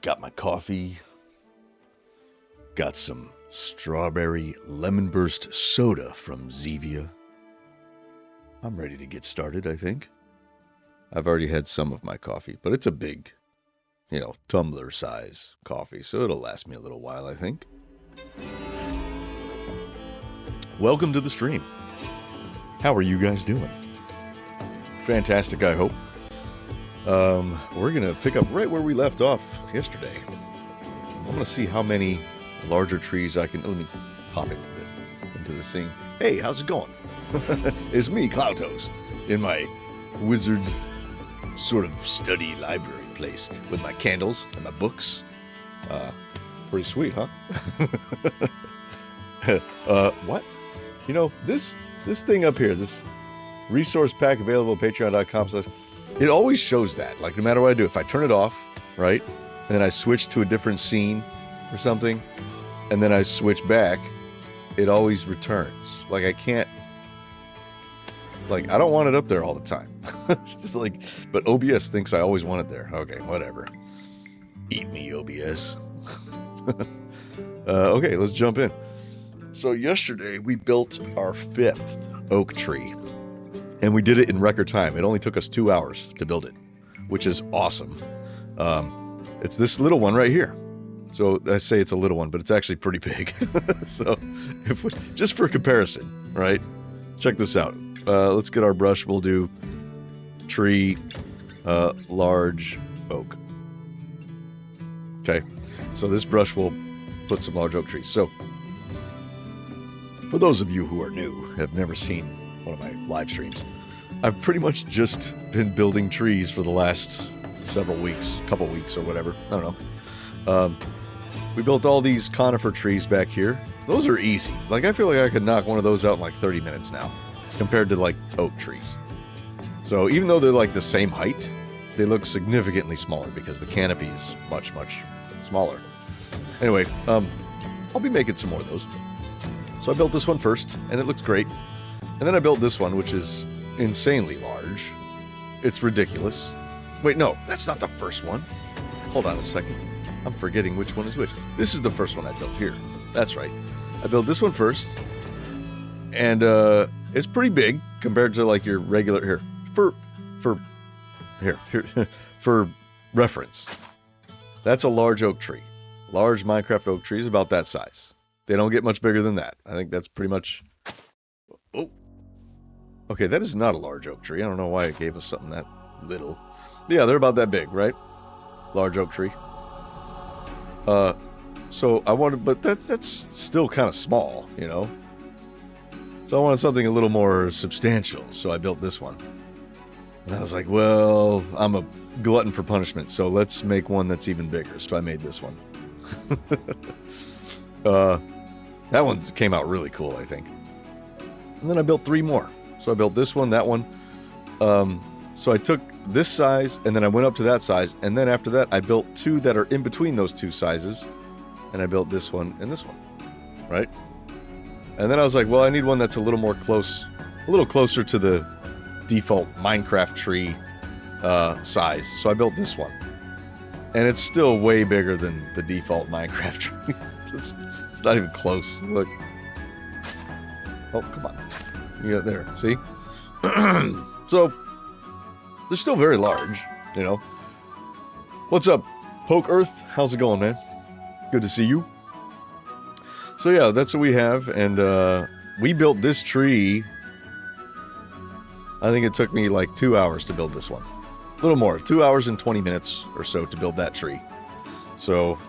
Got my coffee. Got some strawberry lemon burst soda from Zevia. I'm ready to get started, I think. I've already had some of my coffee, but it's a big, tumbler size coffee, so it'll last me a little while, I think. Welcome to the stream. How are you guys doing? Fantastic, I hope. We're going to pick up right where we left off yesterday. I want to see how many larger trees I can... Let me pop into the scene. Hey, how's it going? It's me, Cloudtoes, in my wizard sort of study library place with my candles and my books. Pretty sweet, huh? What? This thing up here, this resource pack available at patreon.com/, it always shows that. Like, no matter what I do, if I turn it off, right, and then I switch to a different scene or something, and then I switch back, it always returns. Like, I can't, like, I don't want it up there all the time. It's just like, but OBS thinks I always want it there. Okay, whatever. Eat me, OBS. Okay, let's jump in. So yesterday we built our 5th oak tree, and we did it in record time. It only took us 2 hours to build it, which is awesome. It's this little one right here. So I say it's a little one, but it's actually pretty big. So just for comparison, right? Check this out. Let's get our brush. We'll do tree, large oak. Okay, so this brush will put some large oak trees. So for those of you who are new, have never seen one of my live streams, I've pretty much just been building trees for the last several weeks, couple weeks or whatever. I don't know. We built all these conifer trees back here. Those are easy. Like, I feel like I could knock one of those out in like 30 minutes now, compared to like oak trees. So even though they're like the same height, they look significantly smaller because the canopy is much, much smaller. Anyway, I'll be making some more of those. So I built this one first, and it looks great. And then I built this one, which is insanely large. It's ridiculous. Wait, no, that's not the first one. Hold on a second. I'm forgetting which one is which. This is the first one I built here. That's right. I built this one first, and it's pretty big compared to like your regular here. For reference, that's a large oak tree. Large Minecraft oak tree is about that size. They don't get much bigger than that. I think that's pretty much... Oh. Okay, that is not a large oak tree. I don't know why it gave us something that little. Yeah, they're about that big, right? Large oak tree. So I wanted... But that's still kind of small, you know? So I wanted something a little more substantial, so I built this one. And I was like, well, I'm a glutton for punishment, so let's make one that's even bigger. So I made this one. That one came out really cool, I think. And then I built 3 more. So I built this one, that one. So I took this size, and then I went up to that size, and then after that, I built 2 that are in between those 2 sizes, and I built this one and this one, right? And then I was like, well, I need one that's a little more close, a little closer to the default Minecraft tree size. So I built this one, and it's still way bigger than the default Minecraft tree. It's not even close. Look. Oh, come on. You got there. See? So, they're still very large, you know. What's up, Poke Earth? How's it going, man? Good to see you. So, yeah, that's what we have. And we built this tree. I think it took me like 2 hours to build this one. A little more. 2 hours and 20 minutes or so to build that tree. So...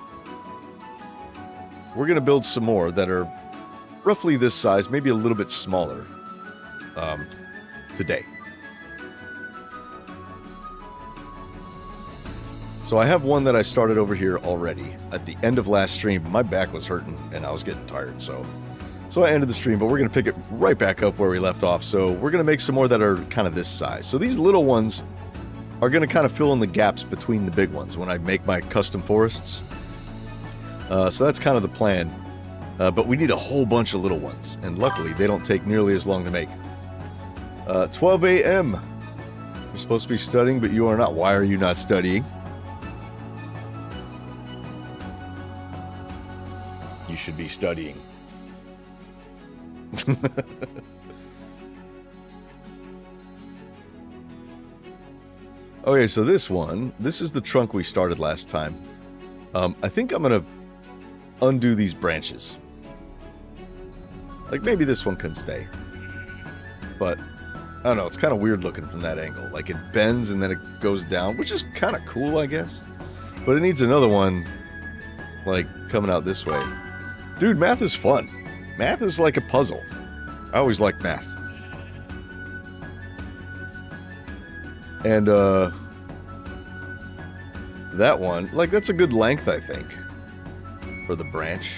we're going to build some more that are roughly this size, maybe a little bit smaller, today. So I have one that I started over here already at the end of last stream. My back was hurting and I was getting tired, so I ended the stream, but we're going to pick it right back up where we left off. So we're going to make some more that are kind of this size. So these little ones are going to kind of fill in the gaps between the big ones when I make my custom forests. So that's kind of the plan. But we need a whole bunch of little ones, and luckily they don't take nearly as long to make. 12 a.m. You're supposed to be studying, but you are not. Why are you not studying? should be studying. Okay, so this is the trunk we started last time. I think I'm gonna undo these branches. Like, maybe this one can stay. But, I don't know, it's kind of weird looking from that angle. Like, it bends and then it goes down, which is kind of cool, I guess. But it needs another one, like, coming out this way. Dude, math is fun. Math is like a puzzle. I always like math. And, that one, like, that's a good length, I think, for the branch.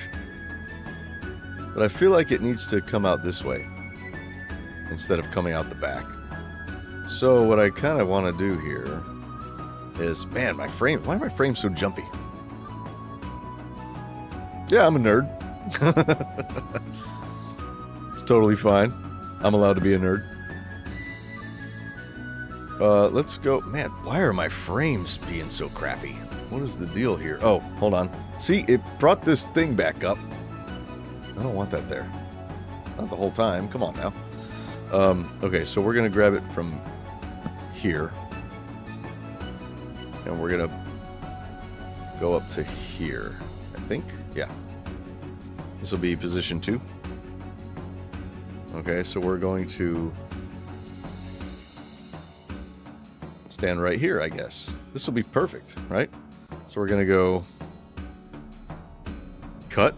But I feel like it needs to come out this way instead of coming out the back. So what I kind of want to do here is, man, my frame, why are my frames so jumpy? Yeah, I'm a nerd. It's totally fine. I'm allowed to be a nerd. Let's go. Man, why are my frames being so crappy? What is the deal here? Oh, hold on. See, it brought this thing back up. I don't want that there. Not the whole time. Come on now. Okay, so we're going to grab it from here. And we're going to go up to here, I think. Yeah. This will be position 2. Okay, so we're going to stand right here, I guess. This will be perfect, right? So we're going to go cut,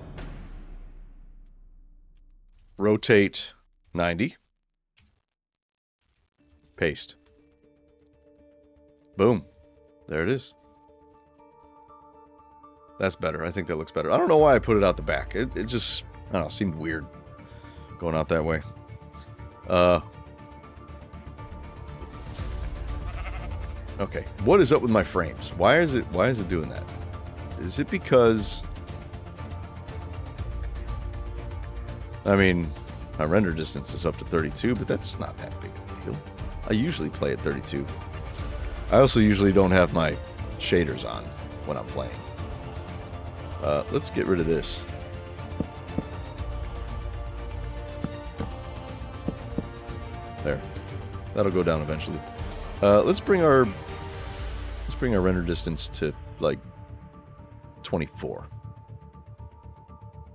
rotate 90, paste. Boom. There it is. That's better. I think that looks better. I don't know why I put it out the back. It just, I don't know, seemed weird going out that way. Okay, what is up with my frames? Why is it doing that? Is it because, I mean, my render distance is up to 32, but that's not that big of a deal. I usually play at 32. I also usually don't have my shaders on when I'm playing. Let's get rid of this. There. That'll go down eventually. Let's bring our render distance to like 24.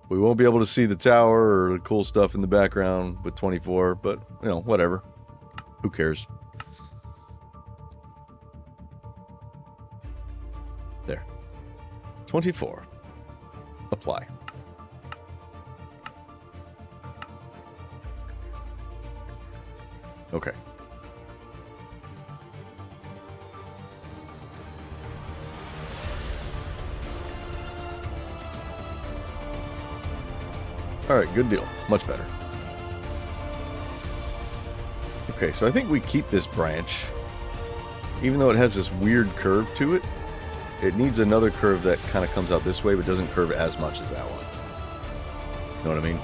We won't be able to see the tower or the cool stuff in the background with 24, but you know, whatever. Who cares? There. 24. Apply. Okay. Alright, good deal. Much better. Okay, so I think we keep this branch. Even though it has this weird curve to it, it needs another curve that kind of comes out this way, but doesn't curve as much as that one. You know what I mean?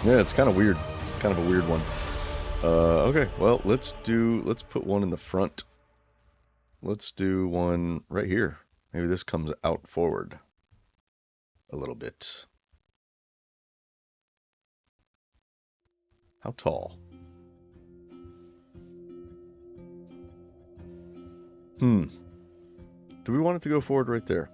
Yeah, it's kind of weird. Kind of a weird one. Okay, well, let's put one in the front. Let's do one right here. Maybe this comes out forward a little bit. How tall? Do we want it to go forward right there?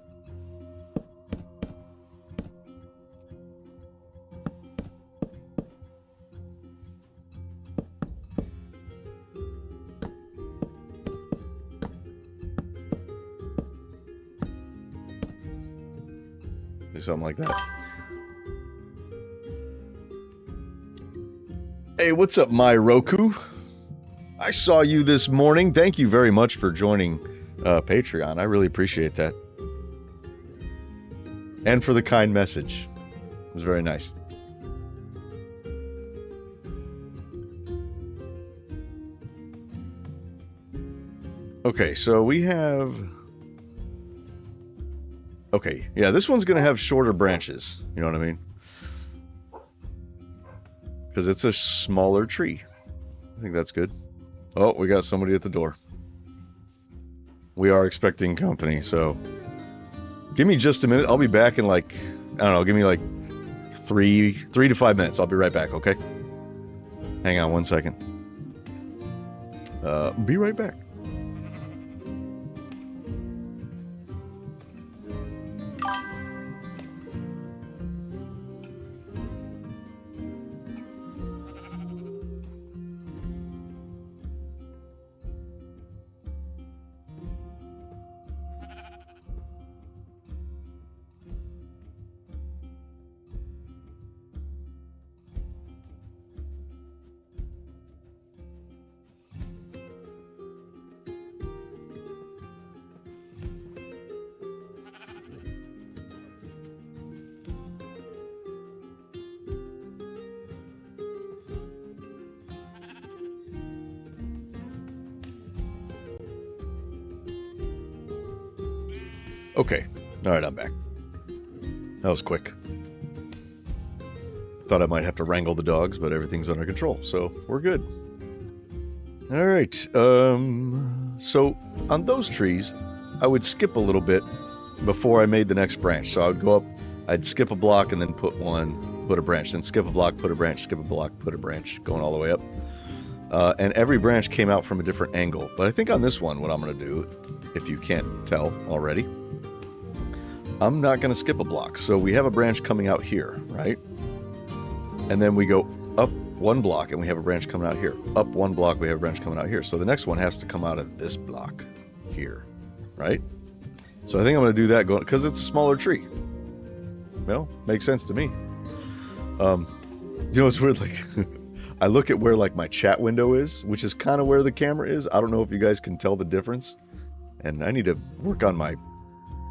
Something like that. Hey, what's up, my Roku? I saw you this morning. Thank you very much for joining Patreon. I really appreciate that. And for the kind message. It was very nice. Okay, so we have... Okay, yeah, this one's going to have shorter branches. You know what I mean? Because it's a smaller tree. I think that's good. Oh, we got somebody at the door. We are expecting company, so give me just a minute. I'll be back in like, I don't know, give me like three to 5 minutes. I'll be right back, okay? Hang on one second. Be right back. Okay. All right, I'm back. That was quick. Thought I might have to wrangle the dogs, but everything's under control, so we're good. All right. So on those trees, I would skip a little bit before I made the next branch. So I would go up, I'd skip a block and then put a branch, then skip a block, put a branch, skip a block, put a branch, going all the way up. And every branch came out from a different angle. But I think on this one, what I'm going to do, if you can't tell already, I'm not going to skip a block. So we have a branch coming out here, right? And then we go up one block and we have a branch coming out here. Up one block, we have a branch coming out here. So the next one has to come out of this block here, right? So I think I'm going to do that going, because it's a smaller tree. Well, makes sense to me. You know, it's weird, like, I look at where, like, my chat window is, which is kind of where the camera is. I don't know if you guys can tell the difference. And I need to work on my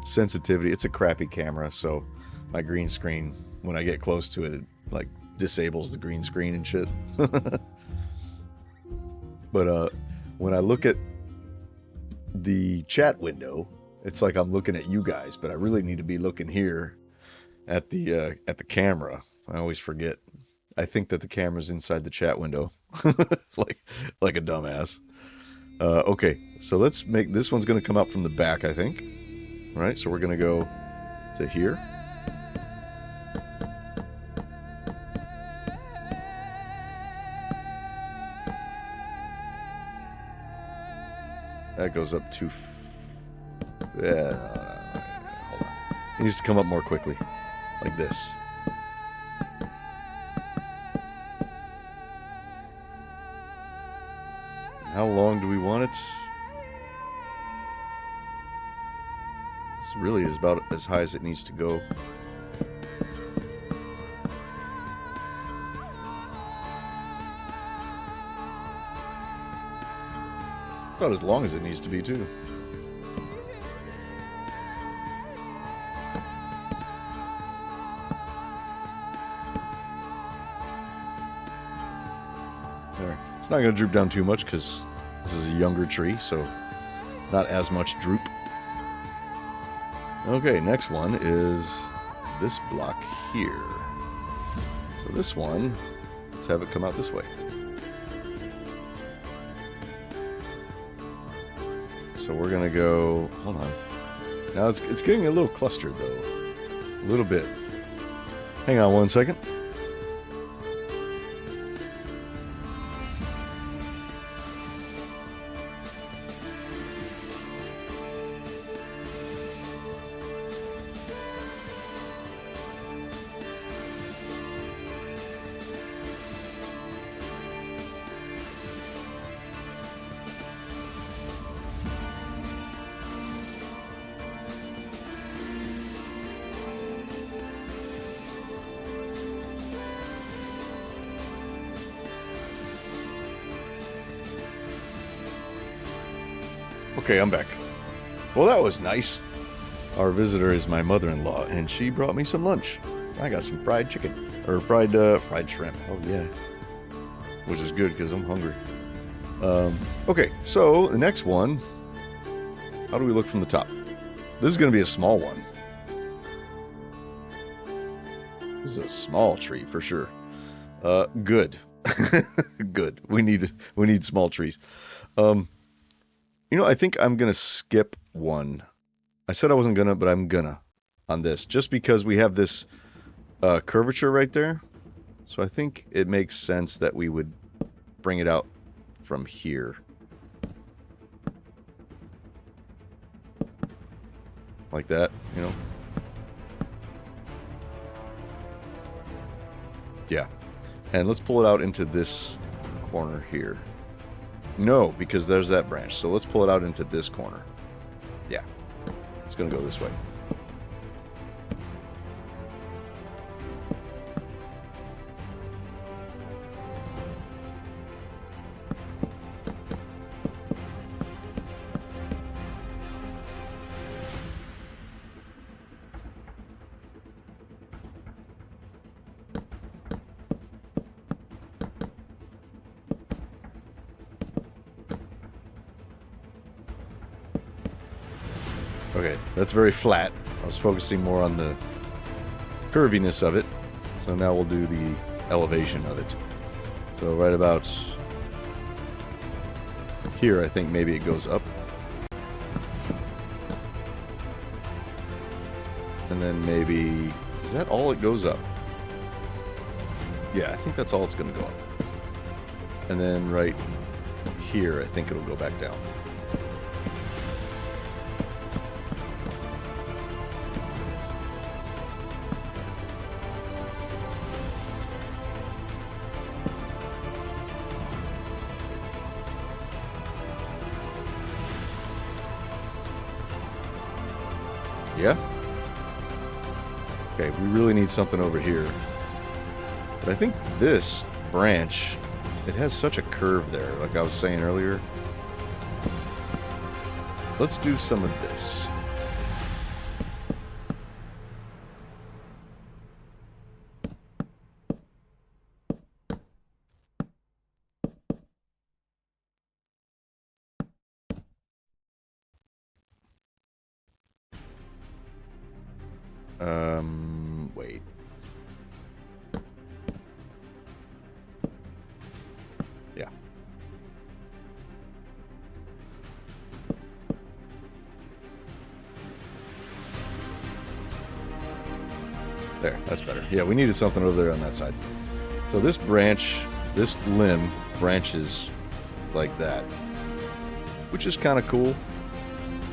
sensitivity. It's a crappy camera, so my green screen, when I get close to it, it like disables the green screen and shit. But when I look at the chat window, it's like I'm looking at you guys, but I really need to be looking here at the camera. I always forget. I think that the camera's inside the chat window, like a dumbass. Okay, so let's make this one's going to come out from the back, I think. All right, so we're going to go to here. That goes up too. Yeah, hold on. It needs to come up more quickly, like this. How long do we want it? This really is about as high as it needs to go. About as long as it needs to be, too. There. It's not going to droop down too much because this is a younger tree, so not as much droop. Okay, next one is this block here. So this one, let's have it come out this way. So we're gonna go, hold on. Now it's getting a little clustered though, a little bit. Hang on one second. Okay, I'm back. Well, that was nice. Our visitor is my mother-in-law, and she brought me some lunch. I got some fried chicken, or fried shrimp. Oh yeah, which is good because I'm hungry. Okay, so the next one. How do we look from the top? This is going to be a small one. This is a small tree for sure. Good. Good. We need small trees. You know, I think I'm gonna skip one. I said I wasn't gonna, but I'm gonna on this, just because we have this curvature right there. So I think it makes sense that we would bring it out from here. Like that, you know? Yeah. And let's pull it out into this corner here. No, because there's that branch. So let's pull it out into this corner. Yeah. It's going to go this way. Okay, that's very flat. I was focusing more on the curviness of it. So now we'll do the elevation of it. So right about here, I think maybe it goes up. And then maybe, is that all it goes up? Yeah, I think that's all it's going to go up. And then right here, I think it'll go back down. Yeah? Okay, we really need something over here. But I think this branch, it has such a curve there, like I was saying earlier. Let's do some of this. Wait. Yeah. There, that's better. Yeah, we needed something over there on that side. So this branch, this limb branches like that, which is kind of cool.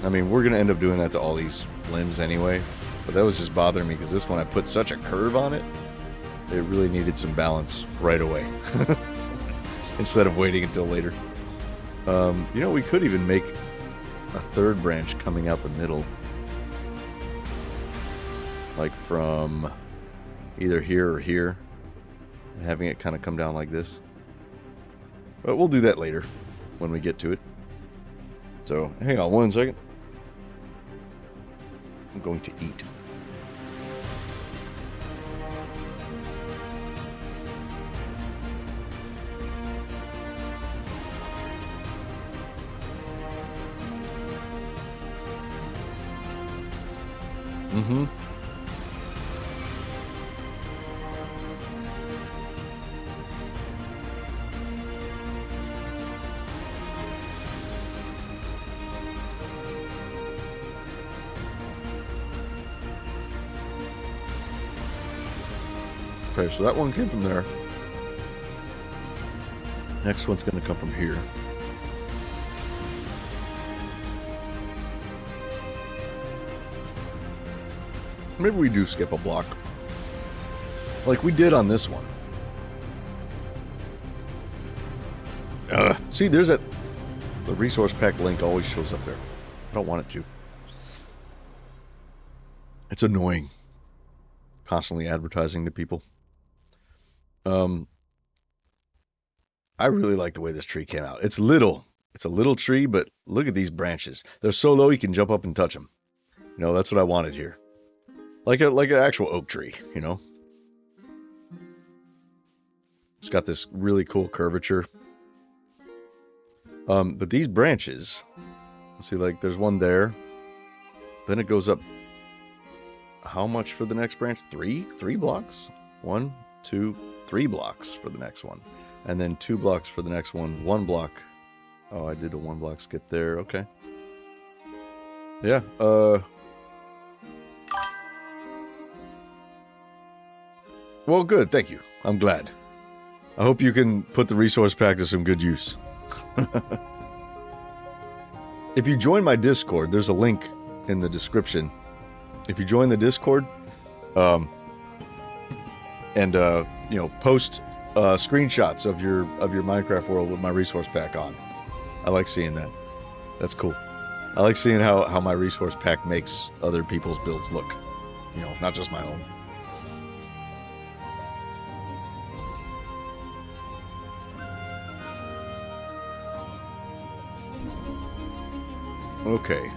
I mean, we're going to end up doing that to all these limbs anyway. But that was just bothering me because this one I put such a curve on it, it really needed some balance right away instead of waiting until later. You know, we could even make a third branch coming out the middle, like from either here or here, and having it kind of come down like this. But we'll do that later when we get to it. So hang on one second. I'm going to eat. Mm-hmm. Okay, so that one came from there. Next one's going to come from here. Maybe we do skip a block, like we did on this one. See, there's that. The resource pack link always shows up there. I don't want it to. It's annoying. Constantly advertising to people. I really like the way this tree came out. It's little. It's a little tree, but look at these branches. They're so low you can jump up and touch them. You know, that's what I wanted here. Like an actual oak tree, you know. It's got this really cool curvature. But these branches, see, like there's one there. Then it goes up. How much for the next branch? Three blocks. 1, 2, 3 blocks for the next one, and then 2 blocks for the next one. 1 block Oh, I did a 1 block skip there. Okay. Yeah. Well, good. Thank you. I'm glad. I hope you can put the resource pack to some good use. If you join my Discord, there's a link in the description. If you join the Discord, and you know, post screenshots of your Minecraft world with my resource pack on. I like seeing that. That's cool. I like seeing how my resource pack makes other people's builds look. You know, not just my own. Okay.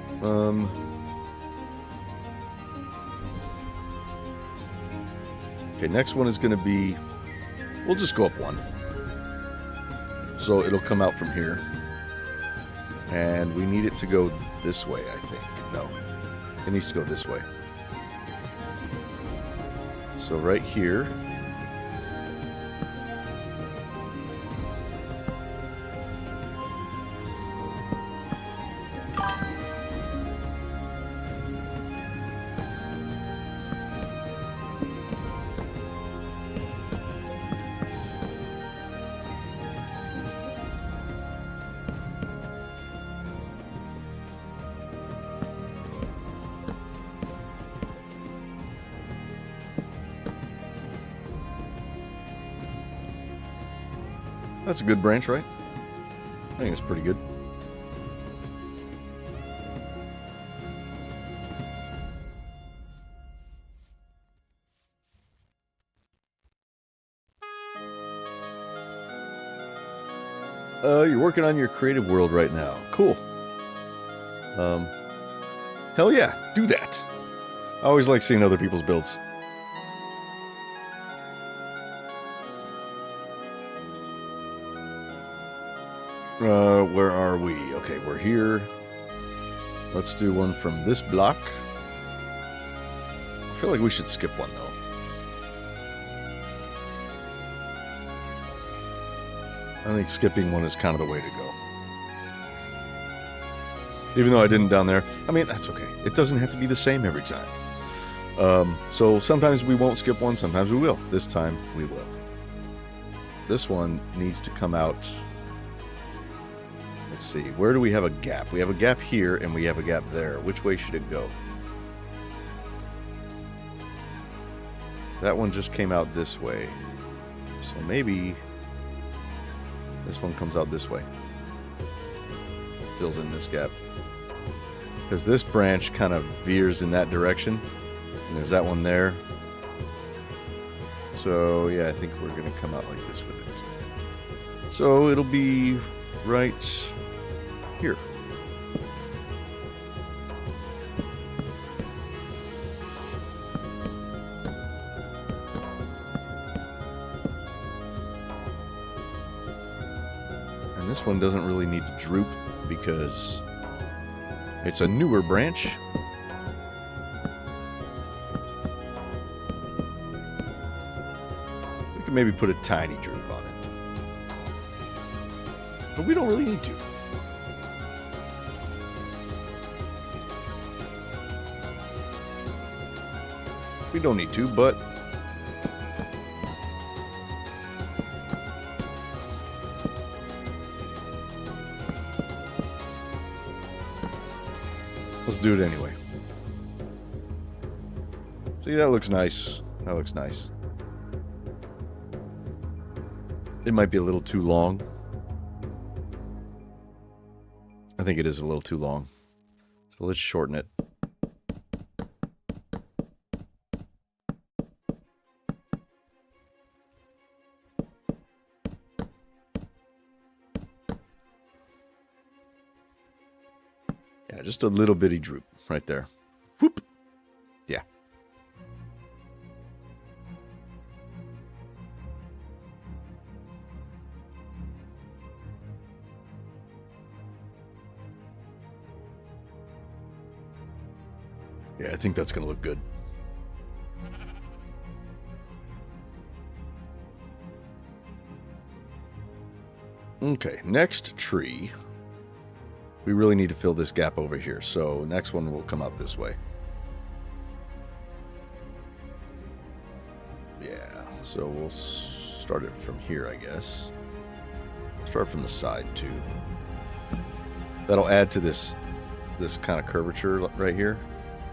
Okay, next one is going to be... We'll just go up one. So it'll come out from here. And we need it to go this way, I think. No. It needs to go this way. So right here... That's a good branch, right? I think it's pretty good. You're working on your creative world right now. Cool. Hell yeah, do that. I always like seeing other people's builds. Where are we? Okay, we're here. Let's do one from this block. I feel like we should skip one, though. I think skipping one is kind of the way to go. Even though I didn't down there. I mean, that's okay. It doesn't have to be the same every time. So sometimes we won't skip one, sometimes we will. This time, we will. This one needs to come out... Let's see, where do we have a gap? We have a gap here, and we have a gap there. Which way should it go? That one just came out this way. So maybe this one comes out this way. Fills in this gap. Because this branch kind of veers in that direction. And there's that one there. So, yeah, I think we're going to come out like this with it. So, it'll be right here. And this one doesn't really need to droop because it's a newer branch. We could maybe put a tiny droop on it. But we don't really need to. We don't need to, but let's do it anyway. See, that looks nice. That looks nice. It might be a little too long. I think it is a little too long. So let's shorten it. Yeah, just a little bitty droop right there. Whoop. Yeah. Yeah, I think that's going to look good. Okay, next tree. We really need to fill this gap over here. So next one will come out this way. Yeah, so we'll start it from here, I guess. Start from the side too. That'll add to this kind of curvature right here,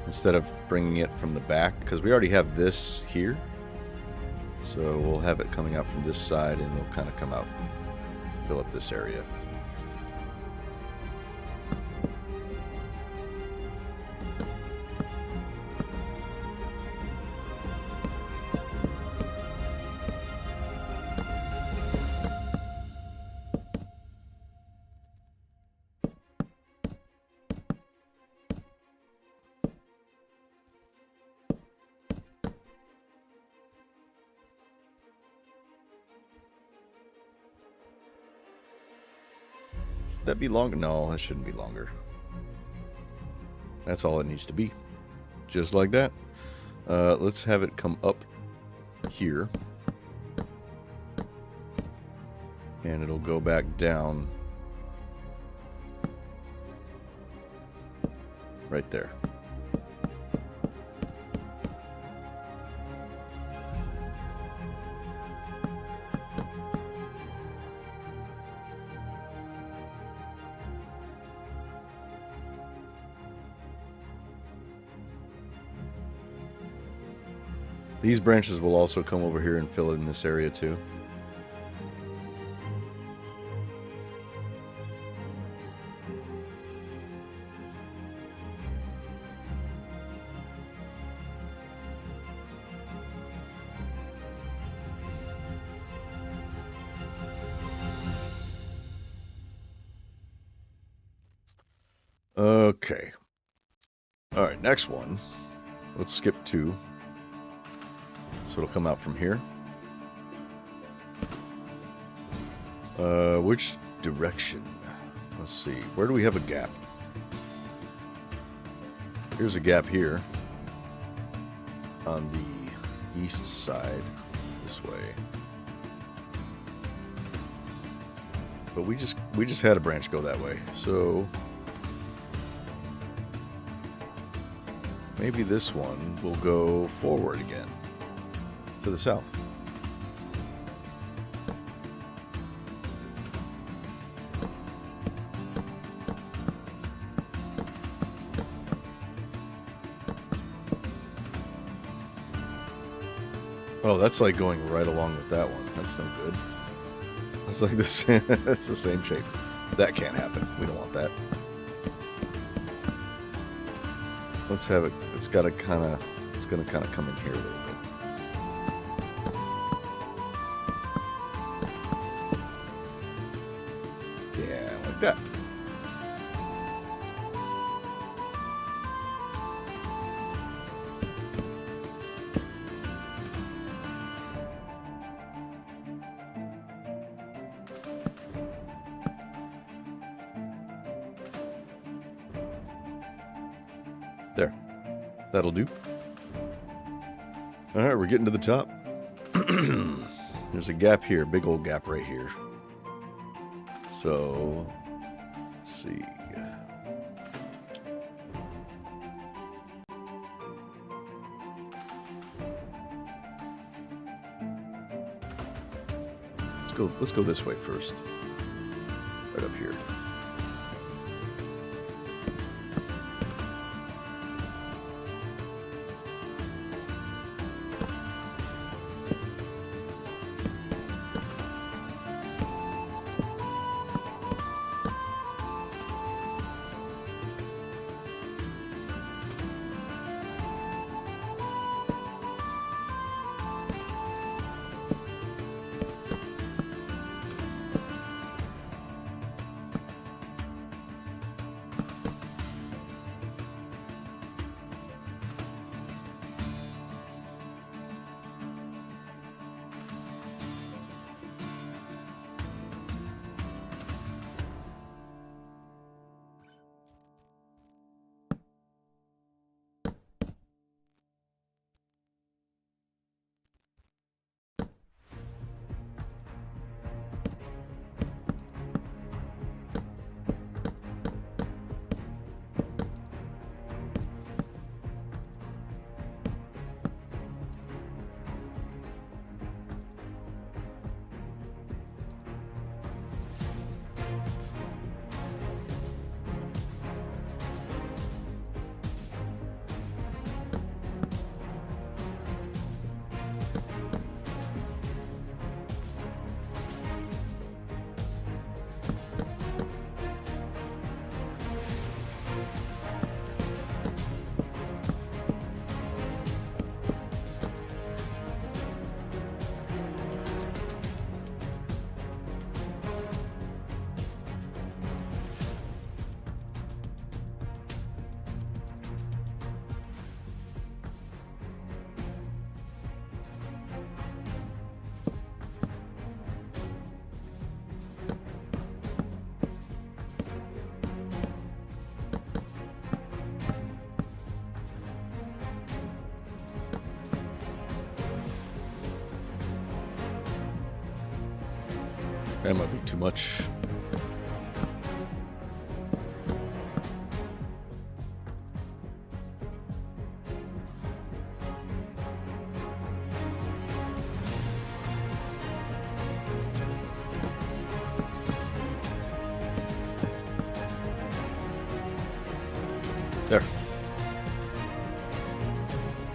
instead of bringing it from the back, because we already have this here. So we'll have it coming out from this side, and it'll kind of come out, fill up this area. Should that be longer? No, that shouldn't be longer. That's all it needs to be. Just like that. Let's have it come up here. And it'll go back down right there. These branches will also come over here and fill in this area too. Okay. All right, next one. Let's skip 2. So it'll come out from here. Which direction? Let's see. Where do we have a gap? Here's a gap here on the east side, this way. But we just had a branch go that way, so maybe this one will go forward again to the south. Oh, that's like going right along with that one. That's no good. It's like this. It's the same shape. That can't happen. We don't want that. Let's have it. It's got to kind of. It's going to kind of come in here a little bit. Yeah, like that. There. That'll do. All right, we're getting to the top. There's a gap here, big old gap right here. So, let's see. Let's go this way first. Right up here. That might be too much. There.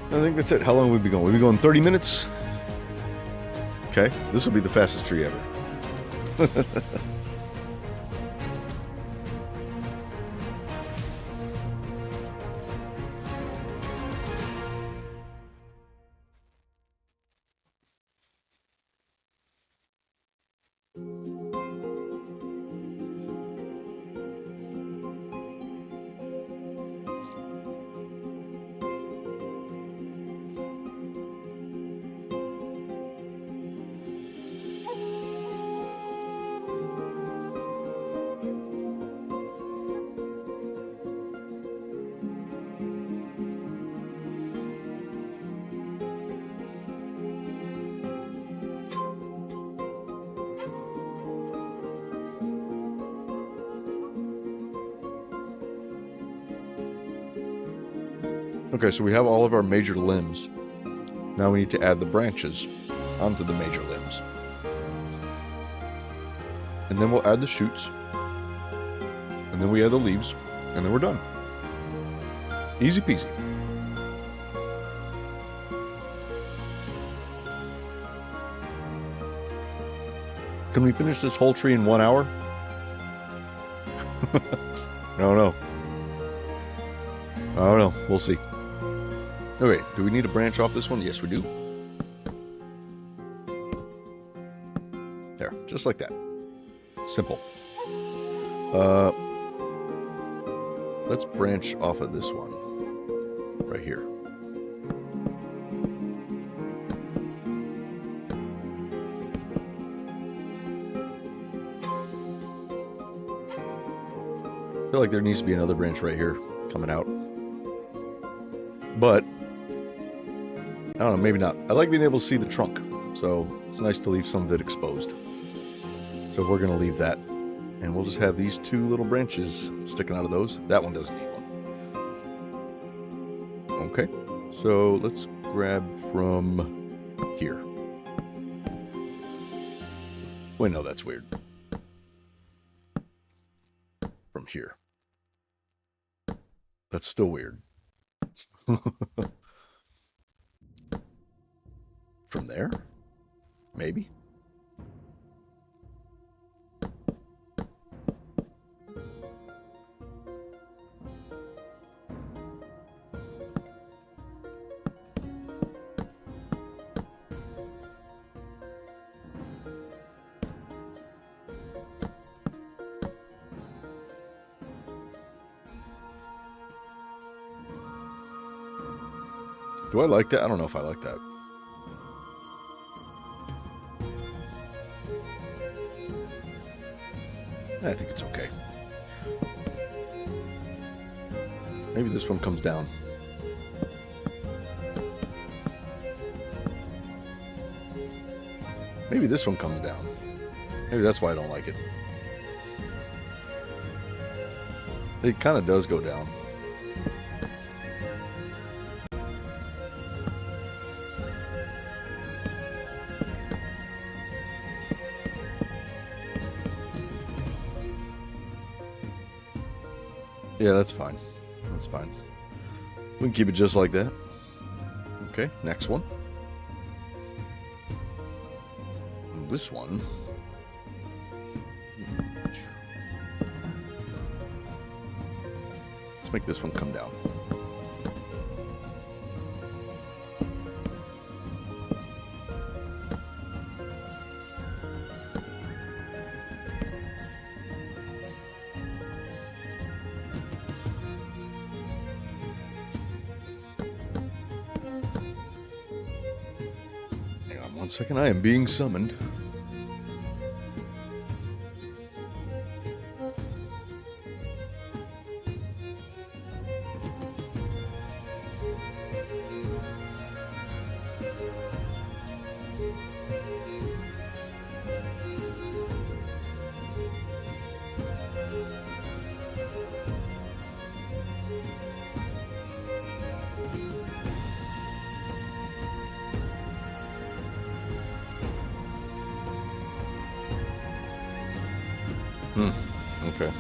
I think that's it. How long will we be going? We'll be going 30 minutes? Okay, this will be the fastest tree ever. Okay, so we have all of our major limbs. Now we need to add the branches onto the major limbs. And then we'll add the shoots. And then we add the leaves. And then we're done. Easy peasy. Can we finish this whole tree in 1 hour? No, no. I don't know. We'll see. Okay, do we need a branch off this one? Yes, we do. There, just like that. Simple. Let's branch off of this one. Right here. I feel like there needs to be another branch right here coming out. But I don't know, maybe not. I like being able to see the trunk, so it's nice to leave some of it exposed. So we're going to leave that, and we'll just have these two little branches sticking out of those. That one doesn't need one. Okay, so let's grab from here. Wait, no, that's weird. From here. That's still weird. From there? Maybe? Do I like that? I don't know if I like that. I think it's okay. Maybe this one comes down. Maybe this one comes down. Maybe that's why I don't like it. It kind of does go down. Yeah, that's fine. That's fine. We can keep it just like that. Okay, next one. And this one. Let's make this one come down. One second, I am being summoned. Okay.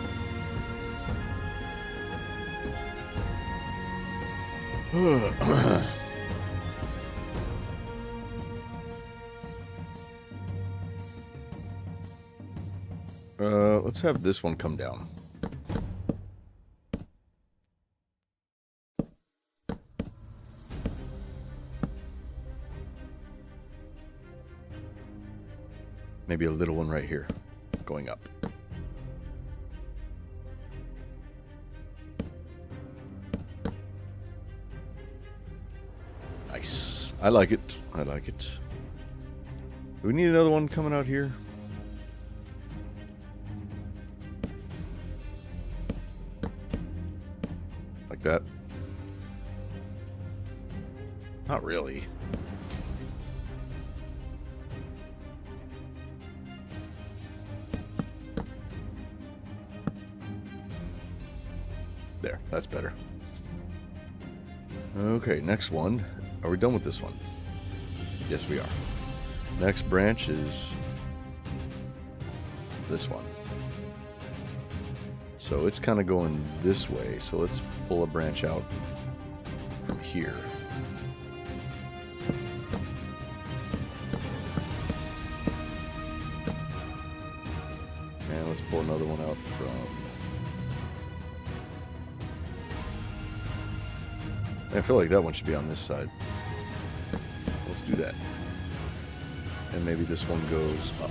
Let's have this one come down. Maybe a little one right here, going up. Nice. I like it. I like it. Do we need another one coming out here? Like that? Not really. There, that's better. Okay, next one. Are we done with this one? Yes, we are. Next branch is this one. So it's kind of going this way. So let's pull a branch out from here. And let's pull another one out from... I feel like that one should be on this side. Let's do that. And maybe this one goes up.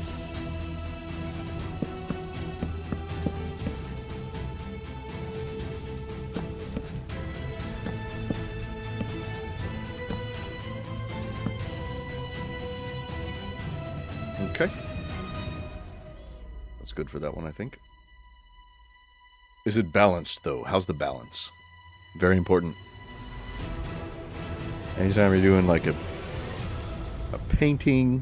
Okay. That's good for that one, I think. Is it balanced, though? How's the balance? Very important. Anytime you're doing like a painting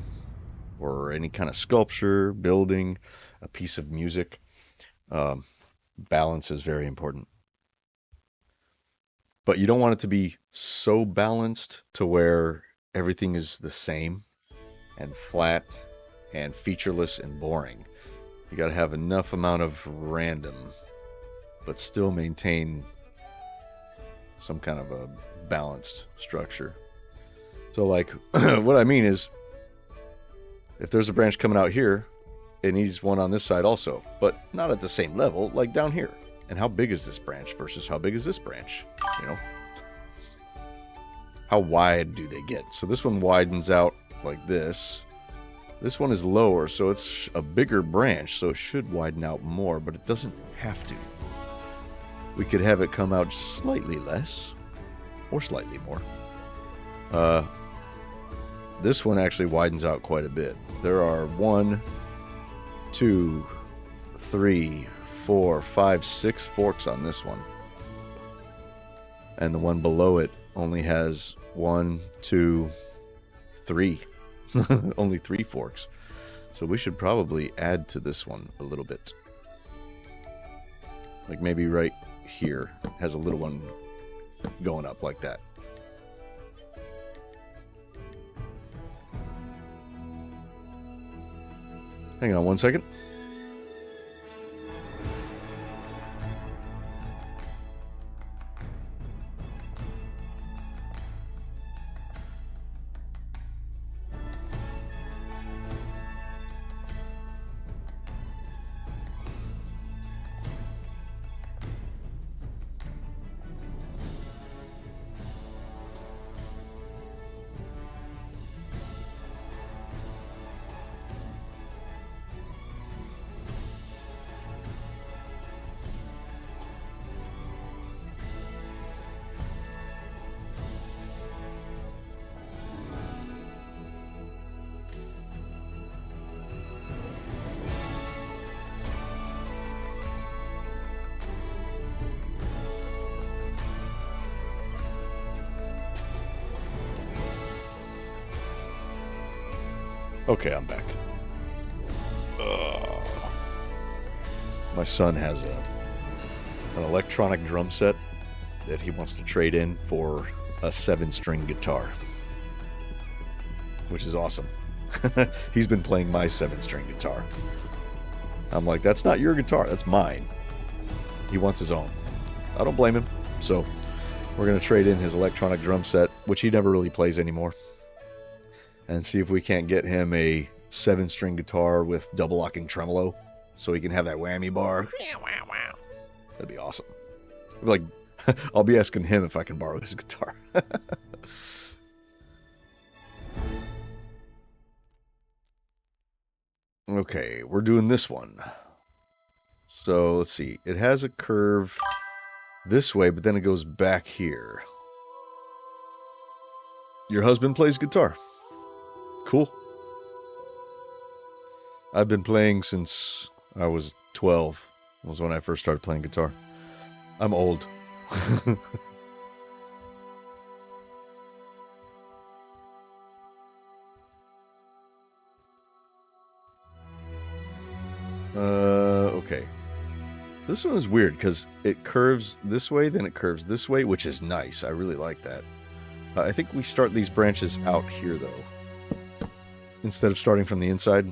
or any kind of sculpture, building, a piece of music, balance is very important. But you don't want it to be so balanced to where everything is the same and flat and featureless and boring. You got to have enough amount of random, but still maintain some kind of a balanced structure. So like what I mean is, if there's a branch coming out here, it needs one on this side also, but not at the same level, like down here. And how big is this branch versus how big is this branch? You know, how wide do they get? So this one widens out like this. This one is lower, so it's a bigger branch, so it should widen out more, but it doesn't have to. We could have it come out just slightly less or slightly more. This one actually widens out quite a bit. There are 1, 2, 3, 4, 5, 6 forks on this one. And the one below it only has 1, 2, 3. Only 3 forks. So we should probably add to this one a little bit. Like maybe right here has a little one going up like that. Hang on one second. Okay, I'm back. My son has an electronic drum set that he wants to trade in for a 7-string guitar, which is awesome. He's been playing my 7-string guitar. I'm like, that's not your guitar, that's mine. He wants his own. I don't blame him. So we're going to trade in his electronic drum set, which he never really plays anymore, and see if we can't get him a 7-string guitar with double locking tremolo so he can have that whammy bar. That'd be awesome. Like, I'll be asking him if I can borrow his guitar. Okay, we're doing this one. So let's see. It has a curve this way, but then it goes back here. Your husband plays guitar. Cool. I've been playing since I was 12. Was when I first started playing guitar. I'm old. Okay. This one is weird because it curves this way, then it curves this way, which is nice. I really like that. I think we start these branches out here, though, instead of starting from the inside.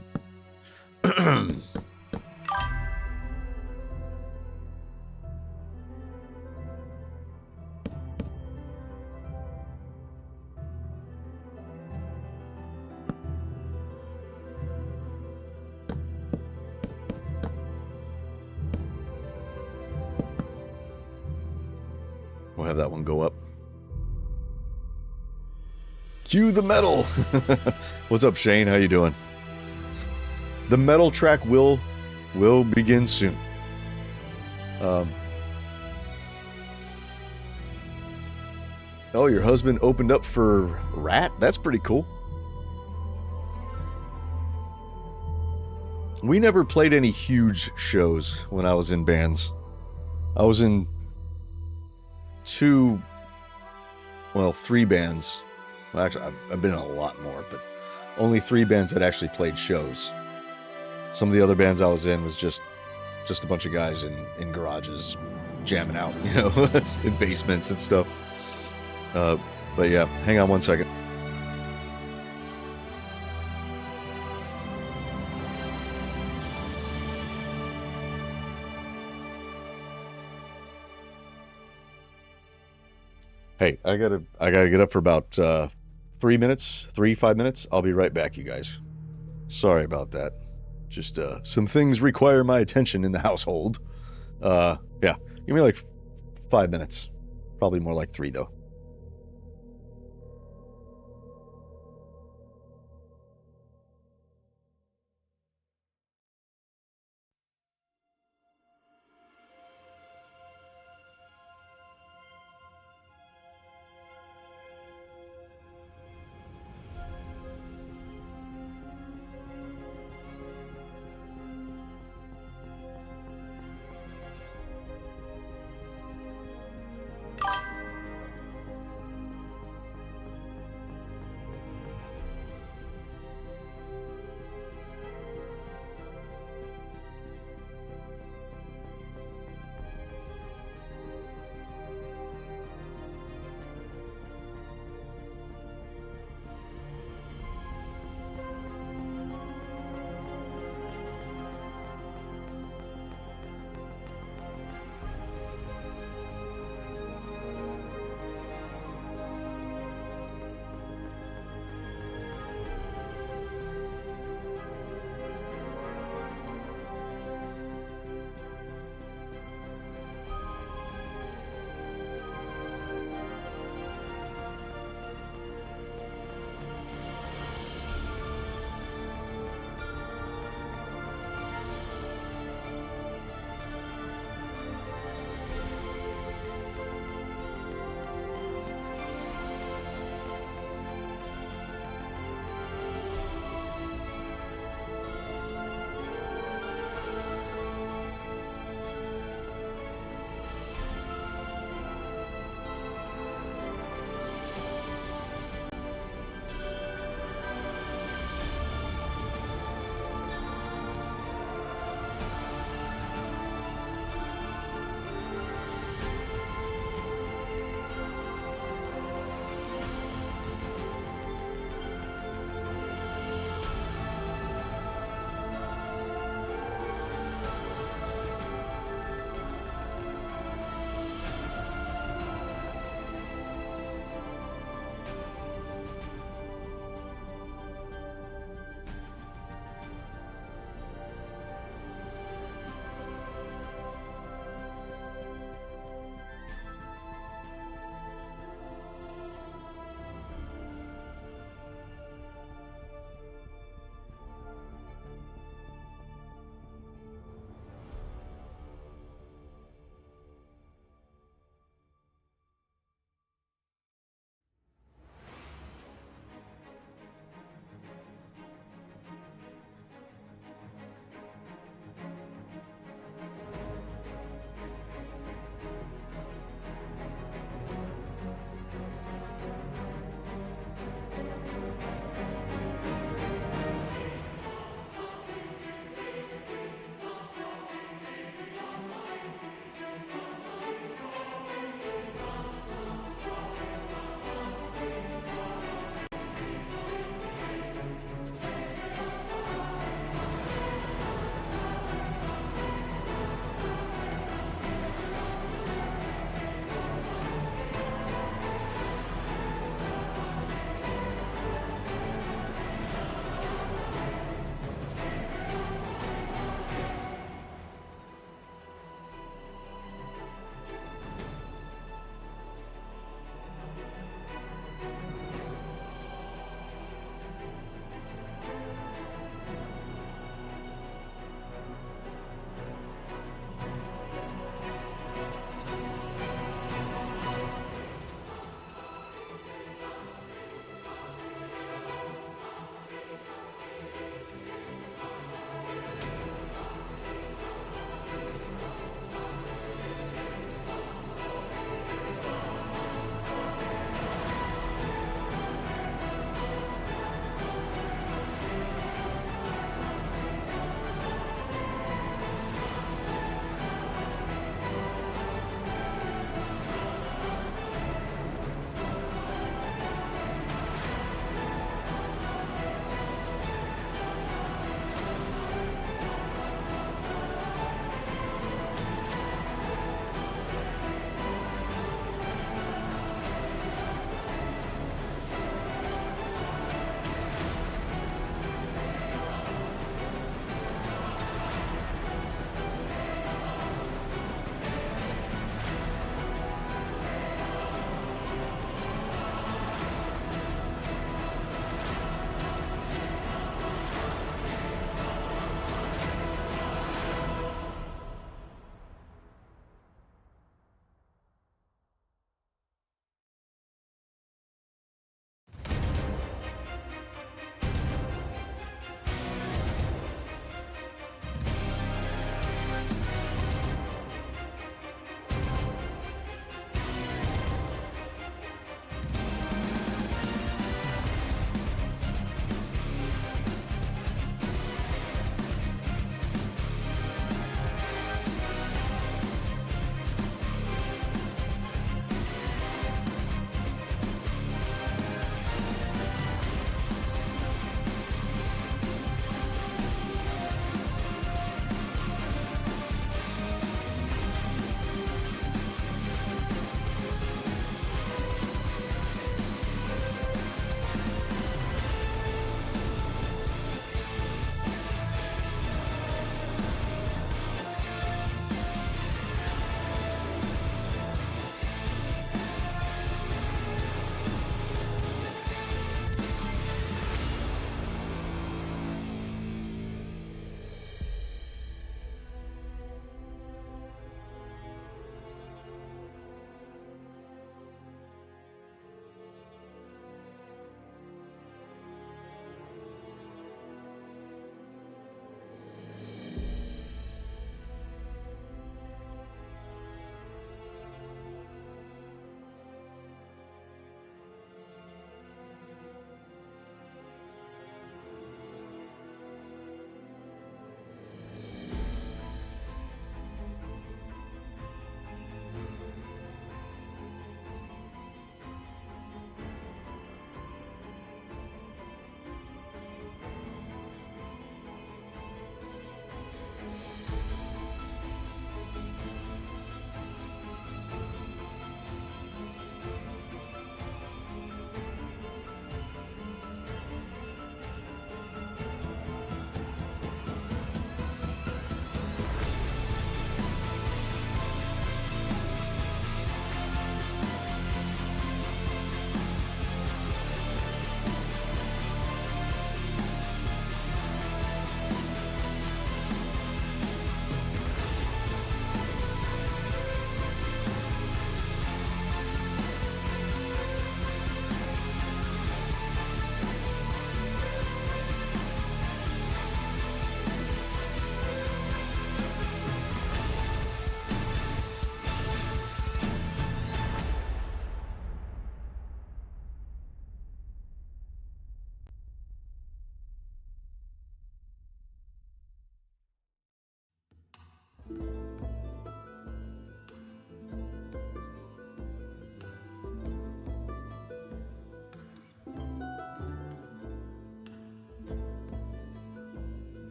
We'll have that one go up. Cue the metal. What's up, Shane? How you doing? The metal track will begin soon. Oh, your husband opened up for Rat? That's pretty cool. We never played any huge shows when I was in bands. I was in 3 bands. Well, actually, I've been in a lot more, but only 3 bands that actually played shows. Some of the other bands I was in was just a bunch of guys in garages jamming out, you know, in basements and stuff. But yeah, hang on one second. Hey, I gotta get up for about 5 minutes. I'll be right back, you guys. Sorry about that. Just some things require my attention in the household. Yeah, give me like 5 minutes. Probably more like 3 though.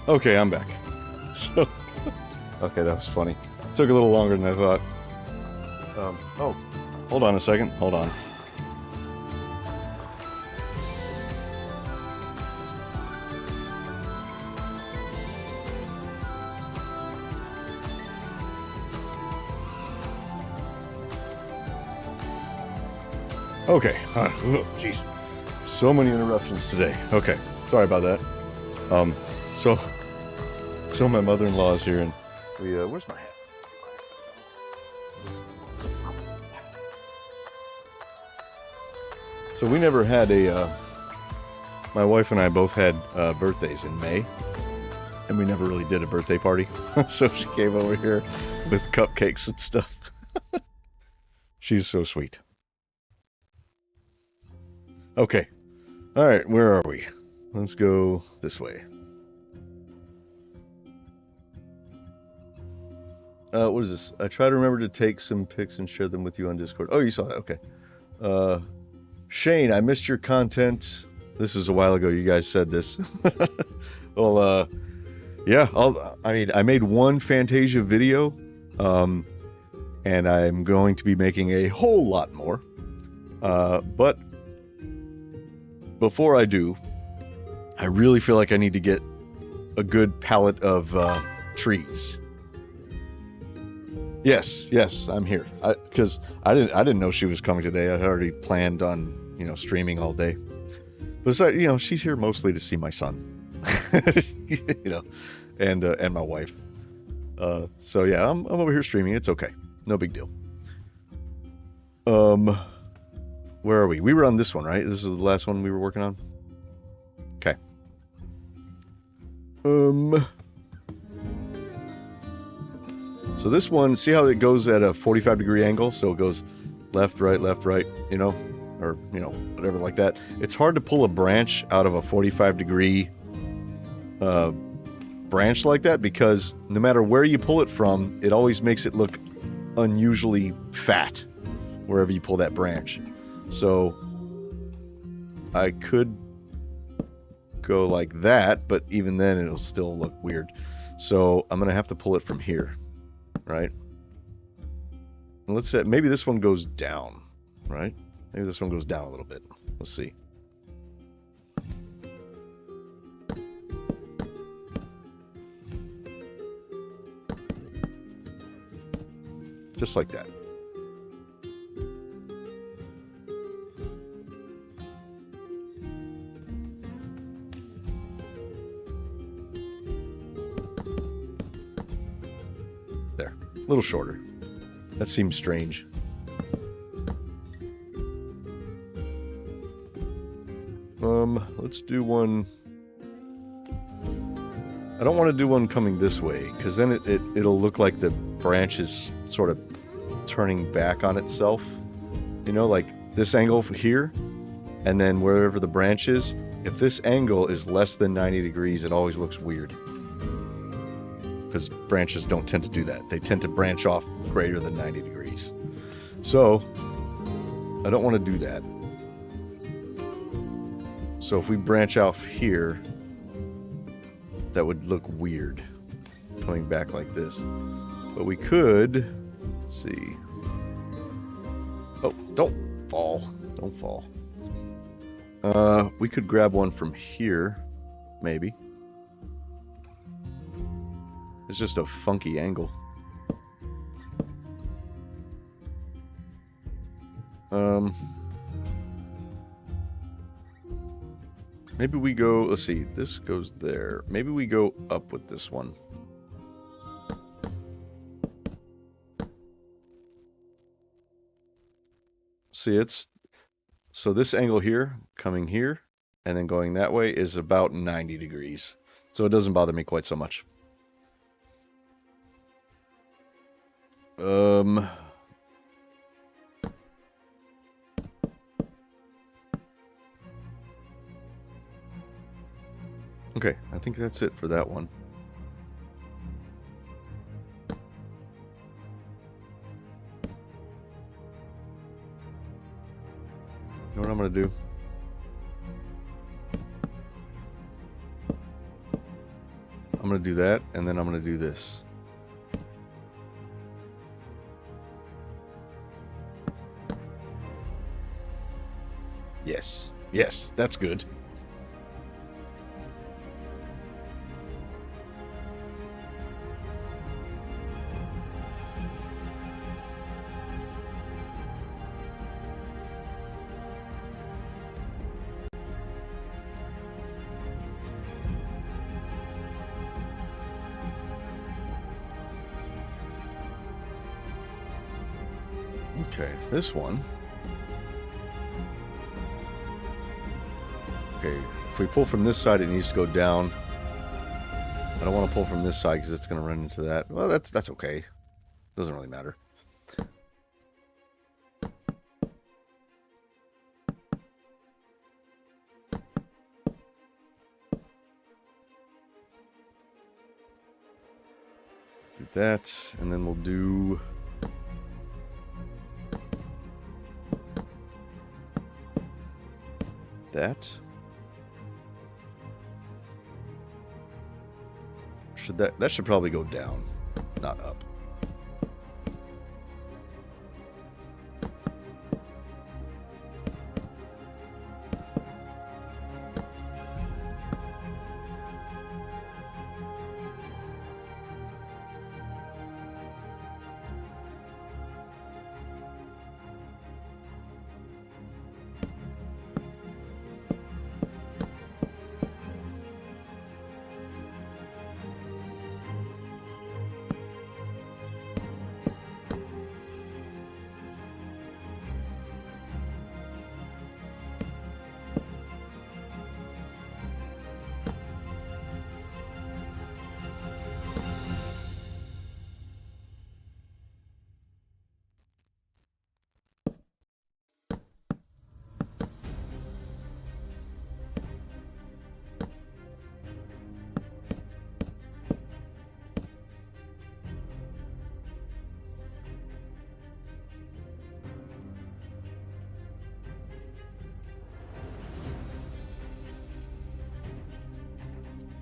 Okay, I'm back. So, okay, that was funny. Took a little longer than I thought. Oh, hold on a second. Hold on. Okay. Jeez. So many interruptions today. Okay. Sorry about that. So my mother-in-law is here, and we, where's my hat? So we never had my wife and I both had birthdays in May, and we never really did a birthday party. So she came over here with cupcakes and stuff. She's so sweet. Okay. All right, where are we? Let's go this way. What is this? I try to remember to take some pics and share them with you on Discord. Oh, you saw that. Okay. Shane, I missed your content. This is a while ago. You guys said this. Well, yeah. I made one Fantasia video, and I'm going to be making a whole lot more. But before I do, I really feel like I need to get a good palette of trees. Yes, I'm here. Because I didn't know she was coming today. I had already planned on, streaming all day. But so, she's here mostly to see my son, and my wife. So yeah, I'm over here streaming. It's okay, no big deal. Where are we? We were on this one, right? This is the last one we were working on. Okay. So this one, see how it goes at a 45-degree angle? So it goes left, right, or, whatever like that. It's hard to pull a branch out of a 45-degree branch like that, because no matter where you pull it from, it always makes it look unusually fat wherever you pull that branch. So I could go like that, but even then it'll still look weird. So I'm going to have to pull it from here. Right? And let's say maybe this one goes down, right? Maybe this one goes down a little bit. Let's see. Just like that. A little shorter. That seems strange. Let's do one. I don't want to do one coming this way, because then it'll look like the branch is sort of turning back on itself. Like this angle here, and then wherever the branch is, if this angle is less than 90 degrees, it always looks weird. Because branches don't tend to do that. They tend to branch off greater than 90 degrees. So, I don't want to do that. So if we branch off here, that would look weird, coming back like this. But we could, let's see. Oh, don't fall. Don't fall. We could grab one from here, maybe. It's just a funky angle. Maybe we go, let's see, this goes there. Maybe we go up with this one. See, so this angle here, coming here, and then going that way is about 90 degrees. So it doesn't bother me quite so much. Okay, I think that's it for that one. You know what I'm gonna do? I'm I'm going to do that, and then I'm going to do this. Yes. Yes, that's good. Okay, this one. Okay, if we pull from this side, it needs to go down. I don't want to pull from this side because it's going to run into that. Well, that's okay. Doesn't really matter. Do that, and then we'll do that. That should probably go down, not up.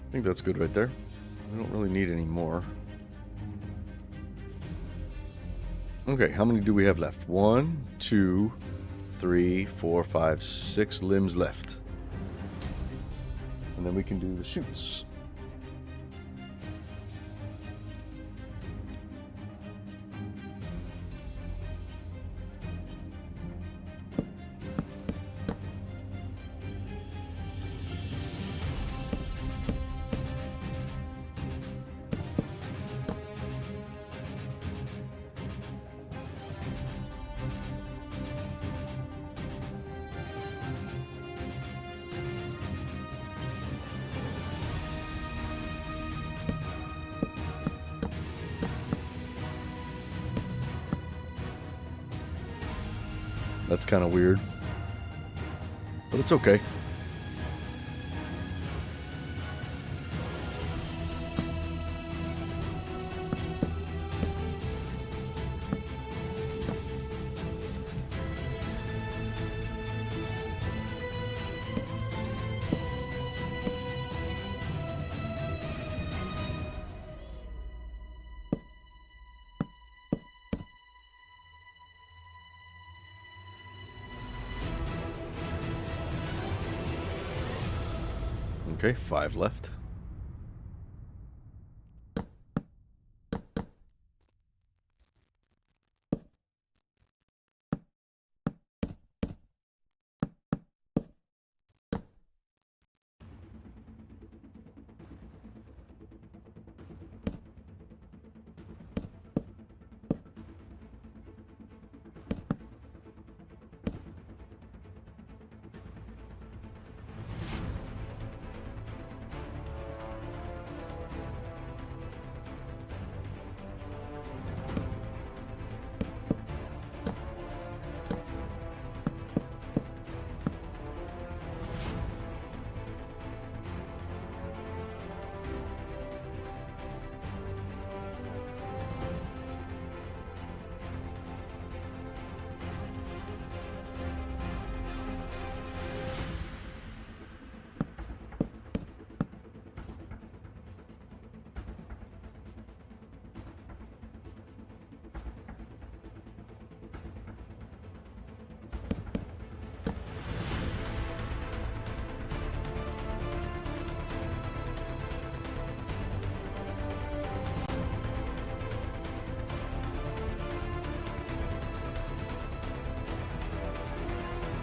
I think that's good right there. We don't really need any more. Okay, how many do we have left? 1, 2, 3, 4, 5, 6 limbs left. And then we can do the shoots. That's kind of weird, but it's okay. Okay, 5 left.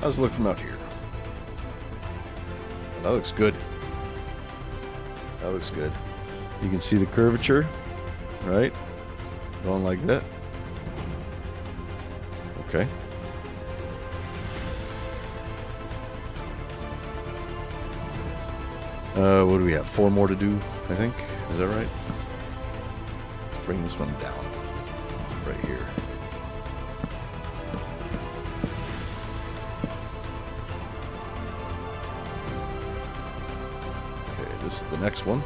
How's it look from out here? That looks good. That looks good. You can see the curvature, right? Going like that. Okay. What do we have? 4 more to do, I think. Is that right? Let's bring this one down. Right here. Okay, this is the next one.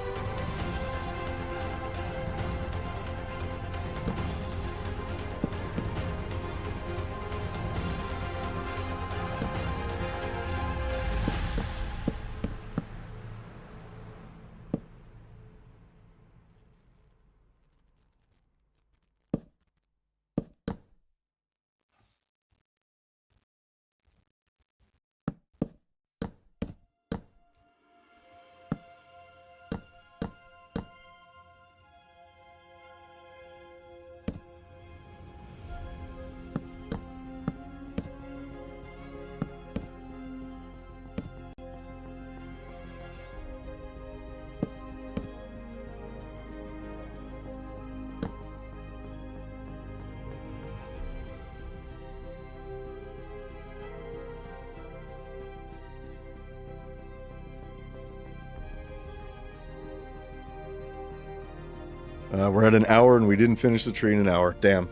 We're at an hour and we didn't finish the tree in an hour. Damn.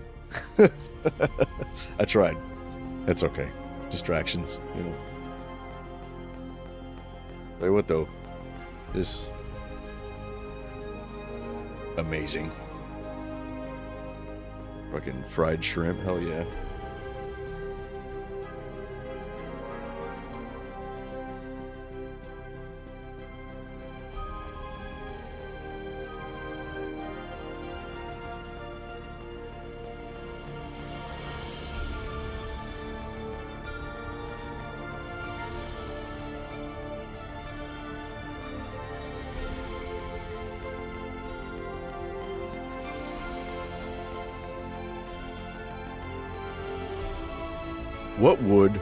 I tried. That's okay. Distractions, you know. Tell you what though, this amazing. Fucking fried shrimp, hell yeah. What would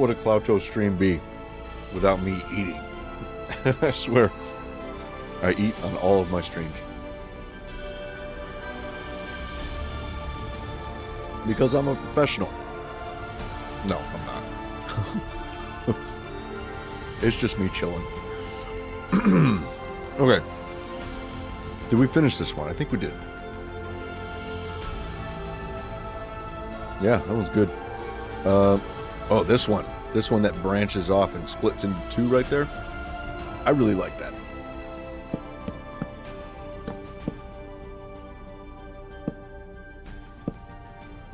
a Clouto stream be without me eating? I swear, I eat on all of my streams. Because I'm a professional. No, I'm not. It's just me chilling. Okay. Did we finish this one? I think we did. Yeah, that one's good. Oh, this one that branches off and splits into 2 right there. I really like that.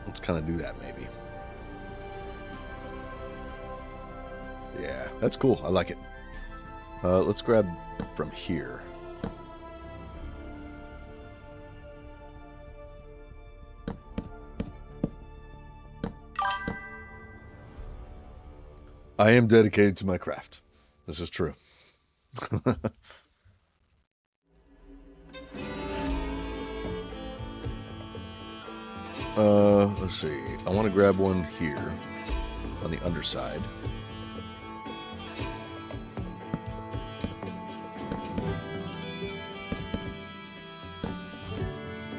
Let's kind of do that maybe. Yeah, that's cool. I like it. Let's grab from here. I am dedicated to my craft. This is true. Let's see. I want to grab one here on the underside.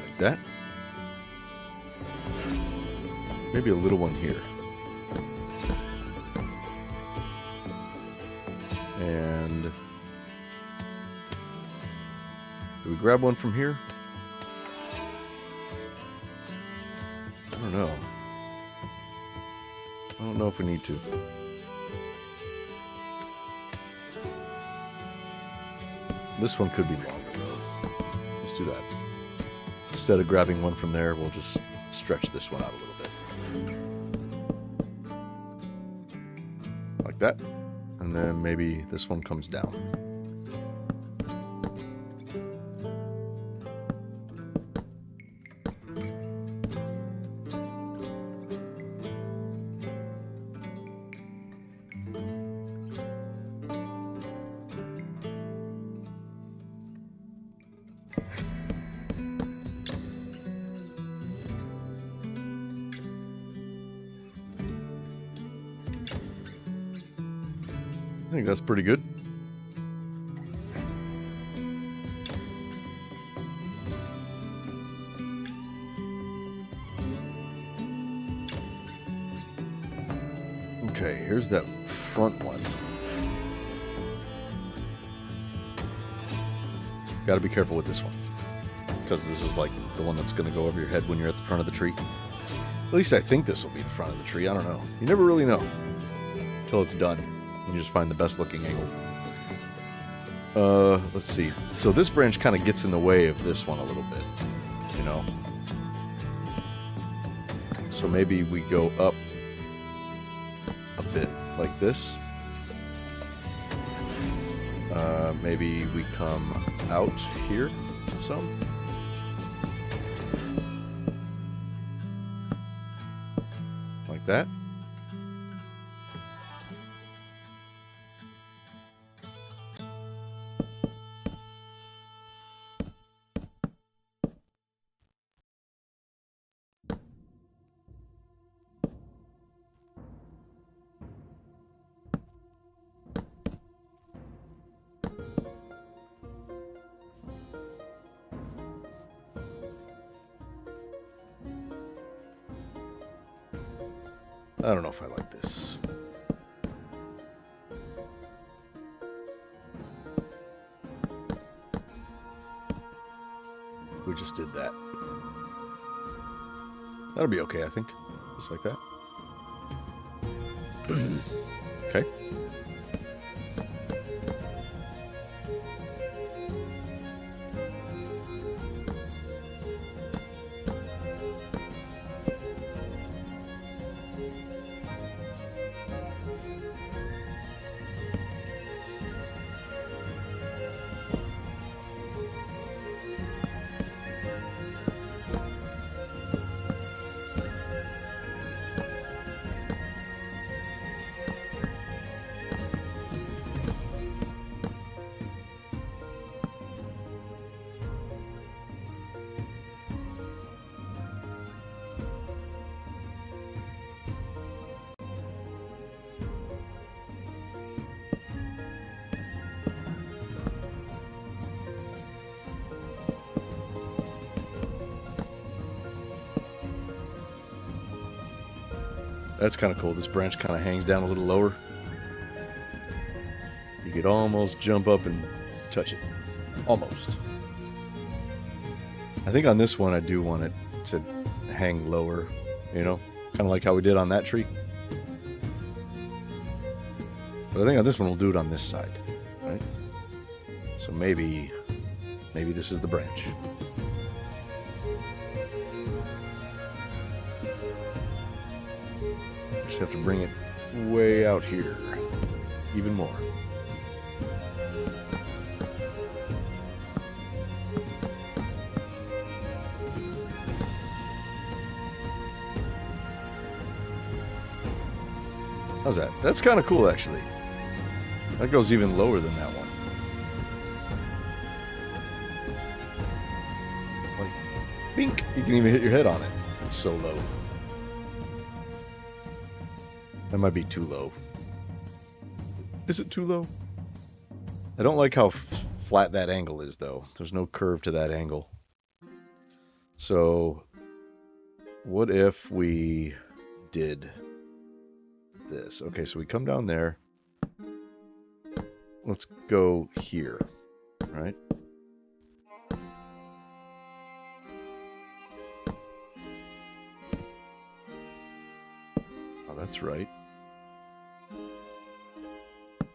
Like that. Maybe a little one here. And do we grab one from here? I don't know. I don't know if we need to. This one could be longer though. Let's do that. Instead of grabbing one from there, we'll just stretch this one out a little bit. Like that. And then maybe this one comes down. think that's pretty good. Okay, here's that front one. Got to be careful with this one, because this is like the one that's going to go over your head when you're at the front of the tree. At least I think this will be the front of the tree. I don't know. You never really know until it's done. You just find the best looking angle. Let's see. So this branch kind of gets in the way of this one a little bit, you know. So maybe we go up a bit like this. Maybe we come out here some. Like that. I don't know if I like this. We just did that. That'll be okay, I think. Just like that. Okay. That's kind of cool. This branch kind of hangs down a little lower. You could almost jump up and touch it. Almost. I think on this one I do want it to hang lower, you know, kind of like how we did on that tree. But I think on this one we'll do it on this side, right? So maybe this is the branch. Just have to bring it way out here, even more. How's that? That's kind of cool, actually. That goes even lower than that one. Like, bink! You can even hit your head on it. It's so low. That might be too low. Is it too low? I don't like how flat that angle is, though. There's no curve to that angle. So, what if we did this? Okay, so we come down there. Let's go here, right? Oh, that's right.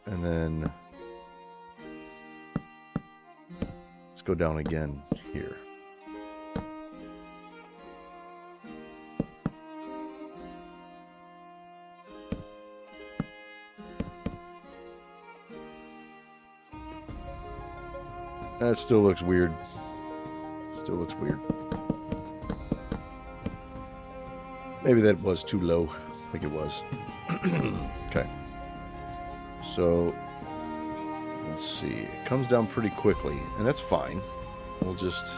And then let's go down again here. That still looks weird. Still looks weird. Maybe that was too low. I think it was. Okay. So, let's see. It comes down pretty quickly, and that's fine. We'll just...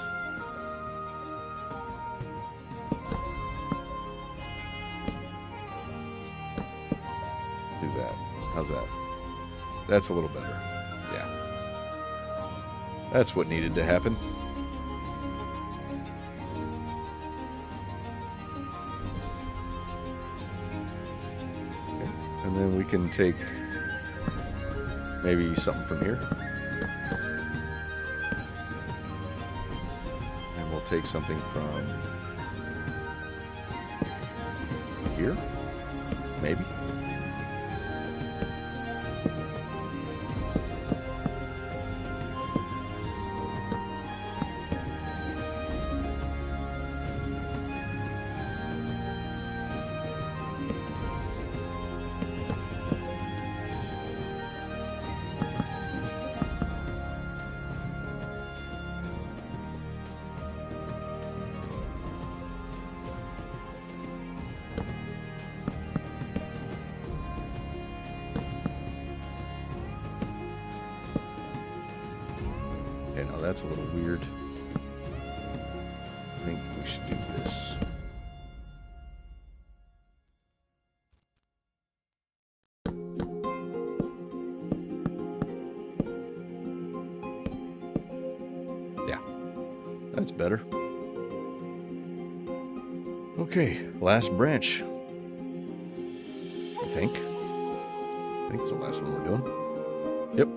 do that. How's that? That's a little better. Yeah. That's what needed to happen. Okay. And then we can take maybe something from here. And we'll take something from here. Maybe. Okay, now that's a little weird. I think we should do this. Yeah, that's better. Okay, last branch. I think it's the last one we're doing. Yep.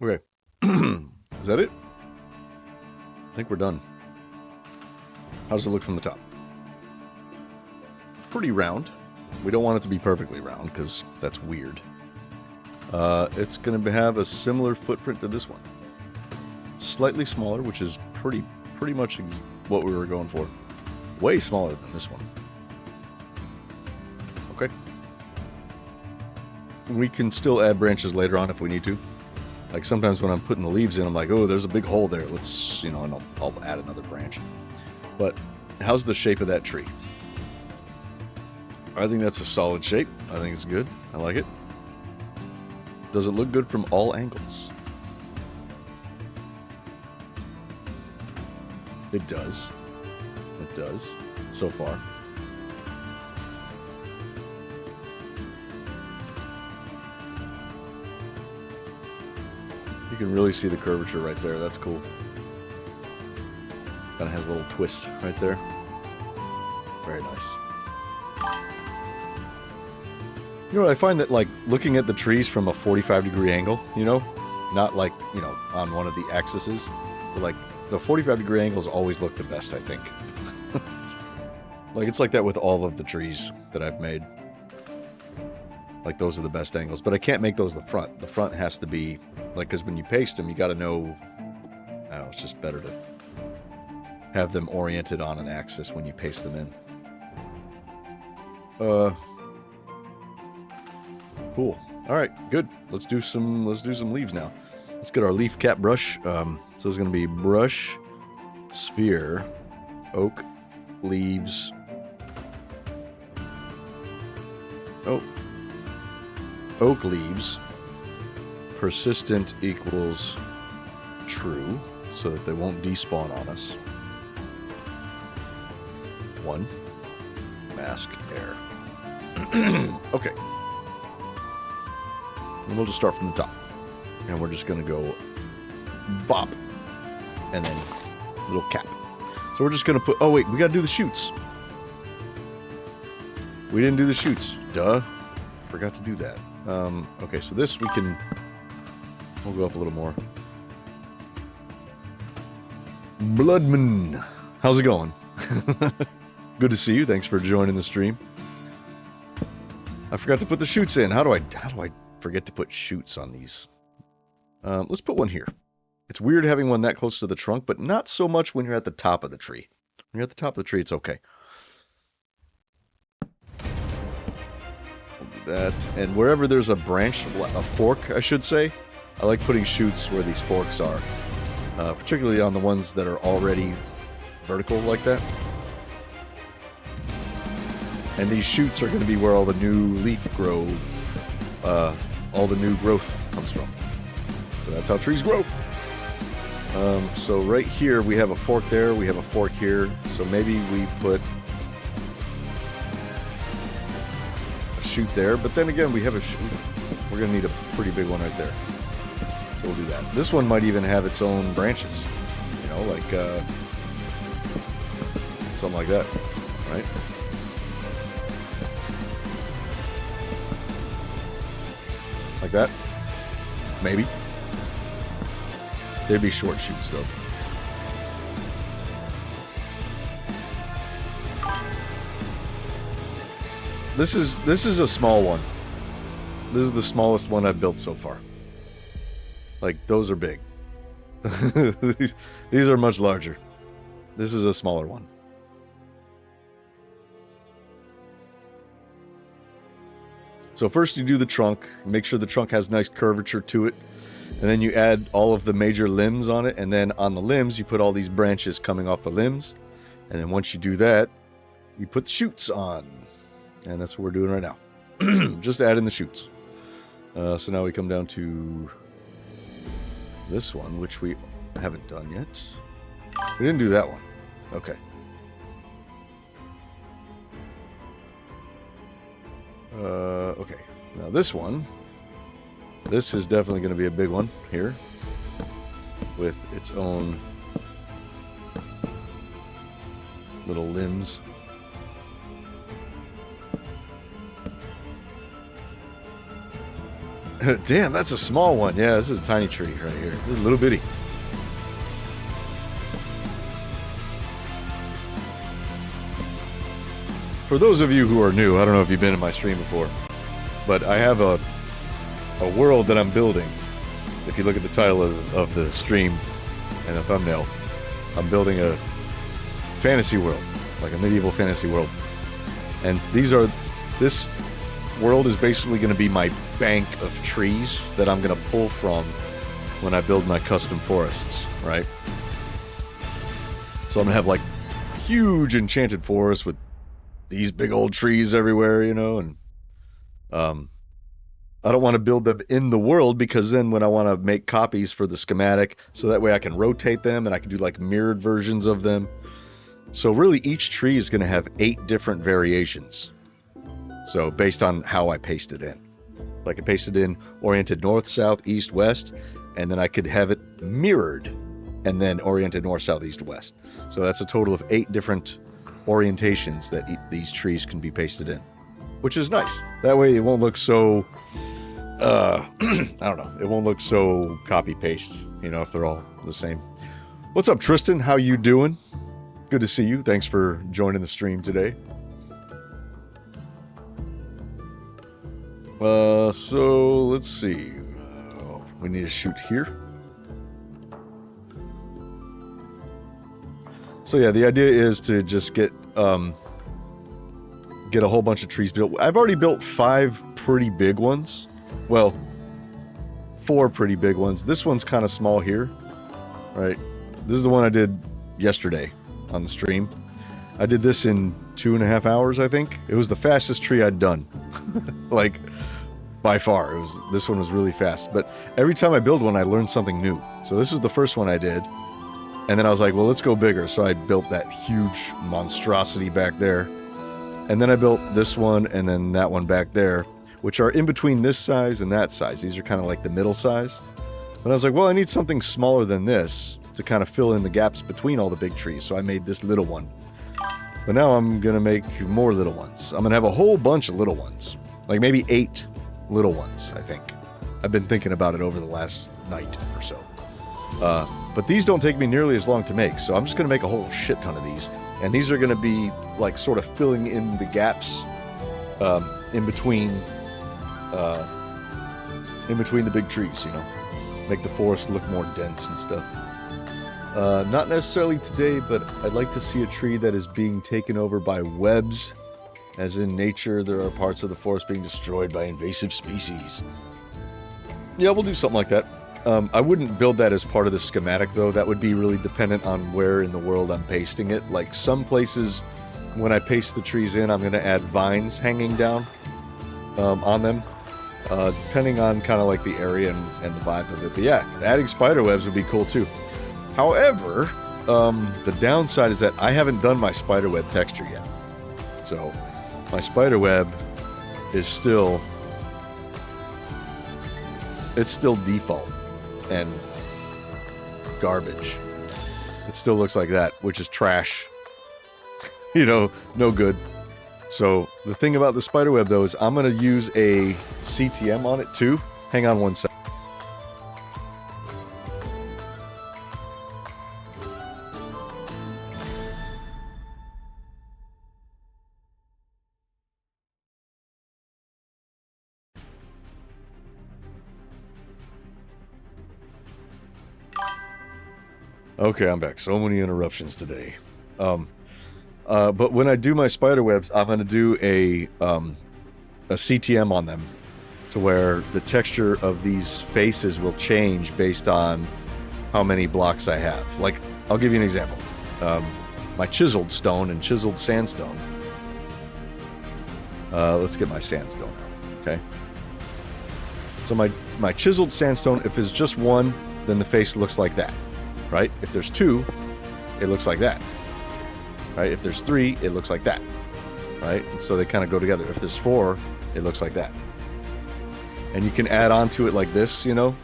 Okay. Is that it? I think we're done. How does it look from the top? Pretty round. We don't want it to be perfectly round because that's weird. It's going to have a similar footprint to this one. Slightly smaller, which is pretty much what we were going for. Way smaller than this one. Okay. We can still add branches later on if we need to. Like sometimes when I'm putting the leaves in, I'm like, oh, there's a big hole there. Let's, and I'll add another branch. But how's the shape of that tree? I think that's a solid shape. I think it's good. I like it. Does it look good from all angles? It does. It does, so far. You can really see the curvature right there. That's cool. Kind of has a little twist right there. Very nice. I find that like looking at the trees from a 45-degree angle, not like, on one of the axes, but like the 45-degree angles always look the best, I think. Like it's like that with all of the trees that I've made. Like those are the best angles, but I can't make those the front. The front has to be like, because when you paste them, you got to know, it's just better to have them oriented on an axis when you paste them in. Cool. All right, good. Let's do some leaves now. Let's get our leaf cap brush. So it's going to be brush, sphere, oak, leaves. Oh, oak leaves. Persistent equals true, so that they won't despawn on us. 1. Mask air. Okay. And we'll just start from the top. And we're just going to go bop. And then little cap. So we're just going to put... Oh, wait. We got to do the shoots. We didn't do the shoots. Duh. Forgot to do that. Okay, so this we can... We'll go up a little more. Bloodman. How's it going? Good to see you. Thanks for joining the stream. I forgot to put the shoots in. How do I forget to put shoots on these? Let's put one here. It's weird having one that close to the trunk, but not so much when you're at the top of the tree. When you're at the top of the tree, it's okay. We'll do that. And wherever there's a branch, a fork, I should say, I like putting shoots where these forks are. Particularly on the ones that are already vertical like that. And these shoots are going to be where all the new leaf grow, all the new growth comes from. So that's how trees grow. So right here we have a fork there, we have a fork here. So maybe we put a shoot there, but then again we have a shoot. We're going to need a pretty big one right there. So we'll do that. This one might even have its own branches, you know, like something like that, right? Like that? Maybe. They'd be short shoots though. This is a small one. This is the smallest one I've built so far. Like, those are big. These are much larger. This is a smaller one. So first you do the trunk, make sure the trunk has nice curvature to it, and then you add all of the major limbs on it, and then on the limbs you put all these branches coming off the limbs, and then once you do that, you put the shoots on, and that's what we're doing right now. Just add in the shoots. So now we come down to this one, which we haven't done yet. We didn't do that one. Okay. Okay. Now this one, this is definitely going to be a big one here, with its own little limbs. Damn, that's a small one. Yeah, this is a tiny tree right here. This is a little bitty. For those of you who are new, I don't know if you've been in my stream before, but I have a world that I'm building. If you look at the title of the stream and the thumbnail, I'm building a fantasy world, like a medieval fantasy world. And this world is basically going to be my bank of trees that I'm going to pull from when I build my custom forests, right? So I'm going to have like huge enchanted forests with these big old trees everywhere, you know, and I don't want to build them in the world, because then when I want to make copies for the schematic, so that way I can rotate them and I can do like mirrored versions of them. So really each tree is going to have 8 different variations. So based on how I paste it in. I could paste it in oriented north, south, east, west, and then I could have it mirrored and then oriented north, south, east, west. So that's a total of 8 different orientations that these trees can be pasted in, which is nice. That way it won't look so I don't know, it won't look so copy paste, you know, if they're all the same. What's up, Tristan? How you doing? Good to see you. Thanks for joining the stream today. So let's see. We need to shoot here. So yeah, the idea is to just get get a whole bunch of trees built. I've already built 5 pretty big ones. Well, 4 pretty big ones. This one's kind of small here, right? This is the one I did yesterday on the stream. I did this in 2.5 hours, I think. It was the fastest tree I'd done. Like, by far. This one was really fast. But every time I build one, I learn something new. So this was the first one I did. And then I was like, well, let's go bigger. So I built that huge monstrosity back there. And then I built this one and then that one back there, which are in between this size and that size. These are kind of like the middle size. But I was like, well, I need something smaller than this to kind of fill in the gaps between all the big trees. So I made this little one. But now I'm going to make more little ones. I'm going to have a whole bunch of little ones. Like maybe 8 little ones, I think. I've been thinking about it over the last night or so. But these don't take me nearly as long to make, so I'm just going to make a whole shit ton of these. And these are going to be like sort of filling in the gaps in between the big trees, you know. Make the forest look more dense and stuff. Not necessarily today, but I'd like to see a tree that is being taken over by webs. As in nature, there are parts of the forest being destroyed by invasive species. Yeah, we'll do something like that. I wouldn't build that as part of the schematic, though. That would be really dependent on where in the world I'm pasting it. Like some places, when I paste the trees in, I'm going to add vines hanging down on them, depending on kind of like the area and the vibe of it. But yeah, adding spider webs would be cool too. However, the downside is that I haven't done my spider web texture yet. So my spider web is still default and garbage. It still looks like that, which is trash. You know, no good. So the thing about the spider web though is I'm going to use a CTM on it too. Hang on one second. Okay, I'm back. So many interruptions today. But when I do my spider webs, I'm going to do a CTM on them to where the texture of these faces will change based on how many blocks I have. Like, I'll give you an example. My chiseled stone and chiseled sandstone. Let's get my sandstone out, okay? So my chiseled sandstone, if it's just one, then the face looks like that. Right? If there's 2, it looks like that. Right? If there's 3, it looks like that. Right? And so they kind of go together. If there's 4, it looks like that. And you can add on to it like this, you know,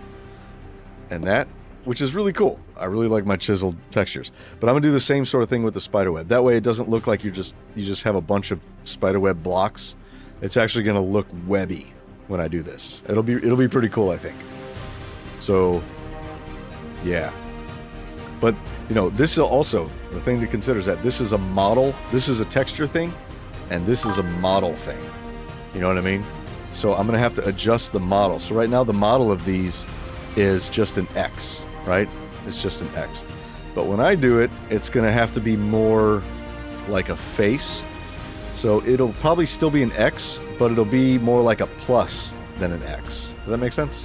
and that, which is really cool. I really like my chiseled textures. But I'm gonna do the same sort of thing with the spider web. That way it doesn't look like you just have a bunch of spider web blocks. It's actually gonna look webby when I do this. It'll be pretty cool, I think. So yeah. But, you know, this is also, the thing to consider is that this is a model, this is a texture thing, and this is a model thing. You know what I mean? So I'm going to have to adjust the model. So right now the model of these is just an X, right? It's just an X. But when I do it, it's going to have to be more like a face. So it'll probably still be an X, but it'll be more like a plus than an X. Does that make sense?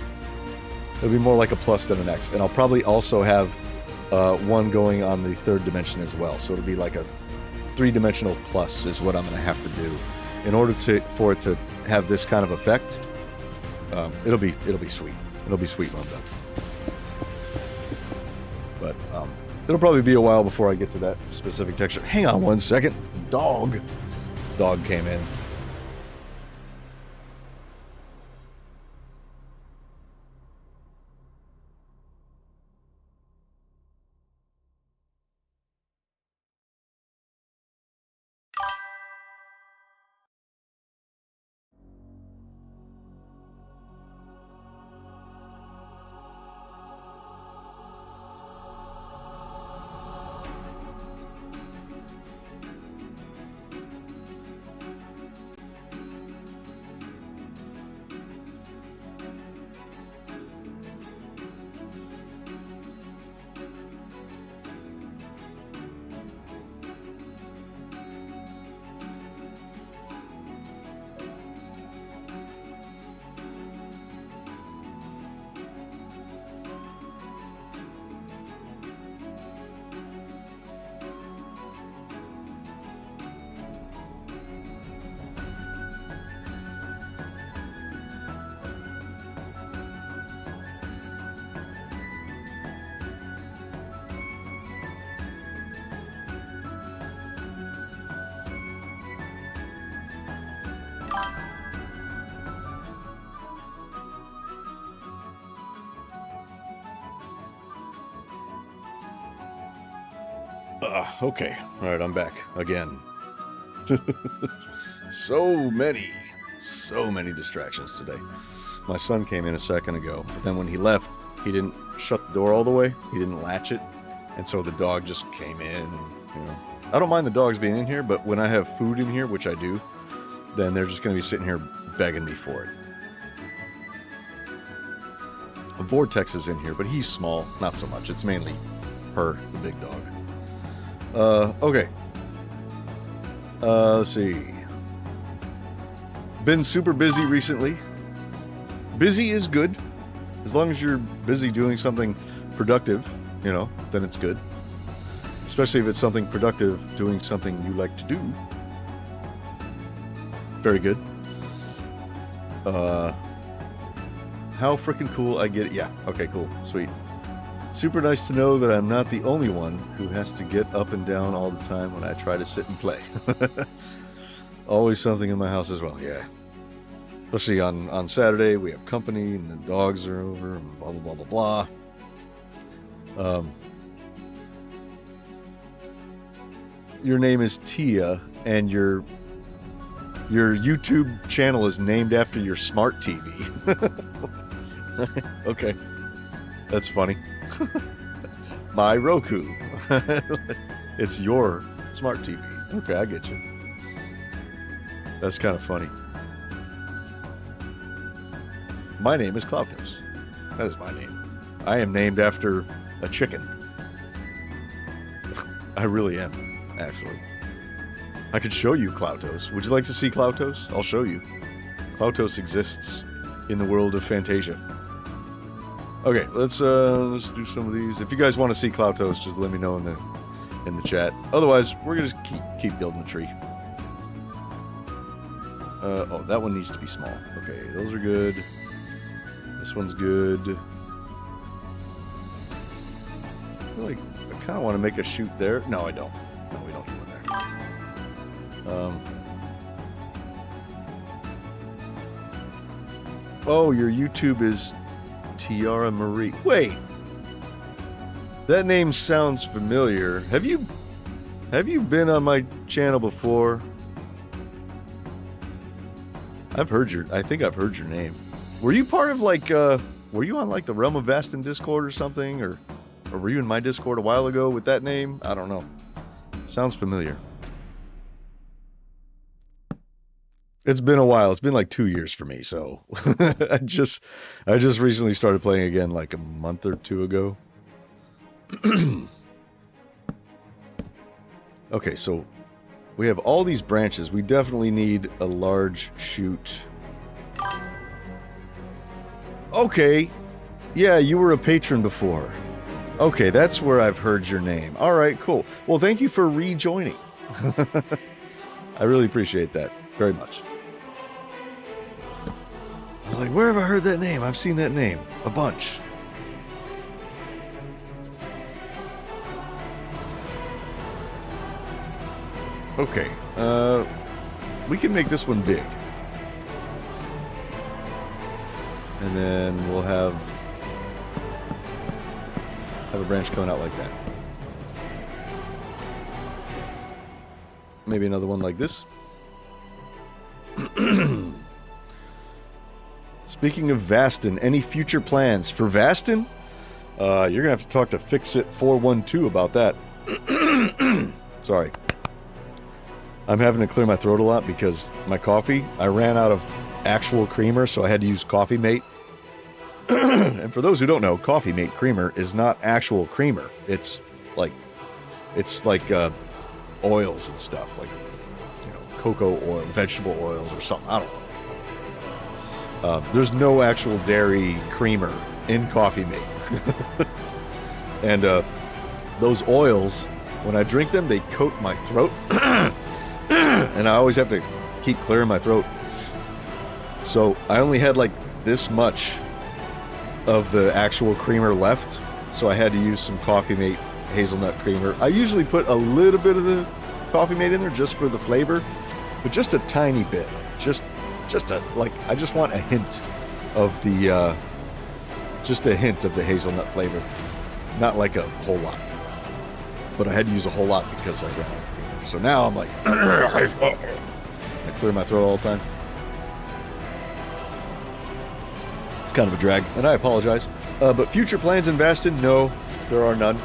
It'll be more like a plus than an X. And I'll probably also have one going on the 3rd dimension as well. So it'll be like a 3-dimensional plus is what I'm going to have to do in order for it to have this kind of effect. It'll be sweet. It'll be sweet when I'm done. But it'll probably be a while before I get to that specific texture. Hang on one second. Dog came in. Okay. All right, I'm back again. So many distractions today. My son came in a second ago, but then when he left, he didn't shut the door all the way. He didn't latch it, and so the dog just came in. You know, I don't mind the dogs being in here, but when I have food in here, which I do, then they're just going to be sitting here begging me for it. A Vortex is in here, but he's small, not so much. It's mainly her, the big dog. Okay. Let's see. Been super busy recently. Busy is good. As long as you're busy doing something productive, you know, then it's good. Especially if it's something productive, doing something you like to do. Very good. How freaking cool I get it. Yeah, okay, cool, sweet. Super nice to know that I'm not the only one who has to get up and down all the time when I try to sit and play. Always something in my house as well, yeah. Especially on Saturday, we have company and the dogs are over and blah, blah, blah, blah, blah. Your name is Tia and your YouTube channel is named after your smart TV. Okay, that's funny. My Roku. It's your smart TV. Okay, I get you. That's kind of funny. My name is Cloutos. That is my name. I am named after a chicken. I really am, actually. I could show you Cloutos. Would you like to see Cloutos? I'll show you. Cloutos exists in the world of Fantasia. Okay, let's do some of these. If you guys want to see Cloutos, just let me know in the chat. Otherwise, we're gonna just keep building the tree. Oh, that one needs to be small. Okay, those are good. This one's good. I feel like I kind of want to make a chute there. No, I don't. No, we don't need one there. Oh, your YouTube is Tiara Marie. Wait, that name sounds familiar. Have you been on my channel before? I think I've heard your name. Were you part of like were you on like the Realm of Vastin Discord or something, or were you in my Discord a while ago with that name? I don't know. Sounds familiar. It's been a while. It's been like 2 years for me, so I just recently started playing again like a month or two ago. Okay, so we have all these branches. We definitely need a large chute. Okay. Yeah, you were a patron before. Okay, that's where I've heard your name. All right, cool. Well, thank you for rejoining. I really appreciate that very much. I was like, where have I heard that name? I've seen that name a bunch. Okay, we can make this one big. And then we'll have a branch coming out like that. Maybe another one like this. Speaking of Vastin, any future plans for Vastin? You're gonna have to talk to Fixit412 about that. Sorry. I'm having to clear my throat a lot because my coffee, I ran out of actual creamer, so I had to use Coffee Mate. And for those who don't know, Coffee Mate creamer is not actual creamer. It's like oils and stuff, like, you know, cocoa oil, vegetable oils or something. I don't know. There's no actual dairy creamer in Coffee Mate. And those oils, when I drink them, they coat my throat. And I always have to keep clearing my throat. So I only had like this much of the actual creamer left, so I had to use some Coffee Mate hazelnut creamer. I usually put a little bit of the Coffee Mate in there just for the flavor, but just a tiny bit. Just a, like, I just want a hint of the hazelnut flavor, not like a whole lot. but I had to use a whole lot because I ran out of kingdom. So now I'm like, I clear my throat all the time. It's kind of a drag, and I apologize. But future plans in Bastion? No, there are none.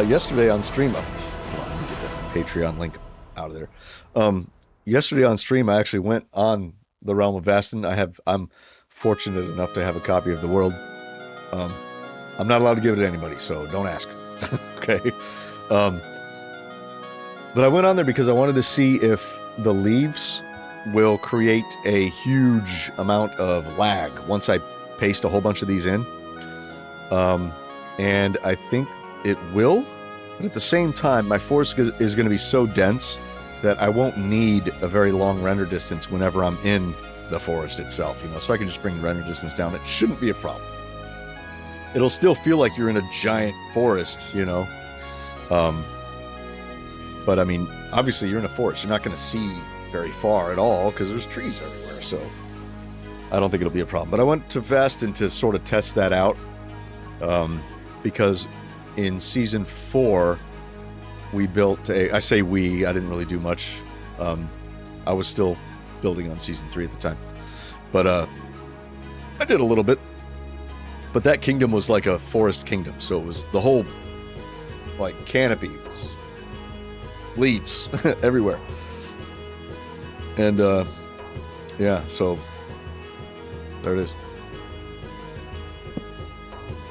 Yesterday on stream, hold on, let me get that Patreon link out of there. Yesterday on stream, I actually went on the Realm of Bastion. I'm fortunate enough to have a copy of the world. I'm not allowed to give it to anybody, so don't ask. Okay. But I went on there because I wanted to see if the leaves will create a huge amount of lag once I paste a whole bunch of these in. And I think it will, but at the same time, my forest is going to be so dense that I won't need a very long render distance whenever I'm in the forest itself, you know, so I can just bring the render distance down. It shouldn't be a problem. It'll still feel like you're in a giant forest, you know. But I mean, obviously you're in a forest. You're not going to see very far at all because there's trees everywhere, so I don't think it'll be a problem. But I went to Vastin to sort of test that out, because in Season 4, we built I say we, I didn't really do much. I was still building on Season 3 at the time. But I did a little bit. But that kingdom was like a forest kingdom, so it was the whole, like, canopy, leaves everywhere. And, yeah, so there it is.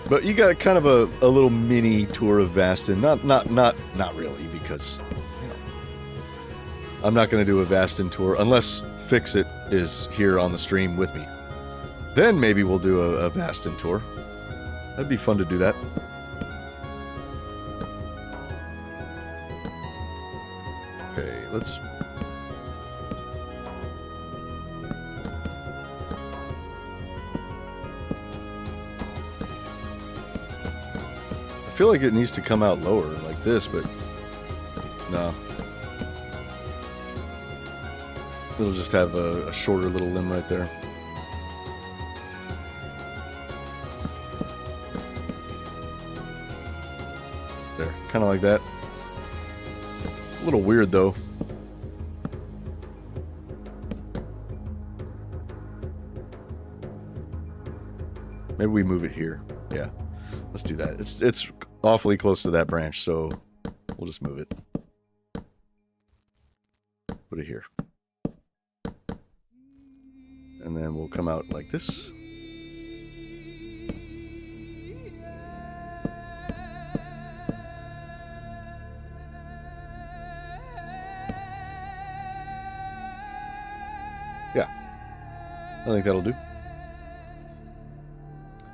But you got kind of a little mini tour of Vastin. Not really, because, you know, I'm not going to do a Vastin tour unless Fix-It is here on the stream with me. Then maybe we'll do a Vastin tour. That'd be fun to do that. Okay, let's... I feel like it needs to come out lower like this, but no. It'll just have a shorter little limb right there. There, kind of like that. It's a little weird though. Maybe we move it here. Yeah. Let's do that. It's awfully close to that branch, so we'll just move it. Put it here. And then we'll come out like this. Yeah. I think that'll do.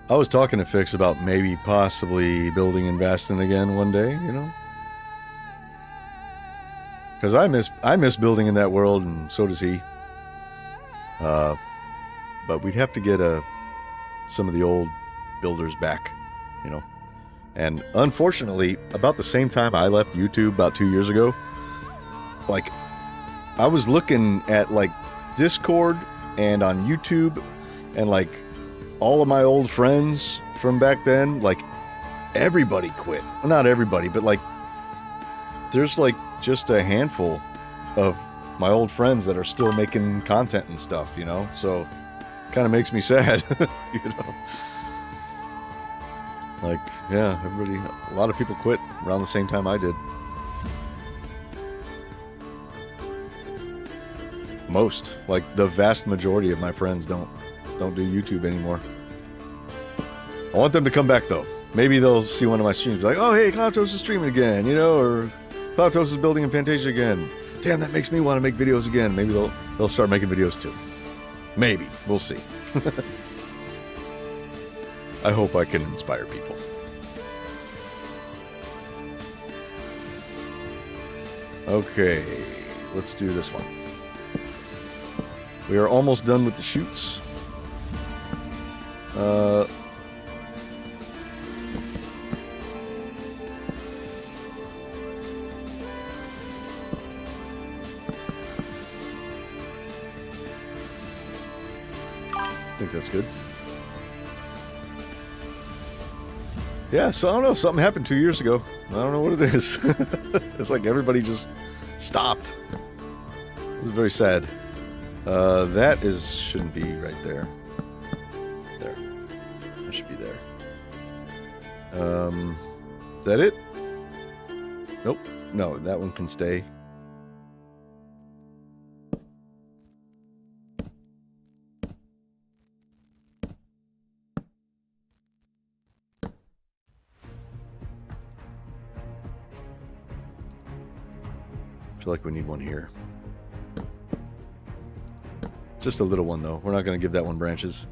I was talking to Fix about maybe possibly building in Vastin again one day, you know? Because I miss building in that world, and so does he. But we'd have to get some of the old builders back, you know? And unfortunately, about the same time I left YouTube, about 2 years ago, like, I was looking at, like, Discord and on YouTube, and, like, all of my old friends from back then, like, everybody quit. Well, not everybody, but, like, there's, like, just a handful of my old friends that are still making content and stuff, you know? So, kind of makes me sad, you know? Like, yeah, a lot of people quit around the same time I did. Most, like, the vast majority of my friends don't do YouTube anymore. I want them to come back though. Maybe they'll see one of my streams, be like, oh hey, Cloudtoast is streaming again, you know, or Cloudtoast is building in Fantasia again. Damn, that makes me want to make videos again. Maybe they'll start making videos too. Maybe. We'll see. I hope I can inspire people. Okay, let's do this one. We are almost done with the shoots. I think that's good. Yeah, so I don't know. Something happened 2 years ago. I don't know what it is. It's like everybody just stopped. It was very sad. That shouldn't be right there. There. It should be there. Is that it? Nope. No, that one can stay. I feel like we need one here. Just a little one, though. We're not going to give that one branches.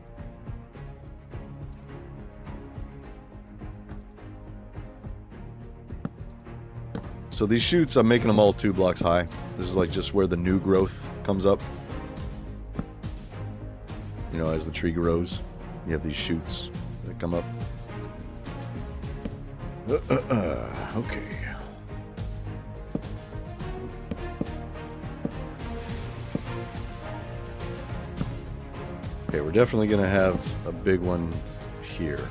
So these shoots, I'm making them all 2 blocks high. This is like just where the new growth comes up. You know, as the tree grows, you have these shoots that come up. Okay. Okay, we're definitely going to have a big one here.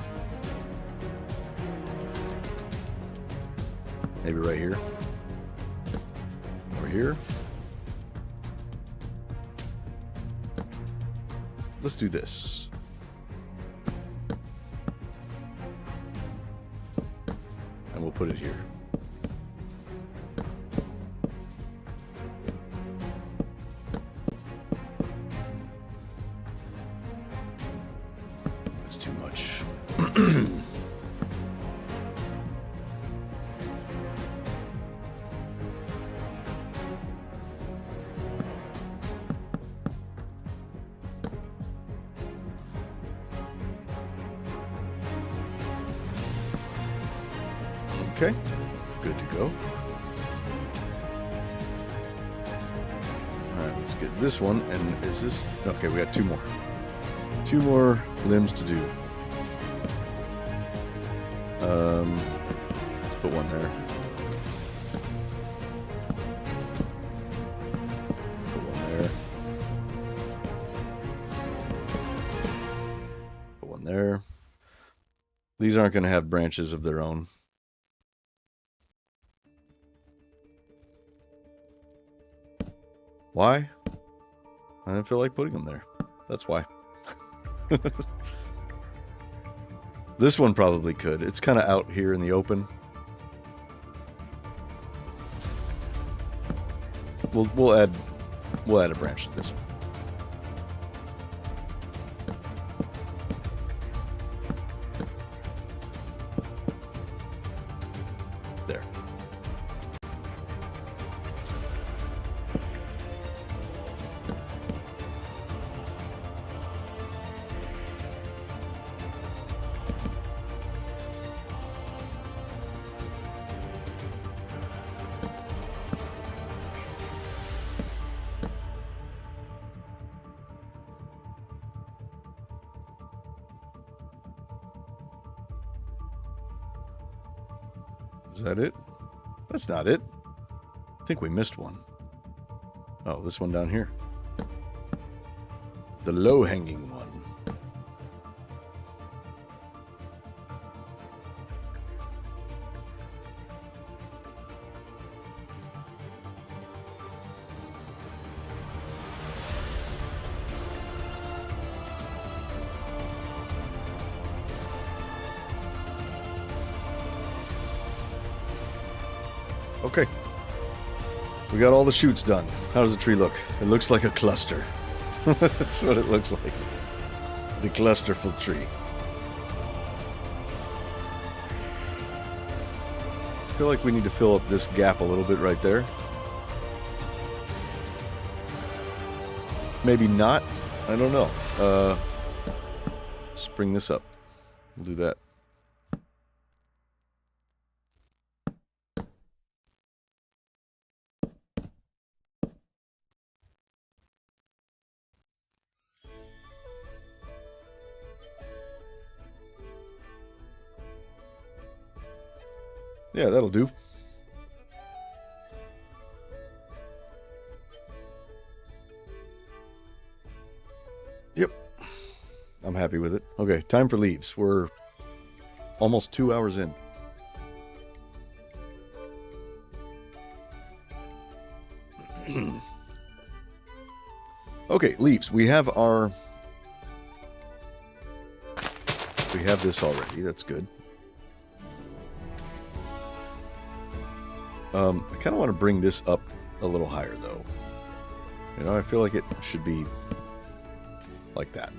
Maybe right here. Or here. Let's do this. And we'll put it here. That's too much. Okay, good to go. All right, let's get this one. And is this okay? We got 2 more. 2 more limbs to do. Let's put one there. Put one there. Put one there. These aren't going to have branches of their own. Why? I didn't feel like putting them there. That's why. This one probably could. It's kind of out here in the open. We'll add a branch to this one. There. Is that it? That's not it. I think we missed one. Oh, this one down here. The low-hanging one. Okay. We got all the shoots done. How does the tree look? It looks like a cluster. That's what it looks like. The clusterful tree. I feel like we need to fill up this gap a little bit right there. Maybe not. I don't know. Let's bring this up. We'll do that. Yeah, that'll do. Yep. I'm happy with it. Okay, time for leaves. We're almost 2 hours in. Okay, leaves. We have this already. That's good. I kind of want to bring this up a little higher, though. You know, I feel like it should be like that.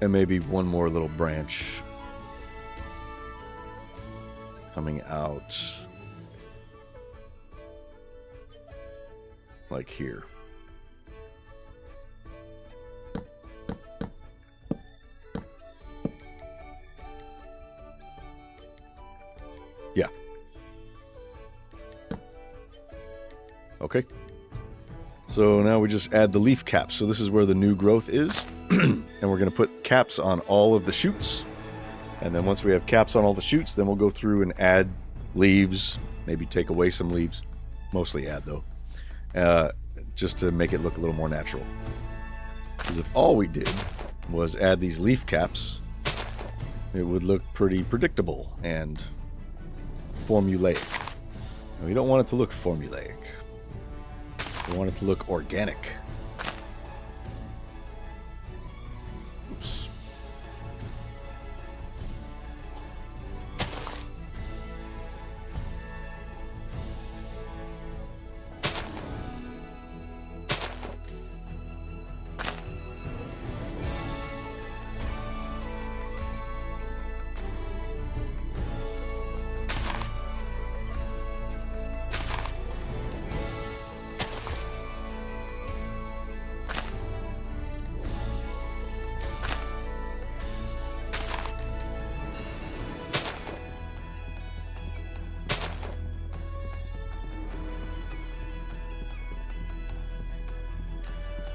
And maybe one more little branch coming out like here. Yeah. Okay. So now we just add the leaf caps. So this is where the new growth is. And we're going to put caps on all of the shoots. And then once we have caps on all the shoots, then we'll go through and add leaves, maybe take away some leaves. Mostly add, though. Just to make it look a little more natural. Because if all we did was add these leaf caps, it would look pretty predictable and formulaic. And we don't want it to look formulaic. We want it to look organic. Oops.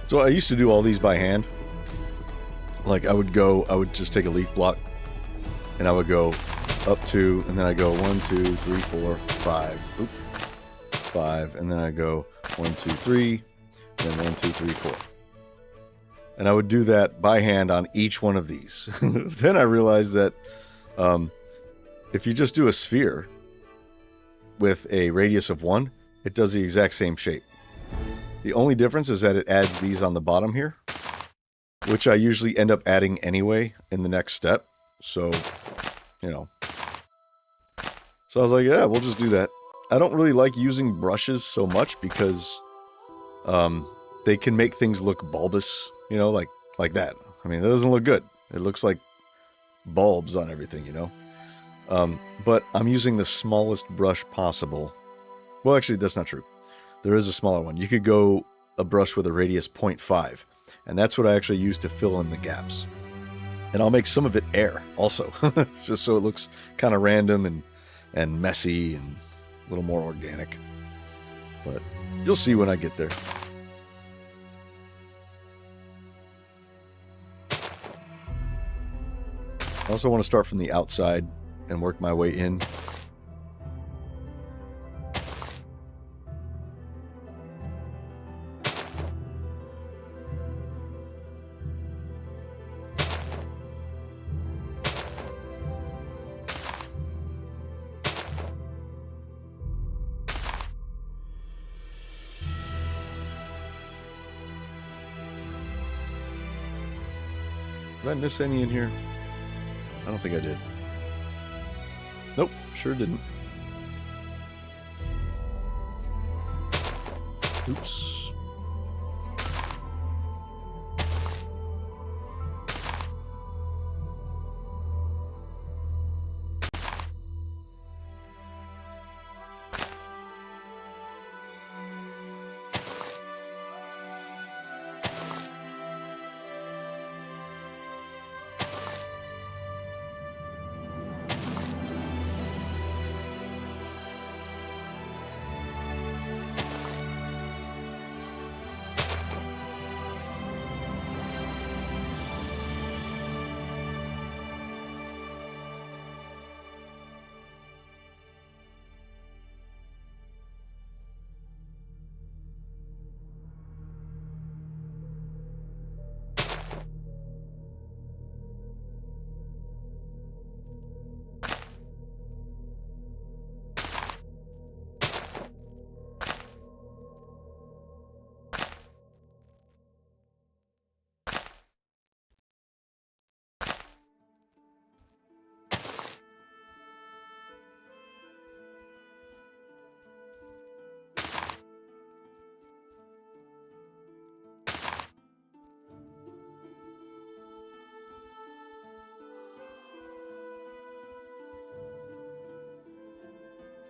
So I used to do all these by hand. Like I would just take a leaf block and I would go up to, and then I go 1, 2, 3, 4, 5, 5, and then I go 1, 2, 3, then 1, 2, 3, 4. And I would do that by hand on each one of these. Then I realized that if you just do a sphere with a radius of 1, it does the exact same shape. The only difference is that it adds these on the bottom here, which I usually end up adding anyway in the next step. So, you know. So I was like, yeah, we'll just do that. I don't really like using brushes so much because they can make things look bulbous, you know, like that. I mean, it doesn't look good. It looks like bulbs on everything, you know. But I'm using the smallest brush possible. Well, actually, that's not true. There is a smaller one. You could go a brush with a radius 0.5, and that's what I actually use to fill in the gaps. And I'll make some of it air also, just so it looks kind of random and messy and a little more organic. But you'll see when I get there. I also want to start from the outside and work my way in. Did I miss any in here? I don't think I did. Nope, sure didn't. Oops.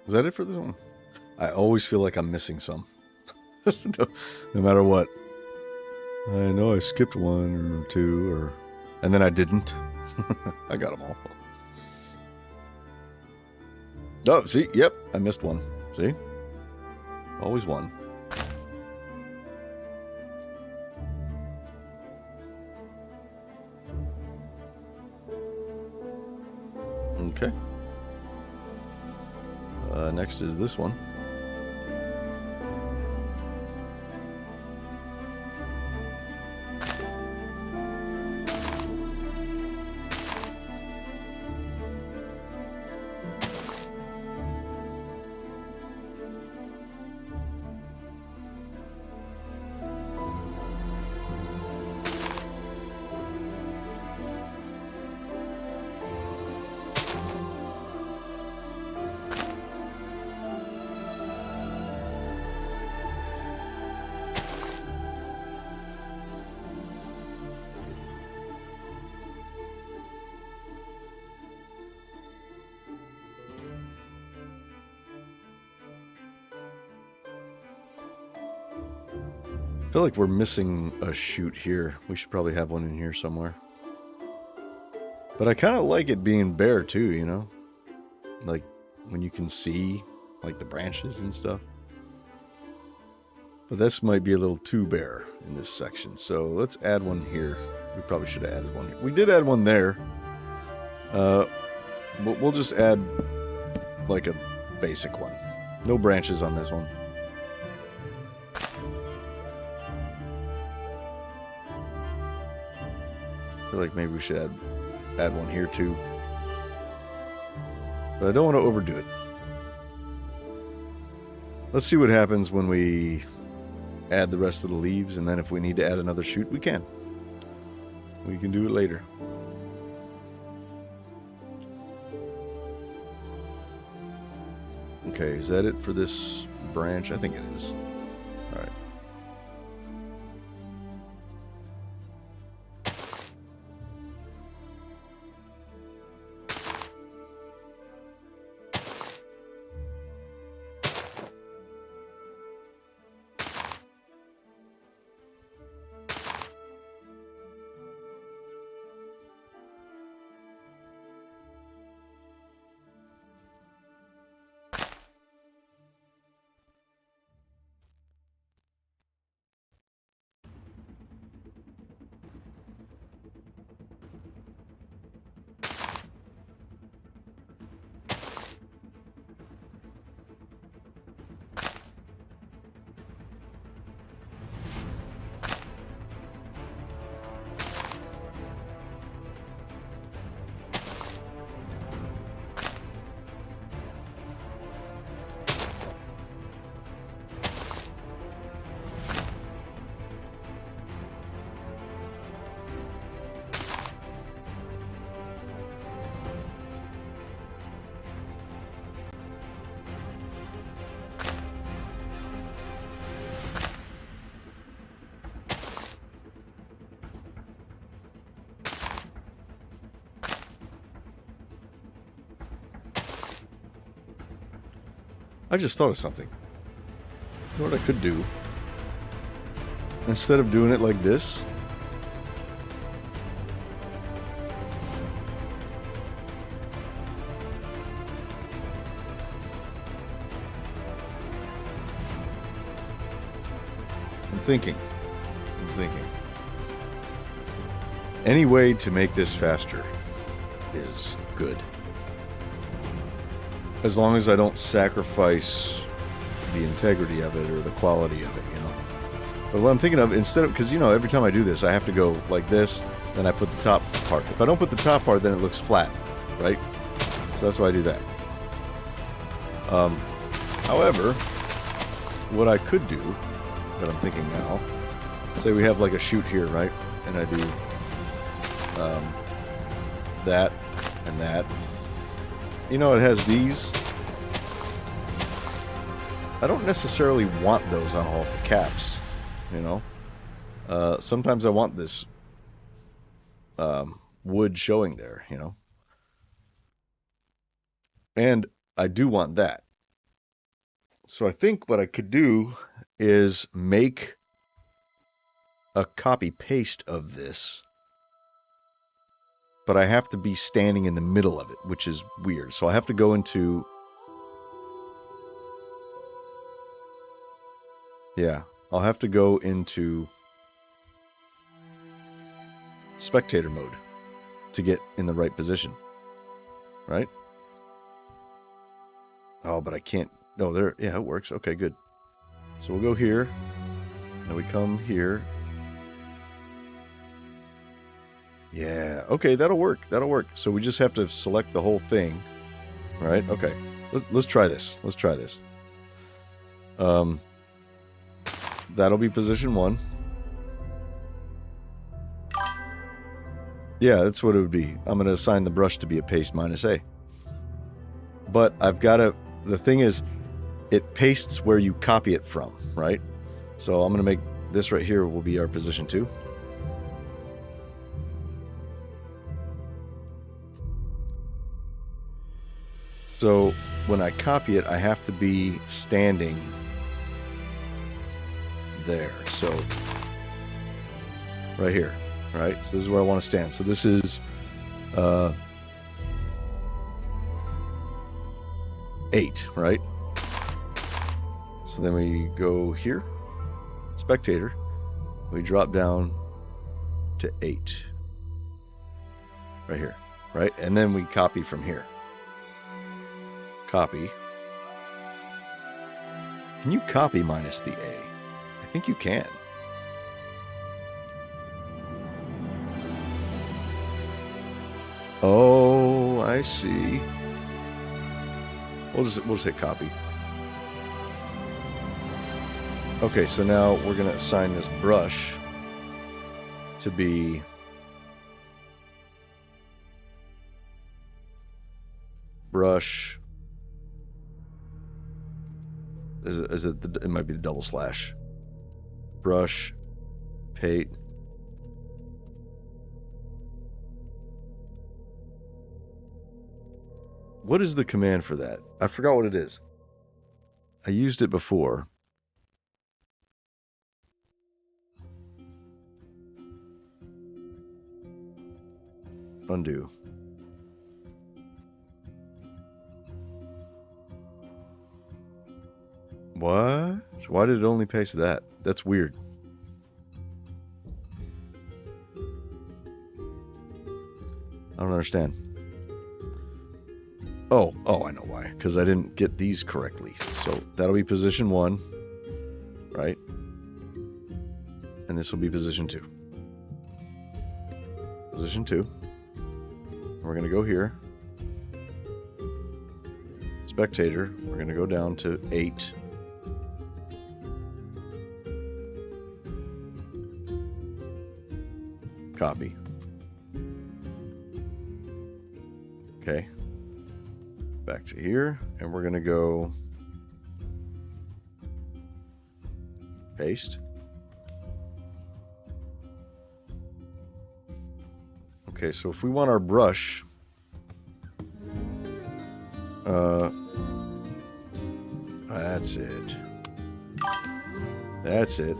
Is that it for this one? I always feel like I'm missing some. No matter what. I know I skipped one or two, and then I didn't. I got them all. Oh, see? Yep, I missed one. See? Always one. Okay. Next is this one. I feel like we're missing a chute here. We should probably have one in here somewhere. But I kind of like it being bare too, you know? Like when you can see like the branches and stuff. But this might be a little too bare in this section. So let's add one here. We probably should have added one here. We did add one there. We'll just add like a basic one. No branches on this one. I feel like maybe we should add one here too. But I don't want to overdo it. Let's see what happens when we add the rest of the leaves, and then if we need to add another chute, we can. We can do it later. Okay, is that it for this branch? I think it is. All right. I just thought of something. You know what I could do? Instead of doing it like this, I'm thinking. Any way to make this faster is good. As long as I don't sacrifice the integrity of it or the quality of it, you know. But what I'm thinking of, instead of, because, you know, every time I do this, I have to go like this, then I put the top part. If I don't put the top part, then it looks flat, right? So that's why I do that. However, what I could do, that I'm thinking now, say we have like a chute here, right? And I do that and that. You know, it has these. I don't necessarily want those on all of the caps, you know. Sometimes I want this wood showing there, you know. And I do want that. So I think what I could do is make a copy paste of this, but I have to be standing in the middle of it, which is weird. So I have to go into, yeah, I'll have to go into spectator mode to get in the right position, right? Oh, but I can't. Oh, there. Yeah, it works. Okay, good. So we'll go here. Now we come here. Yeah. Okay, that'll work. That'll work. So we just have to select the whole thing, right? Okay. Let's try this. Let's try this. That'll be position 1. Yeah, that's what it would be. I'm going to assign the brush to be a paste -A. But I've got to, the thing is, it pastes where you copy it from, right? So I'm going to make this right here will be our position 2. So when I copy it, I have to be standing there. So right here, right? So this is where I want to stand. So this is 8, right? So then we go here, spectator, we drop down to 8, right here, right? And then we copy from here. Copy. Can you copy minus the A? I think you can. Oh, I see. We'll just hit copy. Okay, so now we're going to assign this brush to be brush. It might be the double slash. Brush, paint. What is the command for that? I forgot what it is. I used it before. Undo. What? So why did it only paste that? That's weird. I don't understand. Oh, I know why. Because I didn't get these correctly. So that'll be position 1, right? And this will be position 2. Position 2. We're going to go here. Spectator. We're going to go down to 8. Copy. Okay. Back to here, and we're going to go paste. Okay, so if we want our brush, that's it. That's it.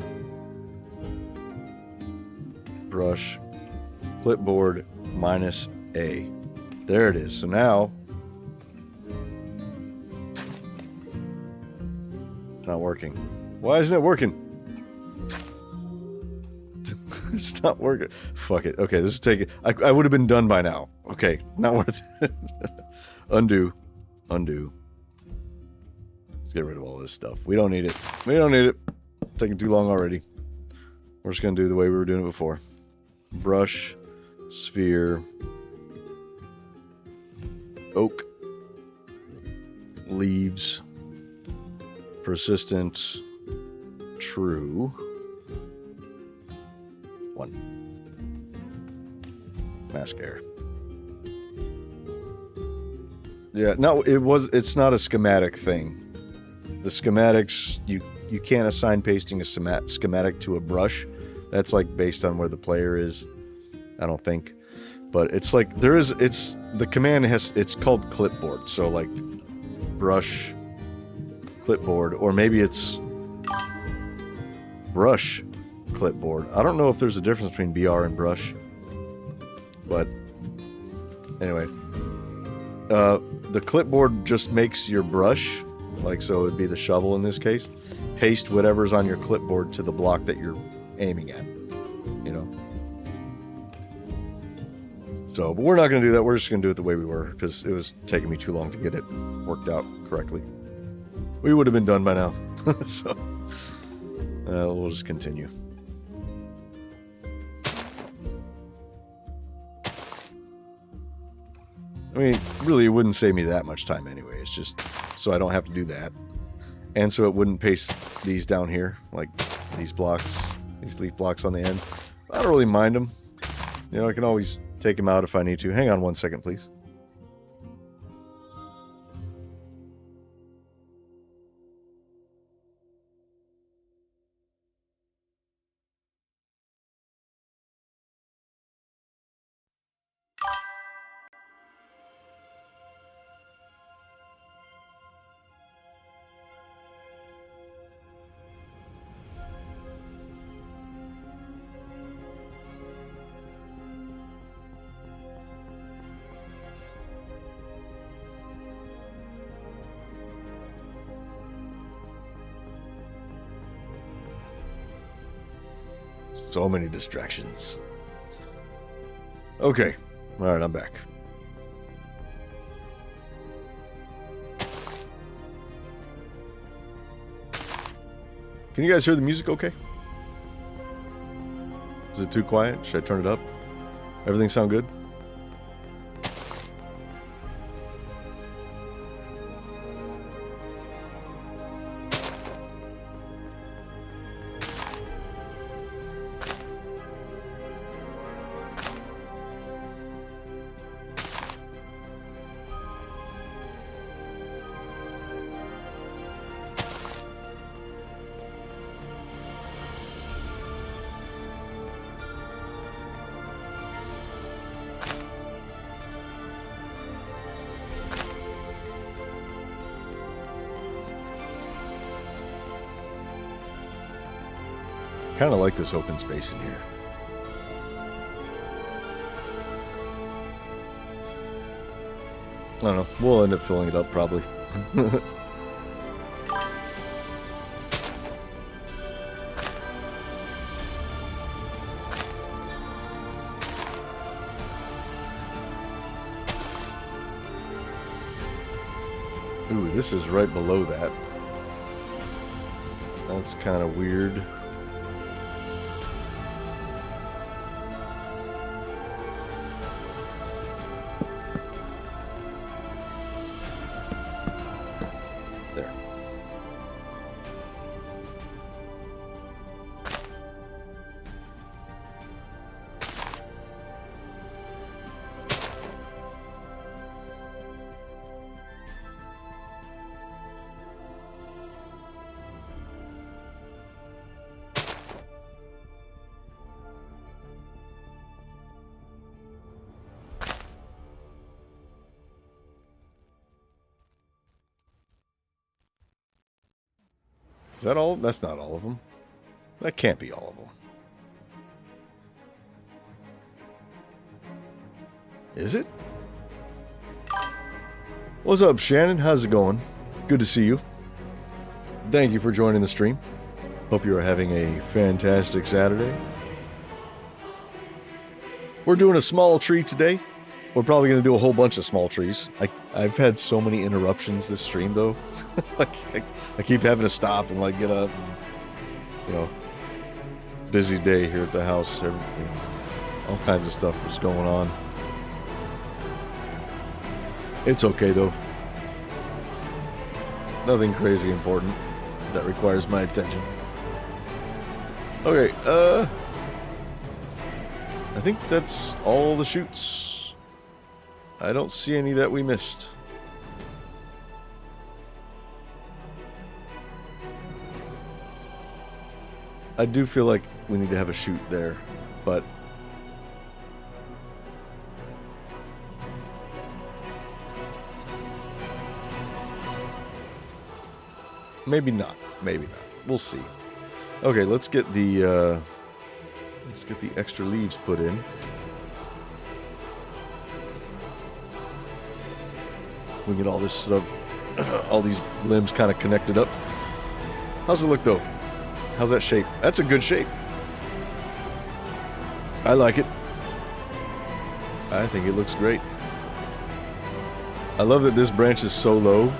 Brush, clipboard, minus A. There it is. So now, it's not working. Why isn't it working? It's not working. Fuck it. Okay, this is taking. I would have been done by now. Okay, not worth it. Undo. Undo. Let's get rid of all this stuff. We don't need it. We don't need it. Taking too long already. We're just going to do the way we were doing it before. Brush, sphere, oak, leaves, persistent, true, 1. Mask error. Yeah, no, it's not a schematic thing. The schematics, you can't assign pasting a schematic to a brush. That's like based on where the player is, I don't think. But it's like the command it's called clipboard. So like brush, clipboard, or maybe it's brush clipboard. I don't know if there's a difference between BR and brush, but anyway, the clipboard just makes your brush, like so it'd be the shovel in this case, paste whatever's on your clipboard to the block that you're aiming at, you know. So, but we're not going to do that. We're just going to do it the way we were, because it was taking me too long to get it worked out correctly. We would have been done by now. So, we'll just continue. I mean, really, it wouldn't save me that much time anyway. It's just so I don't have to do that. And so it wouldn't paste these down here, like these blocks, these leaf blocks on the end. I don't really mind them. You know, I can always take them out if I need to. Hang on 1 second, please. So many distractions. Okay. All right, I'm back. Can you guys hear the music okay? Is it too quiet? Should I turn it up? Everything sound good? Kind of like this open space in here. I don't know. We'll end up filling it up probably. Ooh, this is right below that. That's kind of weird. Is that all? That's not all of them. That can't be all of them. Is it? What's up, Shannon? How's it going? Good to see you. Thank you for joining the stream. Hope you are having a fantastic Saturday. We're doing a small tree today. We're probably going to do a whole bunch of small trees. I've had so many interruptions this stream, though. Like, I keep having to stop and like get up. And, you know, busy day here at the house. All kinds of stuff was going on. It's okay, though. Nothing crazy important that requires my attention. Okay, I think that's all the shoots. I don't see any that we missed. I do feel like we need to have a shoot there, but Maybe not. Maybe not. We'll see. Okay, let's get the extra leaves put in. We get all this stuff, all these limbs kind of connected up. How's it look though? How's that shape? That's a good shape. I like it. I think it looks great. I love that this branch is so low.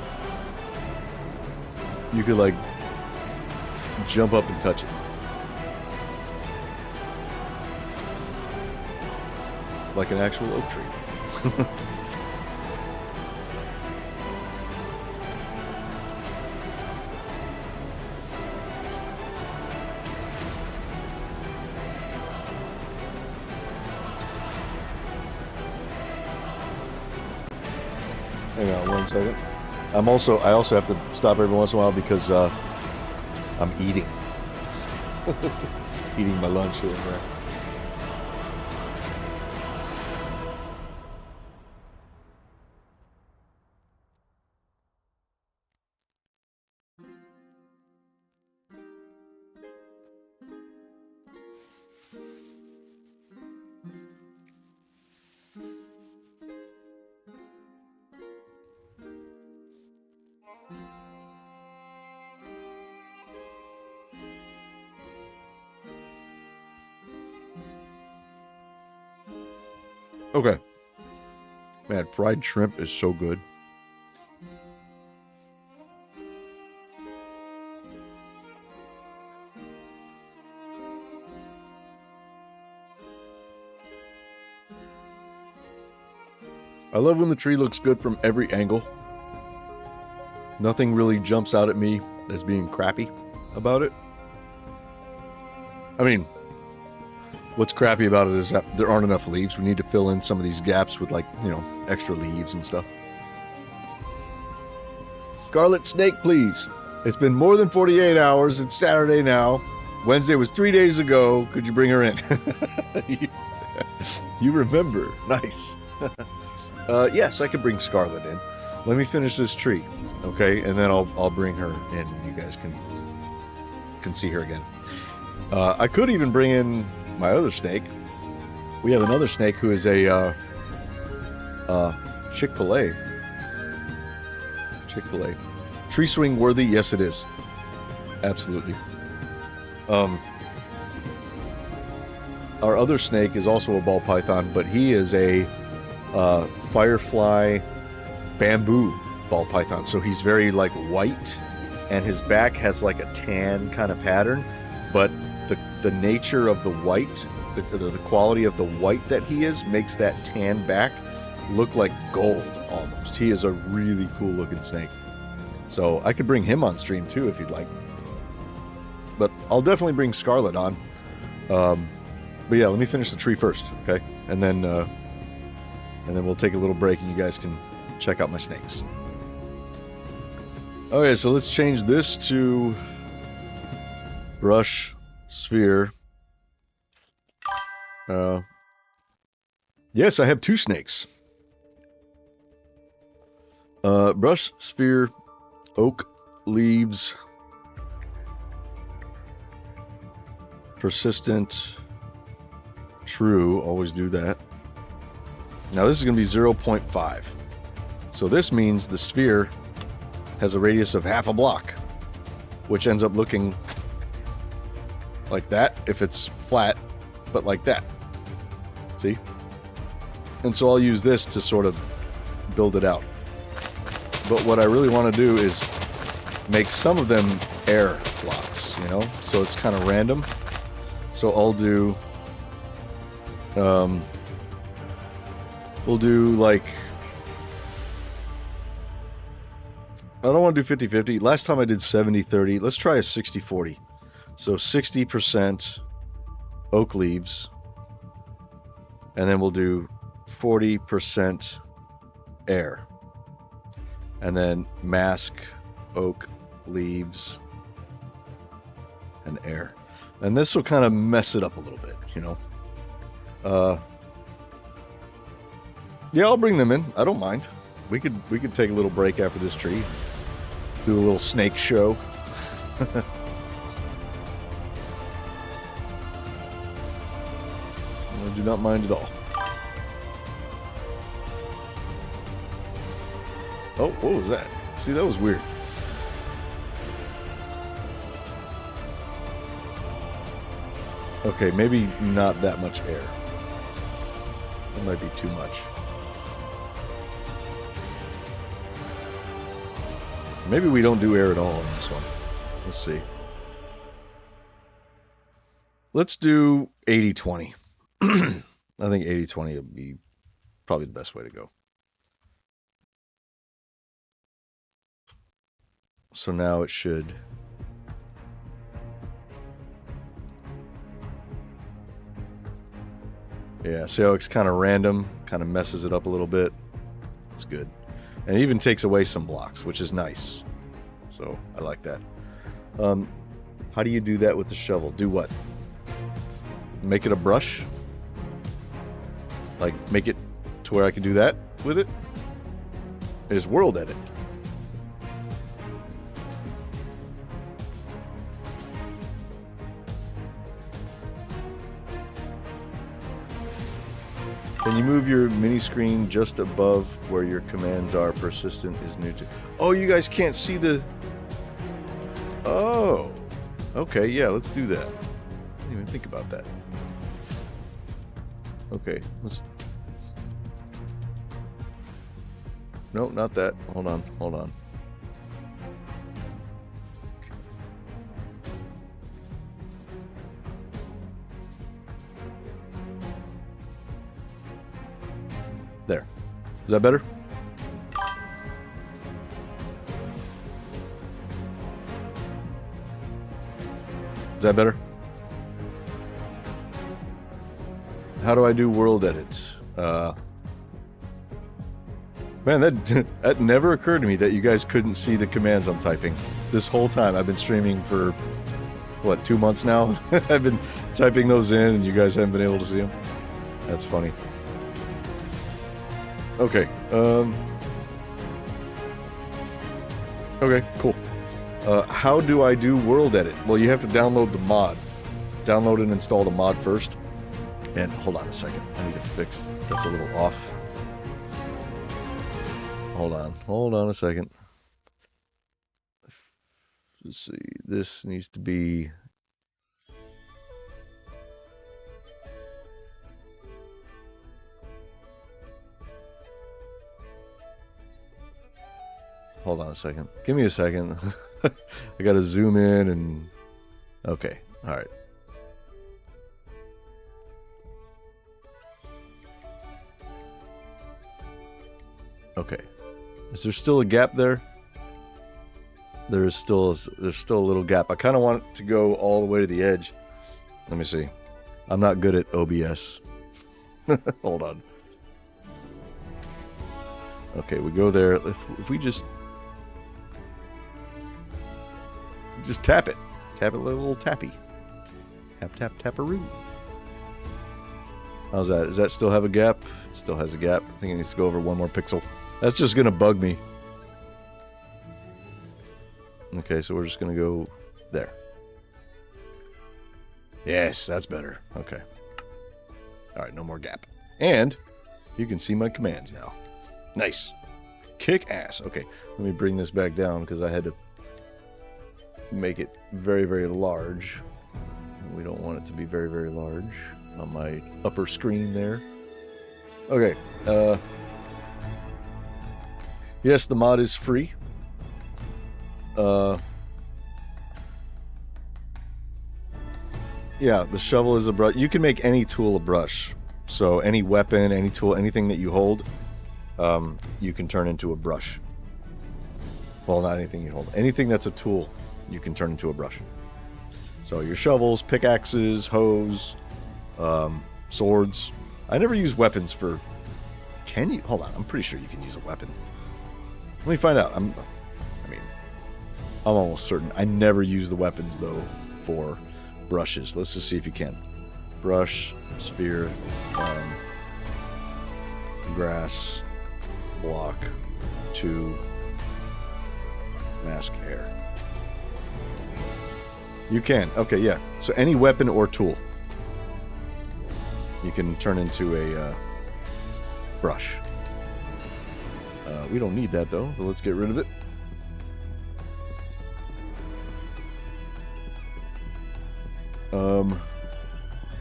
You could like jump up and touch it. Like an actual oak tree. Hang on 1 second. I also have to stop every once in a while because I'm eating. Eating my lunch here and there. Okay. Man, fried shrimp is so good. I love when the tree looks good from every angle. Nothing really jumps out at me as being crappy about it. I mean, what's crappy about it is that there aren't enough leaves. We need to fill in some of these gaps with, like, you know, extra leaves and stuff. Scarlet snake, please. It's been more than 48 hours. It's Saturday now. Wednesday was 3 days ago. Could you bring her in? You remember. Nice. Yes, I could bring Scarlet in. Let me finish this tree, okay? And then I'll bring her in. You guys can see her again. I could even bring in my other snake. We have another snake who is a Chick-fil-A. Chick-fil-A. Tree swing worthy? Yes, it is. Absolutely. Our other snake is also a ball python, but he is a firefly bamboo ball python. So he's very like white, and his back has like a tan kind of pattern, but the nature of the white, the quality of the white that he is, makes that tan back look like gold almost. He is a really cool looking snake. So I could bring him on stream too if you'd like. But I'll definitely bring Scarlet on. But yeah, let me finish the tree first, okay? And then we'll take a little break and you guys can check out my snakes. Okay, so let's change this to brush sphere. Yes, I have two snakes. Brush sphere, oak leaves, persistent, true, always do that. Now this is going to be 0.5. So this means the sphere has a radius of half a block, which ends up looking like that if it's flat, but like that. See? And so I'll use this to sort of build it out. But what I really want to do is make some of them air blocks, you know? So it's kind of random. So I'll do... we'll do like... I don't want to do 50-50. Last time I did 70-30. Let's try a 60-40. So 60% oak leaves. And then we'll do 40% air. And then mask, oak, leaves, and air. And this will kind of mess it up a little bit, you know. Yeah, I'll bring them in. I don't mind. We could take a little break after this tree. Do a little snake show. I do not mind at all. Oh, what was that? See, that was weird. Okay, maybe not that much air. That might be too much. Maybe we don't do air at all in this one. Let's see. Let's do 80-20. I think 80-20 would be probably the best way to go. So now it should... Yeah, see how it's kind of random, kind of messes it up a little bit. It's good. And it even takes away some blocks, which is nice. So I like that. How do you do that with the shovel? Do what? Make it a brush? Like make it to where I can do that with it? Is world edit. Can you move your mini screen just above where your commands are? Persistent is new to... Oh, you guys can't see the... Oh. Okay, yeah, let's do that. I didn't even think about that. Okay, let's... No, not that. Hold on, hold on. There. Is that better? Is that better? How do I do world edit? Man, that never occurred to me that you guys couldn't see the commands I'm typing. This whole time I've been streaming for, what, 2 months now? I've been typing those in and you guys haven't been able to see them. That's funny. Okay. Okay, cool. How do I do world edit? Well, you have to download the mod. Download and install the mod first. And hold on a second. I need to fix that's a little off. Hold on a second. Let's see. This needs to be... Hold on a second. Give me a second. I gotta zoom in and... Okay, alright. Okay. Is there still a gap there? There's still a little gap. I kind of want it to go all the way to the edge. Let me see. I'm not good at OBS. Hold on. Okay, we go there. If we just tap it. Tap it like a little tappy. Tap, tap, taparoo. How's that? Does that still have a gap? It still has a gap. I think it needs to go over 1 more pixel. That's just going to bug me. Okay, so we're just going to go there. Yes, that's better. Okay. Alright, no more gap. And you can see my commands now. Nice. Kick ass. Okay, let me bring this back down because I had to make it very, very large. We don't want it to be very, very large on my upper screen there. Okay. Yes, the mod is free. Yeah, the shovel is a brush. You can make any tool a brush. So any weapon, any tool, anything that you hold, you can turn into a brush. Well, not anything you hold. Anything that's a tool, you can turn into a brush. So your shovels, pickaxes, hoes, swords. I never use weapons for... Can you? Hold on, I'm pretty sure you can use a weapon. Let me find out. I'm almost certain. I never use the weapons, though, for brushes. Let's just see if you can. Brush, sphere, grass, block, 2, mask, air. You can. Okay, yeah. So any weapon or tool you can turn into a brush. We don't need that though, so let's get rid of it.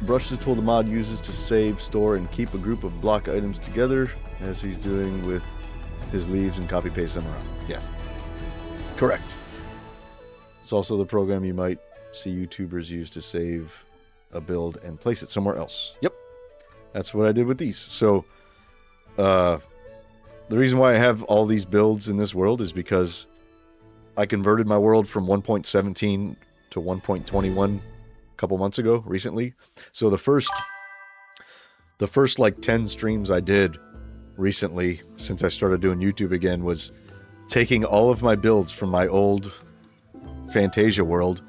Brush is a tool the mod uses to save, store, and keep a group of block items together, as he's doing with his leaves, and copy paste them around. Yes. Correct. It's also the program you might see YouTubers use to save a build and place it somewhere else. Yep. That's what I did with these. So, the reason why I have all these builds in this world is because I converted my world from 1.17 to 1.21 a couple months ago, recently. So the first like 10 streams I did recently, since I started doing YouTube again, was taking all of my builds from my old Fantasia world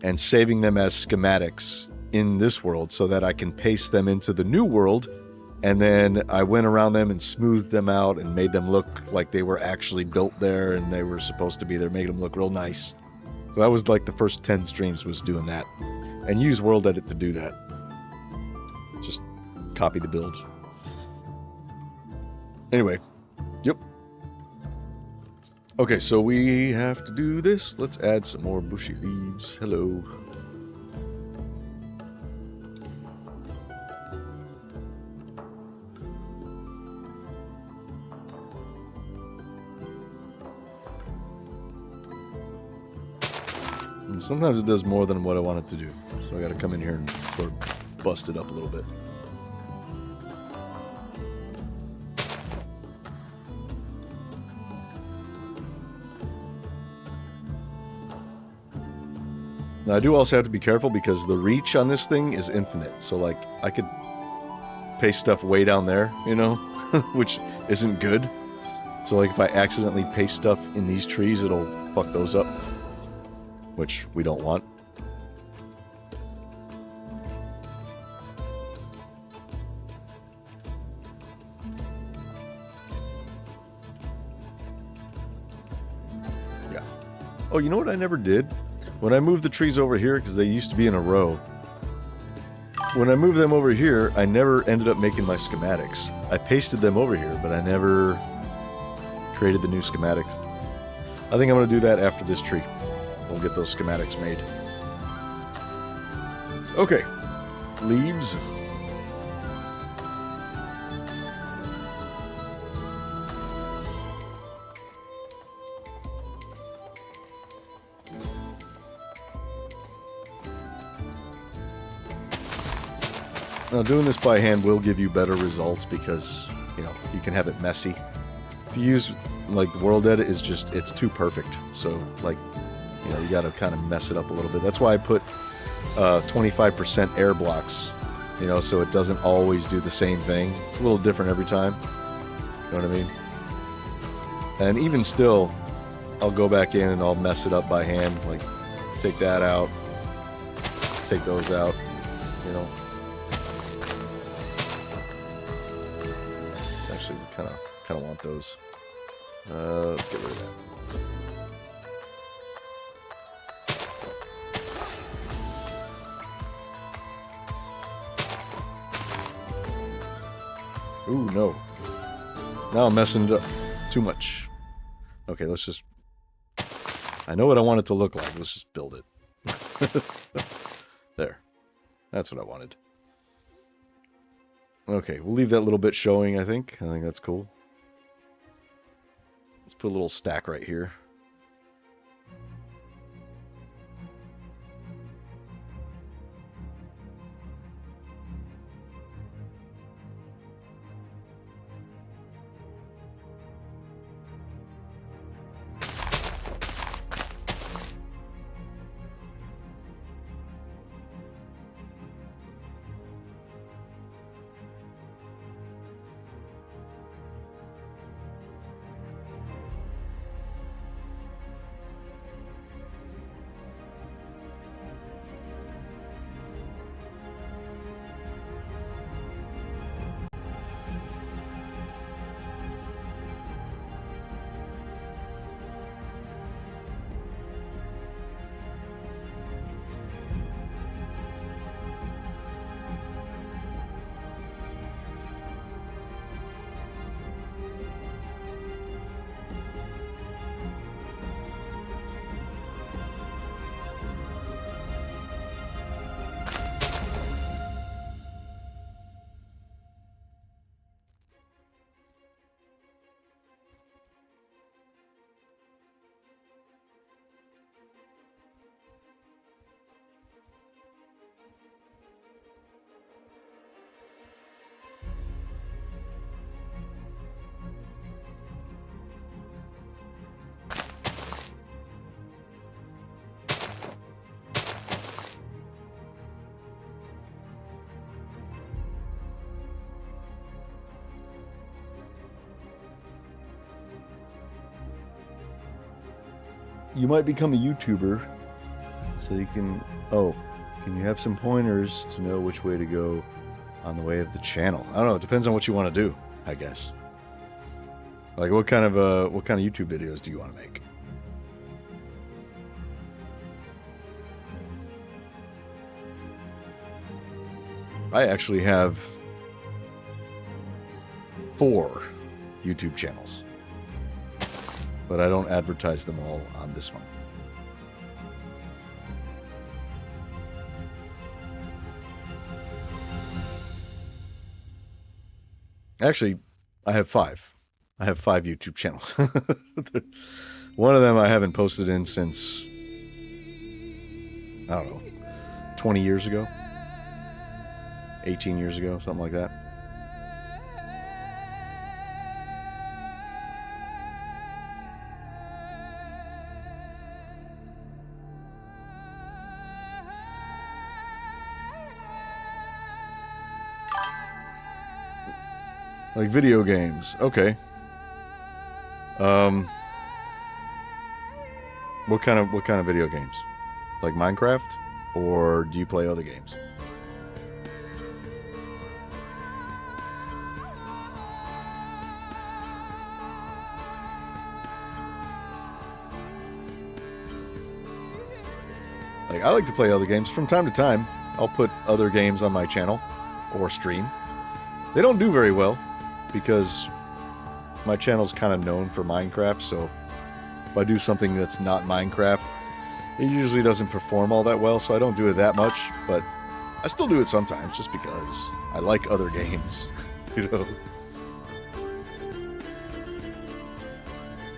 and saving them as schematics in this world so that I can paste them into the new world. And then I went around them and smoothed them out and made them look like they were actually built there and they were supposed to be there, made them look real nice. So that was like the first 10 streams was doing that. And use World Edit to do that. Just copy the build. Anyway, yep. Okay, so we have to do this. Let's add some more bushy leaves. Hello. And sometimes it does more than what I want it to do. So I gotta come in here and sort of bust it up a little bit. Now I do also have to be careful because the reach on this thing is infinite. So like I could paste stuff way down there, you know, which isn't good. So like if I accidentally paste stuff in these trees, it'll fuck those up, which we don't want. Yeah. Oh, you know what I never did? When I moved the trees over here, because they used to be in a row, when I moved them over here, I never ended up making my schematics. I pasted them over here, but I never created the new schematics. I think I'm going to do that after this tree. We'll get those schematics made. Okay, leaves. Now doing this by hand will give you better results because, you know, you can have it messy. If you use, like, the World Edit is just, it's too perfect. So, like, you know, you gotta kind of mess it up a little bit. That's why I put 25% air blocks, you know, so it doesn't always do the same thing. It's a little different every time. You know what I mean? And even still, I'll go back in and I'll mess it up by hand. Like, take that out, take those out, you know. Actually, we kind of want those. Let's get rid of that. Ooh, no. Now I'm messing it up too much. Okay, let's just... I know what I want it to look like. Let's just build it. There. That's what I wanted. Okay, we'll leave that little bit showing, I think. I think that's cool. Let's put a little stack right here. you might become a YouTuber, so you can. Oh, can you have some pointers to know which way to go on the way of the channel? I don't know. It depends on what you want to do, I guess. Like, what kind of YouTube videos do you want to make? I actually have 4 YouTube channels, but I don't advertise them all on this one. Actually, I have 5. I have 5 YouTube channels. One of them I haven't posted in since, I don't know, 20 years ago, 18 years ago, something like that. Like video games. Okay. What kind of video games? Like Minecraft, or do you play other games? Like, I like to play other games from time to time. I'll put other games on my channel or stream. They don't do very well because my channel's kind of known for Minecraft, so if I do something that's not Minecraft, it usually doesn't perform all that well, so I don't do it that much, but I still do it sometimes just because I like other games, you know.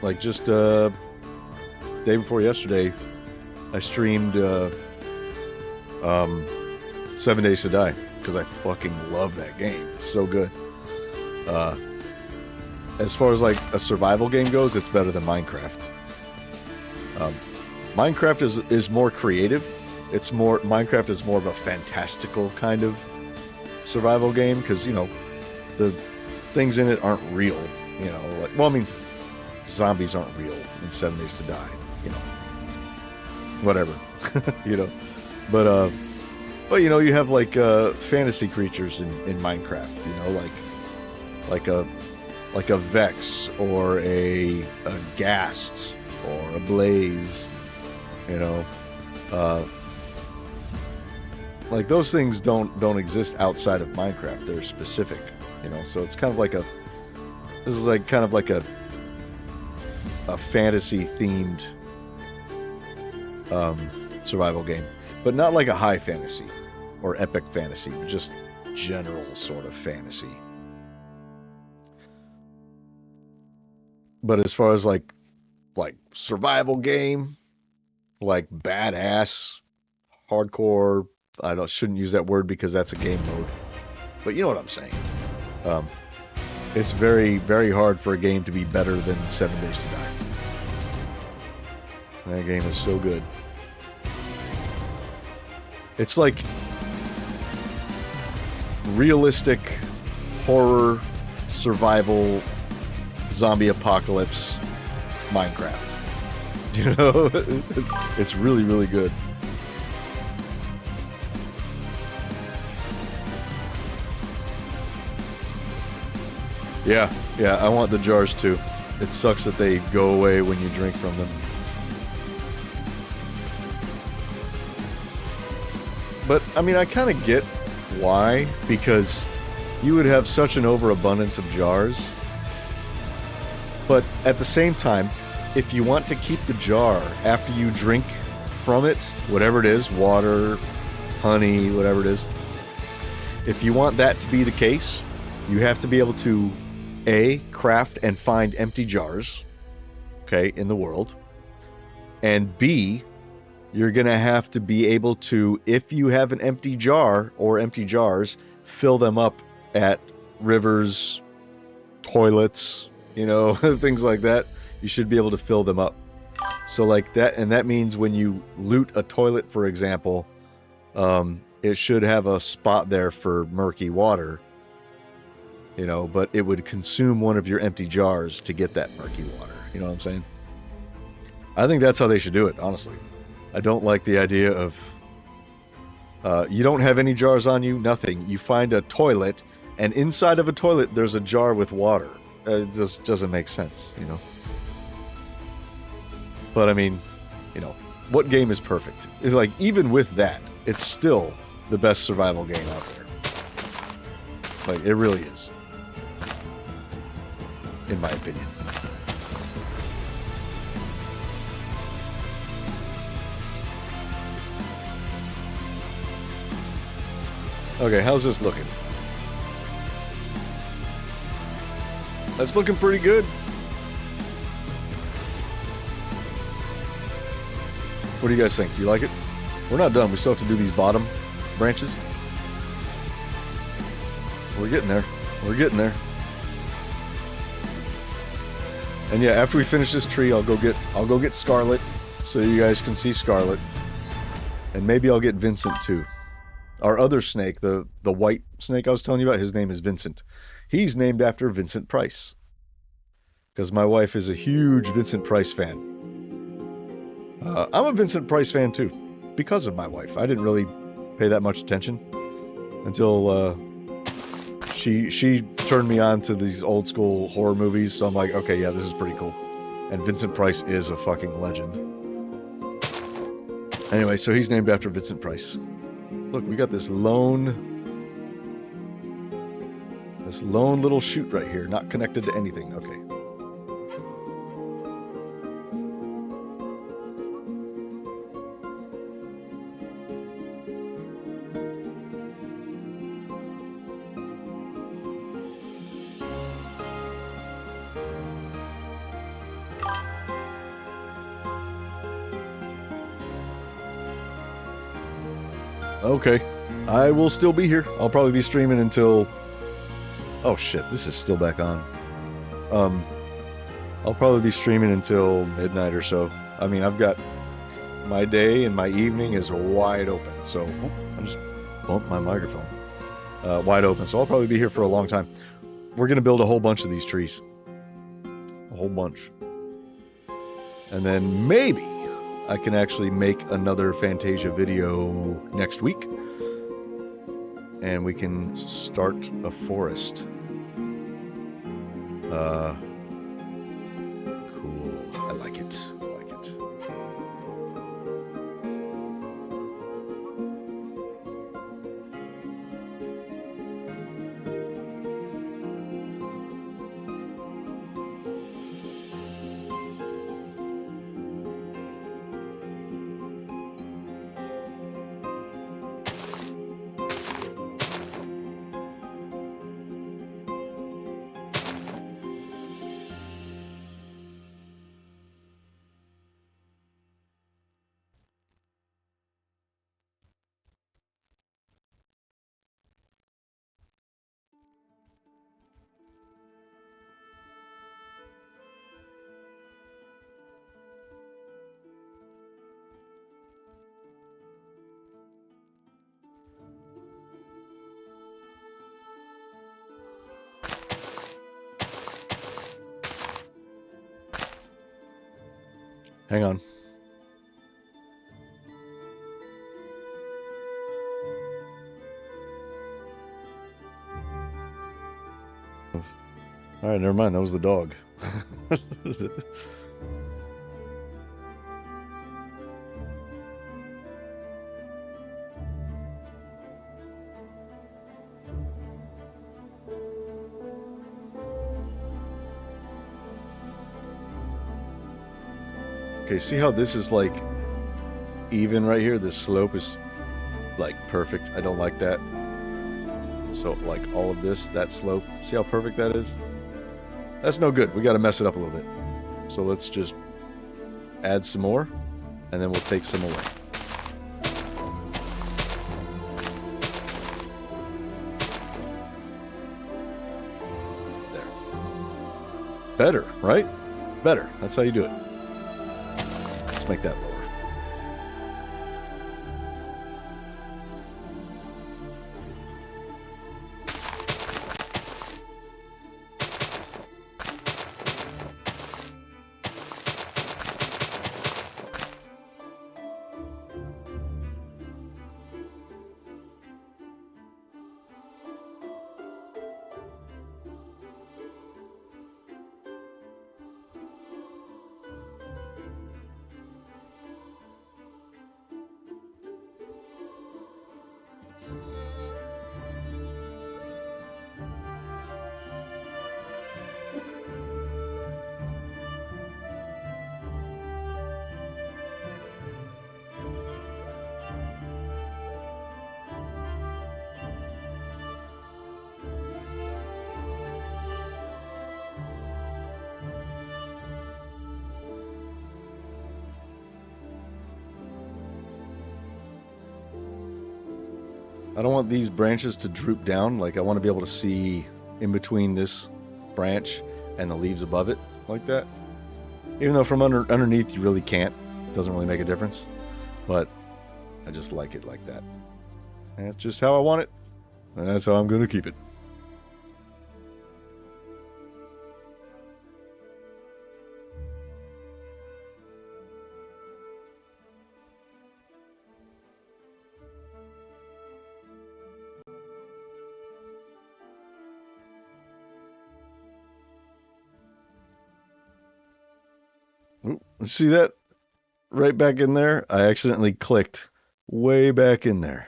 Like just day before yesterday, I streamed 7 Days to Die because I fucking love that game. It's so good. As far as like a survival game goes, it's better than Minecraft. Minecraft is more creative. Minecraft is more of a fantastical kind of survival game because, you know, the things in it aren't real. You know, like, well, I mean, zombies aren't real in 7 Days to Die. You know, whatever. You know, but you know, you have like fantasy creatures in Minecraft. You know, like a Vex or a Ghast or a Blaze. You know, like those things don't exist outside of Minecraft. They're specific. You know, so it's kind of like this is like kind of like a fantasy themed survival game, but not like a high fantasy or epic fantasy, just general sort of fantasy. But as far as like survival game, like badass, hardcore, shouldn't use that word because that's a game mode, but you know what I'm saying. It's very, very hard for a game to be better than 7 Days to Die. That game is so good. It's like realistic horror, survival, zombie apocalypse, Minecraft. You know, it's really, really good. Yeah, I want the jars too. It sucks that they go away when you drink from them. But, I mean, I kind of get why, because you would have such an overabundance of jars. But at the same time, if you want to keep the jar after you drink from it, whatever it is, water, honey, whatever it is, if you want that to be the case, you have to be able to, A, craft and find empty jars, okay, in the world, and B, you're going to have to be able to, if you have an empty jar or empty jars, fill them up at rivers, toilets, you know, things like that. You should be able to fill them up. So like that, and that means when you loot a toilet, for example, it should have a spot there for murky water, you know, but it would consume one of your empty jars to get that murky water. You know what I'm saying? I think that's how they should do it, honestly. I don't like the idea of you don't have any jars on you, nothing. You find a toilet, and inside of a toilet there's a jar with water. It just doesn't make sense, you know. But I mean, you know, what game is perfect? It's like, even with that, it's still the best survival game out there. Like, it really is, in my opinion. Okay, how's this looking? That's looking pretty good. What do you guys think? Do you like it? We're not done. We still have to do these bottom branches. We're getting there. We're getting there. And yeah, after we finish this tree, I'll go get Scarlet so you guys can see Scarlet. And maybe I'll get Vincent too. Our other snake, the white snake I was telling you about, his name is Vincent. He's named after Vincent Price. Because my wife is a huge Vincent Price fan. I'm a Vincent Price fan too, because of my wife. I didn't really pay that much attention until she turned me on to these old school horror movies. So I'm like, okay, yeah, this is pretty cool. And Vincent Price is a fucking legend. Anyway, so he's named after Vincent Price. Look, we got this lone little chute right here, not connected to anything. Okay. Okay, I will still be here. I'll probably be streaming until... Oh shit, this is still back on. I'll probably be streaming until midnight or so. I mean, I've got... My day and my evening is wide open, so... I just bumped my microphone. Wide open, so I'll probably be here for a long time. We're gonna build a whole bunch of these trees. A whole bunch. And then maybe I can actually make another Fantasia video next week. And we can start a forest. Cool. I like it. I like it. Hang on. All right, never mind. That was the dog. Okay, see how this is like even right here? This slope is like perfect. I don't like that. So like all of this, that slope, see how perfect that is? That's no good. We got to mess it up a little bit. So let's just add some more, and then we'll take some away. There. Better, right? Better. That's how you do it. Let's make that lower. I don't want these branches to droop down. Like, I want to be able to see in between this branch and the leaves above it like that. Even though from underneath you really can't. It doesn't really make a difference. But I just like it like that. And that's just how I want it. And that's how I'm going to keep it. Ooh, see that? Right back in there? I accidentally clicked way back in there.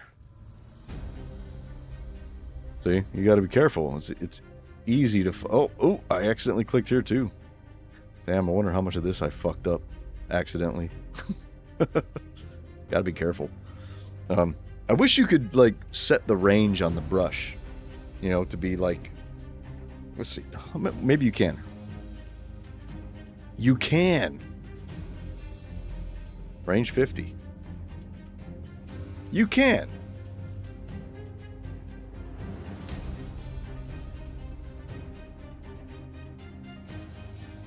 See, you got to be careful. It's easy to... Oh, I accidentally clicked here too. Damn, I wonder how much of this I fucked up accidentally. Got to be careful. I wish you could, like, set the range on the brush. You know, to be like... Let's see. Maybe you can. You can! Range 50. You can!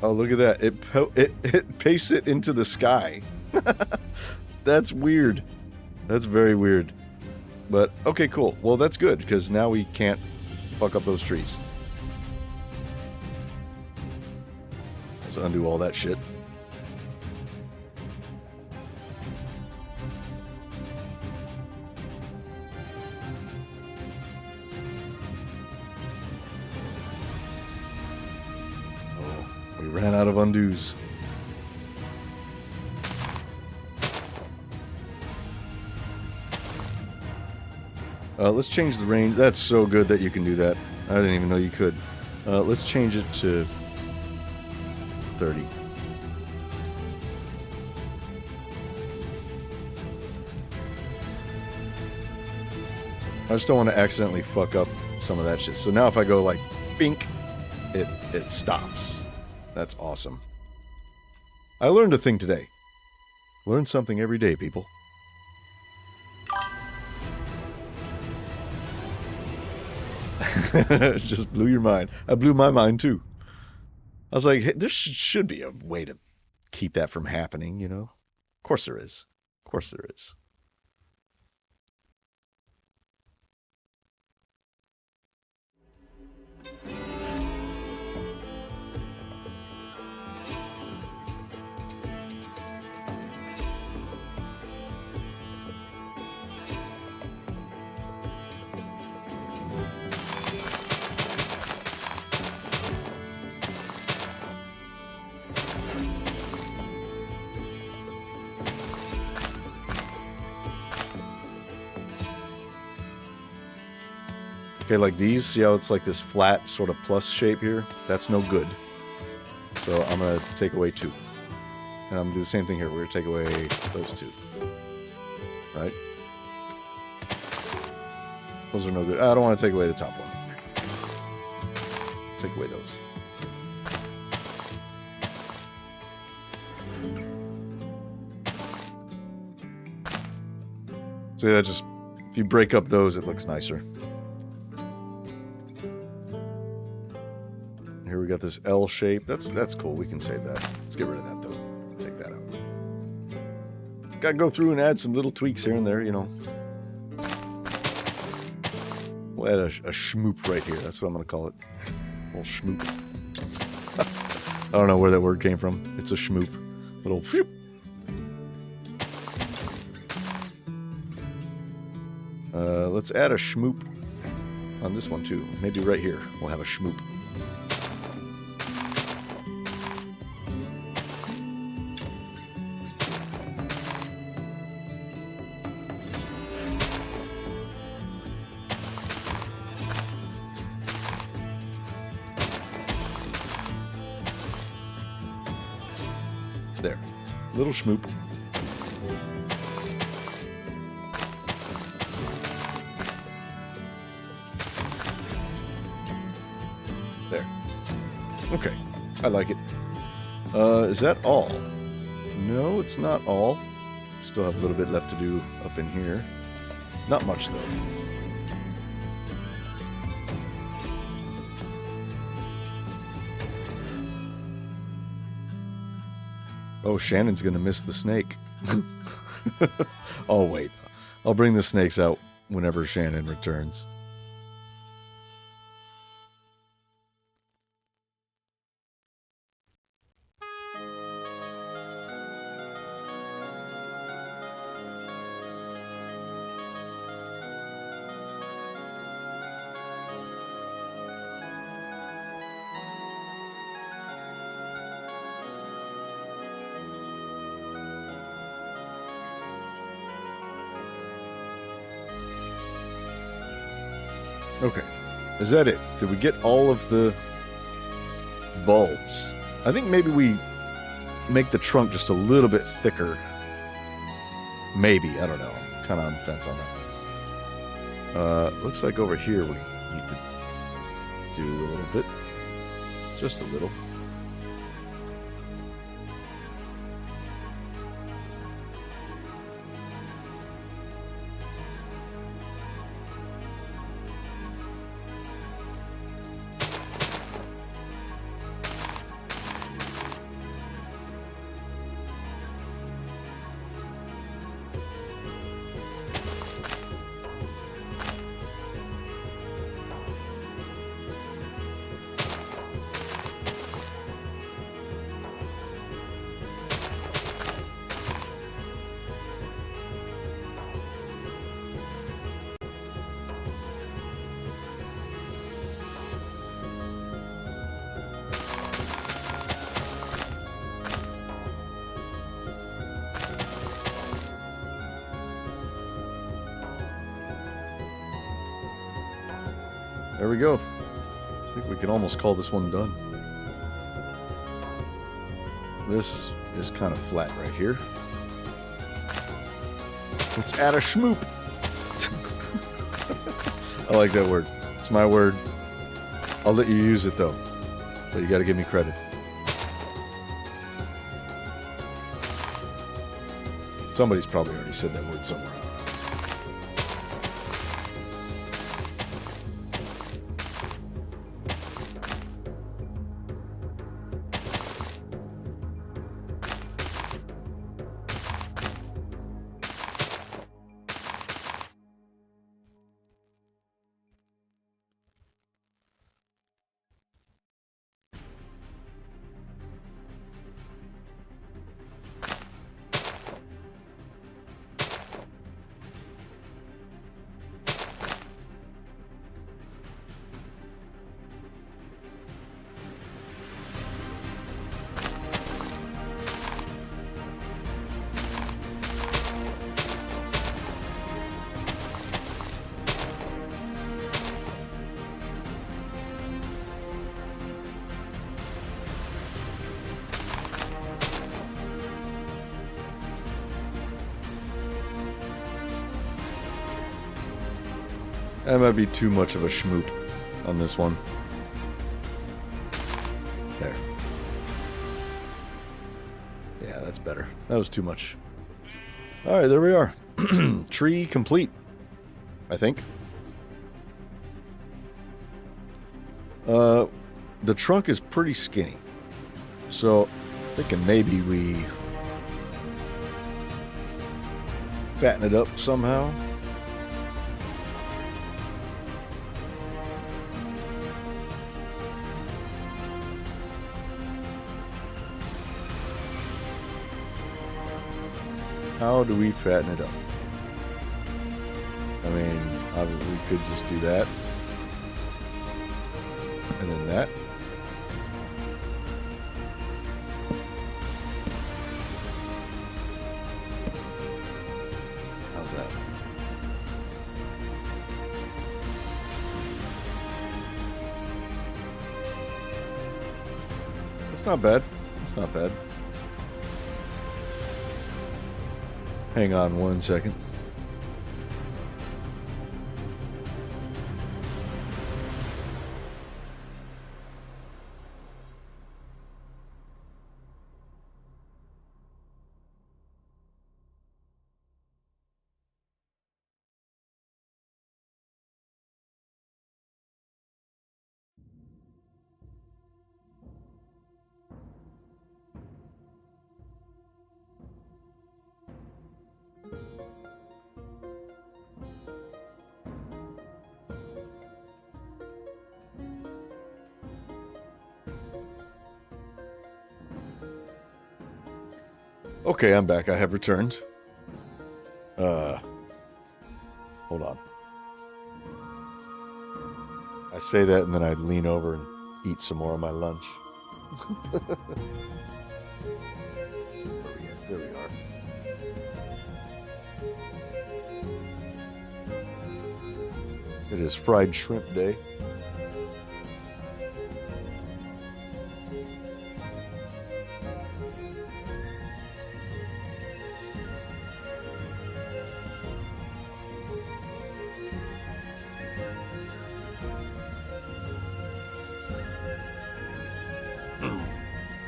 Oh, look at that. It pastes it into the sky. That's weird. That's very weird. But, okay, cool. Well, that's good, because now we can't fuck up those trees. Let's undo all that shit. We ran out of undos. Let's change the range. That's so good that you can do that. I didn't even know you could. Let's change it to 30. I just don't want to accidentally fuck up some of that shit. So now if I go like bink, it stops. That's awesome. I learned a thing today. Learn something every day, people. Just blew your mind. I blew my mind too. I was like, hey, there should be a way to keep that from happening, you know? Of course there is. Of course there is. Okay, like these, see how it's like this flat sort of plus shape here? That's no good. So I'm going to take away 2. And I'm going to do the same thing here. We're going to take away those 2. Right? Those are no good. I don't want to take away the top one. Take away those. See, that just, if you break up those, it looks nicer. Here we got this L shape. That's cool. We can save that. Let's get rid of that, though. Take that out. Gotta go through and add some little tweaks here and there, you know. We'll add a schmoop right here. That's what I'm going to call it. A little schmoop. I don't know where that word came from. It's a schmoop. Little whoop. Let's add a schmoop on this one, too. Maybe right here. We'll have a schmoop. There. Little schmoop. There. Okay. I like it. Is that all? No, it's not all. Still have a little bit left to do up in here. Not much, though. Oh, Shannon's gonna miss the snake. Oh, wait. I'll bring the snakes out whenever Shannon returns. Okay. Is that it? Did we get all of the bulbs? I think maybe we make the trunk just a little bit thicker. Maybe. I don't know. I'm kind of on the fence on that. Looks like over here we need to do a little bit. Just a little. There we go. I think we can almost call this one done. This is kind of flat right here. Let's add a schmoop. I like that word. It's my word. I'll let you use it though, but you got to give me credit. Somebody's probably already said that word somewhere. That might be too much of a schmoop on this one. There. Yeah, that's better. That was too much. Alright, there we are. Tree complete, I think. The trunk is pretty skinny. So, thinking maybe we fatten it up somehow. How do we fatten it up? I mean, we could just do that. And then that. How's that? It's not bad. It's not bad. Hang on one second. Okay, I'm back. I have returned. Hold on. I say that and then I lean over and eat some more of my lunch. There we are. It is fried shrimp day.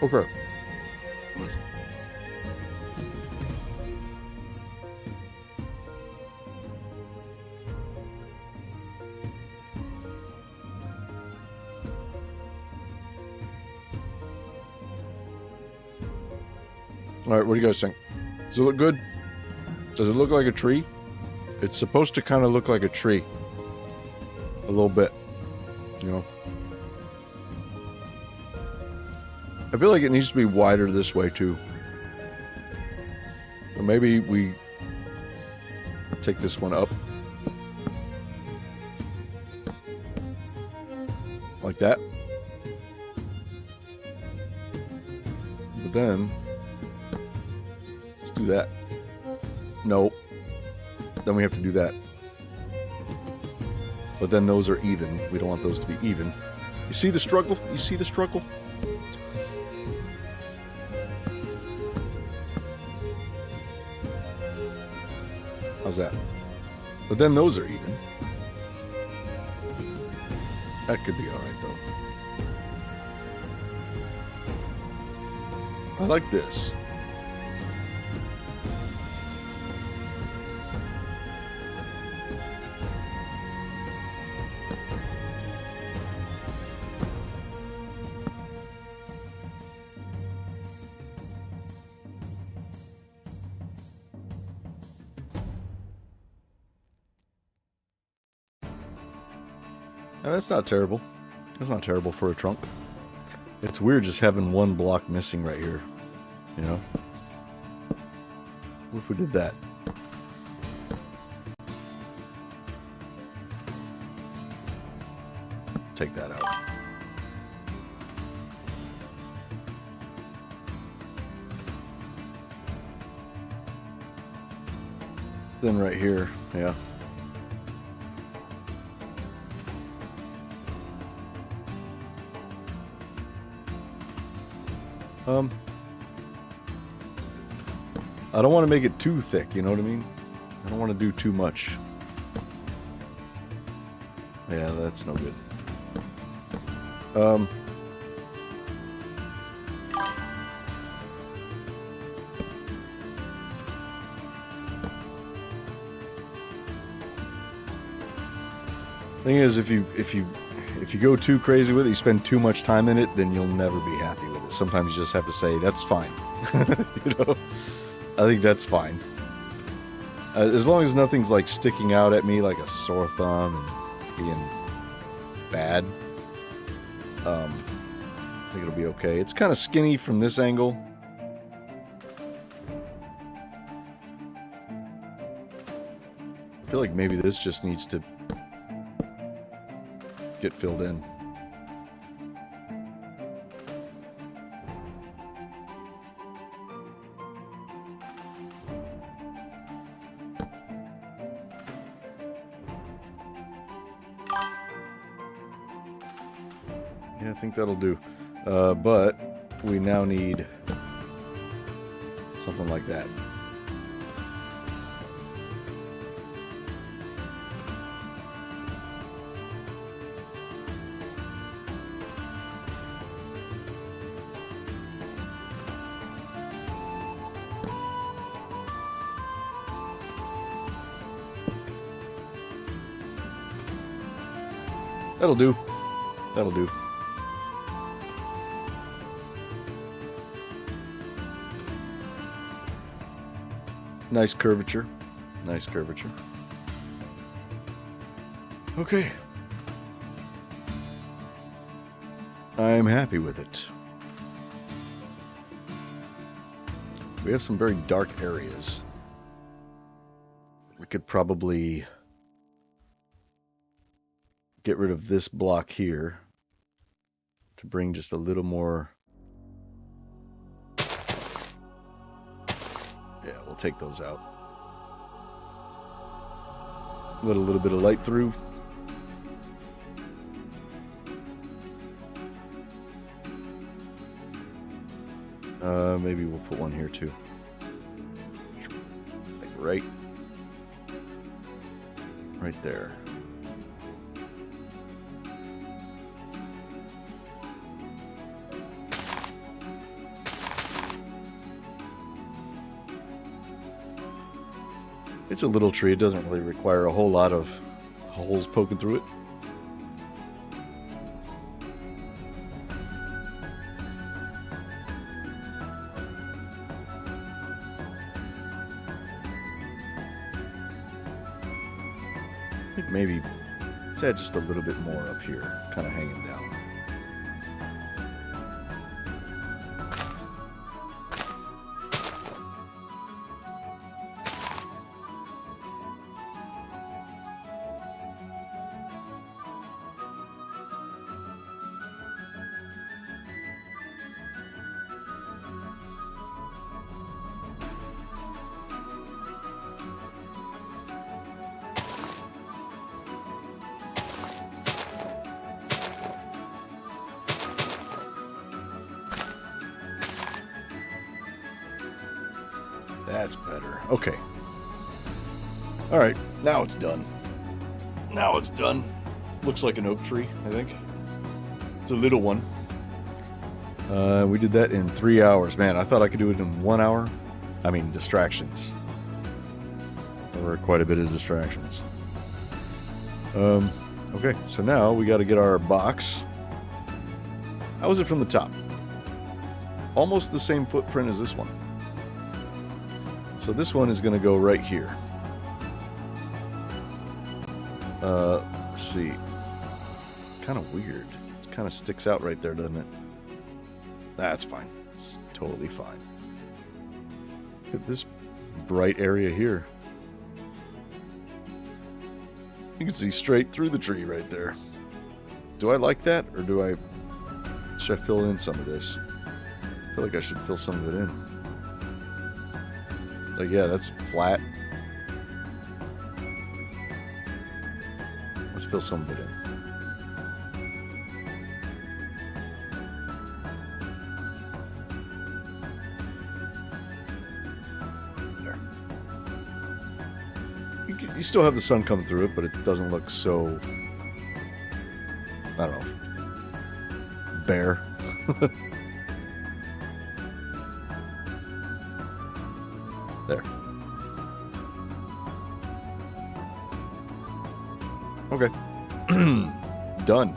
Okay. All right, what do you guys think? Does it look good? Does it look like a tree? It's supposed to kind of look like a tree. A little bit, you know. I feel like it needs to be wider this way too. So maybe we take this one up. Like that. But then, let's do that. No. Then we have to do that. But then those are even. We don't want those to be even. You see the struggle? You see the struggle? How's that? But then those are even. That could be alright though. I like this. Now, that's not terrible. That's not terrible for a trunk. It's weird just having one block missing right here. You know? What if we did that? Take that out. Then right here, yeah. I don't want to make it too thick, you know what I mean? I don't want to do too much. Yeah, that's no good. Thing is, if you go too crazy with it, you spend too much time in it, then you'll never be happy with it. Sometimes you just have to say, that's fine. You know? I think that's fine. As long as nothing's like sticking out at me like a sore thumb and being bad, I think it'll be okay. It's kind of skinny from this angle. I feel like maybe this just needs to get filled in. Yeah, I think that'll do. But we now need something like that. That'll do. That'll do. Nice curvature. Nice curvature. Okay. I'm happy with it. We have some very dark areas. We could probably get rid of this block here to bring just a little more. Yeah, we'll take those out. Let a little bit of light through. Maybe we'll put one here too. Like right there. It's a little tree. It doesn't really require a whole lot of holes poking through it. I think maybe let's add just a little bit more up here, kind of hanging down. That's better. Okay. All right, now it's done. Now it's done. Looks like an oak tree, I think. It's a little one. We did that in 3 hours. Man, I thought I could do it in 1 hour. I mean, distractions. There were quite a bit of distractions. Okay, so now we got to get our box. How is it from the top? Almost the same footprint as this one. So this one is going to go right here. Let's see. Kind of weird. It kind of sticks out right there, doesn't it? That's fine. It's totally fine. Look at this bright area here. You can see straight through the tree right there. Do I like that, or should I fill in some of this? I feel like I should fill some of it in. Like, yeah, that's flat. Let's fill some of it in. There. You still have the sun coming through it, but it doesn't look so, I don't know, bare. There. Okay. Done.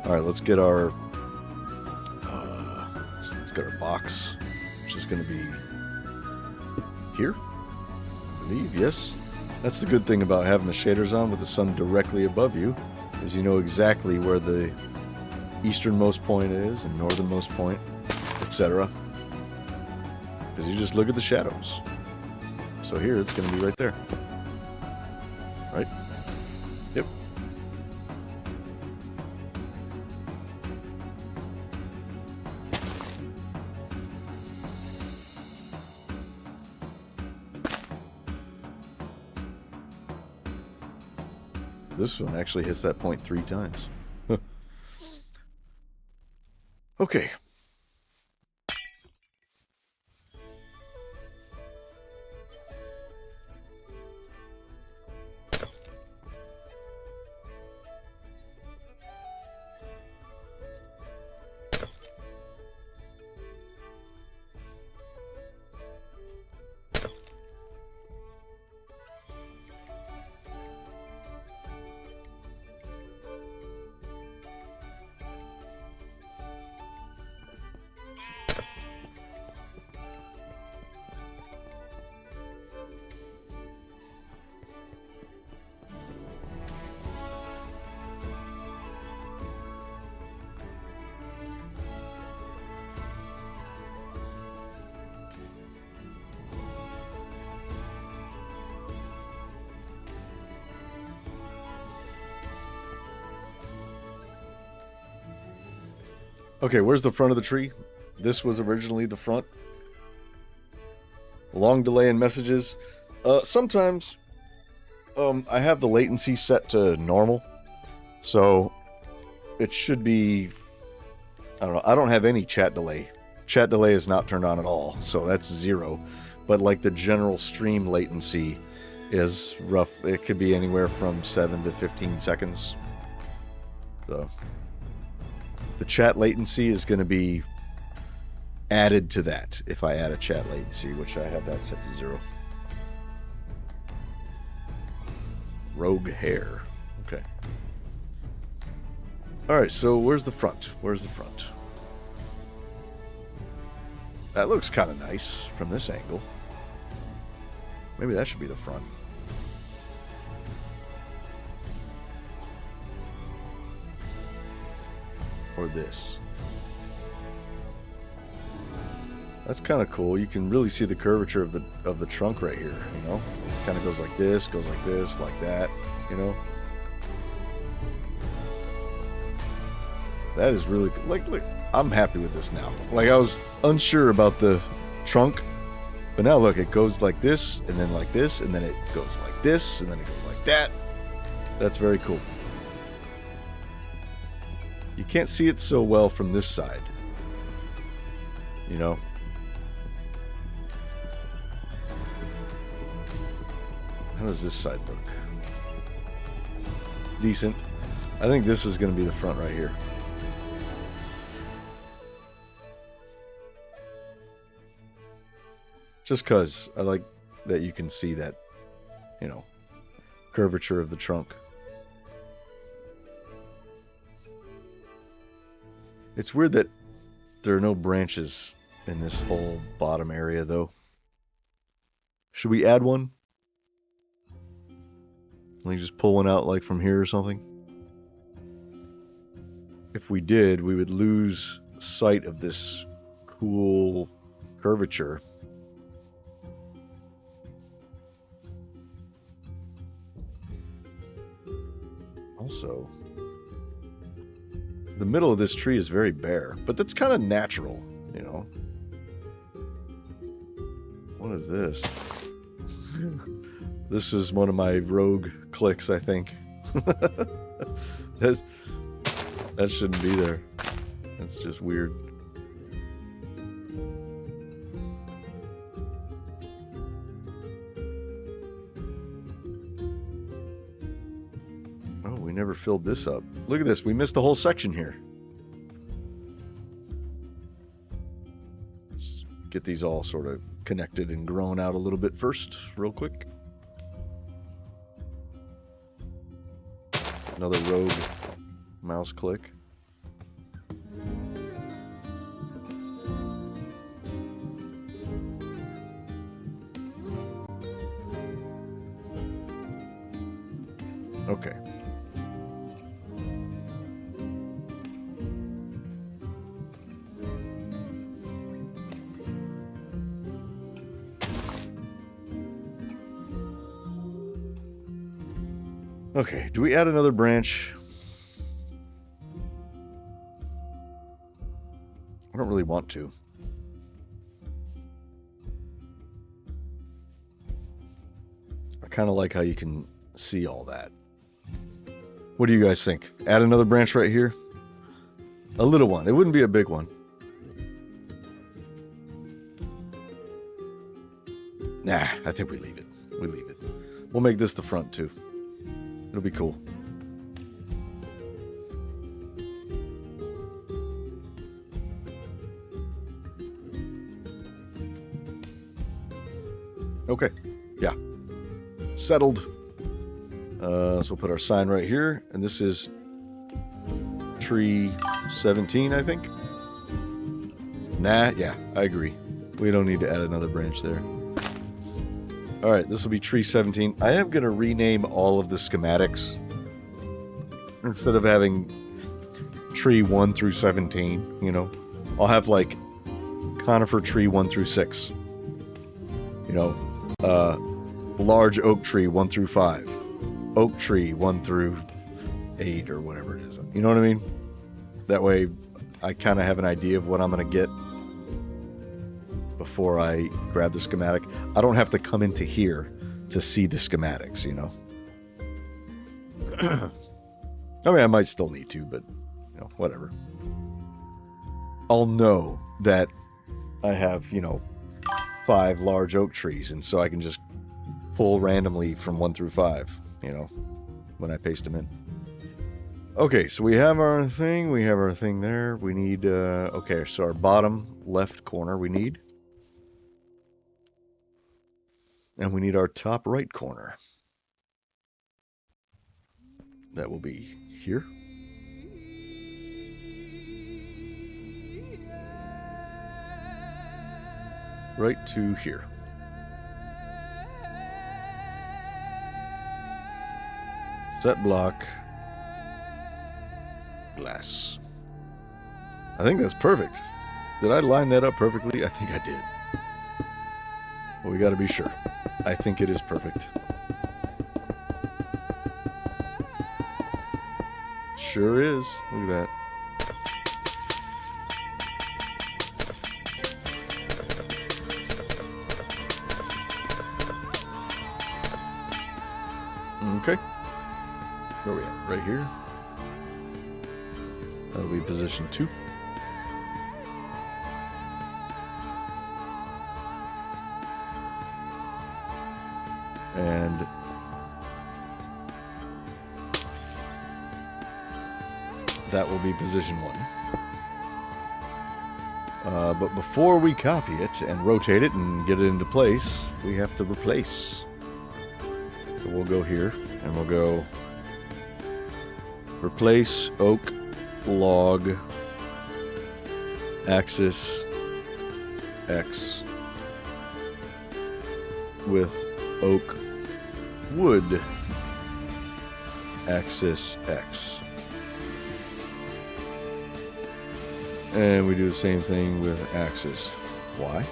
All right, let's get our box, which is going to be here, I believe. Yes. That's the good thing about having the shaders on with the sun directly above you, is you know exactly where the easternmost point is and northernmost point, etc. Because you just look at the shadows. So here it's going to be right there. Right? Yep. This one actually hits that point 3 times. Okay. Okay, where's the front of the tree? This was originally the front. Long delay in messages. Sometimes I have the latency set to normal, so it should be, I don't know, I don't have any chat delay. Chat delay is not turned on at all, so that's 0. But like the general stream latency is rough. It could be anywhere from 7 to 15 seconds. So the chat latency is going to be added to that if I add a chat latency, which I have that set to 0. Rogue hair. Okay. Alright, so where's the front? Where's the front? That looks kind of nice from this angle. Maybe that should be the front. Or this. That's kind of cool. You can really see the curvature of the trunk right here, you know? It kind of goes like this, like that, you know? That is really cool. Like, look, I'm happy with this now. Like, I was unsure about the trunk, but now look, it goes like this, and then like this, and then it goes like this, and then it goes like that. That's very cool. You can't see it so well from this side, you know? How does this side look? Decent. I think this is going to be the front right here. Just because I like that you can see that, you know, curvature of the trunk. It's weird that there are no branches in this whole bottom area, though. Should we add one? Like just pull one out like from here or something? If we did, we would lose sight of this cool curvature. Also, the middle of this tree is very bare, but that's kind of natural, you know? What is this? This is one of my rogue clicks, I think. That shouldn't be there. That's just weird. Oh, we never filled this up. Look at this. We missed a whole section here. Let's get these all sort of connected and grown out a little bit first, real quick. Another rogue mouse click. Okay. Okay, do we add another branch? I don't really want to. I kind of like how you can see all that. What do you guys think? Add another branch right here? A little one. It wouldn't be a big one. Nah, I think we leave it. We leave it. We'll make this the front too. It'll be cool. Okay. Yeah. Settled. So we'll put our sign right here, and this is tree 17, I think. Nah, yeah, I agree. We don't need to add another branch there. All right, this will be tree 17. I am going to rename all of the schematics. Instead of having tree 1 through 17, you know, I'll have like conifer tree 1 through 6. You know, large oak tree 1 through 5. Oak tree 1 through 8 or whatever it is. You know what I mean? That way I kind of have an idea of what I'm going to get before I grab the schematic. I don't have to come into here to see the schematics, you know. I mean, I might still need to, but, you know, whatever. I'll know that I have, you know, 5 large oak trees, and so I can just pull randomly from 1 through 5, you know, when I paste them in. Okay, so we have our thing there. We need, okay, so our bottom left corner we need. And we need our top right corner. That will be here. Right to here. Set block. Glass. I think that's perfect. Did I line that up perfectly? I think I did. Well, we got to be sure. I think it is perfect. Sure is. Look at that. Okay. Where are we at? Right here. That'll be position 2. And that will be position 1. But before we copy it and rotate it and get it into place, we have to replace. So we'll go here and we'll go replace oak log axis X with oak wood axis X. And we do the same thing with axis Y.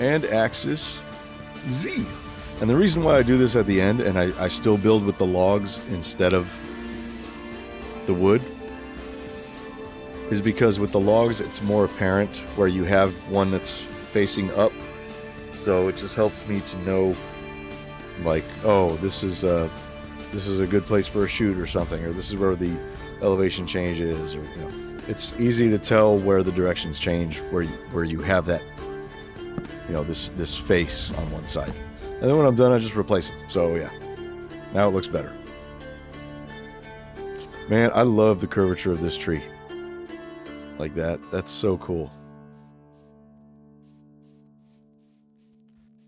And axis Z. And the reason why I do this at the end, and I still build with the logs instead of the wood, is because with the logs it's more apparent where you have one that's facing up. So it just helps me to know, like, oh, this is a good place for a shoot or something, or this is where the elevation change is, or, you know, it's easy to tell where the directions change where you have that, you know, this face on one side. And then when I'm done, I just replace it. So yeah, now it looks better. Man, I love the curvature of this tree. Like that. That's so cool.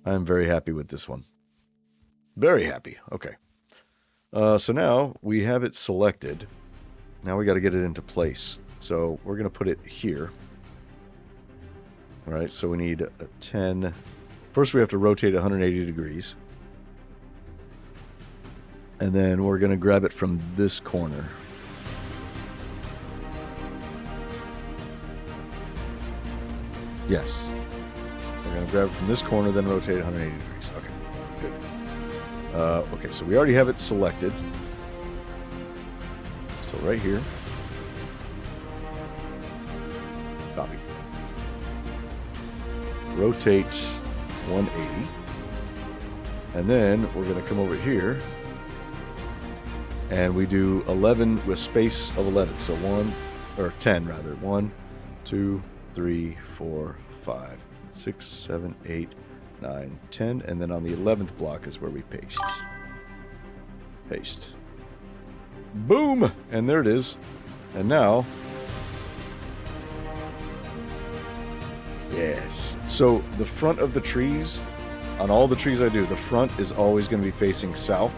I'm very happy with this one. Very happy. Okay. So now we have it selected. Now we got to get it into place. So we're going to put it here. All right, so we need a 10. First we have to rotate 180 degrees. And then we're going to grab it from this corner. Yes. We're going to grab it from this corner, then rotate 180 degrees. Okay, good. Okay, so we already have it selected. So right here. Copy. Rotate 180. And then we're going to come over here. And we do 11 with space of 11. So 10 rather. 1, 2, 3, 4, 5, 6, 7, 8, 9, 10, and then on the 11th block is where we paste. Paste. Boom! And there it is. And now, yes. So the front of the trees, on all the trees I do, the front is always going to be facing south.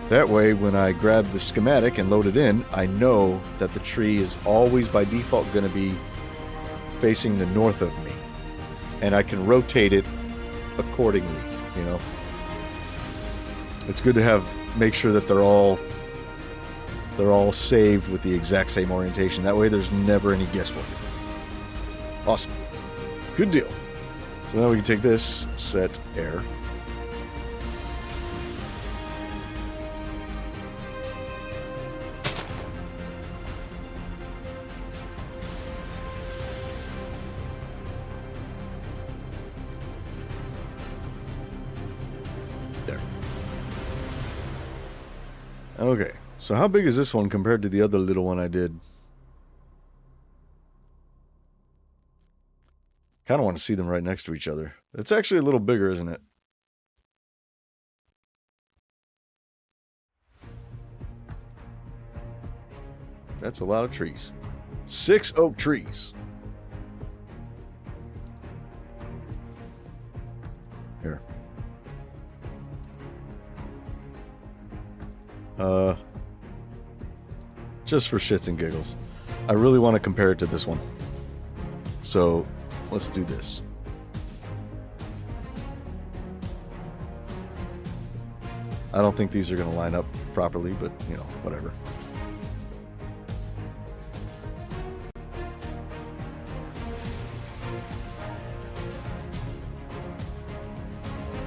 That way, when I grab the schematic and load it in, I know that the tree is always by default going to be facing the north of me. And I can rotate it accordingly, you know. It's good to make sure that they're all saved with the exact same orientation. That way there's never any guesswork. Awesome. Good deal. So now we can take this, set air. Okay, so how big is this one compared to the other little one I did? Kind of want to see them right next to each other. It's actually a little bigger, isn't it? That's a lot of trees. 6 oak trees. Here. Just for shits and giggles. I really want to compare it to this one. So, let's do this. I don't think these are going to line up properly, but, you know, whatever.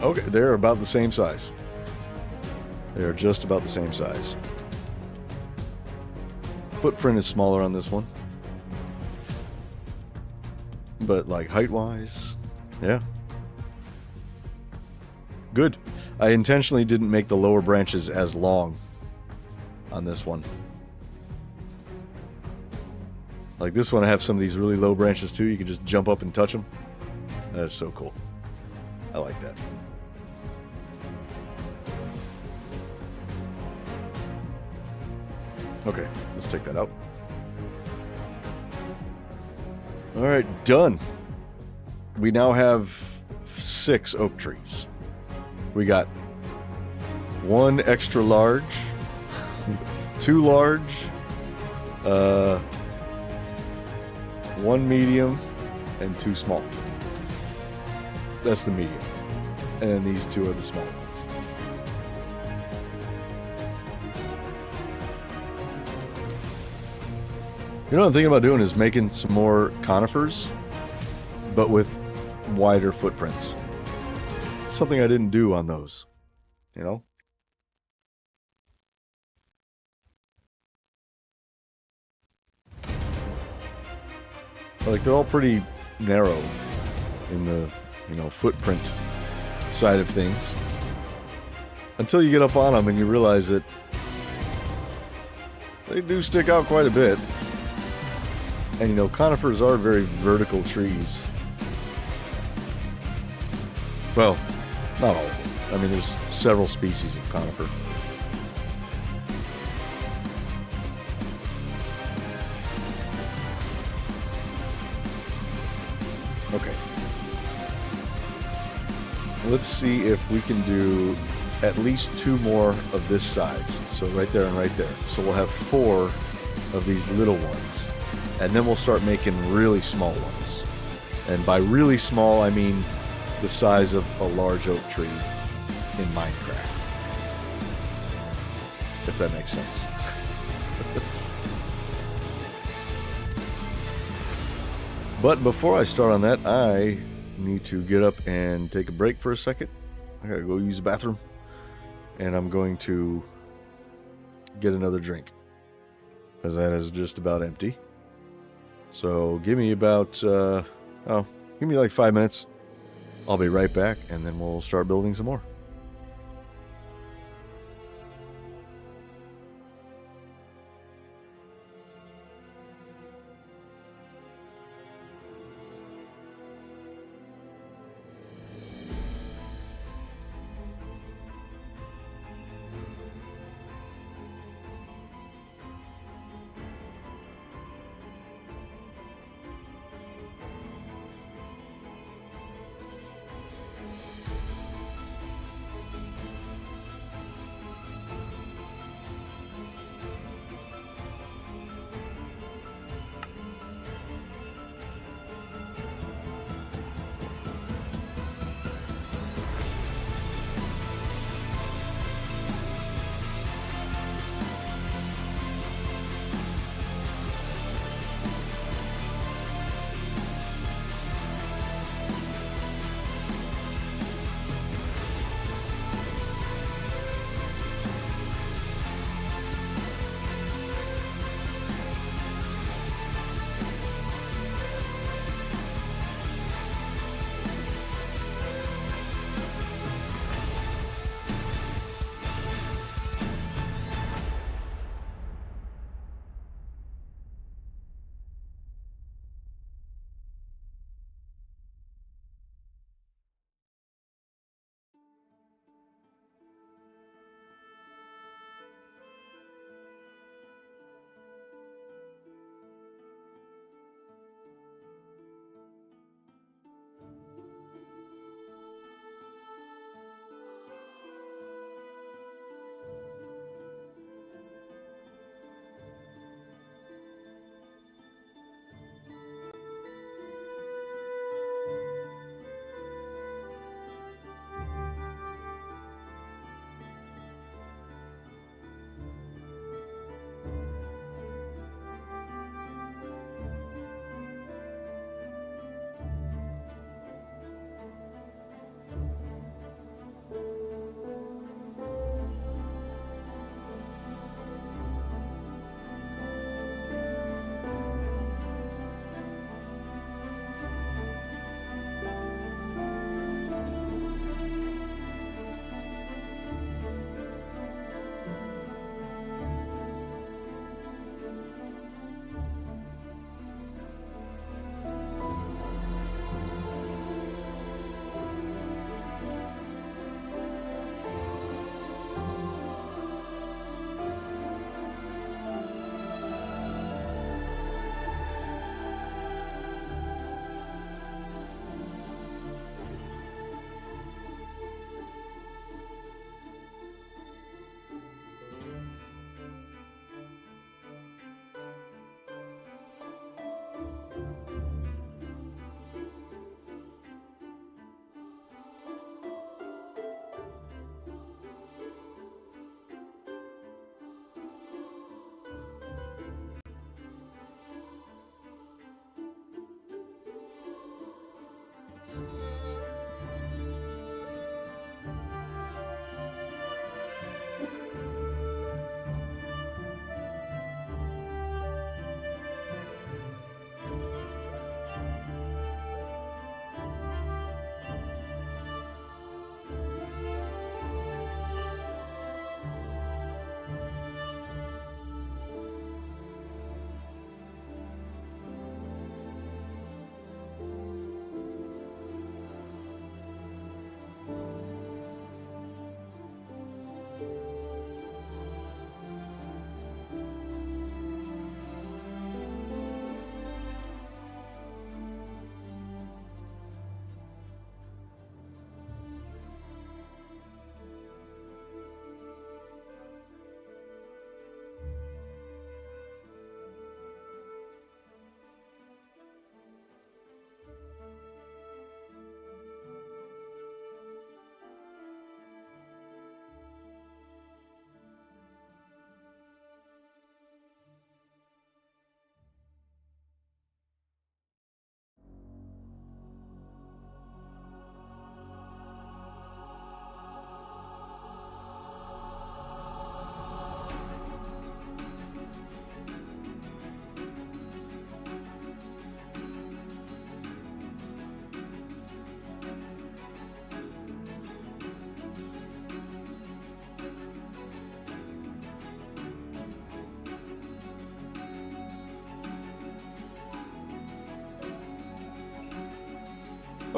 Okay, they're about the same size. They are just about the same size. Footprint is smaller on this one. But like height-wise, yeah. Good. I intentionally didn't make the lower branches as long on this one. Like this one, I have some of these really low branches too. You can just jump up and touch them. That's so cool. I like that. Okay, let's take that out. All right, done. We now have 6 oak trees. We got 1 extra large, 2 large, 1 medium, and 2 small. That's the medium. And then these 2 are the small ones. You know what I'm thinking about doing is making some more conifers, but with wider footprints. Something I didn't do on those, you know? Like they're all pretty narrow in the, you know, footprint side of things. Until you get up on them and you realize that they do stick out quite a bit. And you know, conifers are very vertical trees. Well, not all of them. I mean, there's several species of conifer. Okay. Let's see if we can do at least 2 more of this size. So right there and right there. So we'll have 4 of these little ones. And then we'll start making really small ones. And by really small, I mean the size of a large oak tree in Minecraft. If that makes sense. But before I start on that, I need to get up and take a break for a second. I gotta go use the bathroom. And I'm going to get another drink, because that is just about empty. So give me about, give me like 5 minutes. I'll be right back, and then we'll start building some more.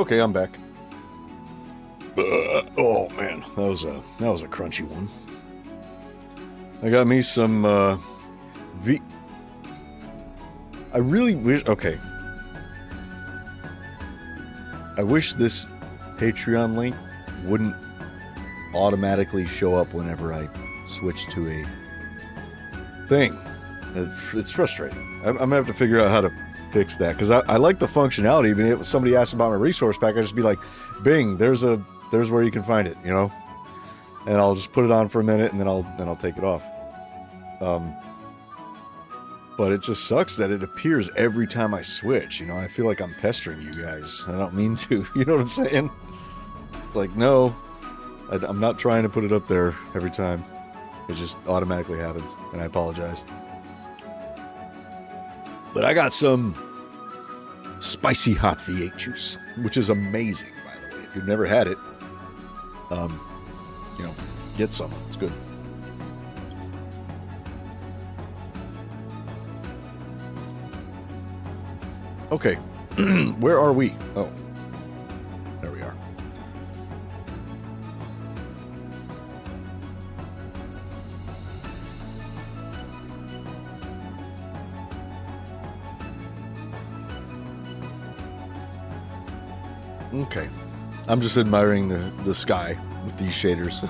Okay, I'm back. Oh man, that was a crunchy one. I got me some I really wish. Okay, I wish this Patreon link wouldn't automatically show up whenever I switch to a thing. It's frustrating. I'm gonna have to figure out how to fix that, because I like the functionality. I mean, if somebody asks about my resource pack, I just be like, Bing, there's where you can find it, you know, and I'll just put it on for a minute, and then I'll take it off. But it just sucks that it appears every time I switch. You know, I feel like I'm pestering you guys. I don't mean to. You know what I'm saying? It's like, no, I'm not trying to put it up there every time. It just automatically happens, and I apologize. But I got some spicy hot V8 juice, which is amazing, by the way. If you've never had it, you know, get some. It's good. Okay, where are we? Oh, there we are. Okay, I'm just admiring the sky with these shaders.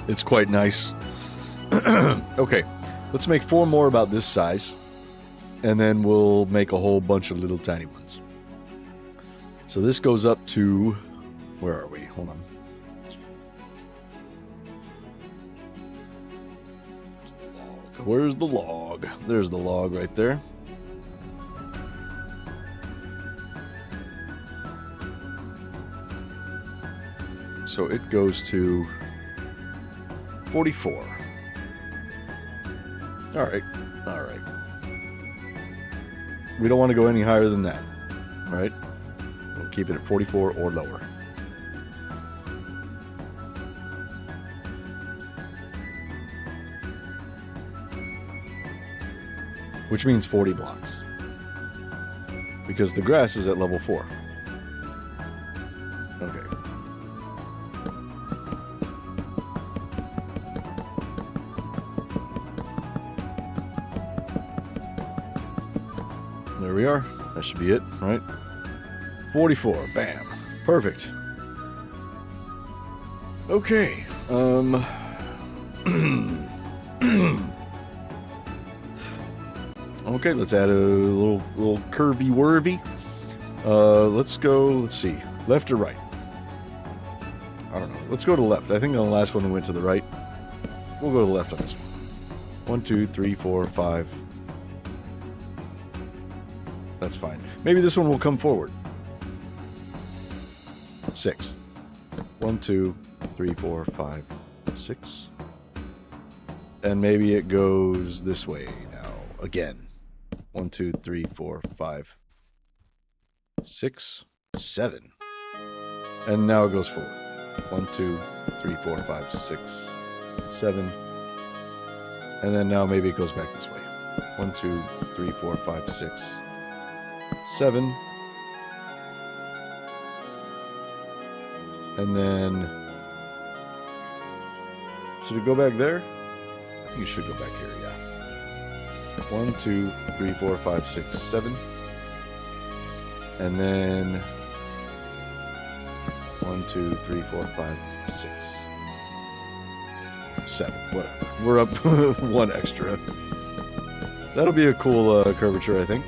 It's quite nice. Okay, let's make 4 more about this size, and then we'll make a whole bunch of little tiny ones. So this goes up to, where are we? Hold on. Where's the log? There's the log right there. So it goes to 44. All right. We don't want to go any higher than that, right? We'll keep it at 44 or lower. Which means 40 blocks. Because the grass is at level 4. Okay. There we are. That should be it, right? 44. Bam. Perfect. Okay. Okay, let's add a little curvy wurvy. Let's go, let's see. Left or right? I don't know. Let's go to the left. I think on the last one we went to the right. We'll go to the left on this one. 1, 2, 3, 4, 5. That's fine. Maybe this one will come forward. 6. 1, 2, 3, 4, 5, 6. And maybe it goes this way now. Again. 1, 2, 3, 4, 5, 6, 7. And now it goes forward. 1, 2, 3, 4, 5, 6, 7. And then now maybe it goes back this way. 1, 2, 3, 4, 5, 6, 7. And then, should it go back there? I think it should go back here, yeah. 1, 2, 3, 4, 5, 6, 7. And then 1, 2, 3, 4, 5, 6, 7. Whatever. We're up 1 extra. That'll be a cool curvature, I think.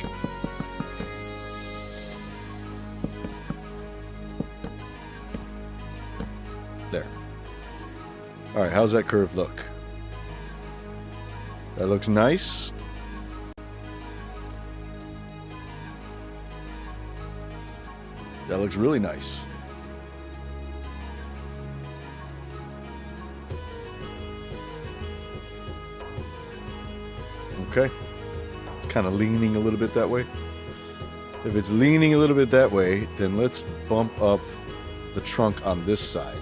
There. Alright, how's that curve look? That looks nice. That looks really nice. Okay. It's kind of leaning a little bit that way. If it's leaning a little bit that way, then let's bump up the trunk on this side.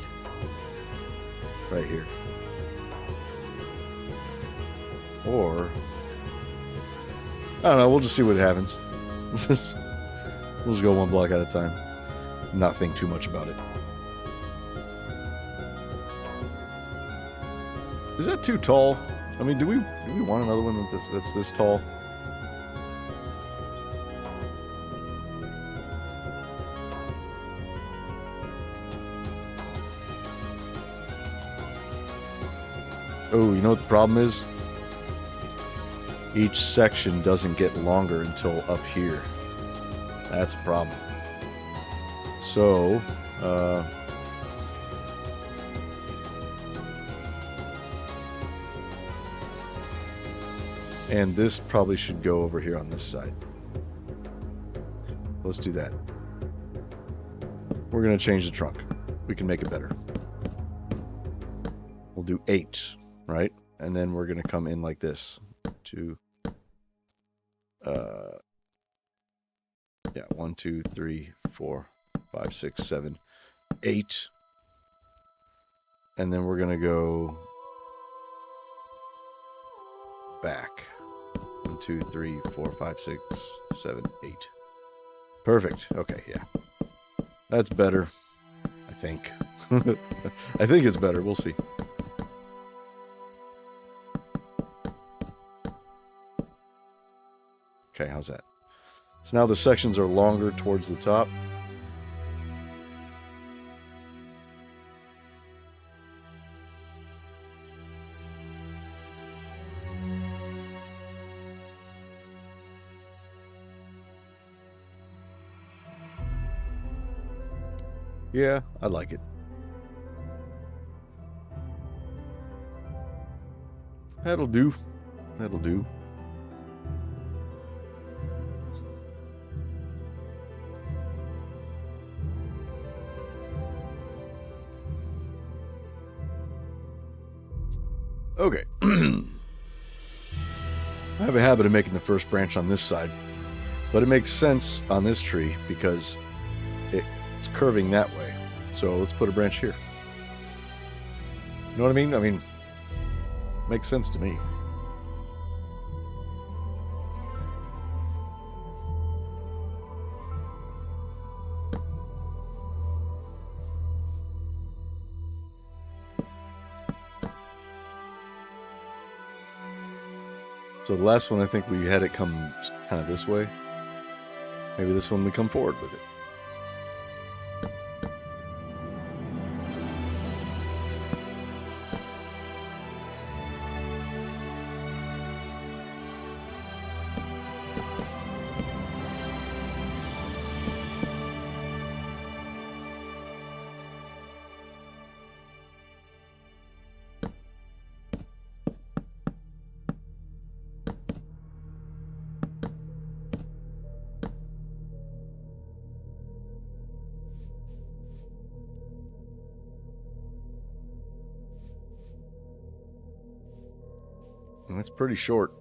Right here. Or, I don't know, we'll just see what happens. We'll just go 1 block at a time. not think too much about it. Is that too tall? I mean, do we want another one that's this tall? Oh, you know what the problem is? Each section doesn't get longer until up here. That's a problem. So, and this probably should go over here on this side. Let's do that. We're going to change the trunk. We can make it better. We'll do 8, right? And then we're going to come in like this to, yeah, 1, 2, 3, 4, 5, 6, 7, 8. And then we're going to go back. 1, 2, 3, 4, 5, 6, 7, 8. Perfect. Okay, yeah. That's better, I think. I think it's better. We'll see. Okay, how's that? So now the sections are longer towards the top. Yeah, I like it. That'll do. That'll do. Okay. I have a habit of making the first branch on this side, but it makes sense on this tree because it's curving that way. So let's put a branch here. You know what I mean? I mean, makes sense to me. So the last one, I think we had it come kind of this way. Maybe this one we come forward with it. That's pretty short.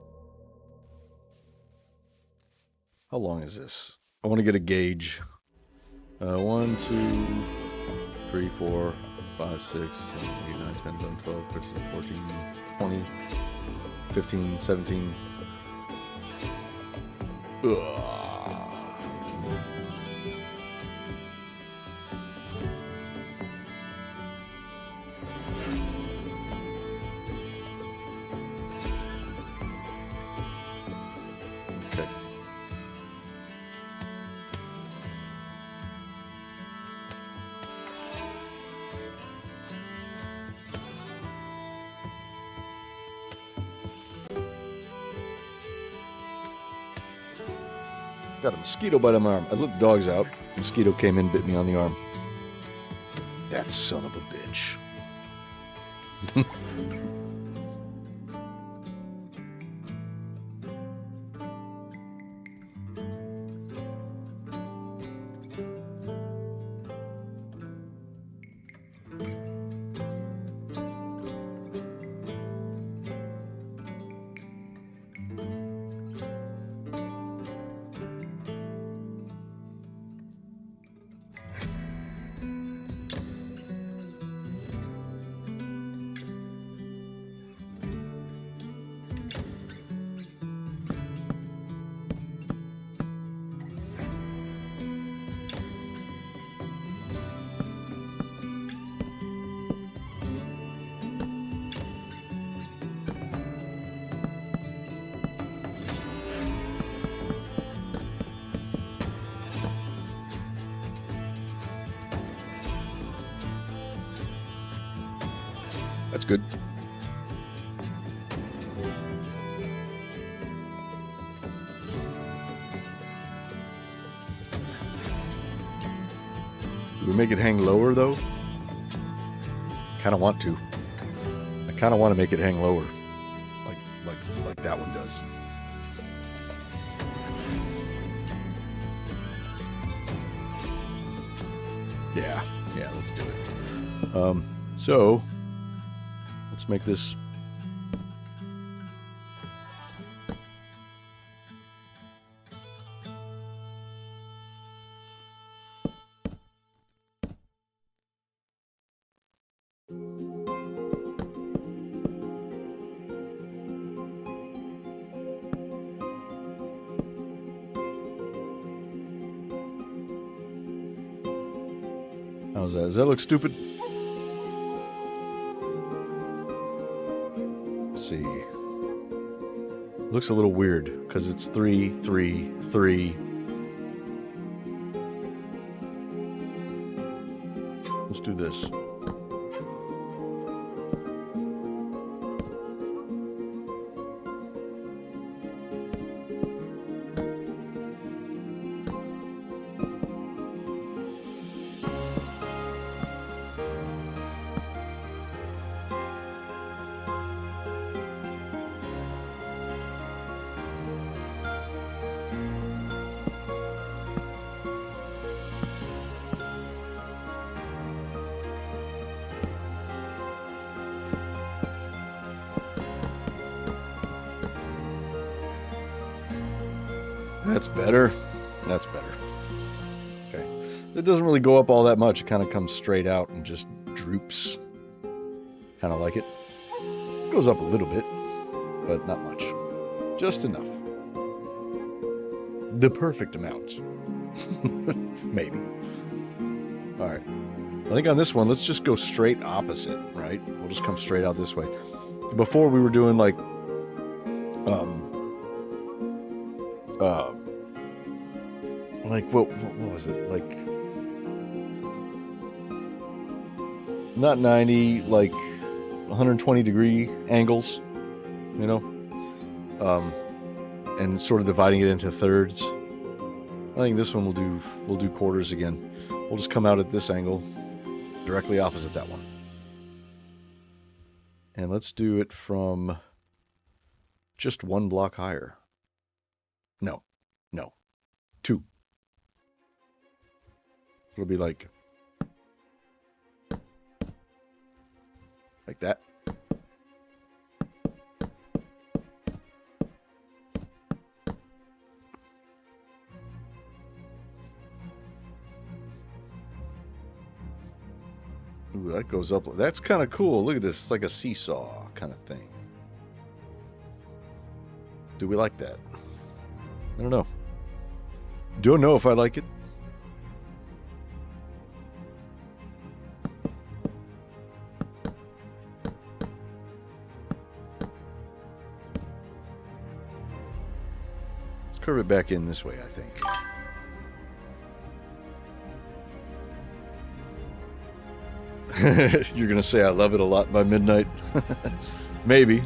How long is this? I want to get a gauge. 1, 2, 3, 4, 5, 6, 7, 8, 9, 10, 11, 12, 13, 14, 20, 15, 17. Ugh. Got a mosquito bite on my arm. I let the dogs out. The mosquito came in, bit me on the arm. That son of a bitch. That's good. Do we make it hang lower though? Kind of want to. I kind of want to make it hang lower, like that one does. Yeah, let's do it. So let's make this. How's that? Does that look stupid? Let's see. Looks a little weird because it's 3, 3, 3. Let's do this. That's better. That's better. Okay. It doesn't really go up all that much. It kind of comes straight out and just droops. Kind of like it. It goes up a little bit, but not much. Just enough. The perfect amount. Maybe. Alright. I think on this one, let's just go straight opposite, right? We'll just come straight out this way. Before we were doing like what was it, like not 90, like 120 degree angles, you know, and sort of dividing it into thirds. I think this one we'll do quarters again. We'll just come out at this angle directly opposite that one, and let's do it from just one block higher. No, 2. It'll be like that. Ooh, that goes up. That's kind of cool. Look at this. It's like a seesaw kind of thing. Do we like that? I don't know. Don't know if I like it. Let's curve it back in this way, I think. You're gonna say I love it a lot by midnight. Maybe.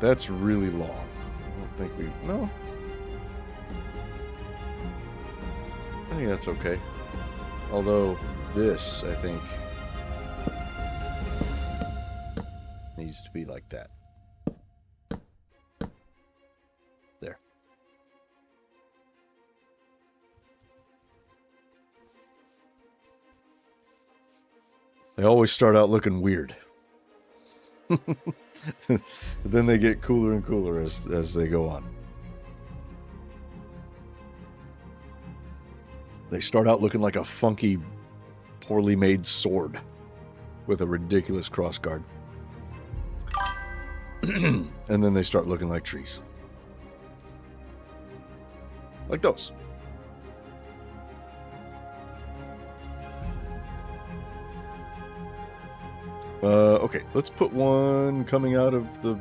That's really long. I don't think no. I think that's okay. Although this, I think, needs to be like that. There. They always start out looking weird. But then they get cooler and cooler as they go on. They start out looking like a funky, poorly made sword with a ridiculous crossguard. And then they start looking like trees. Like those. Okay, let's put one coming out of the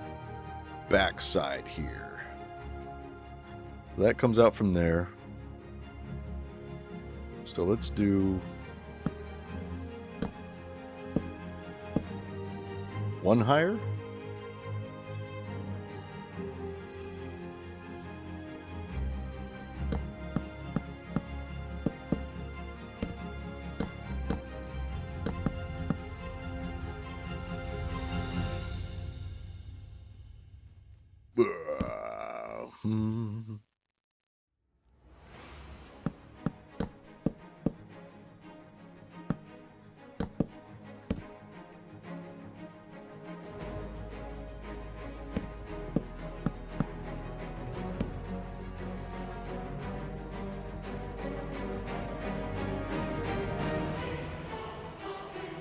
back side here. So that comes out from there. So let's do one higher.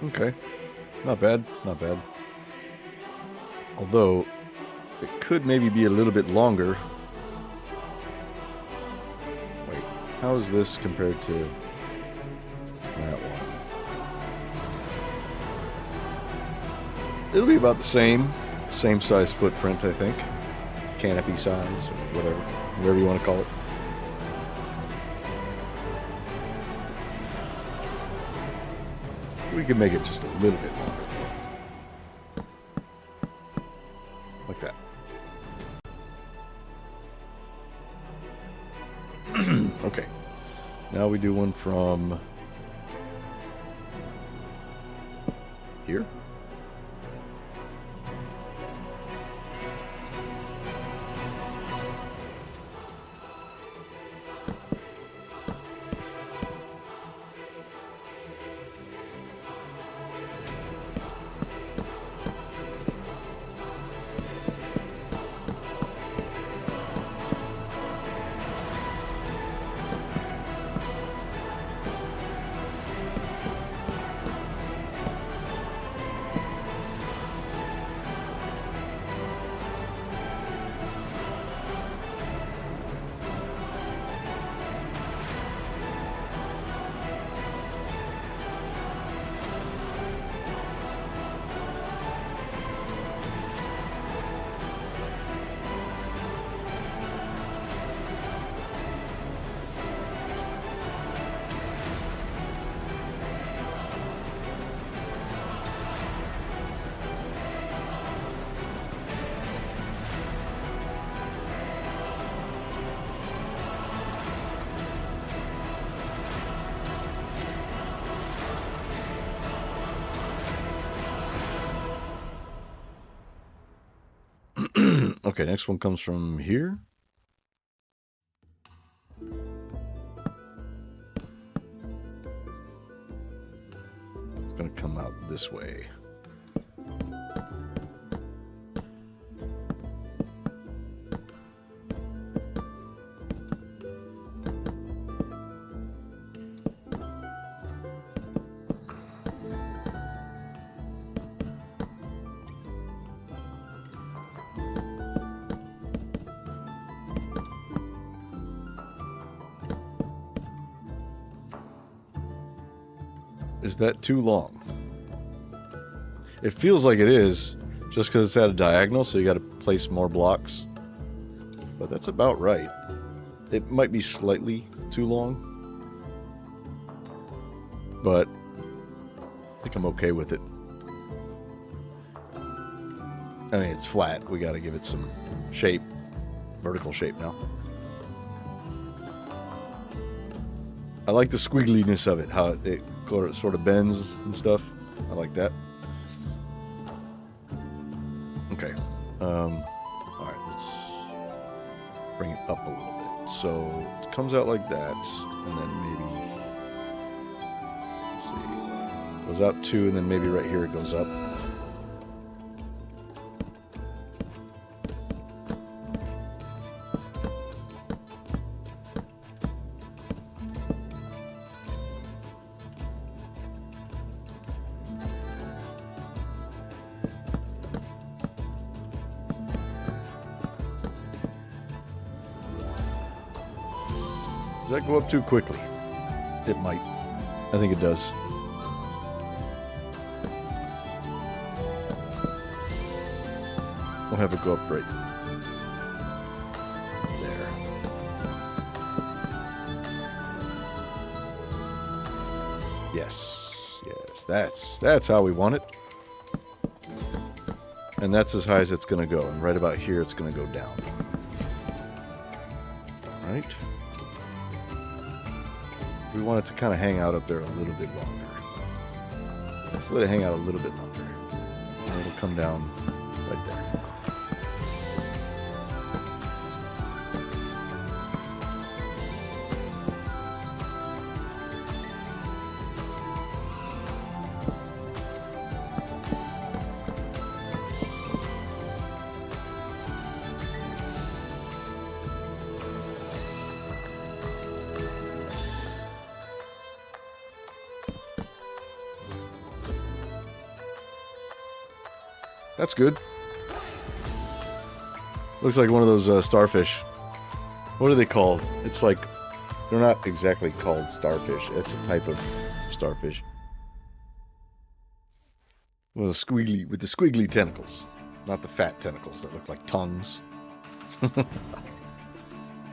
Okay, not bad, not bad. Although, it could maybe be a little bit longer. Wait, how is this compared to that one? It'll be about the same size footprint, I think. Canopy size, or whatever you want to call it. We can make it just a little bit longer, though. Like that. Okay. Now we do one from here. Okay, next one comes from here. It's going to come out this way. Is that too long? It feels like it is, just because it's at a diagonal, so you got to place more blocks. But that's about right. It might be slightly too long, but I think I'm okay with it. I mean, it's flat. We got to give it some shape, vertical shape now. I like the squiggliness of it, how it sort of bends and stuff. I like that. Okay. All right, let's bring it up a little bit. So it comes out like that, and then maybe, let's see, goes out 2, and then maybe right here it goes up. Does that go up too quickly? It might. I think it does. We'll have it go up right Yes, that's how we want it. And that's as high as it's going to go. And right about here, it's going to go down. Right? We want it to kind of hang out up there a little bit longer. Let's let it hang out a little bit longer. And it'll come down right there. That's good. Looks like one of those starfish. What are they called? It's like, they're not exactly called starfish. It's a type of starfish. With the squiggly tentacles. Not the fat tentacles that look like tongues.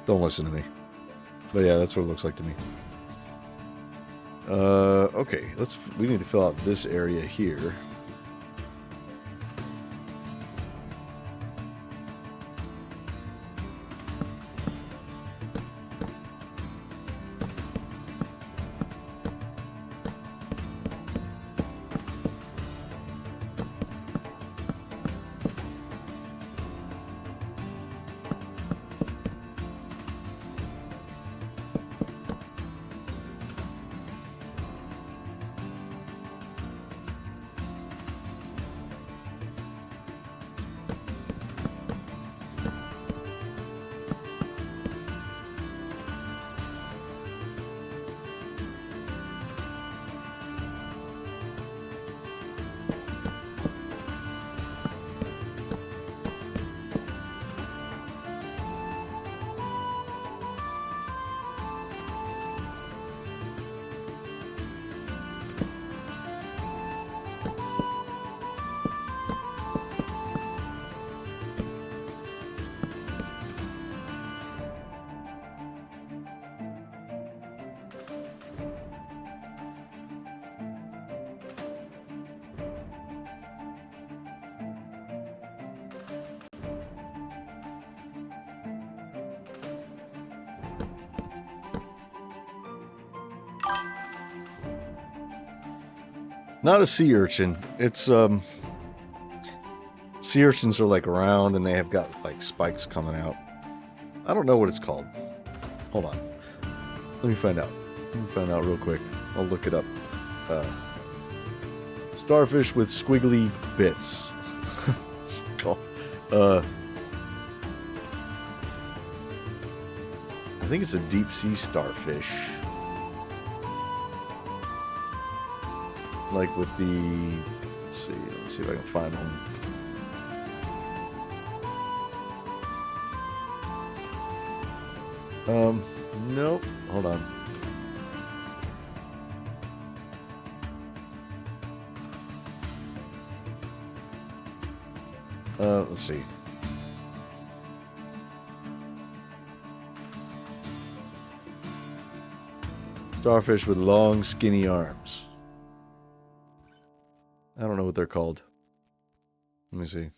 Don't listen to me. But yeah, that's what it looks like to me. Okay, we need to fill out this area here. Not a sea urchin. It's sea urchins are like round and they have got like spikes coming out. I don't know what it's called. Hold on. Let me find out. Real quick. I'll look it up. Starfish with squiggly bits. I think it's a deep sea starfish. Like with the, let me see if I can find one. Nope. Hold on. Let's see. Starfish with long, skinny arms. I don't know what they're called. Let me see.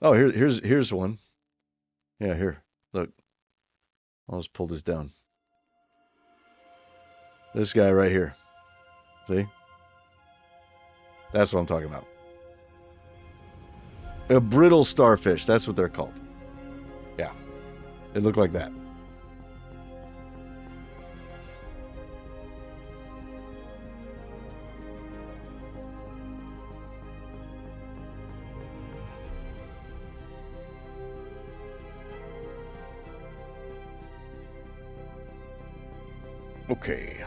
Oh, here's one. Yeah, here. Look. I'll just pull this down. This guy right here. See? That's what I'm talking about. A brittle starfish. That's what they're called. Yeah. They look like that. Okay.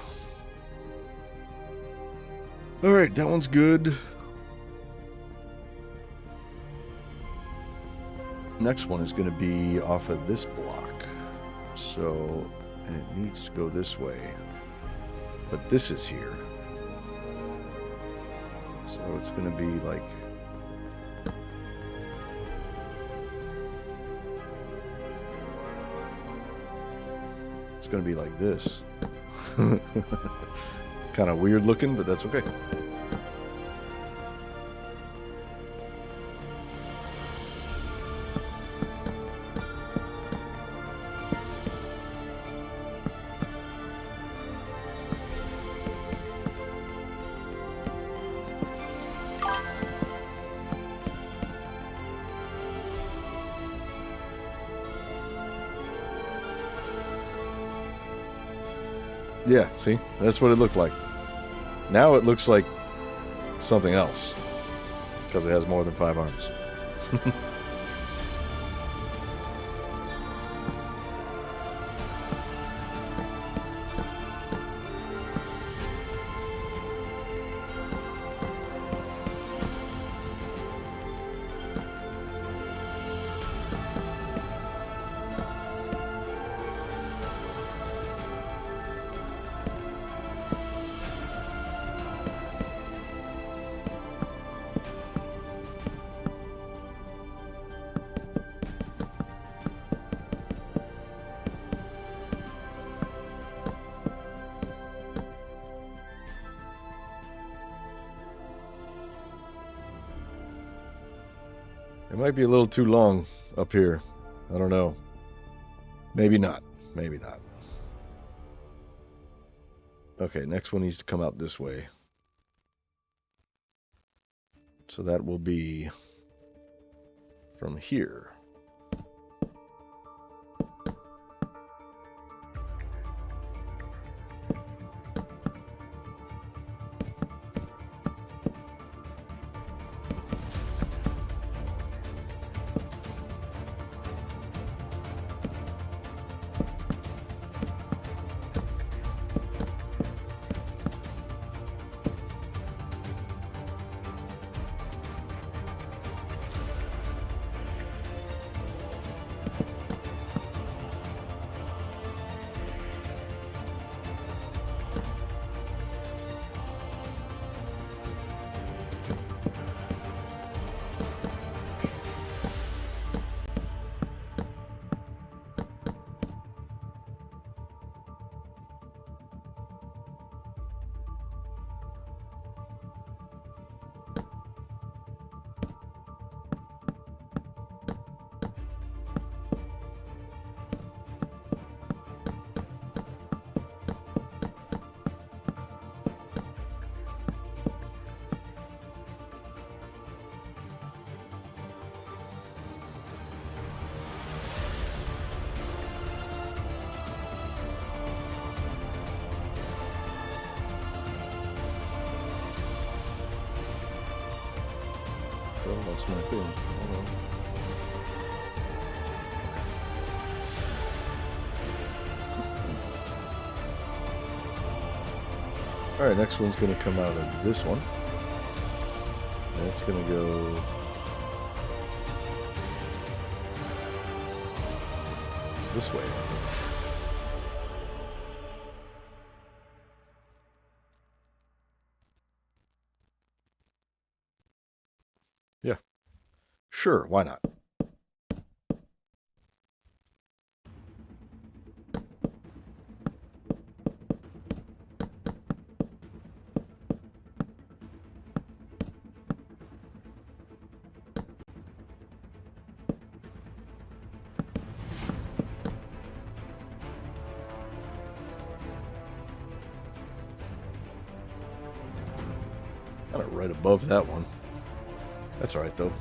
Alright, that one's good. Next one is going to be off of this block. So, and it needs to go this way. But this is here. So it's going to be like... It's going to be like this. kind of weird looking, but that's okay. Yeah, see? That's what it looked like. Now it looks like something else because it has more than 5 arms. It might be a little too long up here. I don't know. Maybe not. Maybe not. Okay, next one needs to come out this way. So that will be from here. Well, that's my thing. Hold on. Alright, next one's going to come out of this one. That's going to go this way, I think. Yeah. Sure, why not? Kind of right above that one. That's all right, though.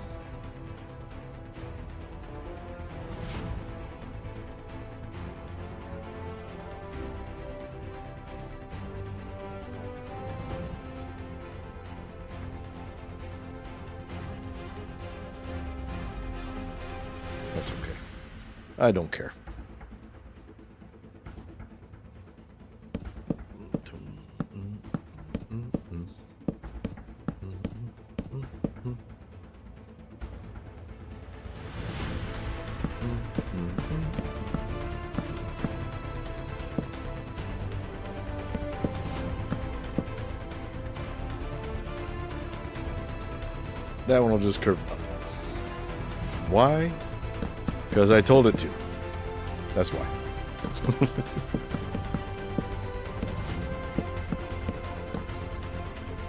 That's okay. I don't care. That one will just curve up. Why? Because I told it to. That's why.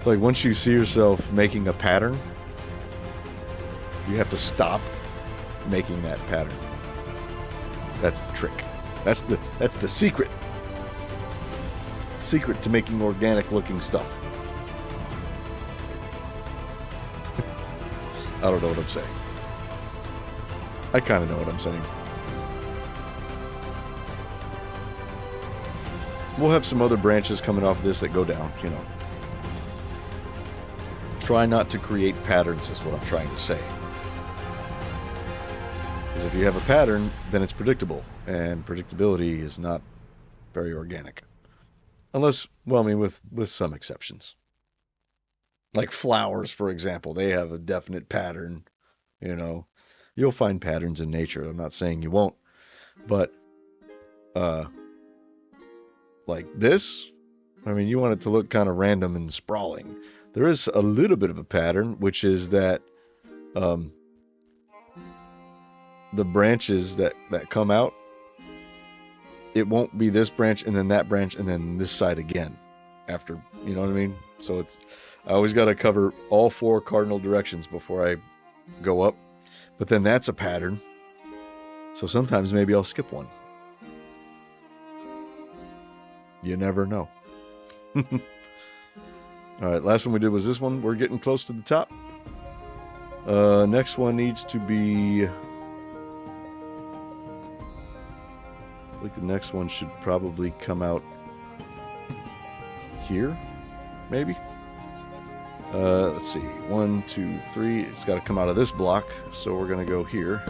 like once you see yourself making a pattern, you have to stop making that pattern. That's the trick. That's the secret. Secret to making organic looking stuff. I don't know what I'm saying. I kind of know what I'm saying. We'll have some other branches coming off of this that go down, you know. Try not to create patterns is what I'm trying to say. Because if you have a pattern, then it's predictable. And predictability is not very organic. Unless, well, I mean, with some exceptions. Like flowers, for example. They have a definite pattern, you know. You'll find patterns in nature. I'm not saying you won't. But, like this, I mean, you want it to look kind of random and sprawling. There is a little bit of a pattern, which is that the branches that come out, it won't be this branch and then that branch and then this side again after, you know what I mean? So I always got to cover all 4 cardinal directions before I go up. But then that's a pattern. So sometimes maybe I'll skip one. You never know. All right, last one we did was this one. We're getting close to the top. Next one needs to be... I think the next one should probably come out here, maybe. Let's see, 1, 2, 3. It's got to come out of this block, so we're going to go here.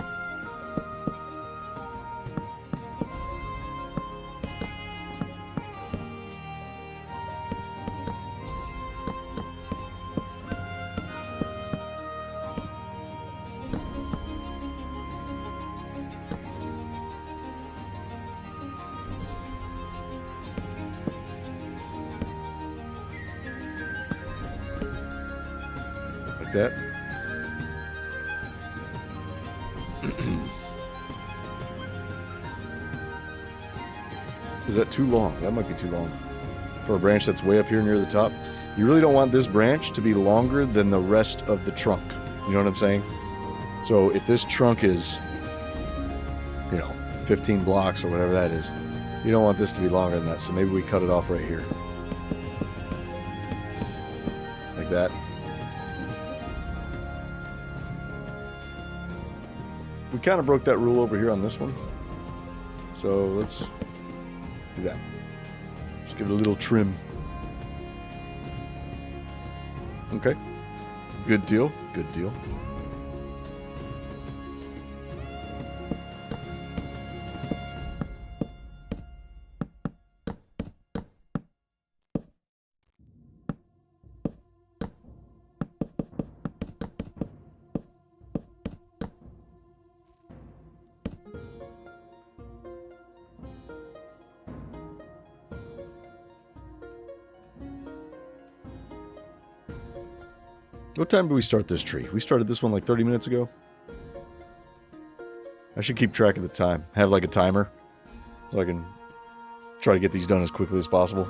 That. Is that too long? That might be too long for a branch that's way up here near the top. You really don't want this branch to be longer than the rest of the trunk. You know what I'm saying? So if this trunk is, you know, 15 blocks or whatever that is, you don't want this to be longer than that. So maybe we cut it off right here. Like that. We kind of broke that rule over here on this one. So let's do that. Just give it a little trim. Okay. Good deal. Good deal. What time did we start this tree? We started this one like 30 minutes ago. I should keep track of the time. Have like a timer so I can try to get these done as quickly as possible.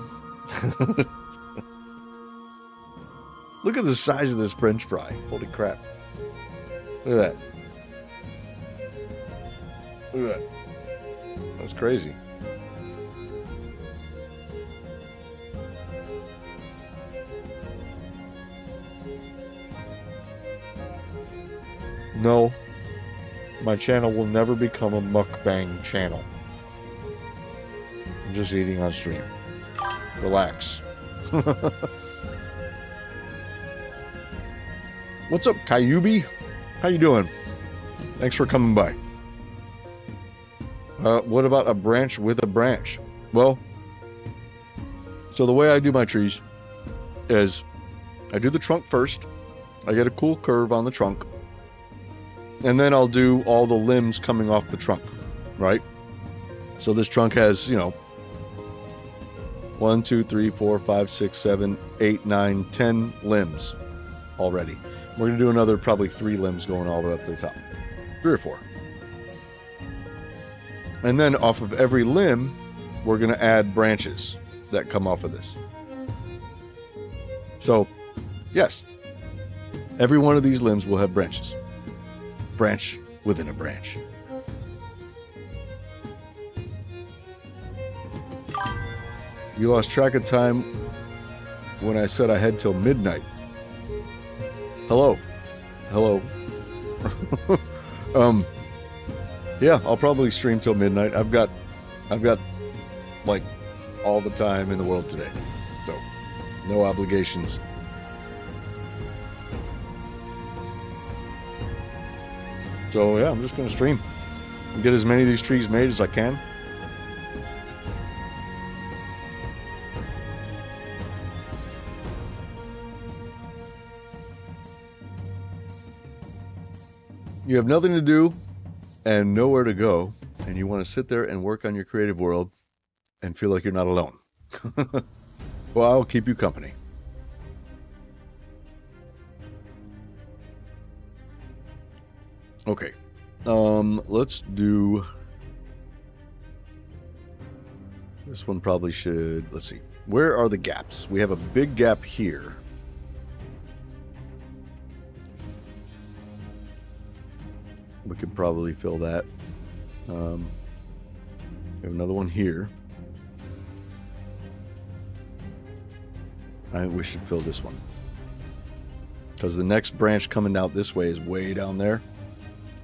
Look at the size of this French fry. Holy crap. Look at that. Look at that. That's crazy. No, my channel will never become a mukbang channel. I'm just eating on stream. Relax. What's up, Kyubi? How you doing? Thanks for coming by. What about a branch with a branch? Well, so the way I do my trees is I do the trunk first. I get a cool curve on the trunk. And then I'll do all the limbs coming off the trunk, right? So this trunk has, you know, 1, 2, 3, 4, 5, 6, 7, 8, 9, 10 limbs already. We're going to do another probably 3 limbs going all the way up to the top. 3 or 4. And then off of every limb, we're going to add branches that come off of this. So Yes. Every one of these limbs will have branches. Branch within a branch. You lost track of time when I said I had till midnight. Hello. Hello. Yeah, I'll probably stream till midnight. I've got like all the time in the world today. So, no obligations. So, yeah, I'm just going to stream and get as many of these trees made as I can. You have nothing to do and nowhere to go, and you want to sit there and work on your creative world and feel like you're not alone. Well, I'll keep you company. Okay. Let's do this one. Probably should. Let's see. Where are the gaps? We have a big gap here. We could probably fill that. We have another one here. I think we should fill this one, because the next branch coming out this way is way down there.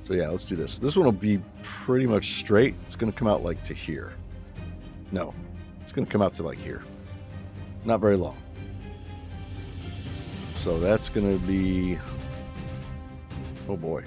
So yeah, let's do this. This one will be pretty much straight. It's going to come out like to here. No, it's going to come out to like here. Not very long. So that's going to be, oh boy.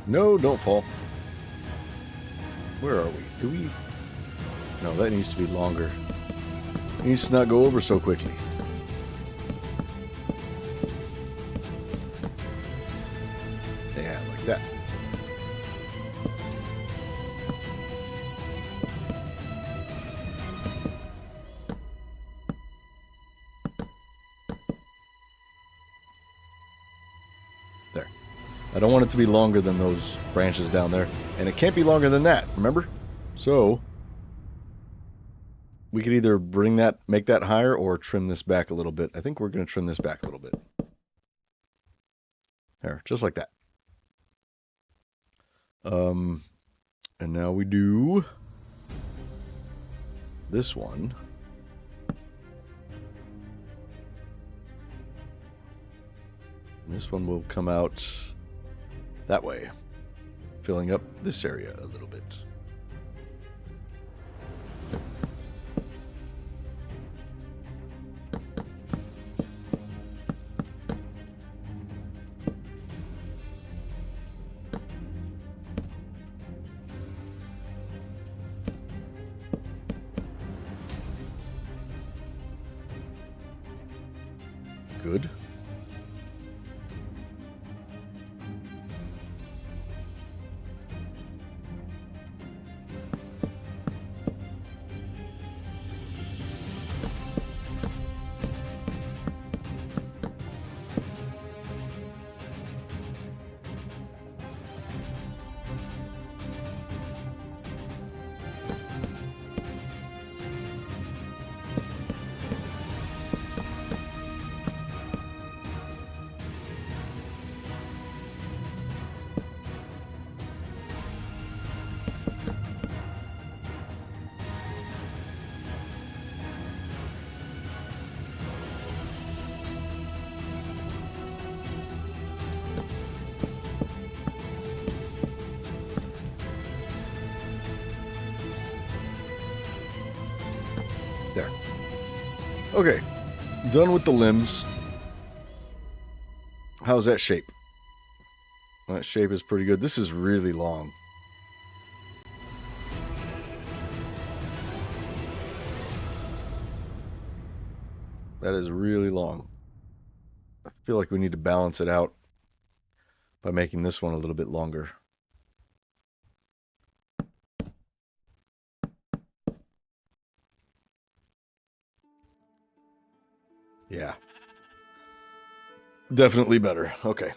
No, don't fall. Where are we? Do we? No, that needs to be longer. It needs to not go over so quickly. Yeah, like that. There. I don't want it to be longer than those branches down there. And it can't be longer than that, remember? So, we could either make that higher, or trim this back a little bit. I think we're going to trim this back a little bit. There, just like that. And now we do this one. And this one will come out that way, filling up this area a little bit. Good. There. Okay, done with the limbs. How's that shape? That shape is pretty good. This is really long. That is really long. I feel like we need to balance it out by making this one a little bit longer. Yeah. Definitely better. Okay.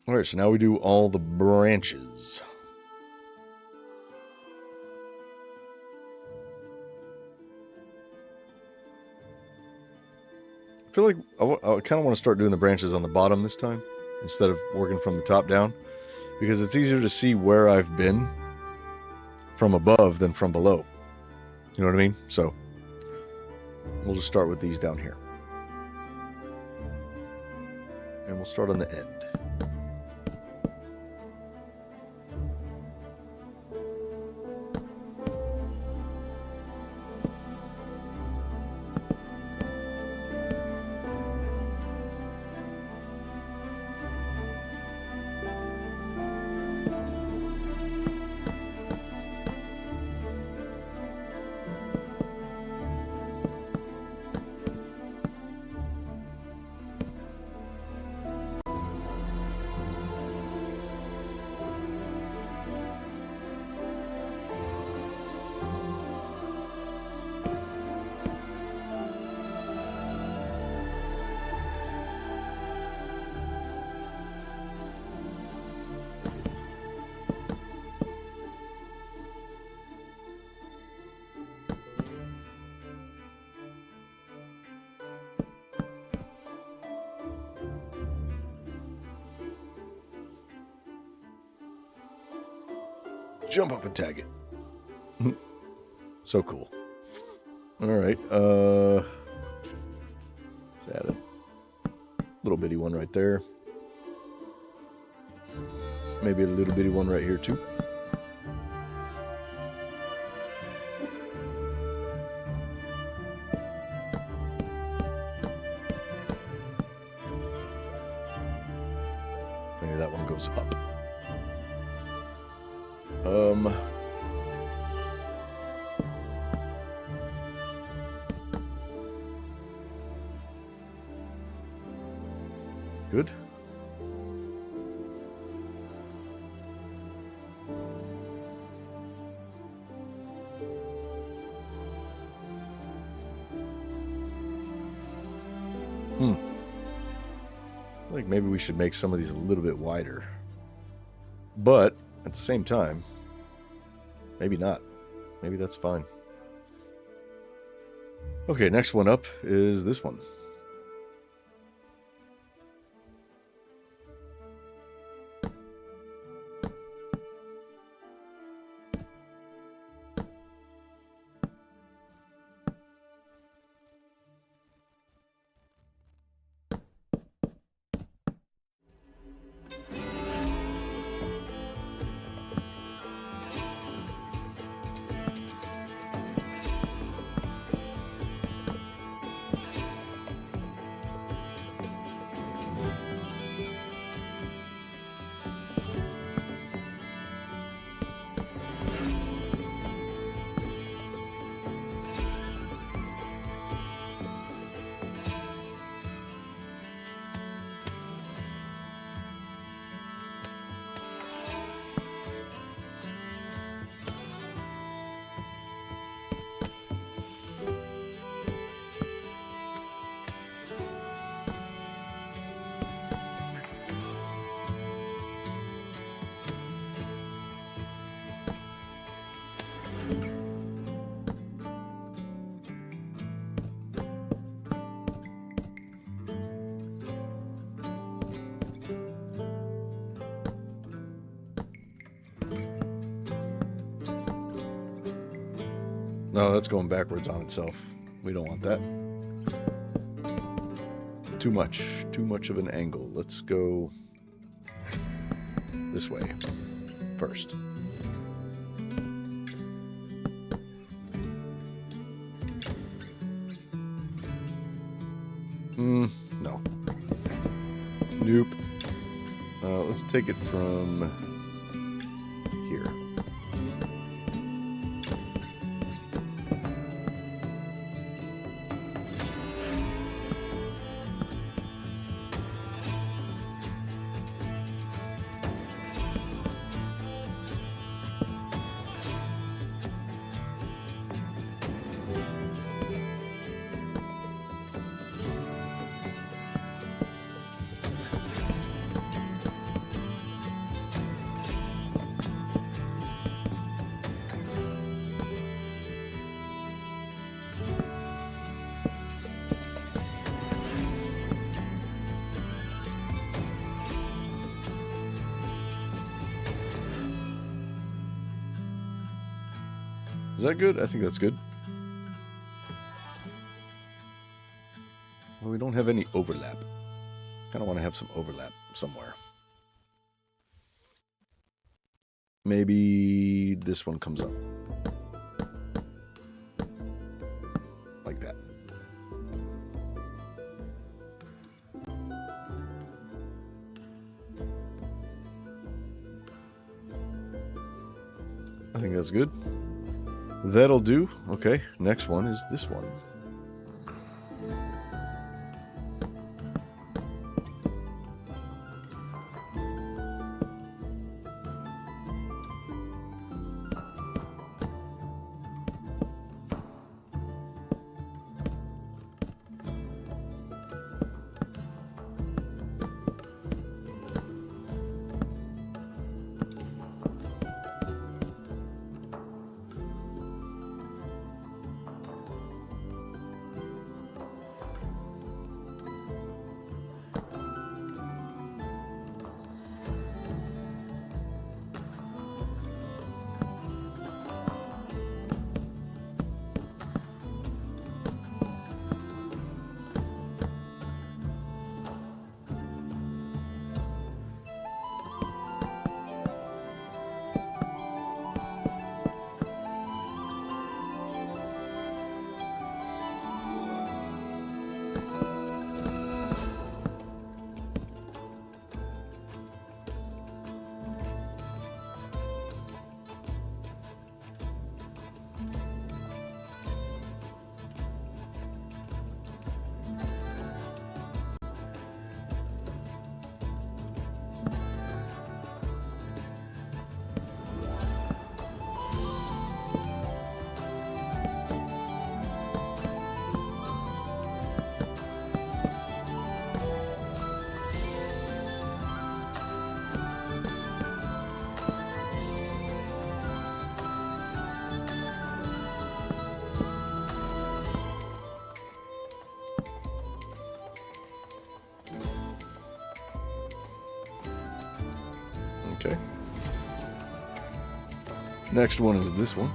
All right, so now we do all the branches. I feel like I kind of want to start doing the branches on the bottom this time instead of working from the top down, because it's easier to see where I've been from above than from below. You know what I mean? So we'll just start with these down here. And we'll start on the end. Jump up and tag it. So cool. All right. Add a little bitty one right there. Maybe a little bitty one right here too. Maybe that one goes up. Good. I think maybe we should make some of these a little bit wider. But at the same time, maybe not. Maybe that's fine. Okay, next one up is this one. No, that's going backwards on itself. We don't want that. Too much of an angle. Let's go this way first. No. Nope. Let's take it from here. Is that good? I think that's good. Well, we don't have any overlap. Kind of want to have some overlap somewhere. Maybe this one comes up. Like that. I think that's good. That'll do. Okay, next one is this one. Okay. Next one is this one.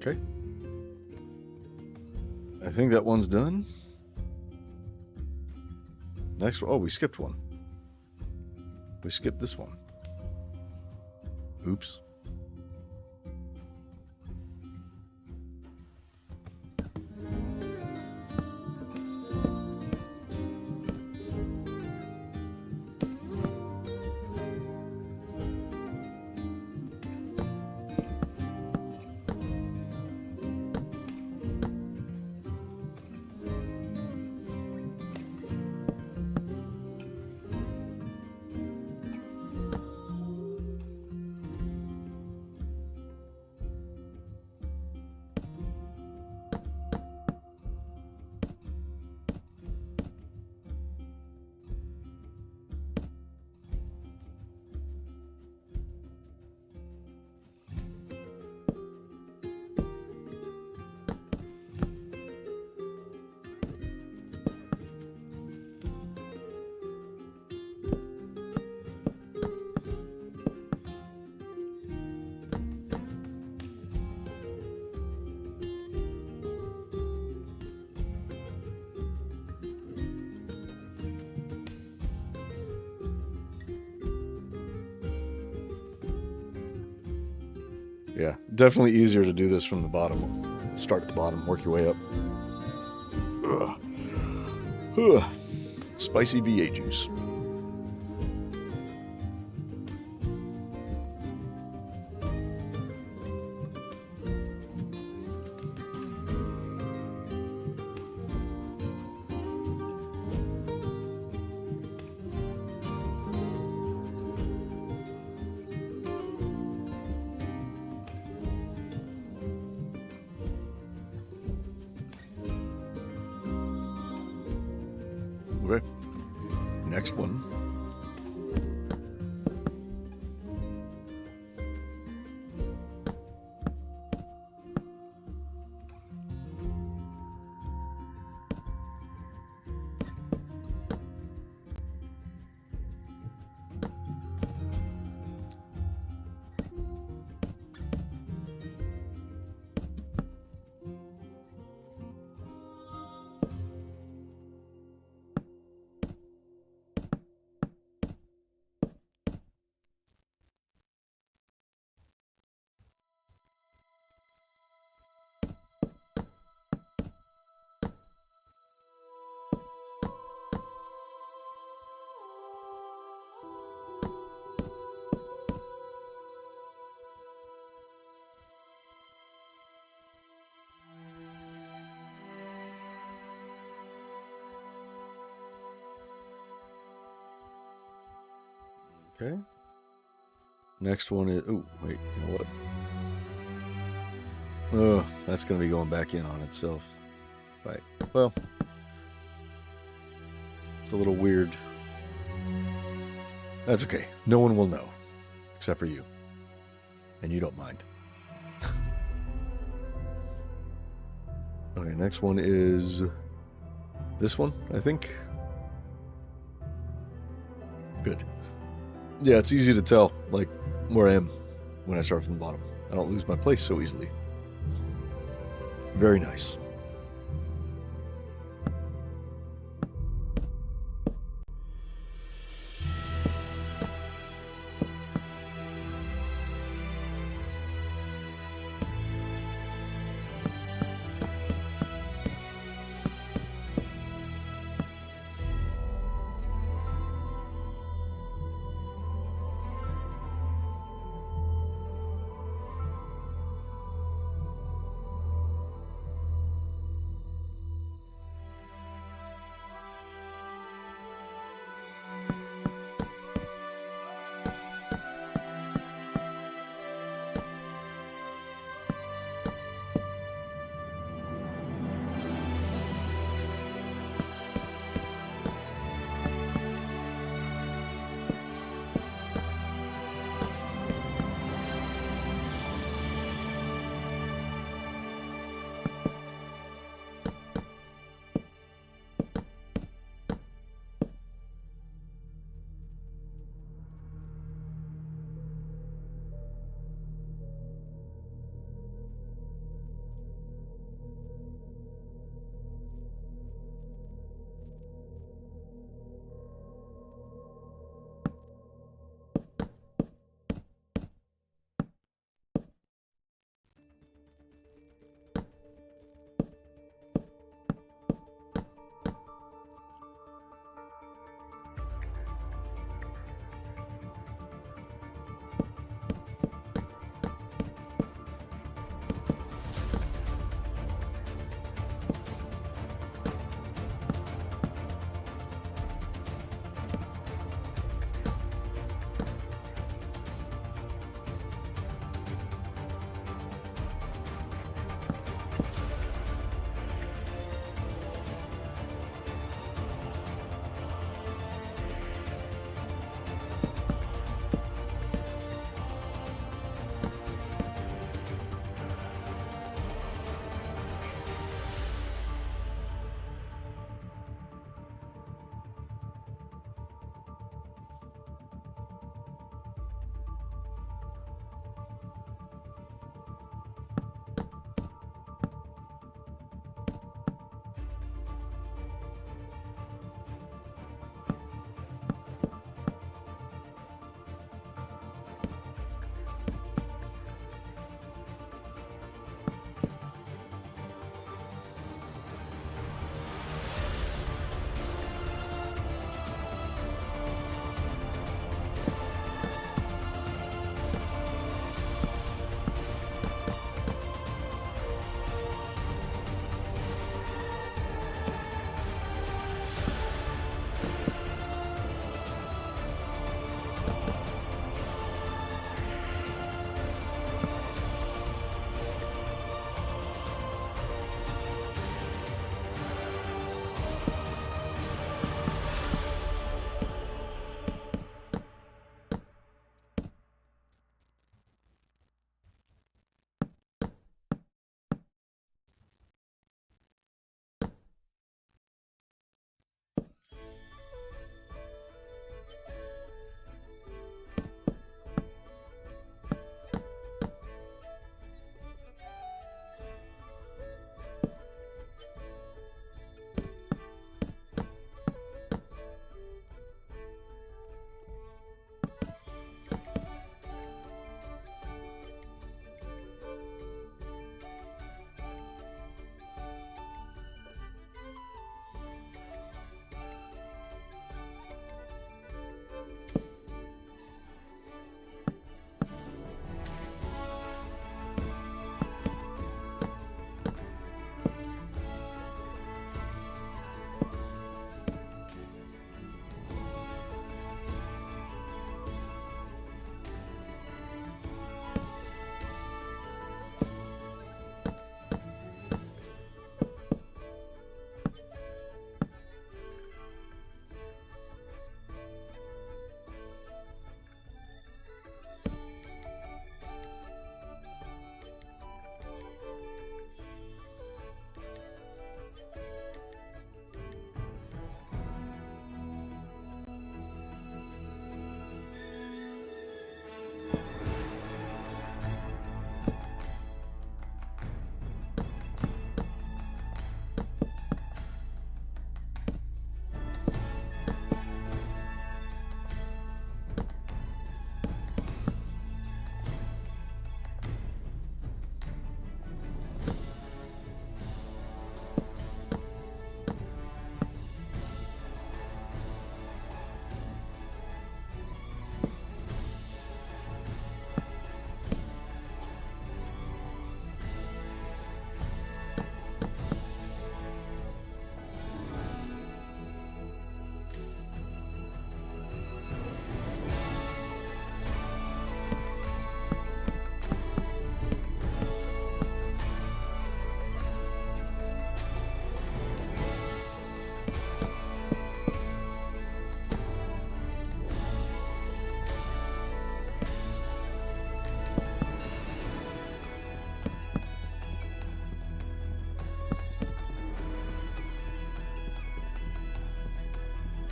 Okay. I think that one's done. Next one. Oh, we skipped one. We skipped this one. Oops. Yeah, definitely easier to do this from the bottom. Start at the bottom, work your way up. Ugh. Ugh. Spicy VA juice. Okay. Next one. Okay. Next one is. Oh, wait. You know what? Oh, that's going to be going back in on itself. Right. Well, it's a little weird. That's okay. No one will know, except for you. And you don't mind. Okay, next one is this one, I think. Good. Yeah, it's easy to tell, like, where I am when I start from the bottom. I don't lose my place so easily. Very nice.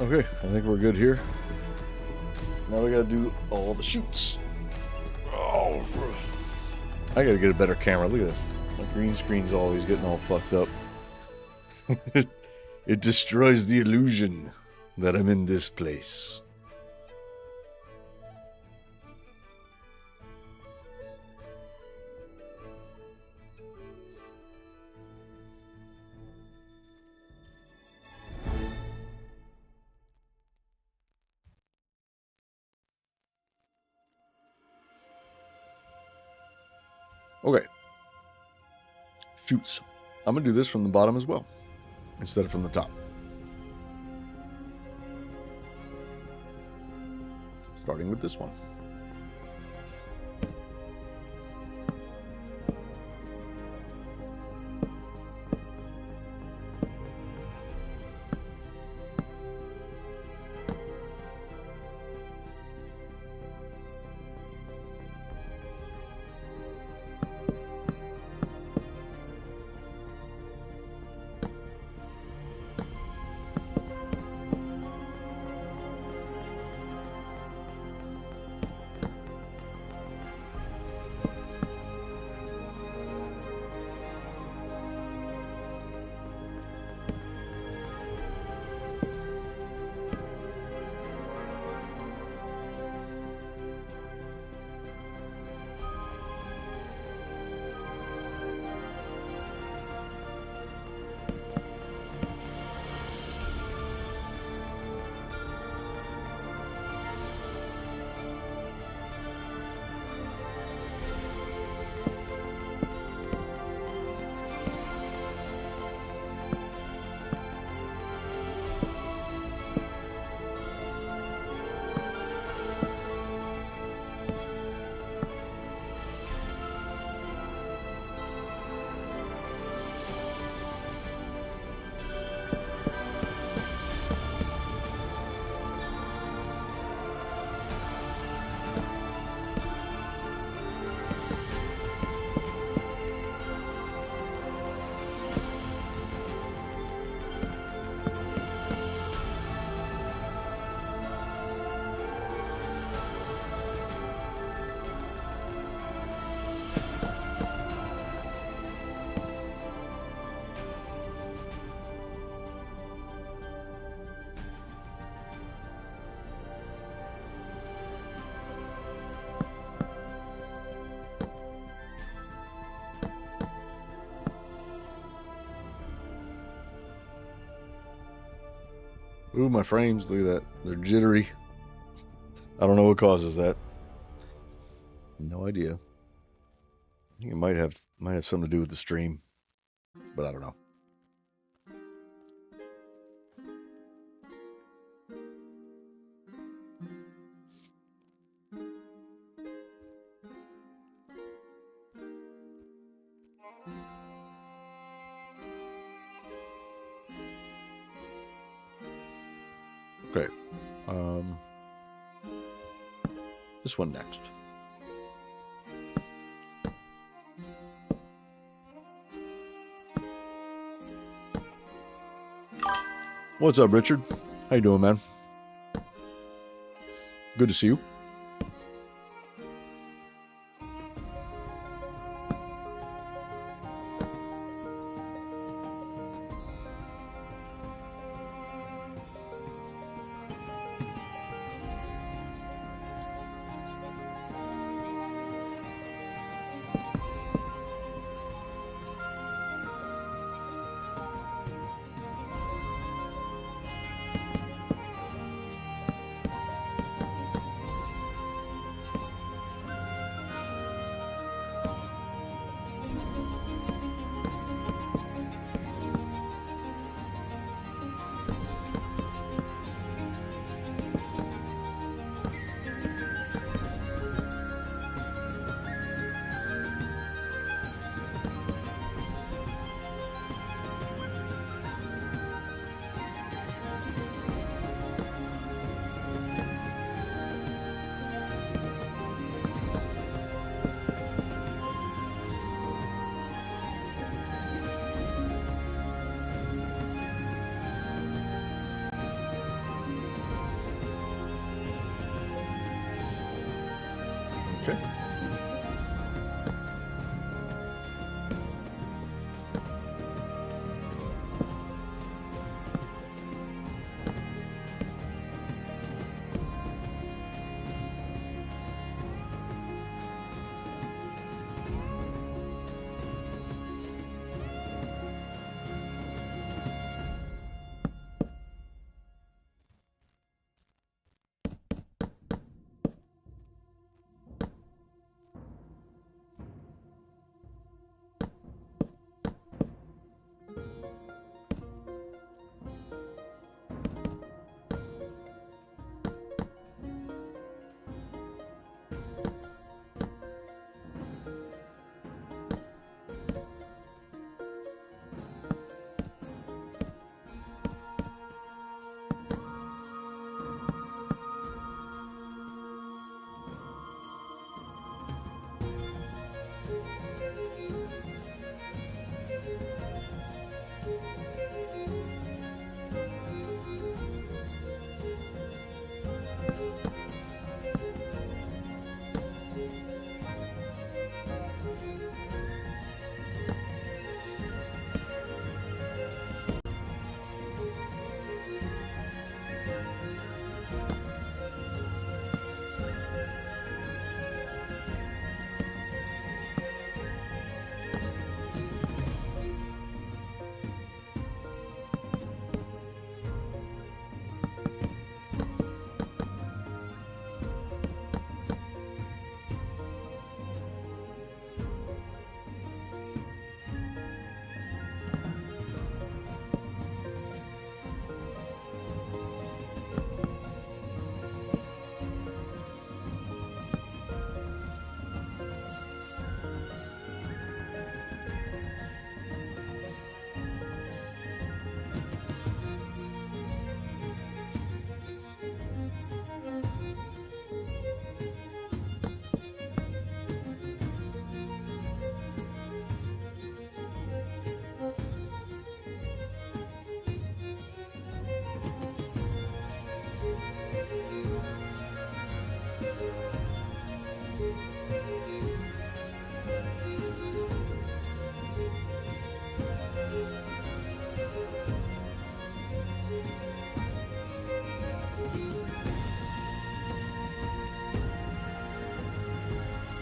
Okay, I think we're good here. Now we gotta do all the shoots. Oh, I gotta get a better camera. Look at this. My green screen's always getting all fucked up. It destroys the illusion that I'm in this place. Okay. Shoots. I'm gonna do this from the bottom as well, instead of from the top. Starting with this one. Ooh, my frames, look at that. They're jittery. I don't know what causes that. No idea. I think it might have something to do with the stream, but I don't know. Okay. This one next. What's up, Richard? How you doing, man? Good to see you.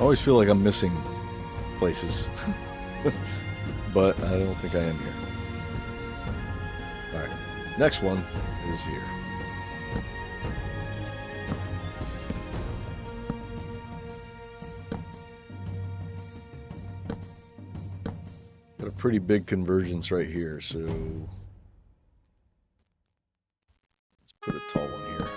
I always feel like I'm missing places, but I don't think I am here. All right, next one is here. Got a pretty big convergence right here, so let's put a tall one here.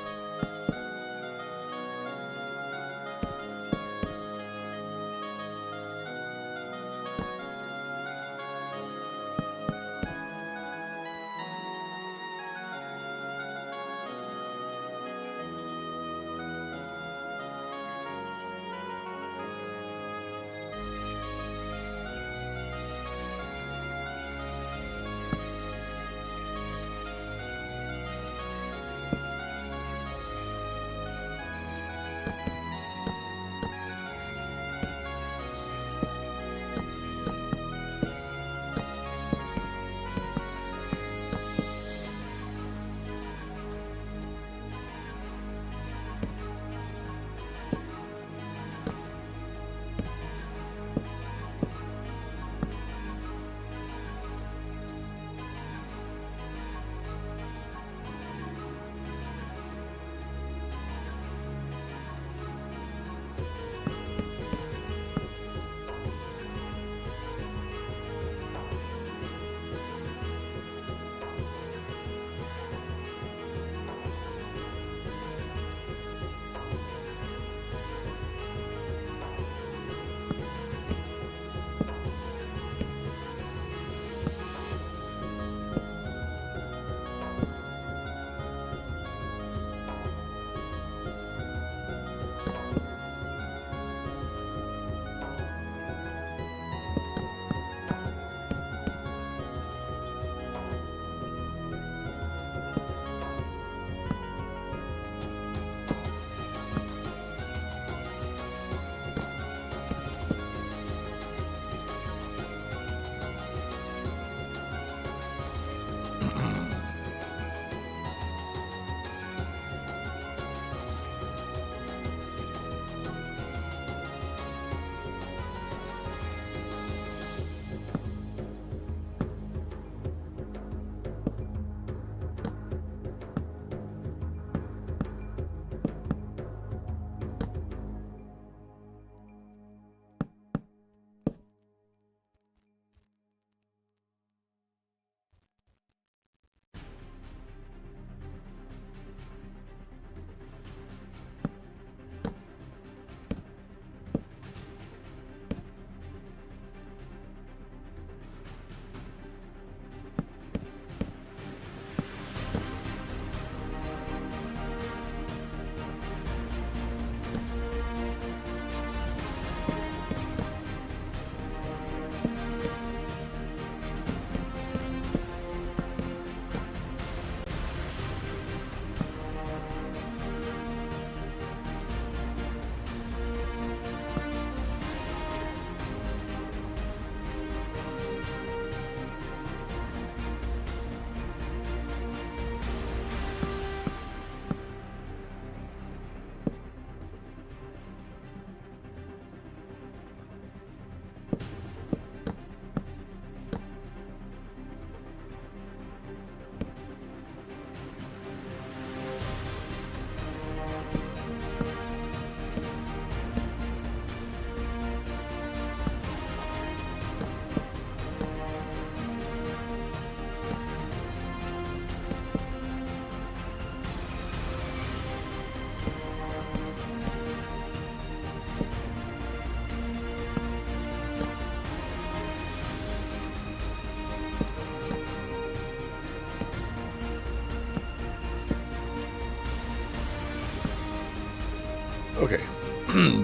Okay,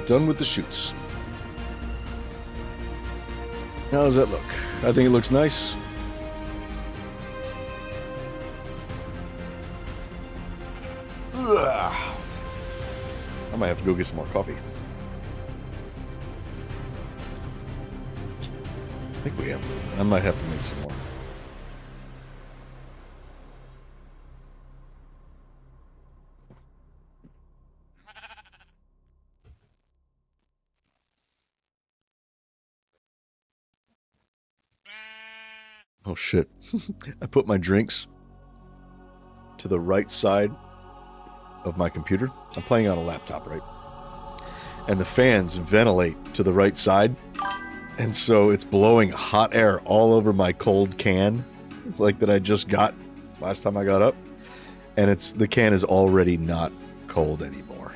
done with the shoots. How does that look? I think it looks nice. Ugh. I might have to go get some more coffee. I think we have. I might have to make some more. Oh shit. I put my drinks to the right side of my computer. I'm playing on a laptop, right? And the fans ventilate to the right side. And so it's blowing hot air all over my cold can, like that I just got last time I got up. And the can is already not cold anymore.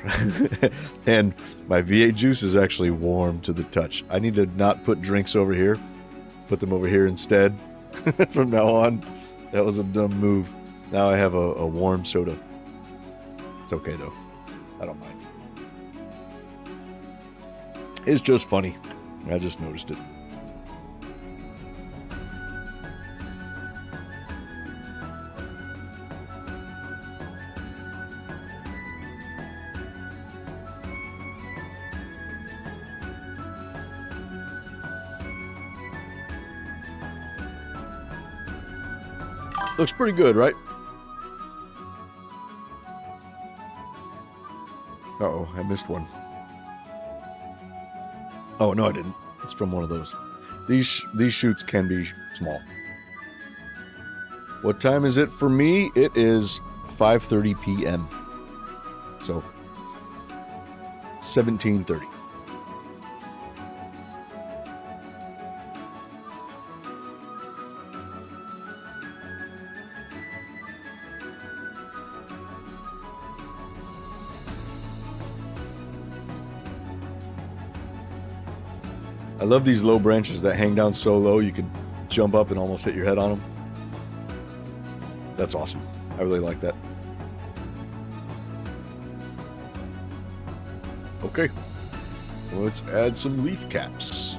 And my V8 juice is actually warm to the touch. I need to not put drinks over here, put them over here instead. From now on, that was a dumb move. Now I have a warm soda. It's okay though. I don't mind. It's just funny. I just noticed it. Looks pretty good, right? Uh-oh, I missed one. Oh, no, I didn't. It's from one of those. These shoots can be small. What time is it for me? It is 5:30 p.m. So, 17:30. I love these low branches that hang down so low you could jump up and almost hit your head on them. That's awesome. I really like that. Okay, let's add some leaf caps.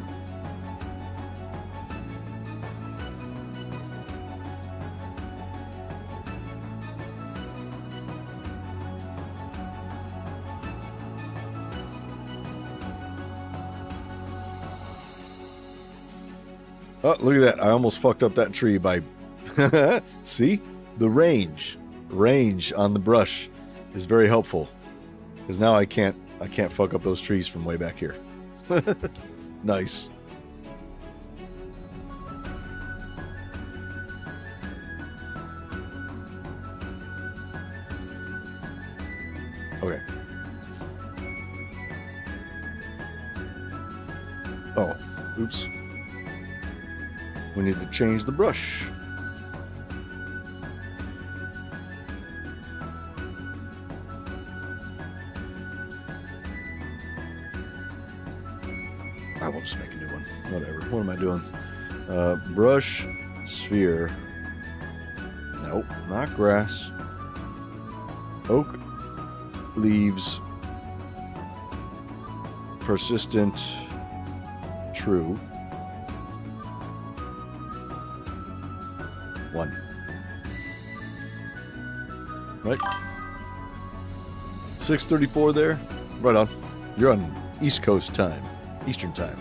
Oh, look at that. I almost fucked up that tree by... See? The range on the brush is very helpful. Because now I can't fuck up those trees from way back here. Nice. Okay. Oh, oops. We need to change the brush. I will just make a new one. Whatever. What am I doing? Brush, sphere. Nope, not grass. Oak, leaves, persistent, true. 1. Right? 6:34 there. Right on. You're on East Coast time. Eastern time.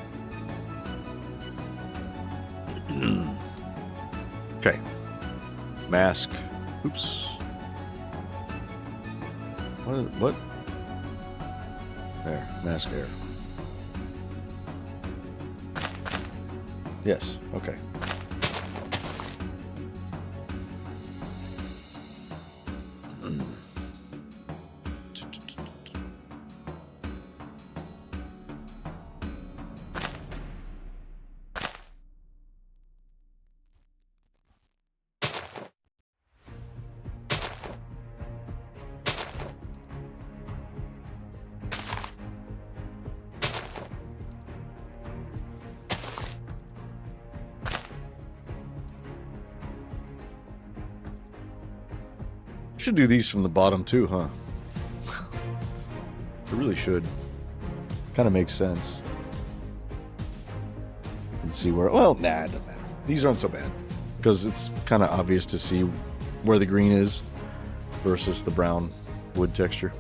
Okay. Mask. Oops. What? There. Mask air. Yes. Okay. Should do these from the bottom too, huh? It really should. Kind of makes sense. You can see where, well, nah, it doesn't matter. These aren't so bad because it's kind of obvious to see where the green is versus the brown wood texture.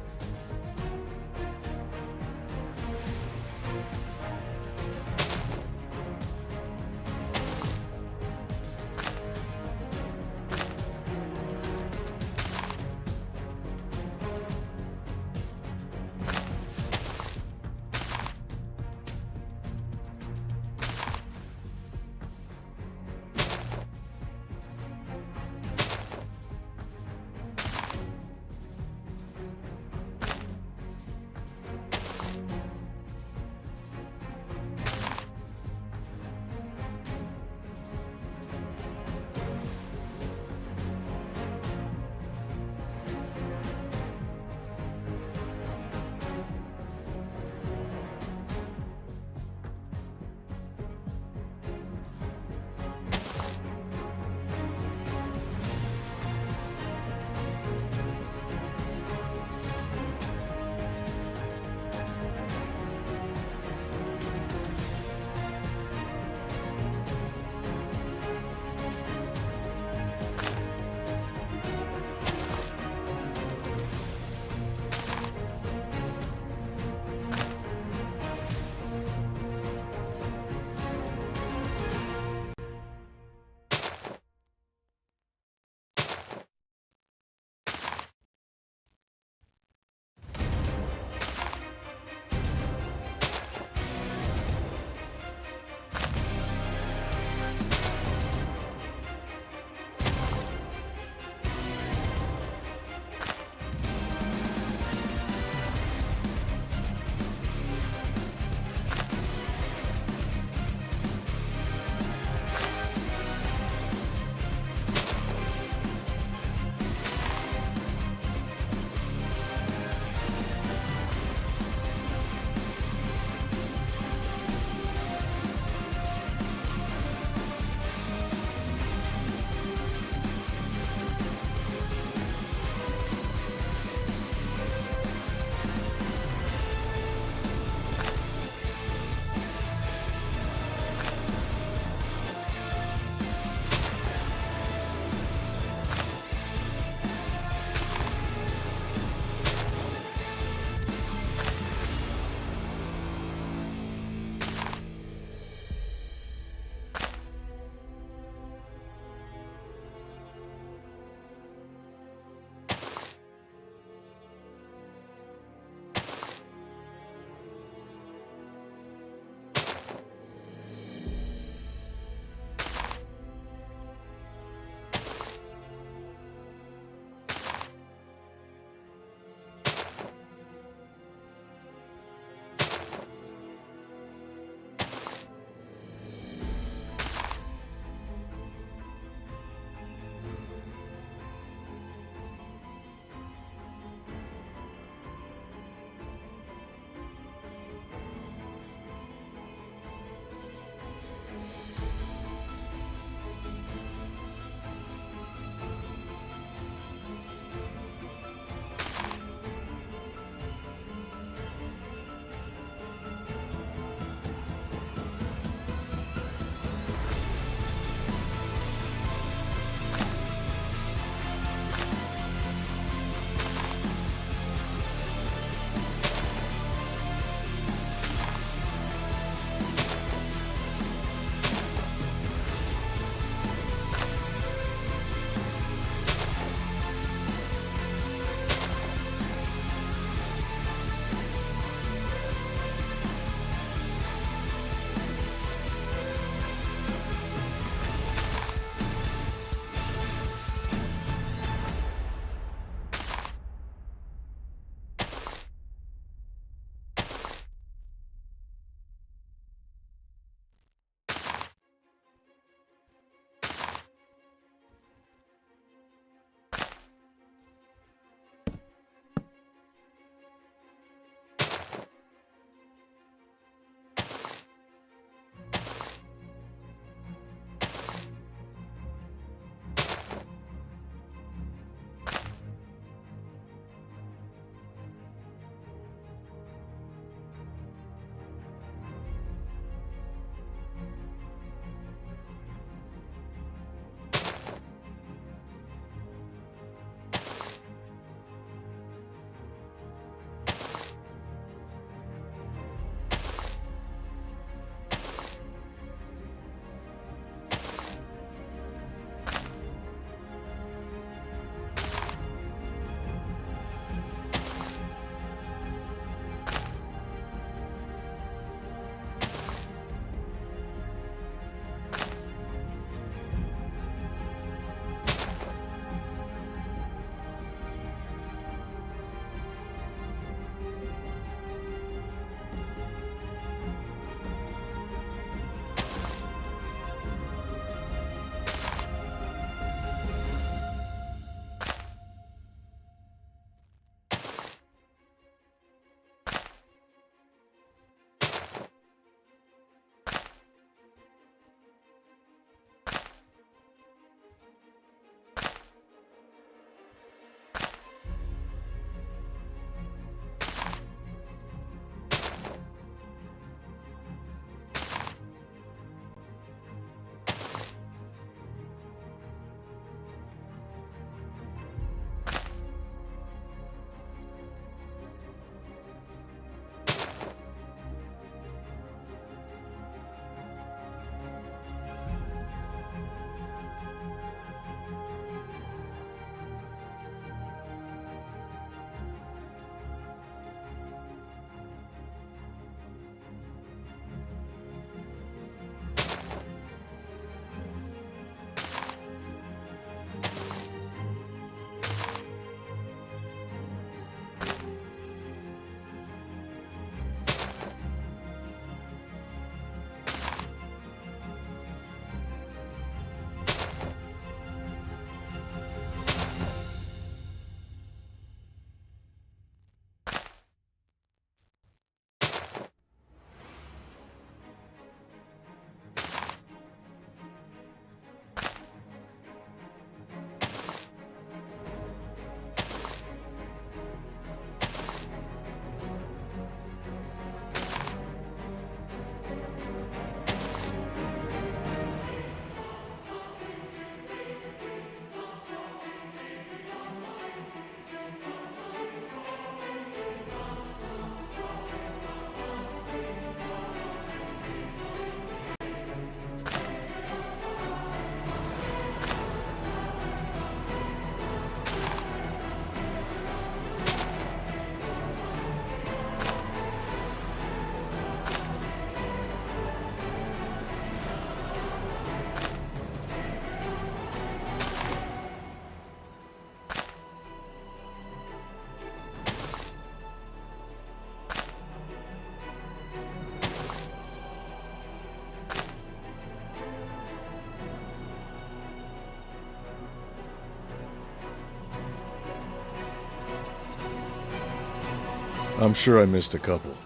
I'm sure I missed a couple.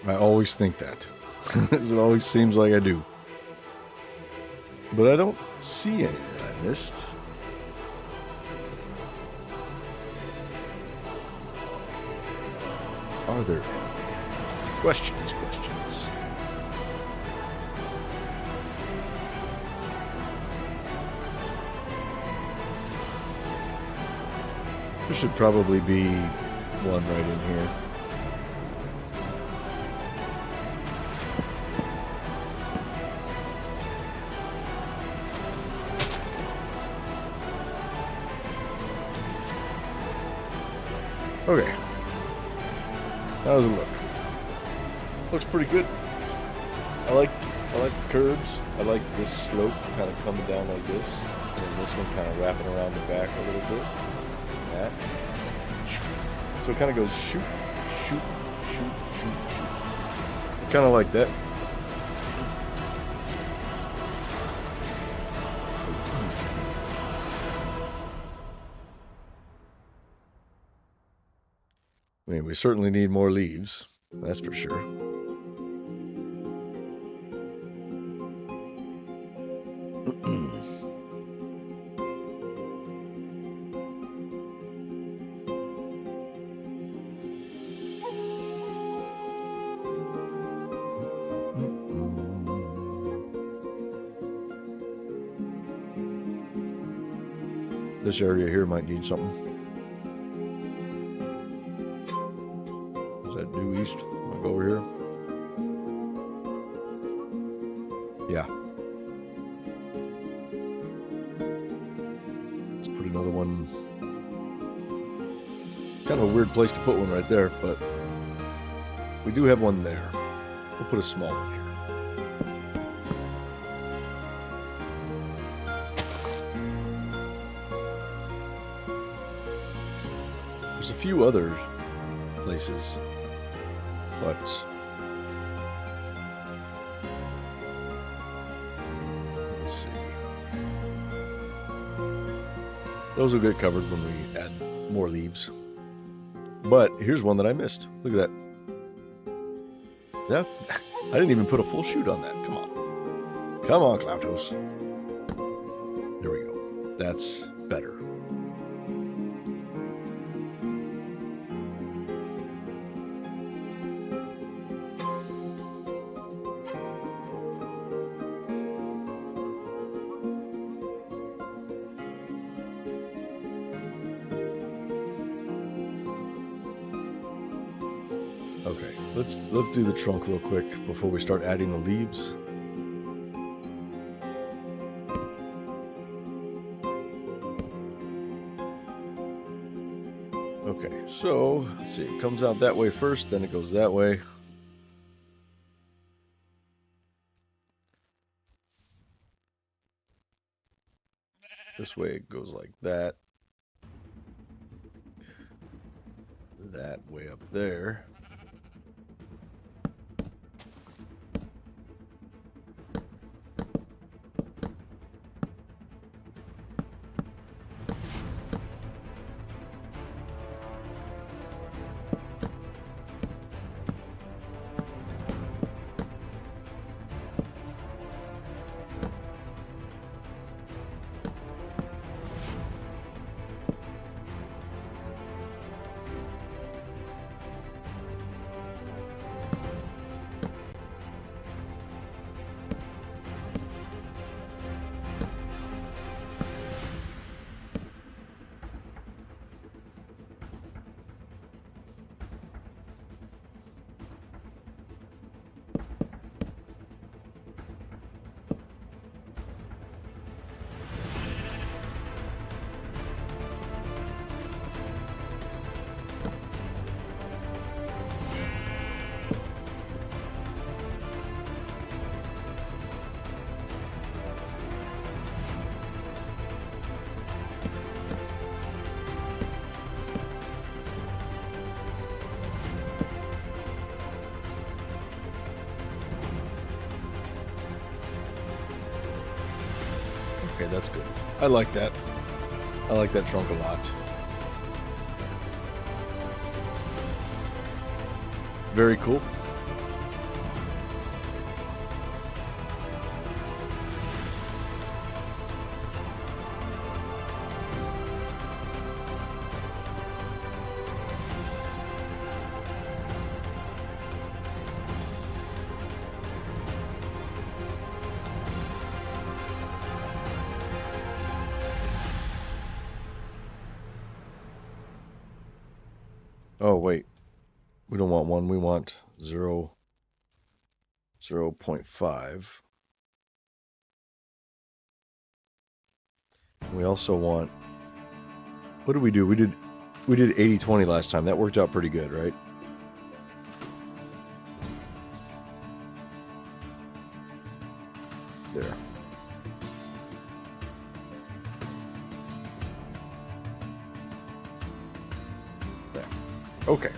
I always think that. It always seems like I do. But I don't see any that I missed. Are there any? Questions. There should probably be one right in here. Okay. How does it look? Looks pretty good. I like the curves. I like this slope kind of coming down like this, and then this one kind of wrapping around the back a little bit. That. So it kind of goes shoot, shoot, shoot, shoot, shoot. Kind of like that. I mean, we certainly need more leaves, that's for sure. This area here might need something. Due east. I'll go over here. Yeah. Let's put another one. Kind of a weird place to put one right there, but we do have one there. We'll put a small one here. There's a few other places. But let's see. Those will get covered when we add more leaves. But here's one that I missed. Look at that. Yeah, I didn't even put a full shoot on that. Come on. Come on, Cloutos. There we go. That's better. Okay, let's do the trunk real quick before we start adding the leaves. Okay, so let's see, it comes out that way first, then it goes that way. This way it goes like that. That way up there. Okay, that's good. I like that. I like that trunk a lot. Very cool. Oh, wait. We don't want 1. We want 0, 0.5. We also want... What did we do? We did 80-20 last time. That worked out pretty good, right? There. There. Okay.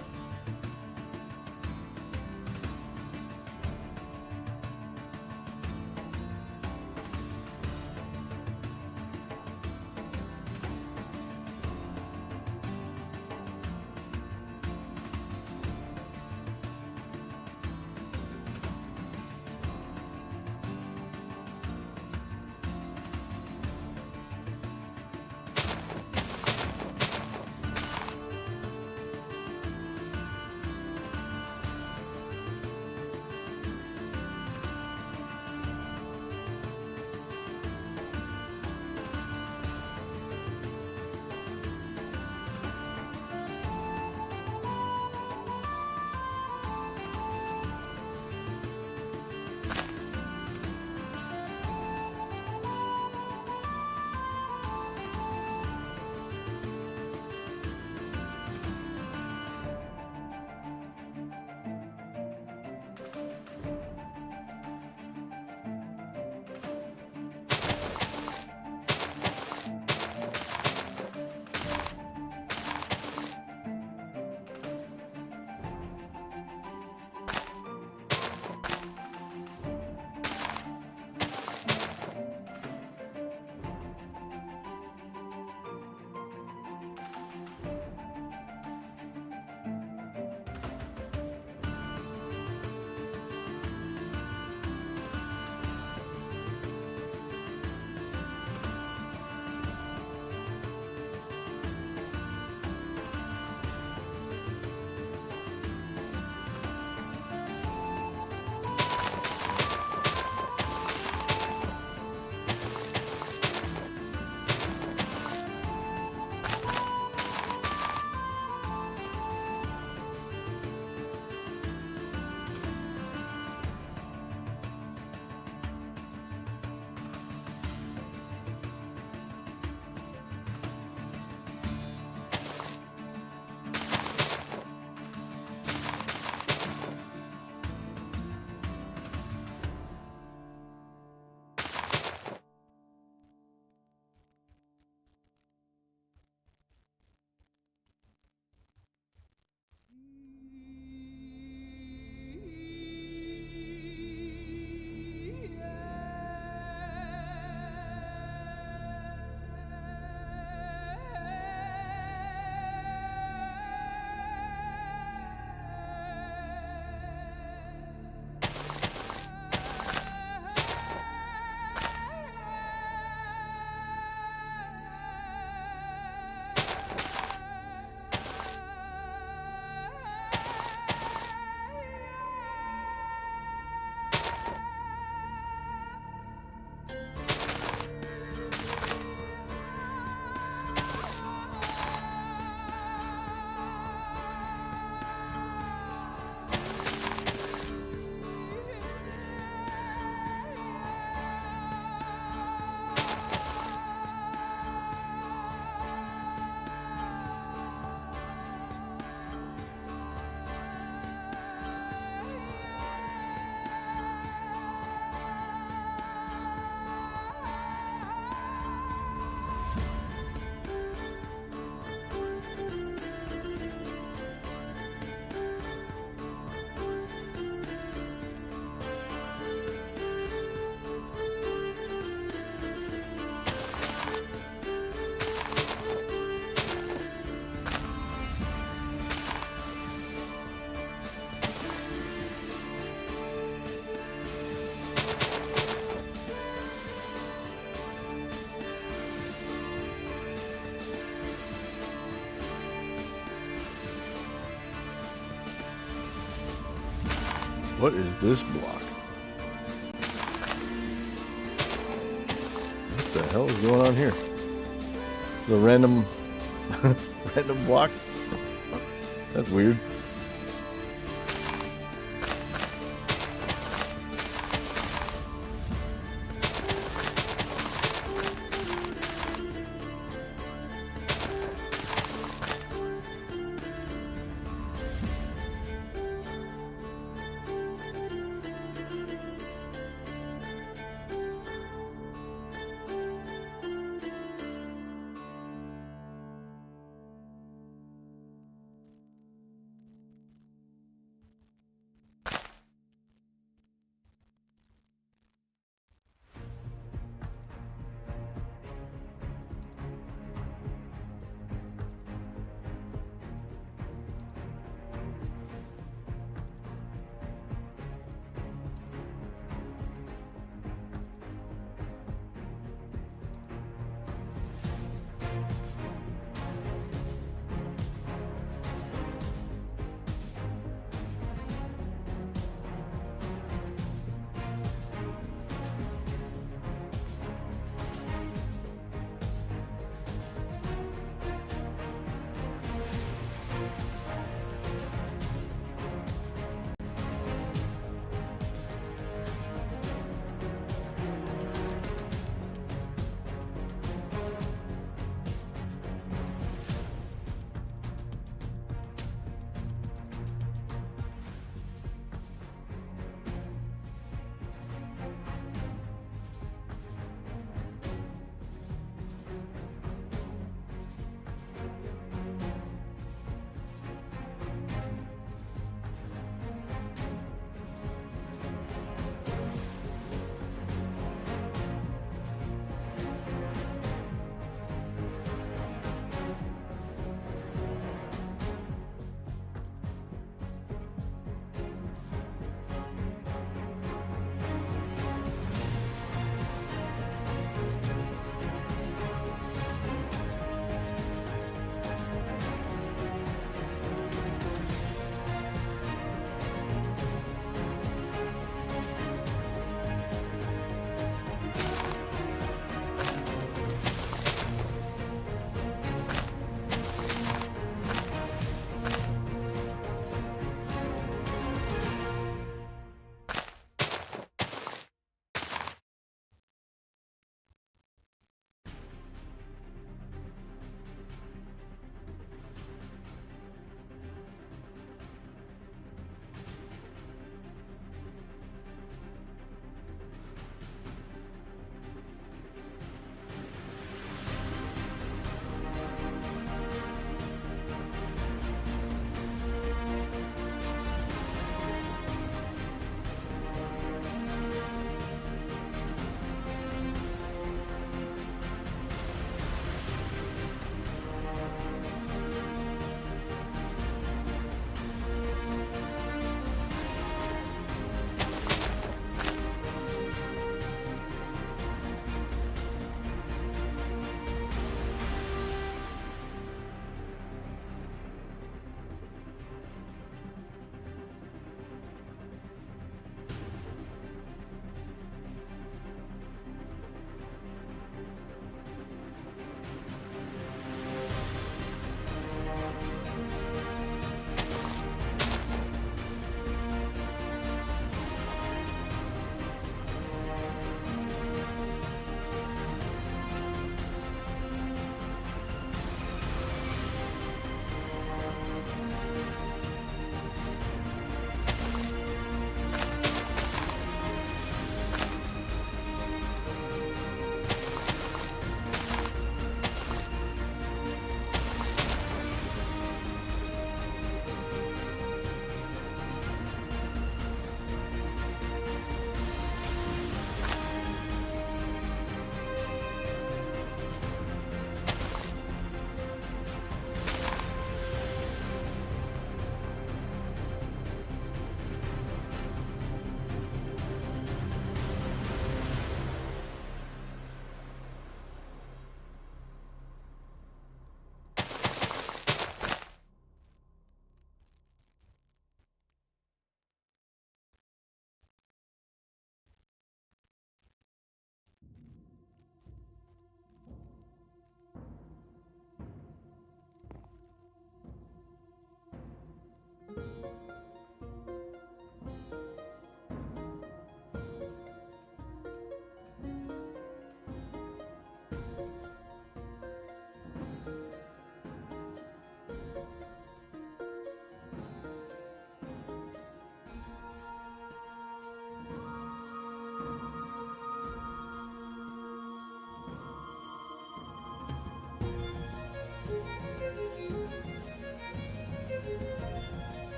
What is this block? What the hell is going on here? The random random block? That's weird.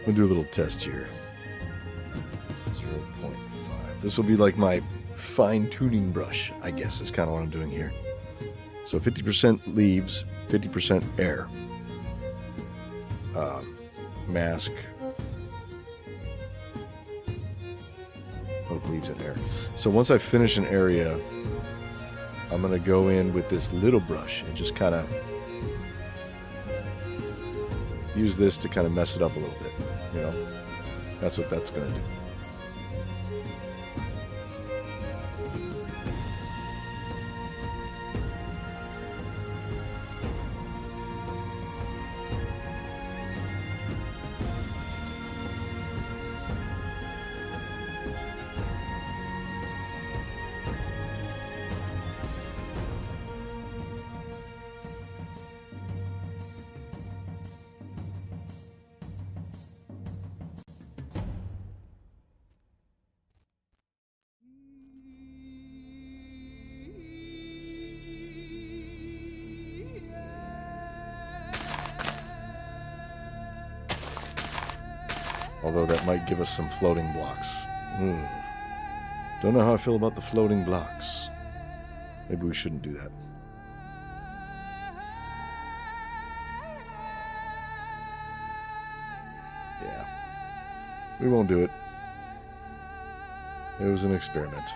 We'll do a little test here. 0.5. This will be like my fine-tuning brush, I guess, is kind of what I'm doing here. So 50% leaves, 50% air. Mask. Both leaves and air. So once I finish an area, I'm going to go in with this little brush and just kind of use this to kind of mess it up a little bit, you know. That's what that's going to do. Although that might give us some floating blocks. Don't know how I feel about the floating blocks. Maybe we shouldn't do that. Yeah. We won't do it. It was an experiment.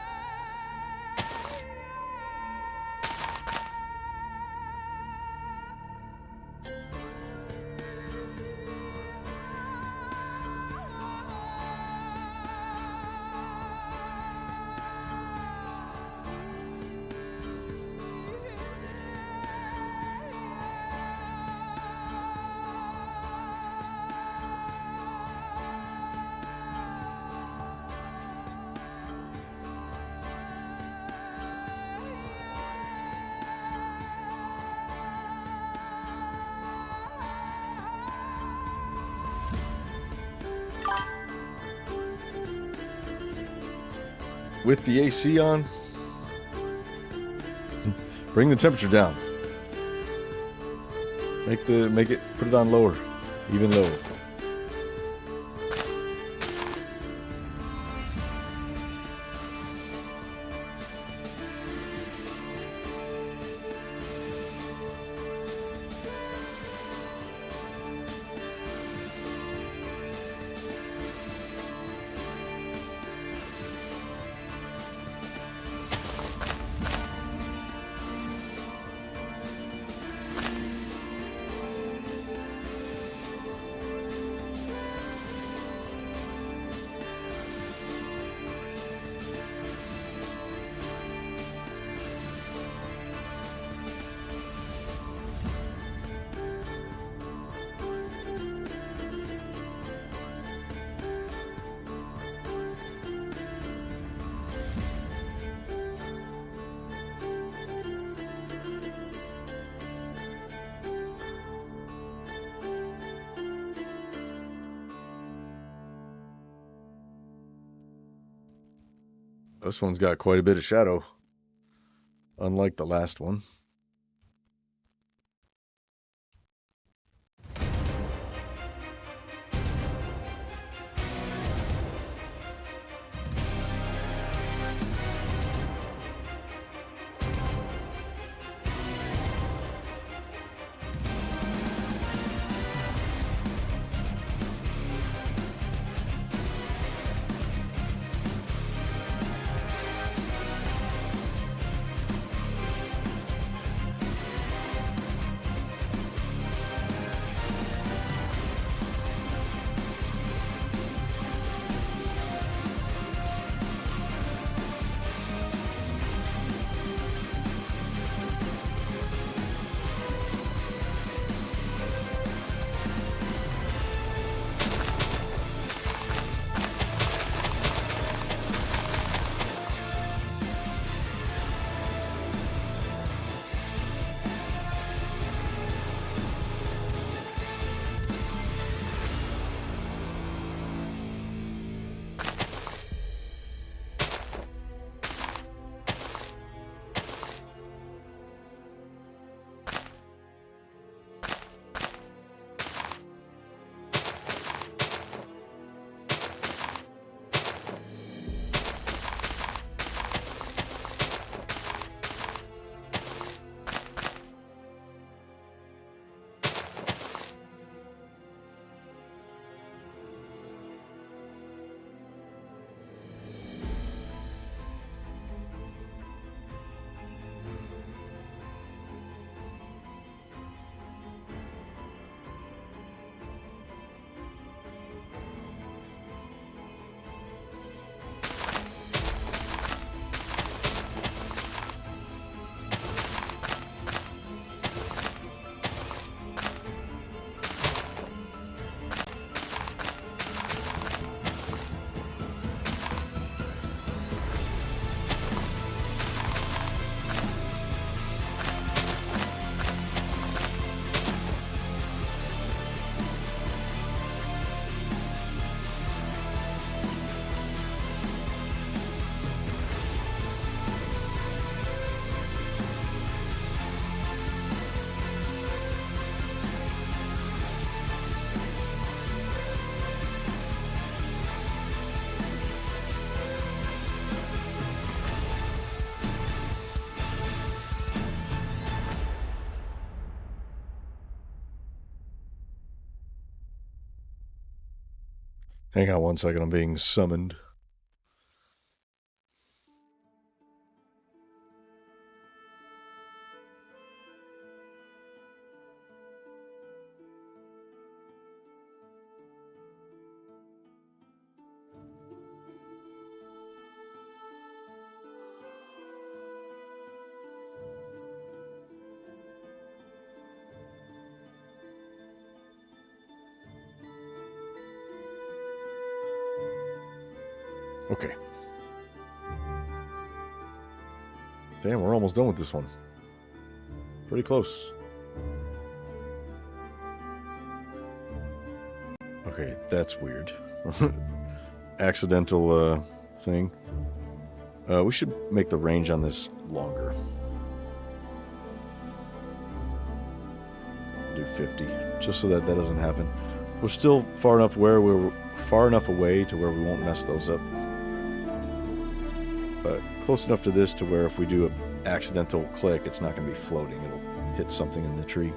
With the AC on, bring the temperature down. Put it on lower, even lower. This one's got quite a bit of shadow, unlike the last one. Hang on 1 second, I'm being summoned. Okay. Damn, we're almost done with this one. Pretty close. Okay, that's weird. Accidental thing. We should make the range on this longer. Do 50, just so that that doesn't happen. We're still far enough away to where we won't mess those up. But close enough to this to where if we do an accidental click, it's not going to be floating. It'll hit something in the tree.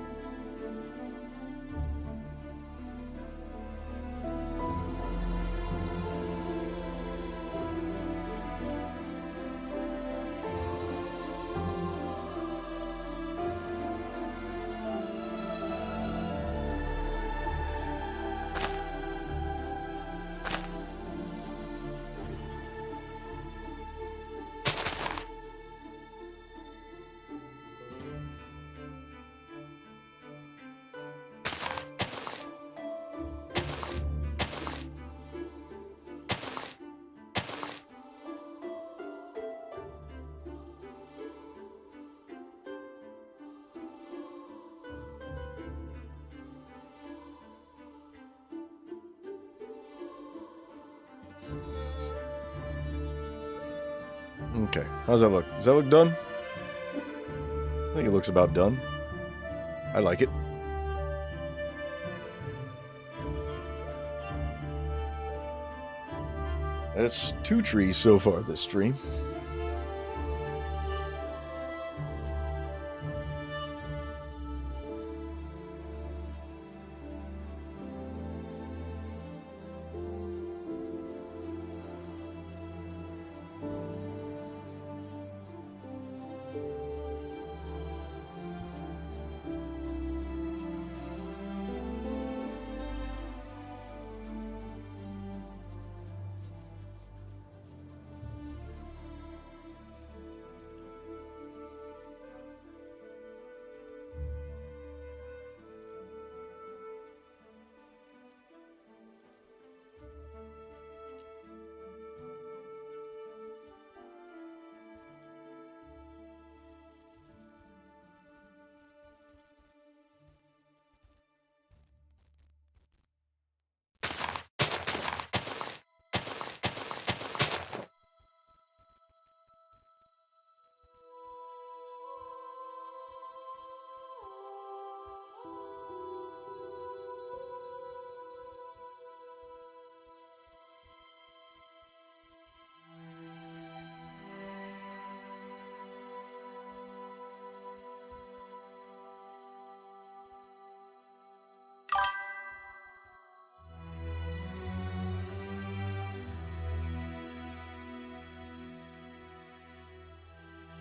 Okay, how's that look? Does that look done? I think it looks about done. I like it. That's 2 trees so far this stream.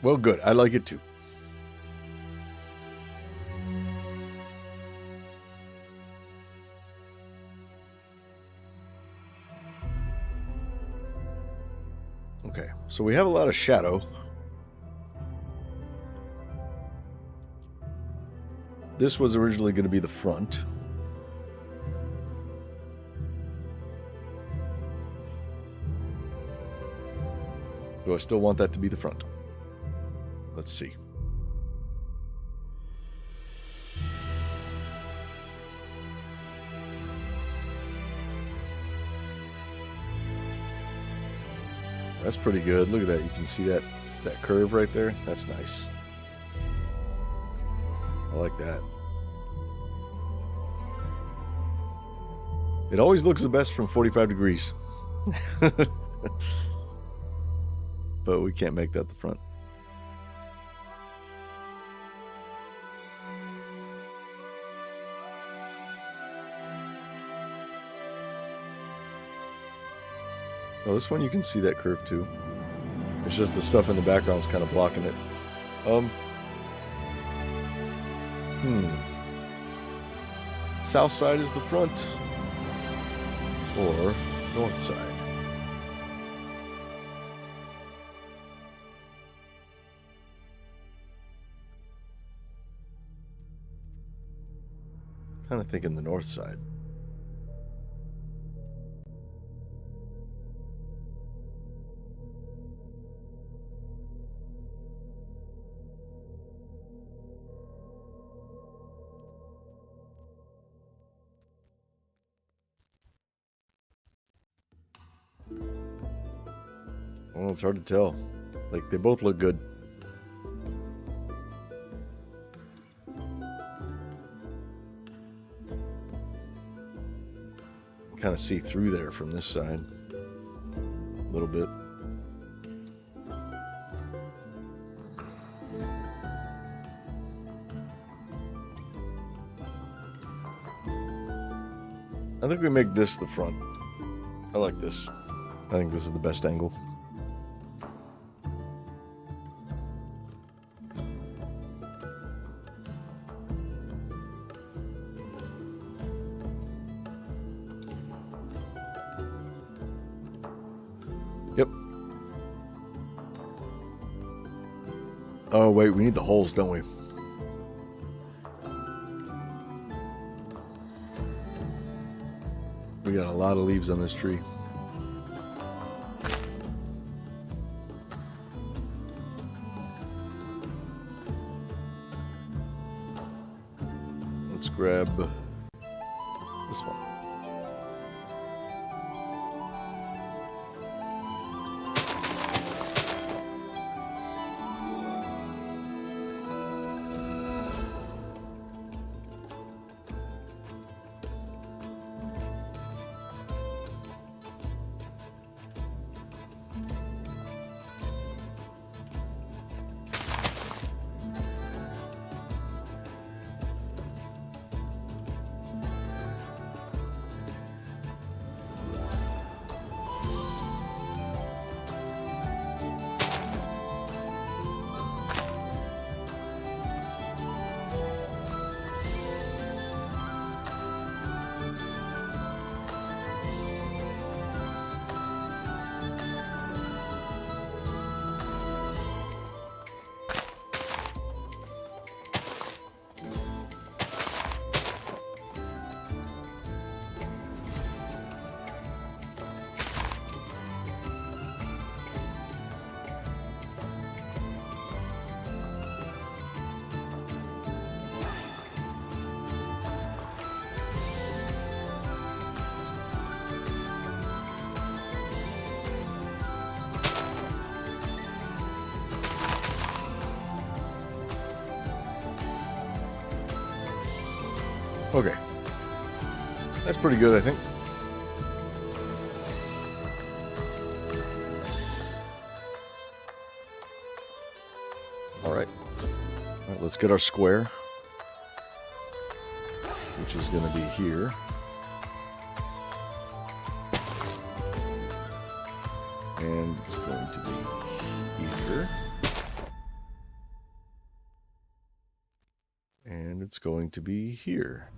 Well, good. I like it too. Okay, so we have a lot of shadow. This was originally going to be the front. Do I still want that to be the front? Let's see. That's pretty good. Look at that. You can see that curve right there. That's nice. I like that. It always looks the best from 45 degrees. But we can't make that the front. Oh, this one you can see that curve too. It's just the stuff in the background is kind of blocking it. South side is the front, or north side. Kind of thinking the north side. Well, it's hard to tell. Like, they both look good. Kind of see through there from this side a little bit. I think we make this the front. I like this. I think this is the best angle. Yep. Oh, wait, we need the holes, don't we? We got a lot of leaves on this tree. Let's grab this one. Okay. That's pretty good, I think. All right. All right, let's get our square, which is going to be here. And it's going to be here. And it's going to be here.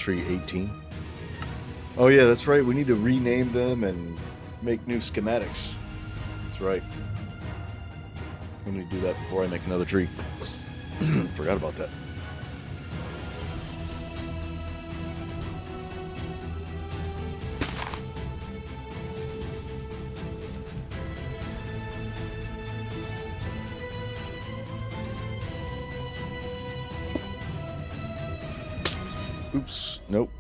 tree 18. Oh yeah, that's right. We need to rename them and make new schematics. That's right. I'm going to do that before I make another tree. Forgot about that. Oops. Nope.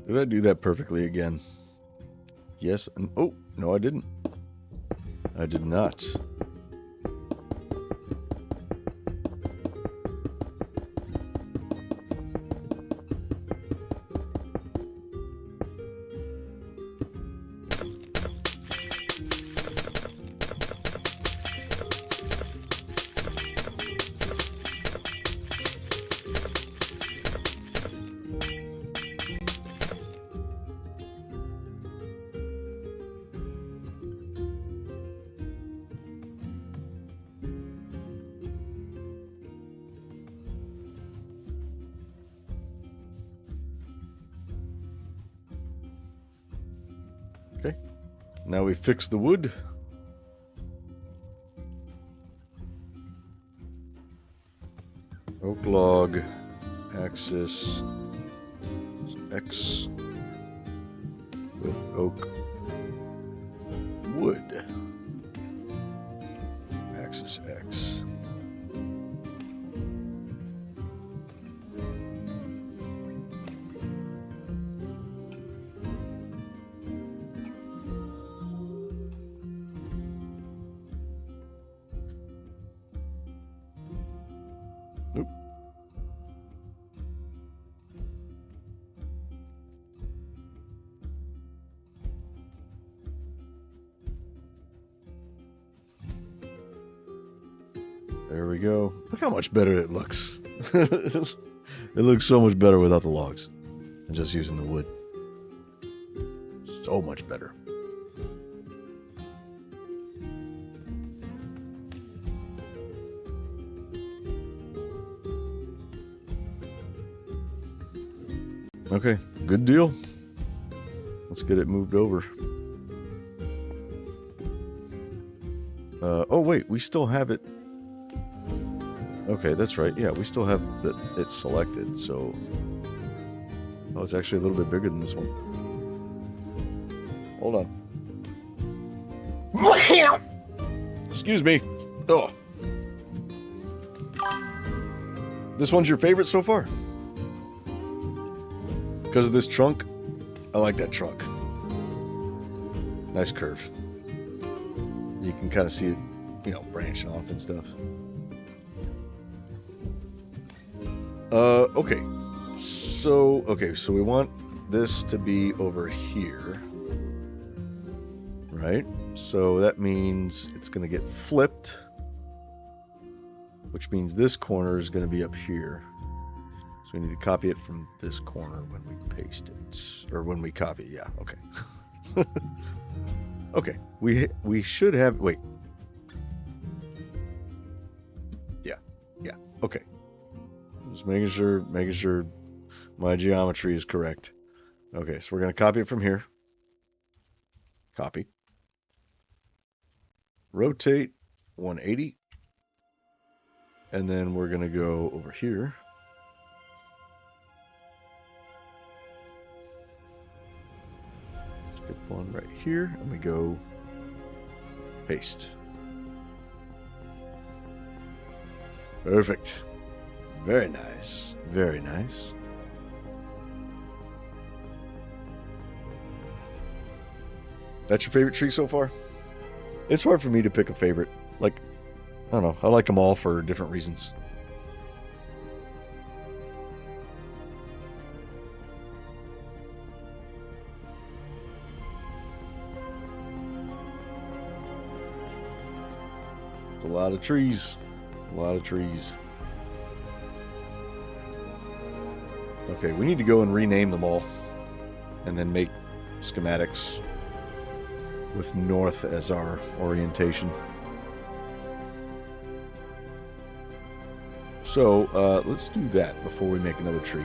Did I do that perfectly again? Yes. And oh, no, I didn't. I did not. Okay. Now we fix the wood. Oak log, axis X with oak wood, axis X. Nope. There we go. Look how much better it looks. It looks so much better without the logs and just using the wood. So much better. Okay, good deal. Let's get it moved over. Oh wait, we still have it. Okay, that's right. Yeah, we still have it selected, so... Oh, it's actually a little bit bigger than this one. Hold on. Excuse me. Oh. This one's your favorite so far? Because of this trunk? I like that trunk. Nice curve. You can kind of see it, you know, branching off and stuff. Okay, so we want this to be over here, right? So that means it's going to get flipped, which means this corner is going to be up here. So we need to copy it from this corner when we paste it, or when we copy it. Yeah, okay. Okay, we should have, wait. Yeah, okay. Just making sure my geometry is correct. Okay, so we're going to copy it from here. Copy. Rotate 180. And then we're going to go over here. Skip one right here, and we go paste. Perfect. Very nice. Very nice. That's your favorite tree so far? It's hard for me to pick a favorite. Like, I don't know. I like them all for different reasons. It's a lot of trees. A lot of trees. Okay, we need to go and rename them all. And then make schematics with north as our orientation. So let's do that before we make another tree.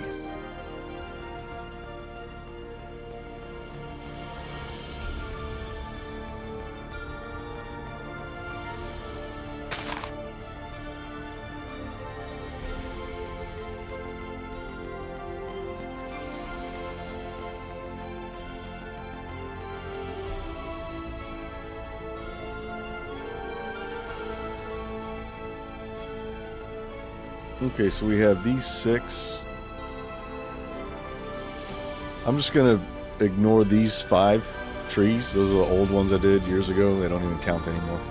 Okay, so we have these 6. I'm just going to ignore these 5 trees. Those are the old ones I did years ago. They don't even count anymore.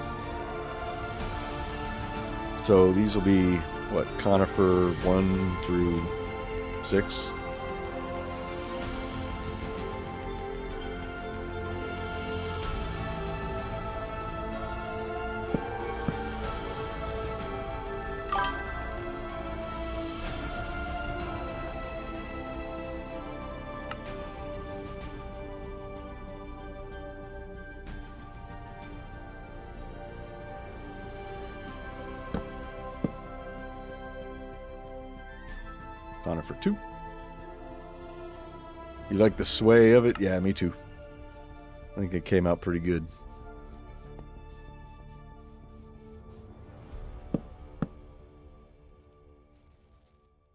So these will be, what, conifer 1 through 6? Conifer 2. You like the sway of it? Yeah, me too. I think it came out pretty good.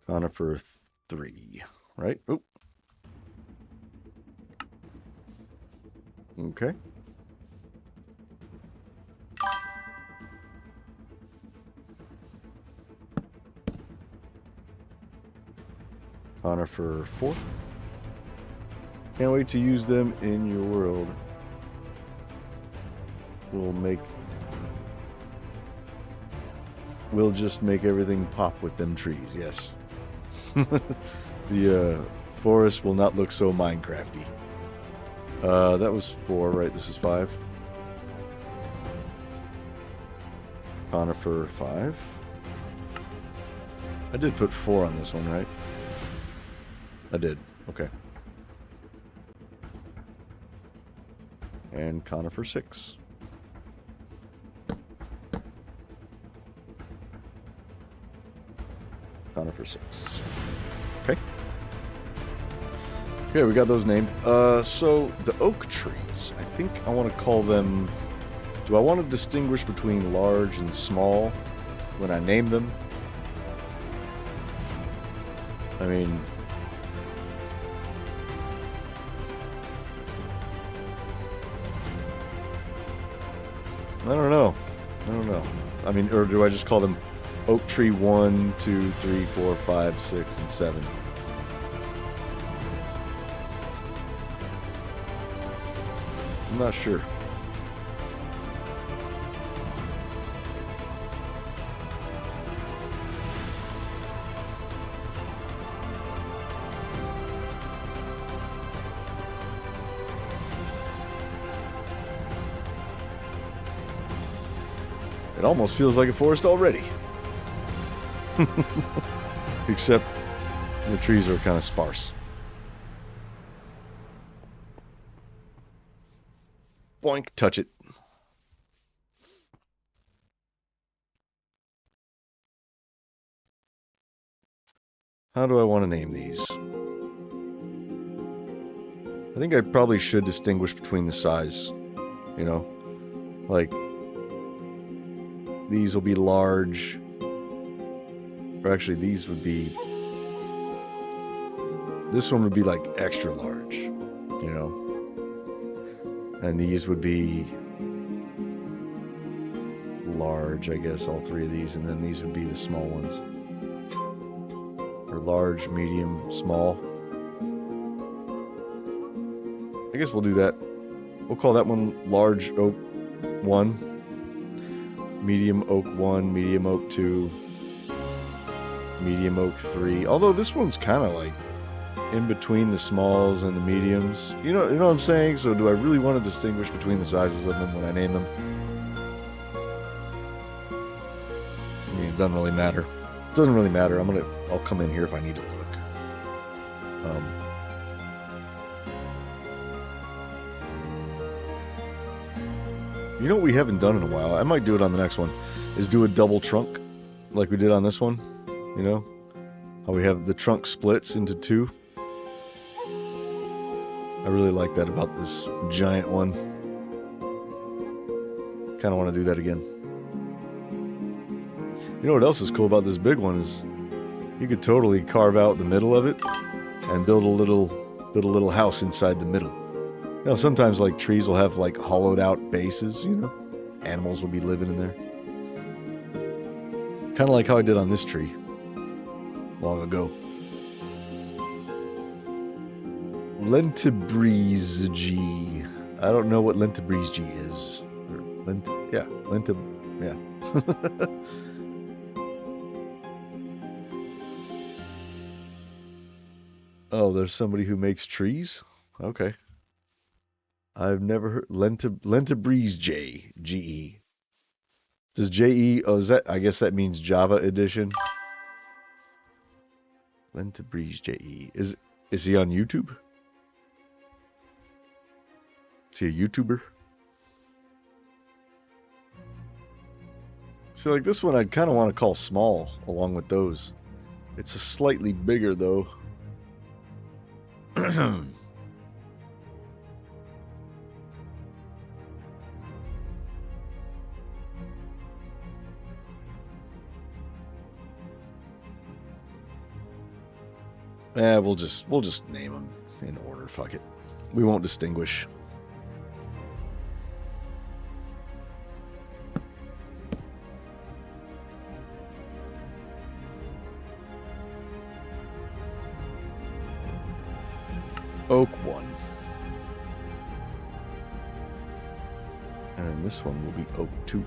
Conifer 3, right? Oh. Okay. Conifer 4. Can't wait to use them in your world. We'll just make everything pop with them trees, yes. The forest will not look so Minecrafty. That was 4, right? This is 5. Conifer 5. I did put 4 on this one, right? I did. Okay. And conifer 6. Conifer 6. Okay. Okay, we got those named. So the oak trees, I think I want to call them... Do I want to distinguish between large and small when I name them? I mean... I don't know. I mean, or do I just call them oak tree 1, 2, 3, 4, 5, 6, and 7? I'm not sure. It almost feels like a forest already. Except the trees are kind of sparse. Boink, touch it. How do I want to name these? I think I probably should distinguish between the size. You know, like these will be large. Or actually, these would be... This one would be like extra large, you know? And these would be large, I guess, all 3 of these. And then these would be the small ones. Or large, medium, small. I guess we'll do that. We'll call that one large oak 1. medium oak 1, medium oak 2, medium oak 3. Although this one's kind of like in between the smalls and the mediums. You know what I'm saying? So do I really want to distinguish between the sizes of them when I name them? I mean, it doesn't really matter. It doesn't really matter. I'll come in here if I need to look. You know what we haven't done in a while? I might do it on the next one. Is do a double trunk like we did on this one. You know how we have the trunk splits into 2. I really like that about this giant one. Kind of want to do that again. You know what else is cool about this big one is you could totally carve out the middle of it and build a little house inside the middle. You know, sometimes like trees will have like hollowed out bases, you know. Animals will be living in there. Kind of like how I did on this tree long ago. Lentebreze. I don't know what Lentebreze is. Yeah. Oh, there's somebody who makes trees? Okay. I've never heard Lentebreze GE. Does JE? Oh, is that? I guess that means Java edition. Lentebreze JE. Is he on YouTube? Is he a YouTuber? See, like this one, I'd kind of want to call small along with those. It's a slightly bigger though. Yeah, we'll just name them in order. Fuck it. We won't distinguish. Oak 1. And then this one will be Oak 2.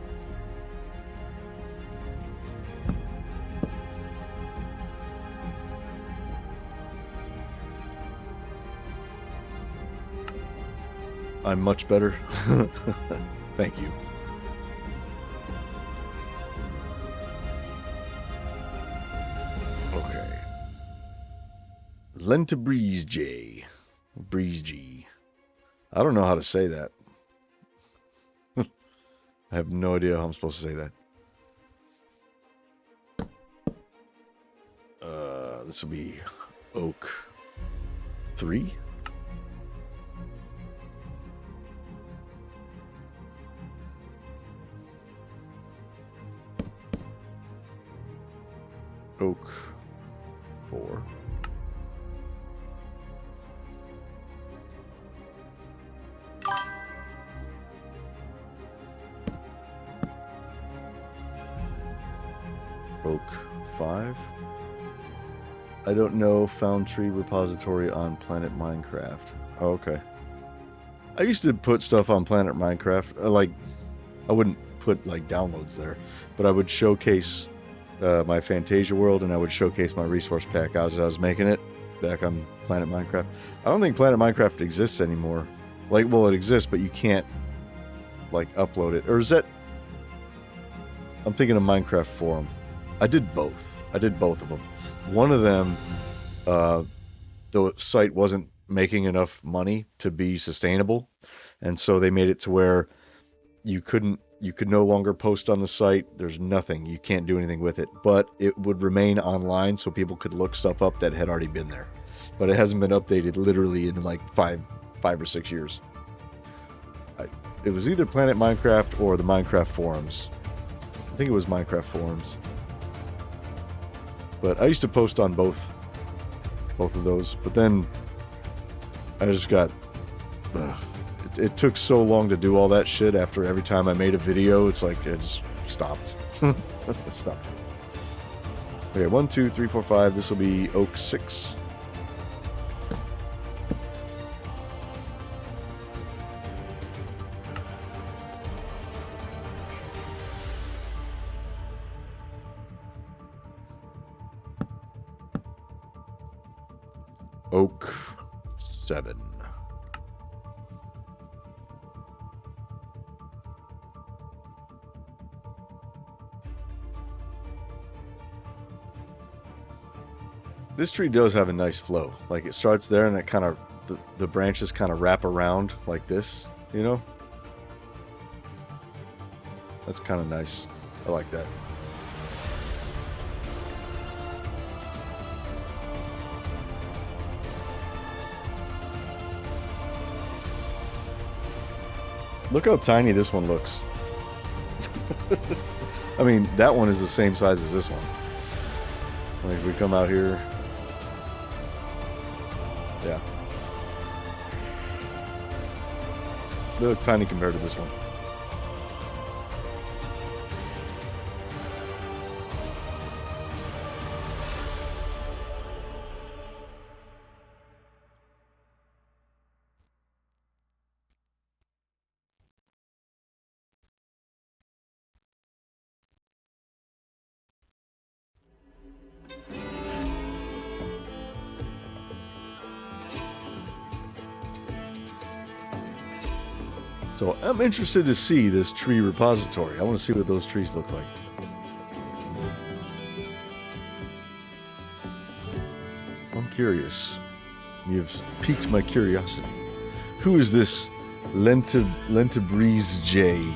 I'm much better. Thank you. Okay. Lentebreze J. Breeze G. I don't know how to say that. I have no idea how I'm supposed to say that. This will be Oak 3. Oak 4. Oak 5. I don't know. Found tree repository on Planet Minecraft. Oh, okay. I used to put stuff on Planet Minecraft. I wouldn't put like downloads there, but I would showcase my Fantasia world, and I would showcase my resource pack as I was making it back on Planet Minecraft. I don't think Planet Minecraft exists anymore. Well, it exists, but you can't like upload it. Or is that? I'm thinking of Minecraft Forum. I did both of them. One of them, the site wasn't making enough money to be sustainable, and so they made it to where you could no longer post on the site. There's nothing. You can't do anything with it, but it would remain online so people could look stuff up that had already been there. But it hasn't been updated literally in like five or 6 years. It was either Planet Minecraft or the Minecraft forums. I think it was Minecraft forums. But I used to post on both of those. But then I just got... It took so long to do all that shit. After every time I made a video, it's like I just stopped. Stopped. Okay, 1, 2, 3, 4, 5. This will be Oak 6. Oak 7. This tree does have a nice flow. Like it starts there and it kind of, the branches kind of wrap around like this, you know? That's kind of nice. I like that. Look how tiny this one looks. I mean, that one is the same size as this one. Like, we come out here. Yeah. They look tiny compared to this one. So I'm interested to see this tree repository. I want to see what those trees look like. I'm curious. You've piqued my curiosity. Who is this Lenta Breeze G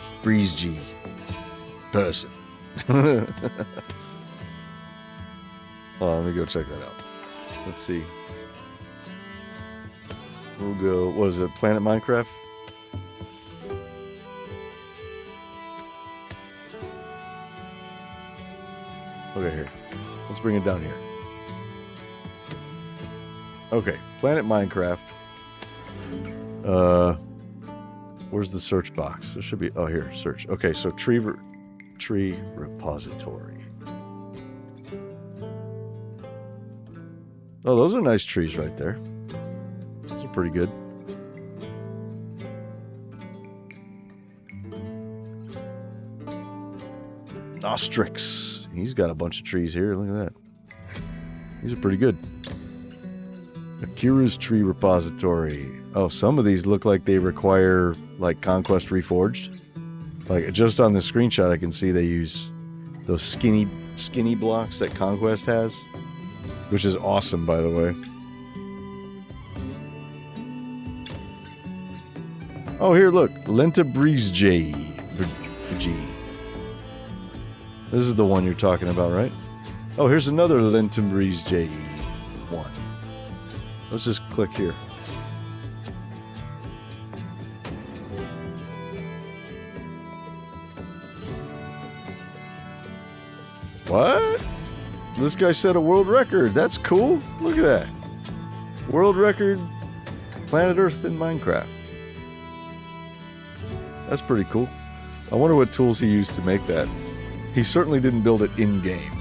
person? Oh, let me go check that out. Let's see. We'll go, what is it, Planet Minecraft? Okay, here. Let's bring it down here. Okay, Planet Minecraft. Where's the search box? There should be, oh, here, search. Okay, so tree repository. Oh, those are nice trees right there. Those are pretty good. Ostrix. He's got a bunch of trees here. Look at that. These are pretty good. Akira's tree repository. Oh, some of these look like they require like Conquest Reforged. Like just on the screenshot, I can see they use those skinny blocks that Conquest has, which is awesome, by the way. Oh, here, look, Lenta Breeze G. This is the one you're talking about, right? Oh, here's another Lenta Breeze J one. Let's just click here. What? This guy set a world record. That's cool. Look at that. World record, Planet Earth in Minecraft. That's pretty cool. I wonder what tools he used to make that. He certainly didn't build it in-game.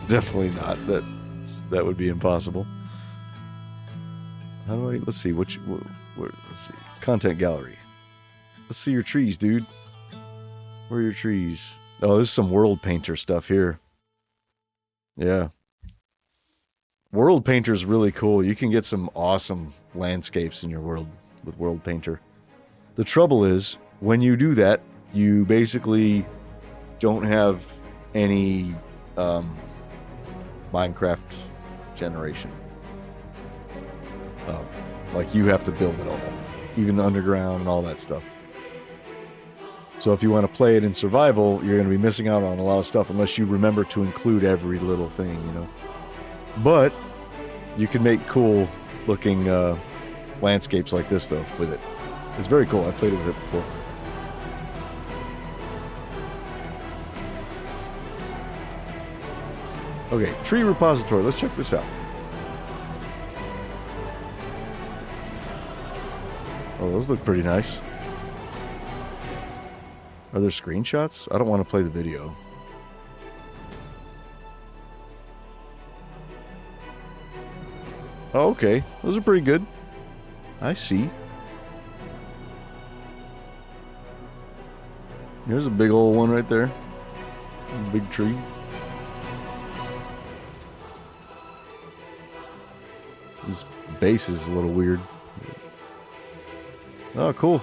Definitely not. That would be impossible. How do I? Let's see. Let's see. Content gallery. Let's see your trees, dude. Where are your trees? Oh, this is some World Painter stuff here. Yeah. World Painter is really cool. You can get some awesome landscapes in your world with World Painter. The trouble is, when you do that, you basically don't have any Minecraft generation. Like you have to build it all, even underground and all that stuff. So if you want to play it in survival, you're going to be missing out on a lot of stuff unless you remember to include every little thing, you know. But you can make cool looking landscapes like this though with it. It's very cool. I played with it before. Okay, tree repository. Let's check this out. Oh, those look pretty nice. Are there screenshots? I don't want to play the video. Oh, okay. Those are pretty good. I see. There's a big old one right there. Big tree. This base is a little weird. Oh, cool.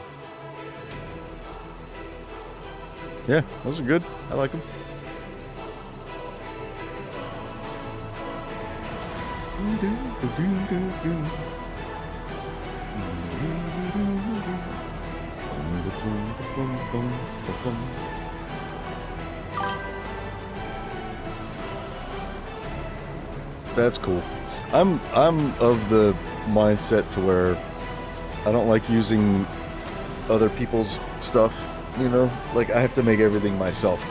Yeah, those are good. I like them. That's cool. I'm of the mindset to where I don't like using other people's stuff, you know? Like I have to make everything myself.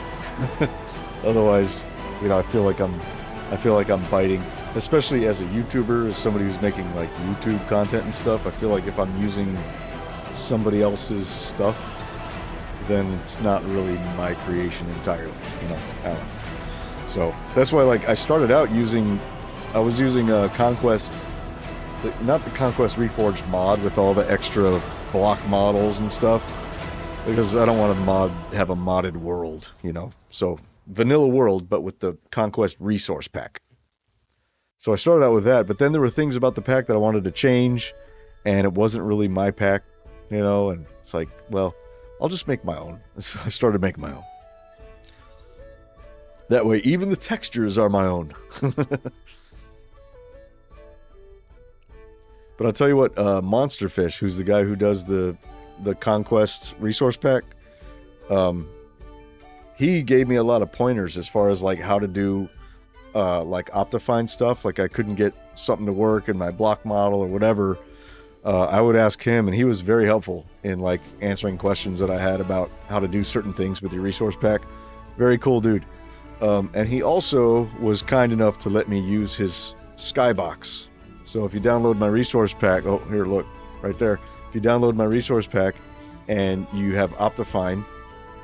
Otherwise, you know, I feel like I'm biting, especially as a YouTuber, as somebody who's making like YouTube content and stuff. I feel like if I'm using somebody else's stuff, then it's not really my creation entirely, you know. I don't know. So that's why, like, I started out using, I was using Conquest, not the Conquest Reforged mod with all the extra block models and stuff, because I don't want to have a modded world, you know. So vanilla world, but with the Conquest resource pack. So I started out with that, but then there were things about the pack that I wanted to change, and it wasn't really my pack, you know, and it's like, well, I'll just make my own. So I started making my own. That way, even the textures are my own. But I'll tell you what, Monsterfish, who's the guy who does the Conquest resource pack, he gave me a lot of pointers as far as like how to do like Optifine stuff. Like I couldn't get something to work in my block model or whatever. I would ask him, and he was very helpful in like answering questions that I had about how to do certain things with your resource pack. Very cool dude. And he also was kind enough to let me use his skybox. So if you download my resource pack, oh, here, look, right there. If you download my resource pack and you have Optifine,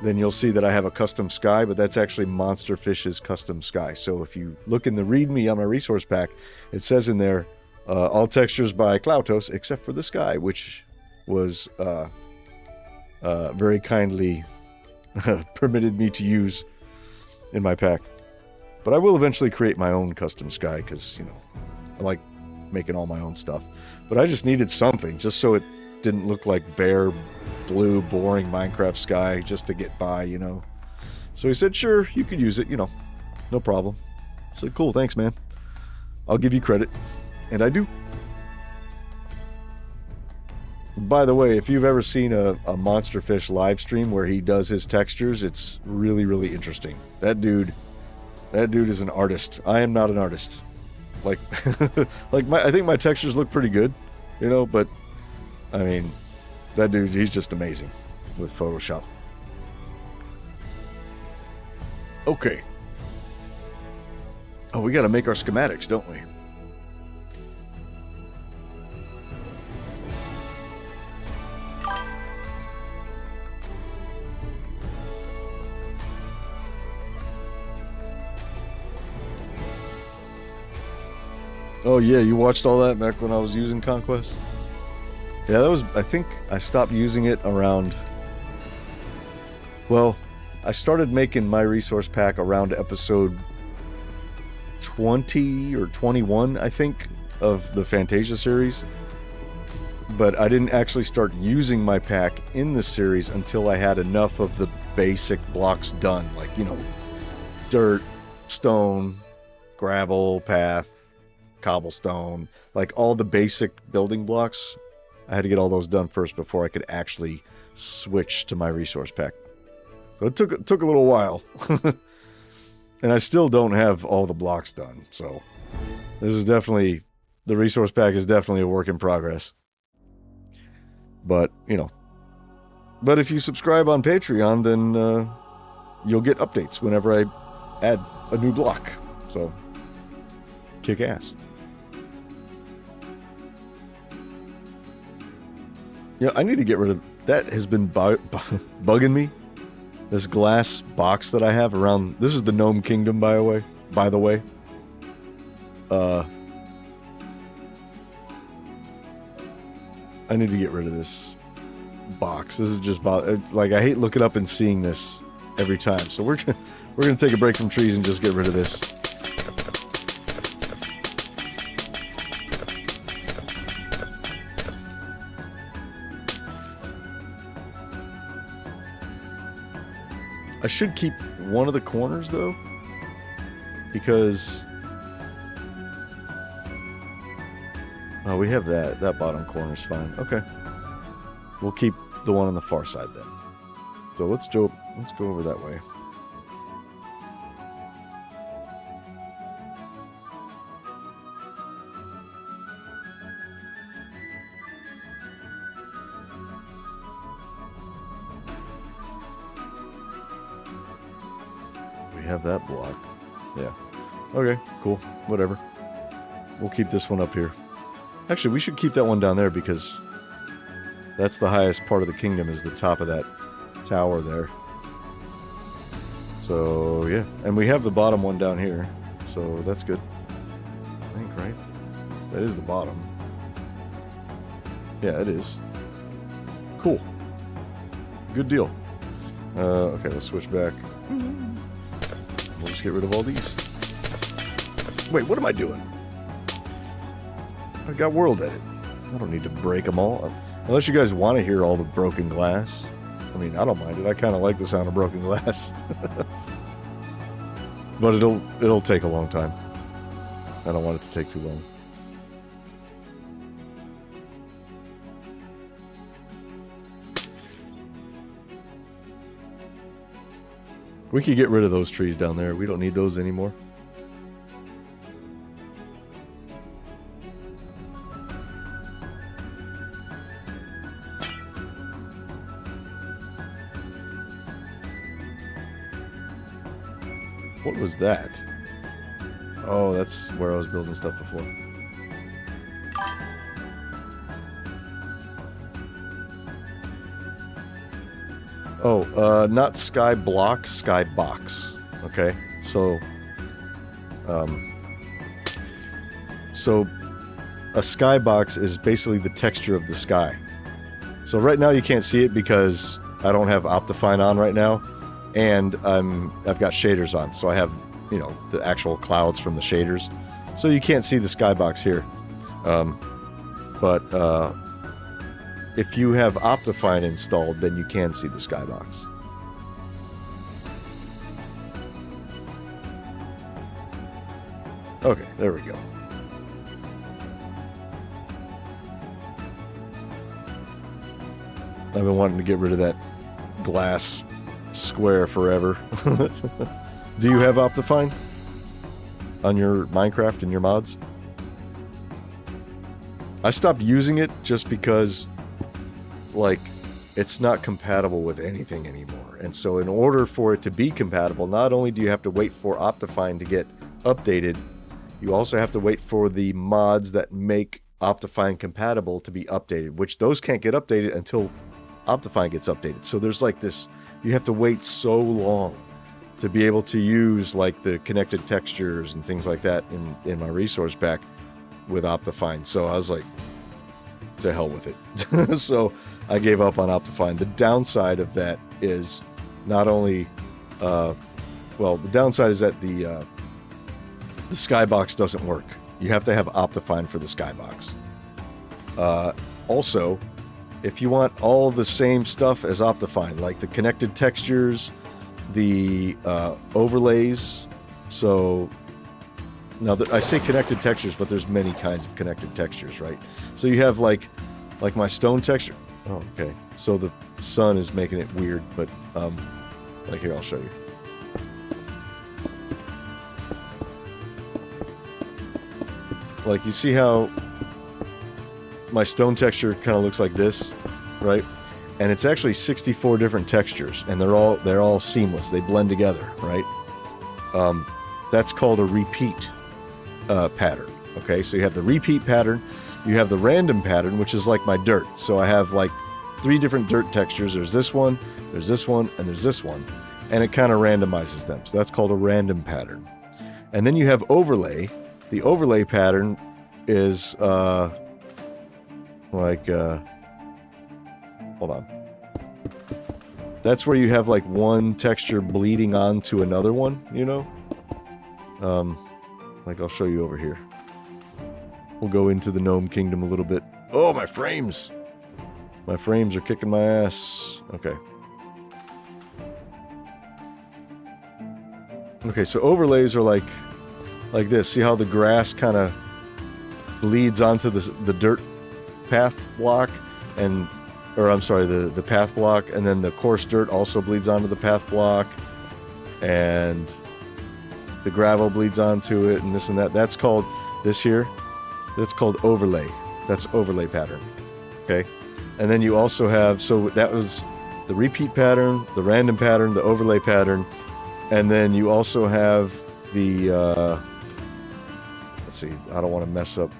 then you'll see that I have a custom sky, but that's actually Monsterfish's custom sky. So if you look in the README on my resource pack, it says in there, all textures by Cloutos, except for the sky, which was very kindly permitted me to use in my pack. But I will eventually create my own custom sky, because, you know, I like making all my own stuff. But I just needed something, just so it didn't look like bare, blue, boring Minecraft sky, just to get by, you know. So he said, sure, you could use it, you know, no problem. I said, cool, thanks, man. I'll give you credit. And I do. By the way, if you've ever seen a Monsterfish live stream where he does his textures, it's really, really interesting. That dude is an artist. I am not an artist. Like, I think my textures look pretty good, you know, but I mean, that dude, he's just amazing with Photoshop. Okay. Oh, we got to make our schematics, don't we? Oh yeah, you watched all that back when I was using Conquest? Yeah, that was, I think I stopped using it around, well, I started making my resource pack around episode 20 or 21, I think, of the Fantasia series. But I didn't actually start using my pack in the series until I had enough of the basic blocks done. Like, you know, dirt, stone, gravel, path, cobblestone, like all the basic building blocks. I had to get all those done first before I could actually switch to my resource pack. So it took a little while. And I still don't have all the blocks done. So this is definitely, the resource pack is definitely a work in progress. But, you know, but if you subscribe on Patreon, then you'll get updates whenever I add a new block. So kick ass. Yeah, I need to get rid of that. Has been bugging me. This glass box that I have around. This is the Gnome Kingdom, by the way. I need to get rid of this box. This is just like, I hate looking up and seeing this every time. So we're gonna take a break from trees and just get rid of this. I should keep one of the corners though, because oh, we have that. That bottom corner's fine. Okay, we'll keep the one on the far side then. So let's go over that way. We have that block. Yeah. Okay, cool. Whatever. We'll keep this one up here. Actually, we should keep that one down there because that's the highest part of the kingdom, is the top of that tower there. So, yeah. And we have the bottom one down here. So, that's good. I think, right? That is the bottom. Yeah, it is. Cool. Good deal. Okay, let's switch back. We'll just get rid of all these. Wait, what am I doing? I got world edit. I don't need to break them all. Unless you guys want to hear all the broken glass. I mean, I don't mind it. I kind of like the sound of broken glass. But it'll take a long time. I don't want it to take too long. We could get rid of those trees down there. We don't need those anymore. What was that? Oh, that's where I was building stuff before. Oh, not sky block, sky box. Okay, so a sky box is basically the texture of the sky. So right now you can't see it because I don't have Optifine on right now, and I've got shaders on, so I have, you know, the actual clouds from the shaders, so you can't see the skybox here. But if you have Optifine installed, then you can see the skybox. Okay, there we go. I've been wanting to get rid of that glass square forever. Do you have Optifine on your Minecraft and your mods? I stopped using it just because, like, it's not compatible with anything anymore. And so in order for it to be compatible, not only do you have to wait for Optifine to get updated, you also have to wait for the mods that make Optifine compatible to be updated, which those can't get updated until Optifine gets updated. So there's like this, you have to wait so long to be able to use like the connected textures and things like that in my resource pack with Optifine. So I was like, to hell with it. So I gave up on Optifine. The downside of that is not only, well, the downside is that the skybox doesn't work. You have to have Optifine for the skybox. Also, if you want all the same stuff as Optifine, like the connected textures, the overlays, so now that I say connected textures, but there's many kinds of connected textures, right? So you have like my stone texture. Oh, okay. So the sun is making it weird, but like here, I'll show you. Like, you see how my stone texture kind of looks like this, right? And it's actually 64 different textures, and they're all seamless. They blend together, right? That's called a repeat pattern. Okay, so you have the repeat pattern, you have the random pattern, which is like my dirt. So I have like 3 different dirt textures. There's this one, and there's this one, and it kind of randomizes them. So that's called a random pattern. And then you have overlay. The overlay pattern is hold on. That's where you have like one texture bleeding onto another one, you know? Like I'll show you over here. We'll go into the Gnome Kingdom a little bit. Oh, my frames! My frames are kicking my ass. Okay. Okay, so overlays are like this. See how the grass kind of bleeds onto the dirt path block, and or I'm sorry, the path block, and then the coarse dirt also bleeds onto the path block, and the gravel bleeds onto it, and this and that. That's called this here. That's called overlay. That's overlay pattern. Okay, and then you also have, so that was the repeat pattern, the random pattern, the overlay pattern, and then you also have the let's see, I don't want to mess up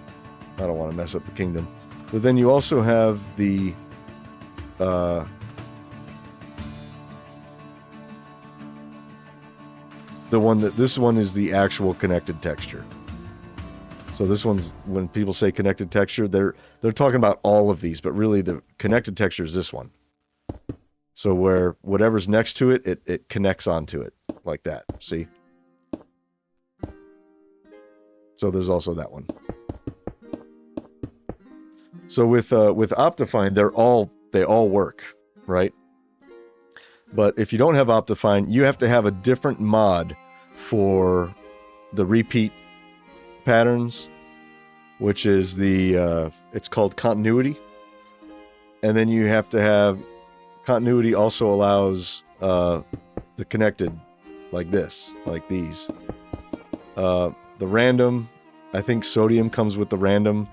the kingdom. But then you also have the one that, this one is the actual connected texture. So this one's, when people say connected texture, they're talking about all of these, but really the connected texture is this one. So where whatever's next to it, it connects onto it like that. See? So there's also that one. So with Optifine, they all work, right? But if you don't have Optifine, you have to have a different mod for the repeat patterns, which is the it's called continuity, and then you have to have continuity also allows the connected like this, like these. The random, I think sodium comes with the random,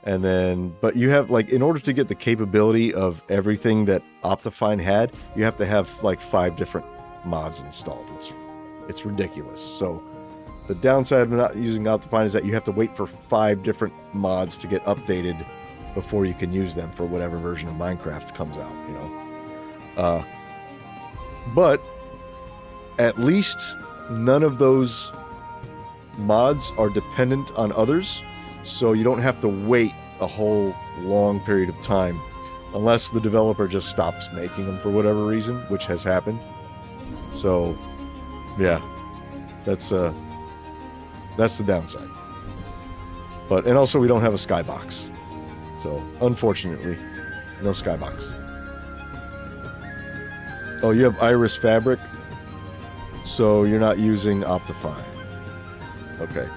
and then, but you have, like, in order to get the capability of everything that Optifine had, you have to have like 5 different mods installed. It's ridiculous. So the downside of not using Optifine is that you have to wait for 5 different mods to get updated before you can use them for whatever version of Minecraft comes out, you know. But at least none of those mods are dependent on others, so you don't have to wait a whole long period of time, unless the developer just stops making them for whatever reason, which has happened. So yeah, that's the downside. But, and also we don't have a skybox, so unfortunately no skybox. Oh, you have Iris Fabric, so you're not using Optifine. Okay.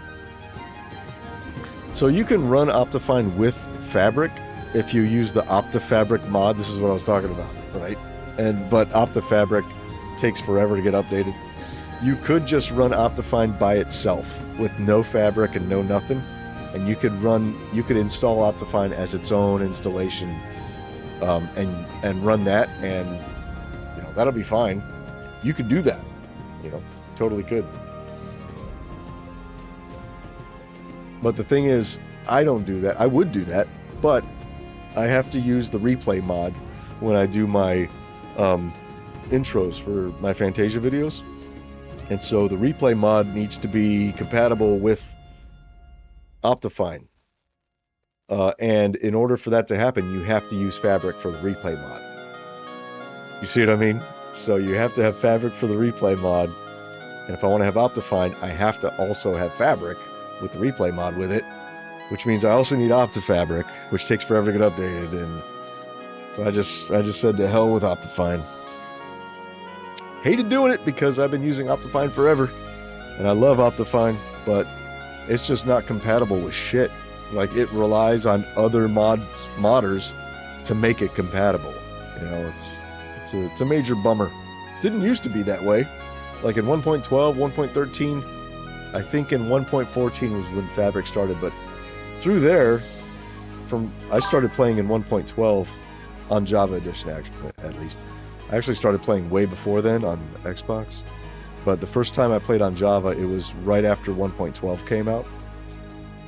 So you can run Optifine with Fabric if you use the OptiFabric mod. This is what I was talking about, right? But OptiFabric takes forever to get updated. You could just run Optifine by itself with no fabric and no nothing, and you could install Optifine as its own installation, and run that, and you know, that'll be fine. You could do that, you know, totally could. But the thing is, I don't do that. I would do that, but I have to use the replay mod when I do my intros for my Fantasia videos. And so the replay mod needs to be compatible with Optifine. And in order for that to happen, you have to use Fabric for the replay mod. You see what I mean? So you have to have Fabric for the replay mod. And if I want to have Optifine, I have to also have Fabric with the replay mod with it, which means I also need OptiFabric, which takes forever to get updated. And so I just said to hell with Optifine. Hated doing it because I've been using Optifine forever, and I love Optifine, but it's just not compatible with shit. Like, it relies on other modders to make it compatible. You know, it's a major bummer. Didn't used to be that way. Like in 1.12, 1.13, I think in 1.14 was when Fabric started, but through there, I started playing in 1.12 on Java Edition, actually, at least. I actually started playing way before then on Xbox, but the first time I played on Java, it was right after 1.12 came out,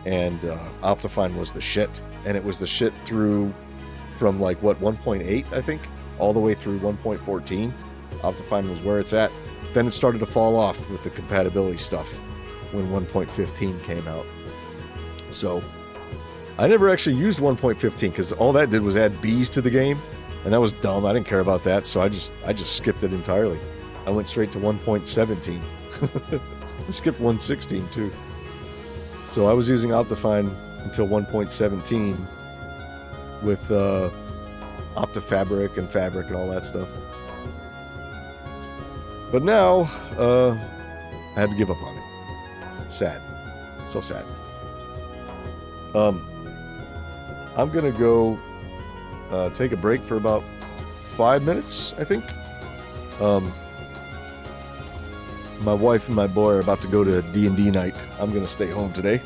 and Optifine was the shit, and it was the shit from like, what, 1.8, I think, all the way through 1.14. Optifine was where it's at. Then it started to fall off with the compatibility stuff when 1.15 came out. So I never actually used 1.15 because all that did was add bees to the game, and that was dumb. I didn't care about that, so I just skipped it entirely. I went straight to 1.17. I skipped 1.16 too. So I was using Optifine until 1.17 with OptiFabric and Fabric and all that stuff. But now, I had to give up on it. Sad. So sad. Um, I'm gonna go take a break for about 5 minutes, I think. Um, my wife and my boy are about to go to D&D night. I'm gonna stay home today,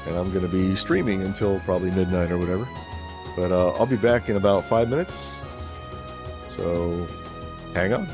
and I'm gonna be streaming until probably midnight or whatever. But I'll be back in about 5 minutes. So hang on.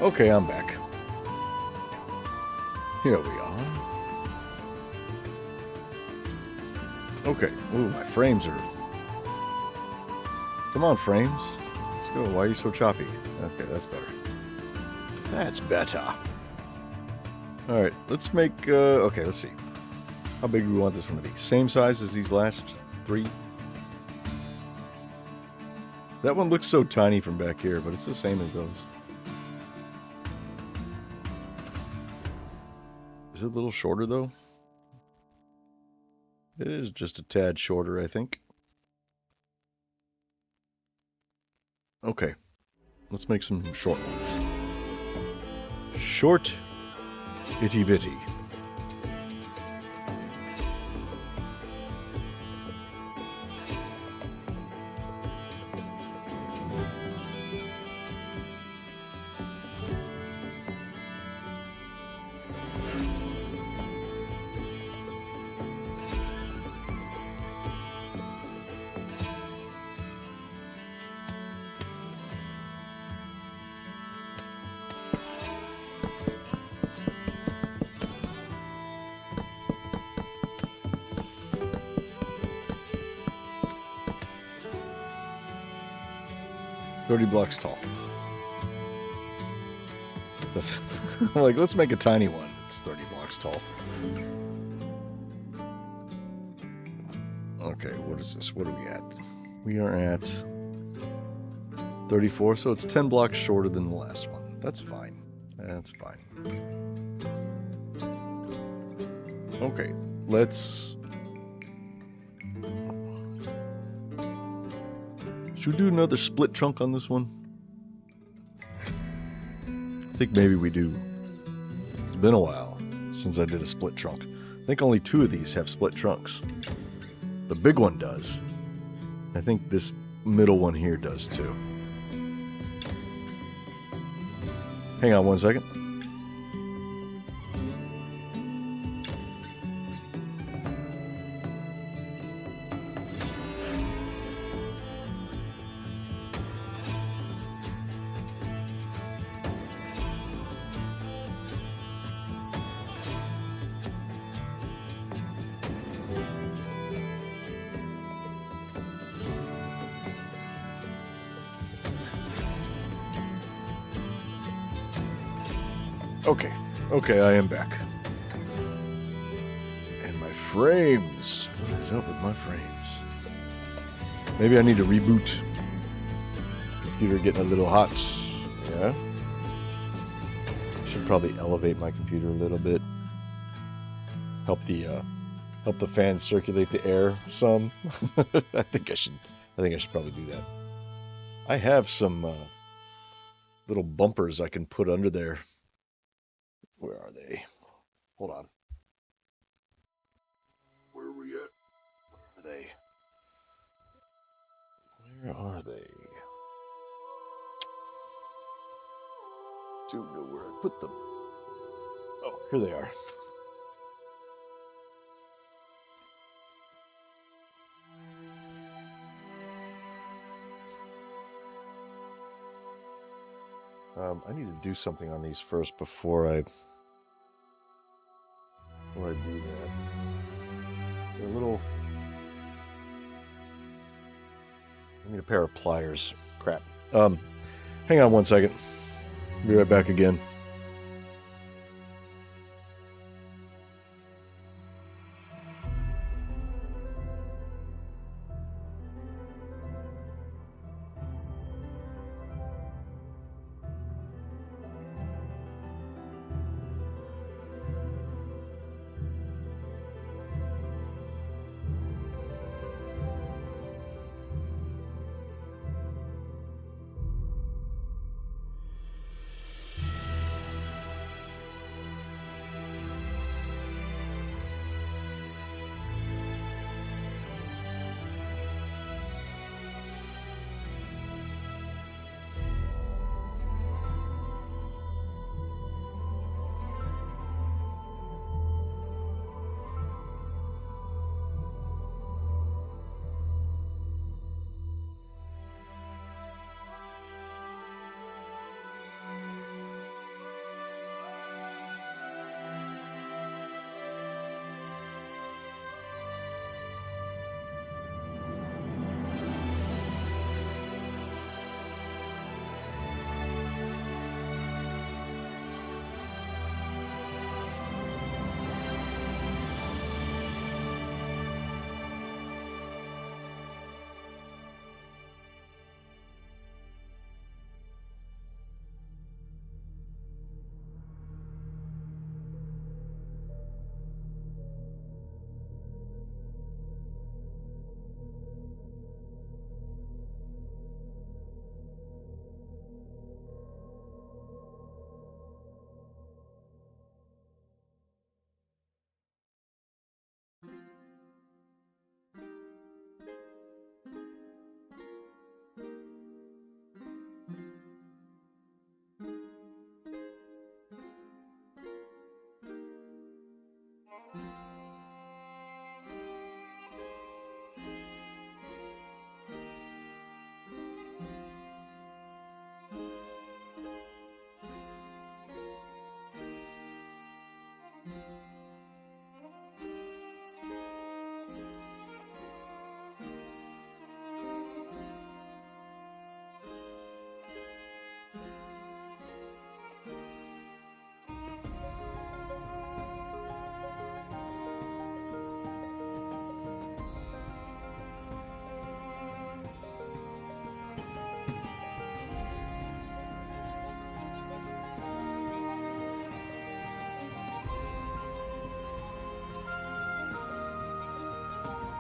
Okay, I'm back. Here we are. Okay. Ooh, my frames are... Come on, frames. Let's go. Why are you so choppy? Okay, that's better. That's better. Alright, let's make... okay, let's see. How big do we want this one to be? Same size as these last 3? That one looks so tiny from back here, but it's the same as those. Is it a little shorter, though? It is just a tad shorter, I think. Okay. Let's make some short ones. Short, itty bitty. $30 blocks tall. That's like, let's make a tiny one. It's 30 blocks tall. Okay, what is this? What are we at? We are at 34, so it's 10 blocks shorter than the last one. That's fine. That's fine. Okay, let's... Should we do another split trunk on this one? I think maybe we do. It's been a while since I did a split trunk. I think only 2 of these have split trunks. The big one does. I think this middle one here does too. Hang on one second. Okay, I am back. And my frames. What is up with my frames? Maybe I need to reboot. Computer getting a little hot. Yeah. Should probably elevate my computer a little bit. Help the fans circulate the air some. I think I should probably do that. I have some little bumpers I can put under there. Where are they? Hold on. Where are we at? Where are they? Where are they? Don't know where I put them. Oh, here they are. I need to do something on these first before I do that. They're a little... I need a pair of pliers. Crap. Hang on one second. Be right back again.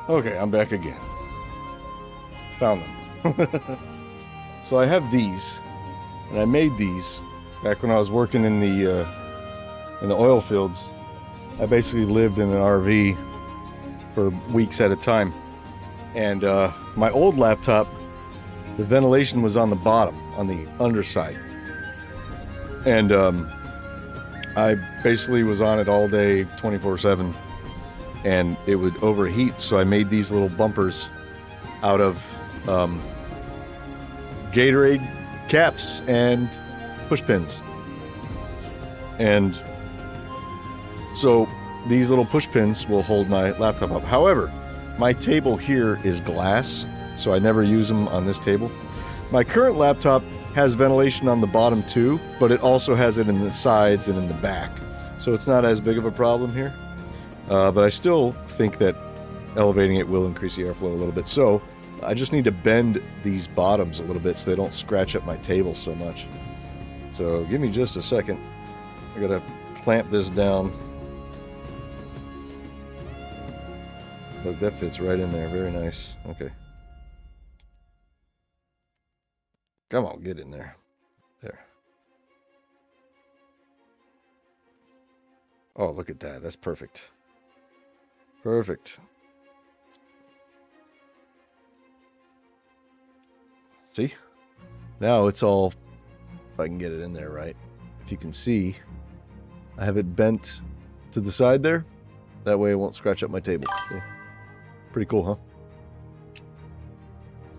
Okay, I'm back again. Found them. So I have these, and I made these back when I was working in the oil fields. I basically lived in an RV for weeks at a time, and my old laptop, the ventilation was on the bottom, on the underside, and I basically was on it all day, 24/7, and it would overheat. So I made these little bumpers out of Gatorade caps and push pins, and so these little push pins will hold my laptop up. However, my table here is glass, so I never use them on this table. My current laptop has ventilation on the bottom too, but it also has it in the sides and in the back, so it's not as big of a problem here. But I still think that elevating it will increase the airflow a little bit. So I just need to bend these bottoms a little bit so they don't scratch up my table so much. So give me just a second. I gotta clamp this down. Look, that fits right in there. Very nice. Okay. Come on, get in there. There. Oh, look at that. That's perfect. Perfect. See? Now it's all, if I can get it in there right. If you can see, I have it bent to the side there. That way it won't scratch up my table. See? Pretty cool,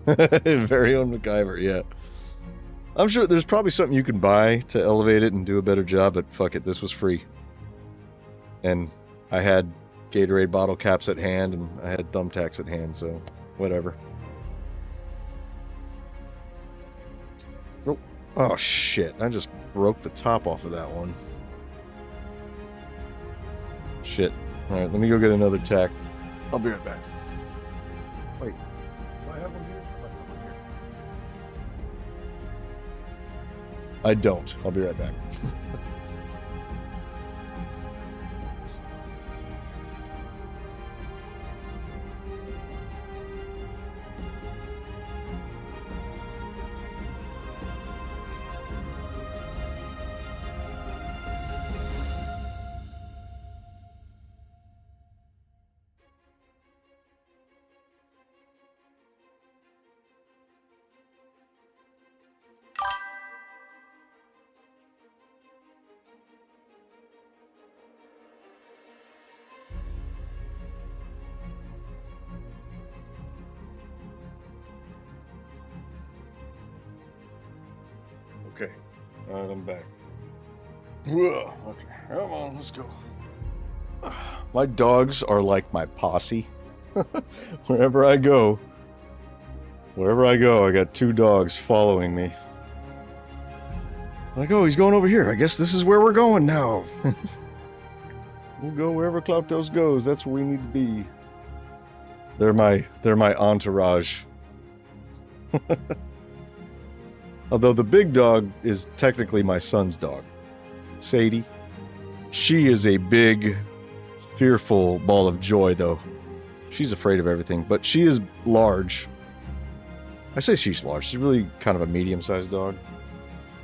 huh? Very own MacGyver, yeah. I'm sure there's probably something you can buy to elevate it and do a better job, but fuck it, this was free. And I had Gatorade bottle caps at hand, and I had thumbtacks at hand, so whatever. Oh shit, I just broke the top off of that one. Shit. Alright, let me go get another tack. I'll be right back. Wait, do I have one here? I don't. I'll be right back. Okay. Alright, I'm back. Whoa. Okay, come on, let's go. My dogs are like my posse. Wherever I go, I got two dogs following me. Like, oh, he's going over here. I guess this is where we're going now. We'll go wherever Cloutos goes. That's where we need to be. They're my entourage. Although the big dog is technically my son's dog, Sadie. She is a big, fearful ball of joy, though. She's afraid of everything, but she is large. I say she's large. She's really kind of a medium-sized dog.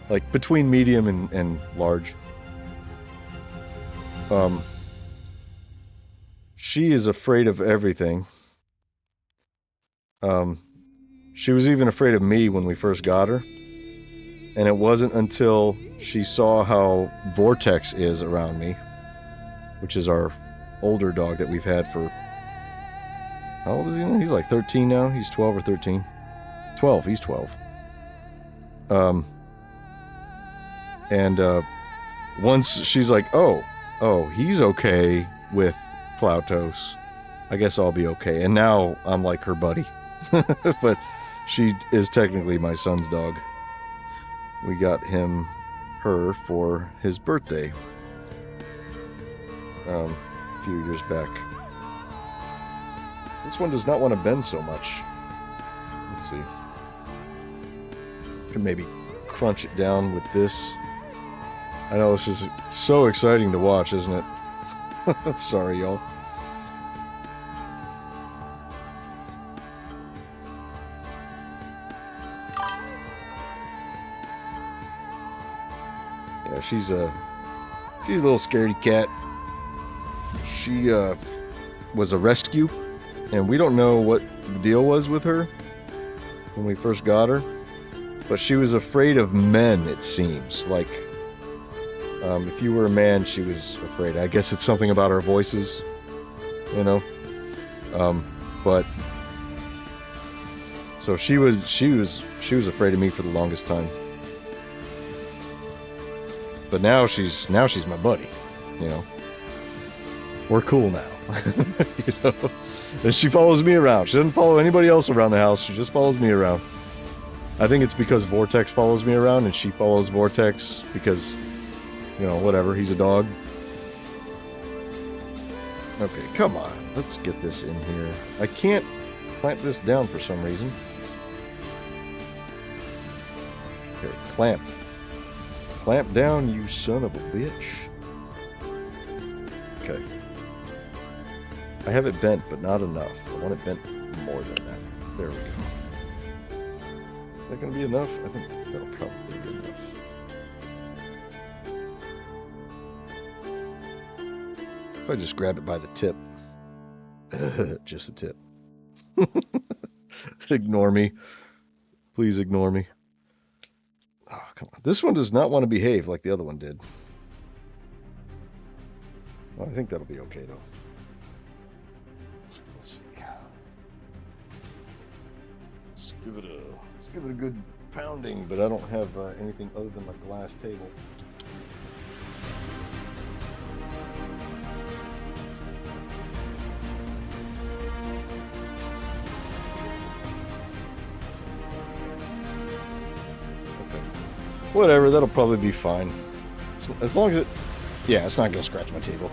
Like, between medium and large. She is afraid of everything. She was even afraid of me when we first got her. And it wasn't until she saw how Vortex is around me, which is our older dog that we've had for... How old is he now? He's like 13 now. He's 12 or 13. 12. He's 12. Once she's like, oh, he's okay with Cloutos. I guess I'll be okay. And now I'm like her buddy. But she is technically my son's dog. We got her for his birthday a few years back. This one does not want to bend so much. Let's see. Can maybe crunch it down with this. I know this is so exciting to watch, isn't it? Sorry, y'all. Yeah, she's a little scaredy cat. She was a rescue, and we don't know what the deal was with her when we first got her, but she was afraid of men, it seems. Like, if you were a man, she was afraid. I guess it's something about our voices, you know. But so she was afraid of me for the longest time. But now she's my buddy, you know. We're cool now. You know? And she follows me around. She doesn't follow anybody else around the house. She just follows me around. I think it's because Vortex follows me around and she follows Vortex because, you know, whatever, he's a dog. Okay, come on. Let's get this in here. I can't clamp this down for some reason. Okay, clamp. Clamp down, you son of a bitch. Okay. I have it bent, but not enough. I want it bent more than that. There we go. Is that going to be enough? I think that'll probably be enough. If I just grab it by the tip. Just the tip. Ignore me. Please ignore me. Oh, come on. This one does not want to behave like the other one did. Well, I think that'll be okay, though. Let's see. Let's give it a good pounding, but I don't have anything other than my glass table. Whatever, that'll probably be fine. As long as it... Yeah, it's not going to scratch my table.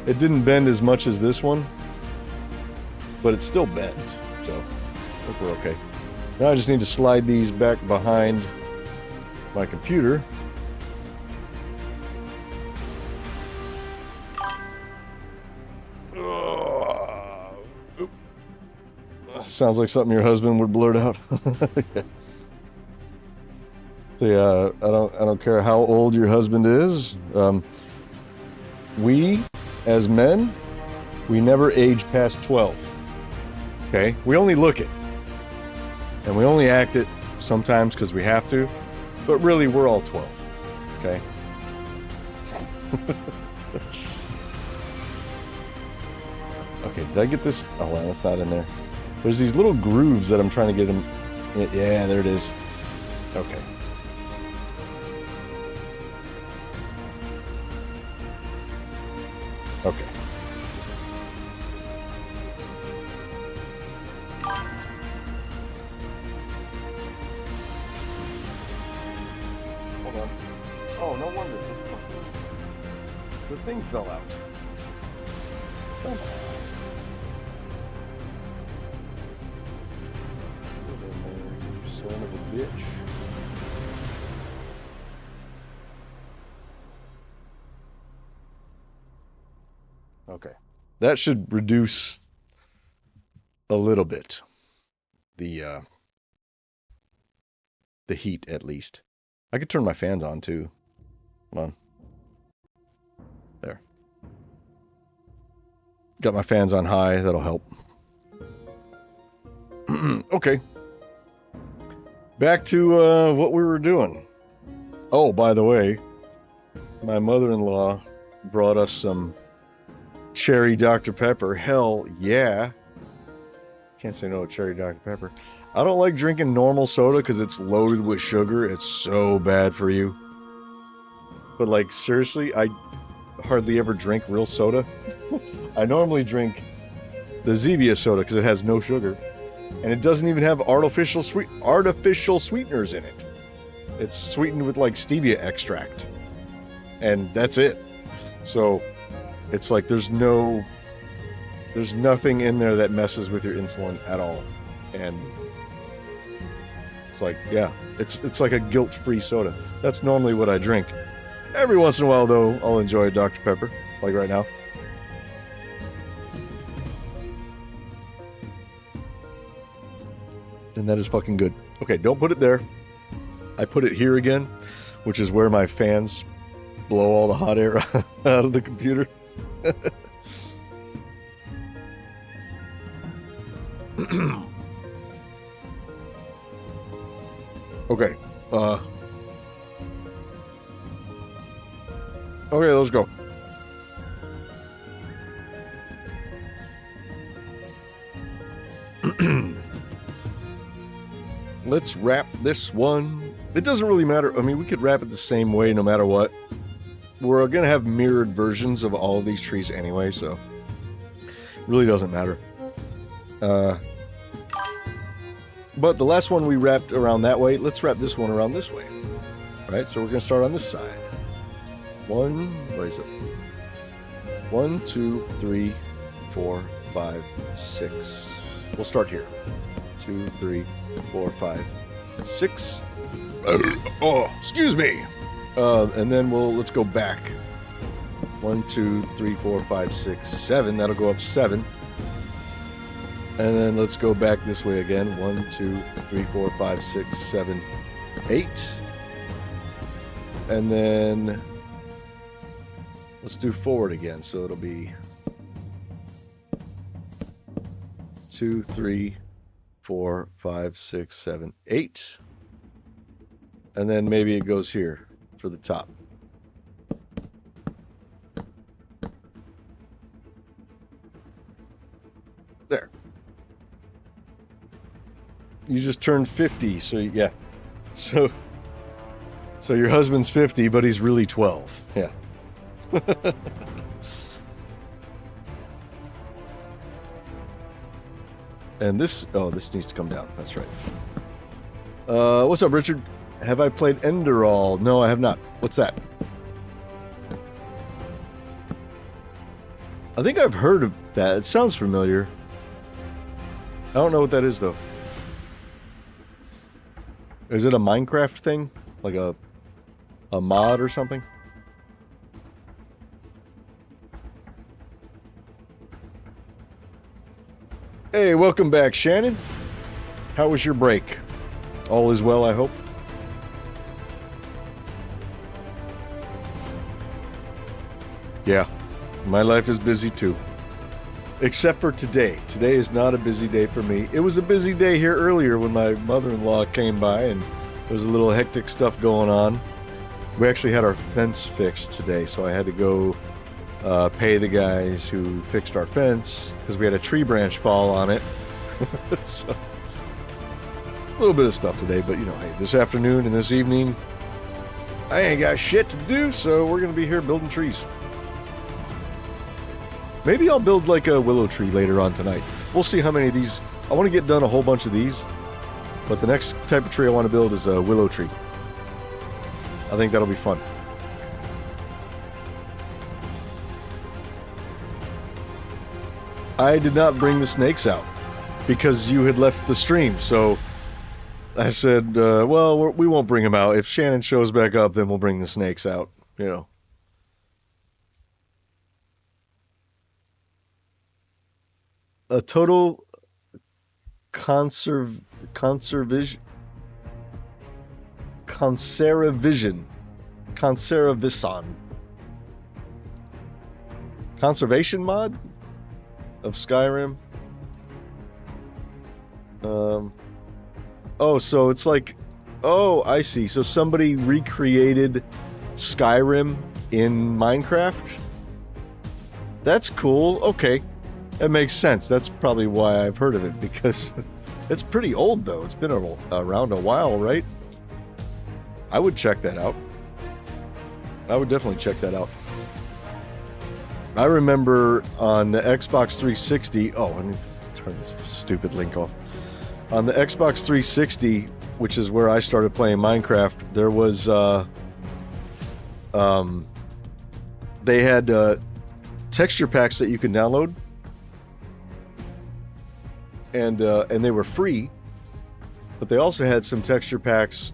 It didn't bend as much as this one, but it's still bent, so I think we're okay. Now I just need to slide these back behind my computer. Sounds like something your husband would blurt out. Yeah. So yeah, I don't care how old your husband is. We, as men, we never age past 12. Okay, we only look it, and we only act it sometimes because we have to. But really, we're all 12. Okay. Okay, did I get this? Oh well, that's not in there. There's these little grooves that I'm trying to get them. Yeah, there it is. Okay. Okay. Hold on. Oh, no wonder. The thing fell out. Come on. You son of a bitch. Okay, that should reduce a little bit the heat, at least. I could turn my fans on too. Come on. There. Got my fans on high, that'll help. Okay. Back to what we were doing. Oh, by the way, my mother-in-law brought us some cherry Dr. Pepper. Hell yeah. Can't say no to cherry Dr. Pepper. I don't like drinking normal soda because it's loaded with sugar. It's so bad for you. But like, seriously, I hardly ever drink real soda. I normally drink the Zevia soda because it has no sugar. And it doesn't even have artificial sweeteners in it. It's sweetened with like stevia extract. And that's it. So it's like there's nothing in there that messes with your insulin at all. And it's like, yeah, it's like a guilt-free soda. That's normally what I drink. Every once in a while, though, I'll enjoy a Dr. Pepper, like right now. And that is fucking good. Okay, don't put it there. I put it here again, which is where my fans blow all the hot air out of the computer. Okay. Okay, let's go. Let's wrap this one. It doesn't really matter. I mean, we could wrap it the same way no matter what. We're going to have mirrored versions of all of these trees anyway, so it really doesn't matter. But the last one we wrapped around that way, let's wrap this one around this way. All right, so we're going to start on this side. What is it? 1, 2, 3, 4, 5, 6. We'll start here. 2, 3, 4, 5, 6. Oh, excuse me. And then let's go back. 1, 2, 3, 4, 5, 6, 7. That'll go up 7. And then let's go back this way again. 1, 2, 3, 4, 5, 6, 7, 8. And then let's do forward again. So it'll be 2, 3, 4, 5, 6, 7, 8. And then maybe it goes here for the top. There. You just turned 50, so yeah. So your husband's 50, but he's really 12. Yeah. And this needs to come down. That's right. What's up, Richard? Have I played Enderall? No, I have not. What's that? I think I've heard of that. It sounds familiar. I don't know what that is, though. Is it a Minecraft thing? Like a mod or something? Hey, welcome back, Shannon. How was your break? All is well, I hope. Yeah, my life is busy too. Except for today. Today is not a busy day for me. It was a busy day here earlier when my mother-in-law came by and there was a little hectic stuff going on. We actually had our fence fixed today, so I had to go pay the guys who fixed our fence because we had a tree branch fall on it. So, a little bit of stuff today, but you know, hey, this afternoon and this evening, I ain't got shit to do, so we're going to be here building trees. Maybe I'll build like a willow tree later on tonight. We'll see how many of these. I want to get done a whole bunch of these, but the next type of tree I want to build is a willow tree. I think that'll be fun. I did not bring the snakes out because you had left the stream, so I said, well, we won't bring them out. If Shannon shows back up, then we'll bring the snakes out, you know. A total conservation. Conservation mod of Skyrim. Oh, so it's like, oh, I see. So somebody recreated Skyrim in Minecraft? That's cool. Okay. That makes sense. That's probably why I've heard of it, because it's pretty old, though. It's been around a while, right? I would check that out. I would definitely check that out. I remember on the Xbox 360... Oh, I need to turn this stupid link off. On the Xbox 360, which is where I started playing Minecraft, there was... they had texture packs that you could download. And they were free, but they also had some texture packs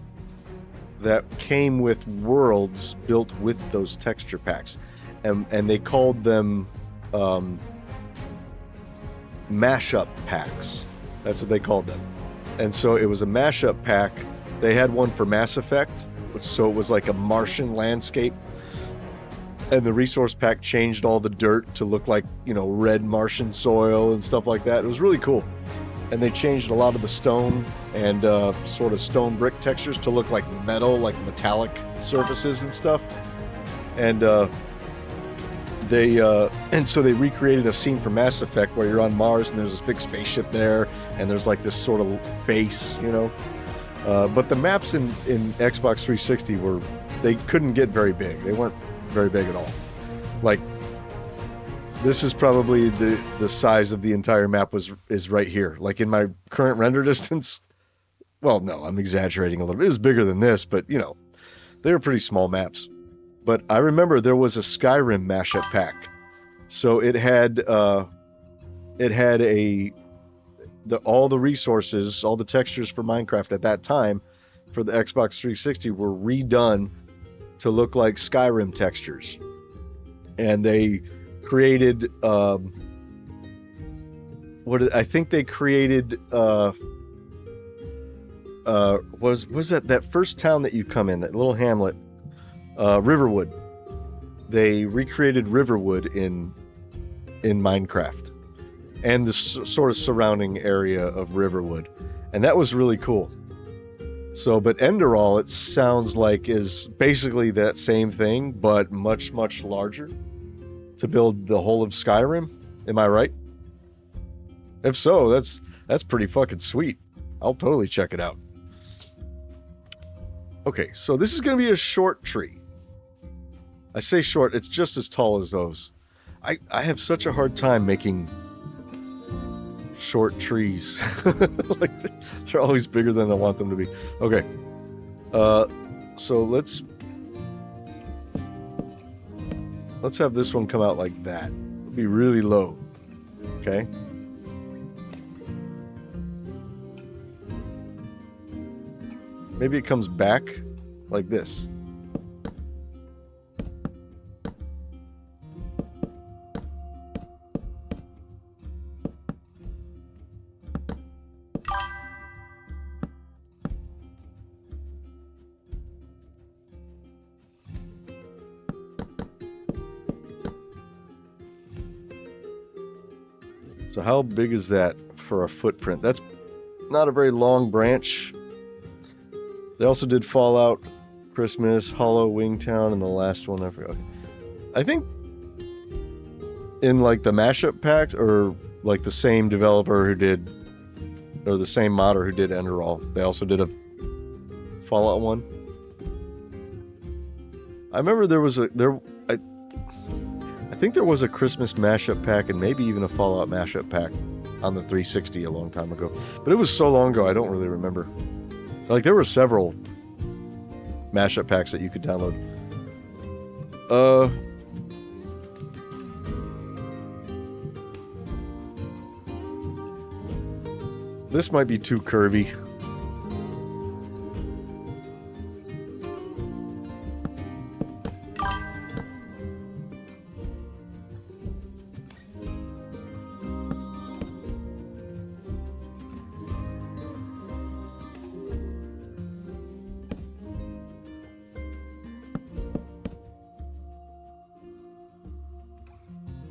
that came with worlds built with those texture packs, and they called them mashup packs. That's what they called them. And so it was a mashup pack. They had one for Mass Effect, so it was like a Martian landscape, and the resource pack changed all the dirt to look like, you know, red Martian soil and stuff like that. It was really cool. And they changed a lot of the stone and sort of stone brick textures to look like metal, like metallic surfaces and stuff. And so they recreated a scene from Mass Effect where you're on Mars and there's this big spaceship there, and there's like this sort of base, you know. But the maps in Xbox 360 they couldn't get very big. They weren't very big at all. Like, this is probably the size of the entire map is right here. Like in my current render distance. Well, no, I'm exaggerating a little bit. It was bigger than this, but you know, they were pretty small maps. But I remember there was a Skyrim mashup pack. So it had all the resources, all the textures for Minecraft at that time for the Xbox 360 were redone to look like Skyrim textures. And they created I think they created was that first town that you come in, that little hamlet, Riverwood. They recreated Riverwood in Minecraft and the sort of surrounding area of Riverwood, and that was really cool. So, but Enderall, it sounds like, is basically that same thing, but much, much larger to build the whole of Skyrim. Am I right? If so, that's pretty fucking sweet. I'll totally check it out. Okay, so this is going to be a short tree. I say short, it's just as tall as those. I have such a hard time making short trees. Like, they're always bigger than I want them to be. Okay. So let's have this one come out like that. It'll be really low. Okay. Maybe it comes back like this. So how big is that for a footprint? That's not a very long branch. They also did Fallout, Christmas, Hollow, Wingtown, and the last one I forgot. I think in like the mashup pack, or like the same developer who did, or the same modder who did Enderall, they also did a Fallout one. I remember I think there was a Christmas mashup pack and maybe even a Fallout mashup pack on the 360 a long time ago. But it was so long ago, I don't really remember. Like, there were several mashup packs that you could download. This might be too curvy.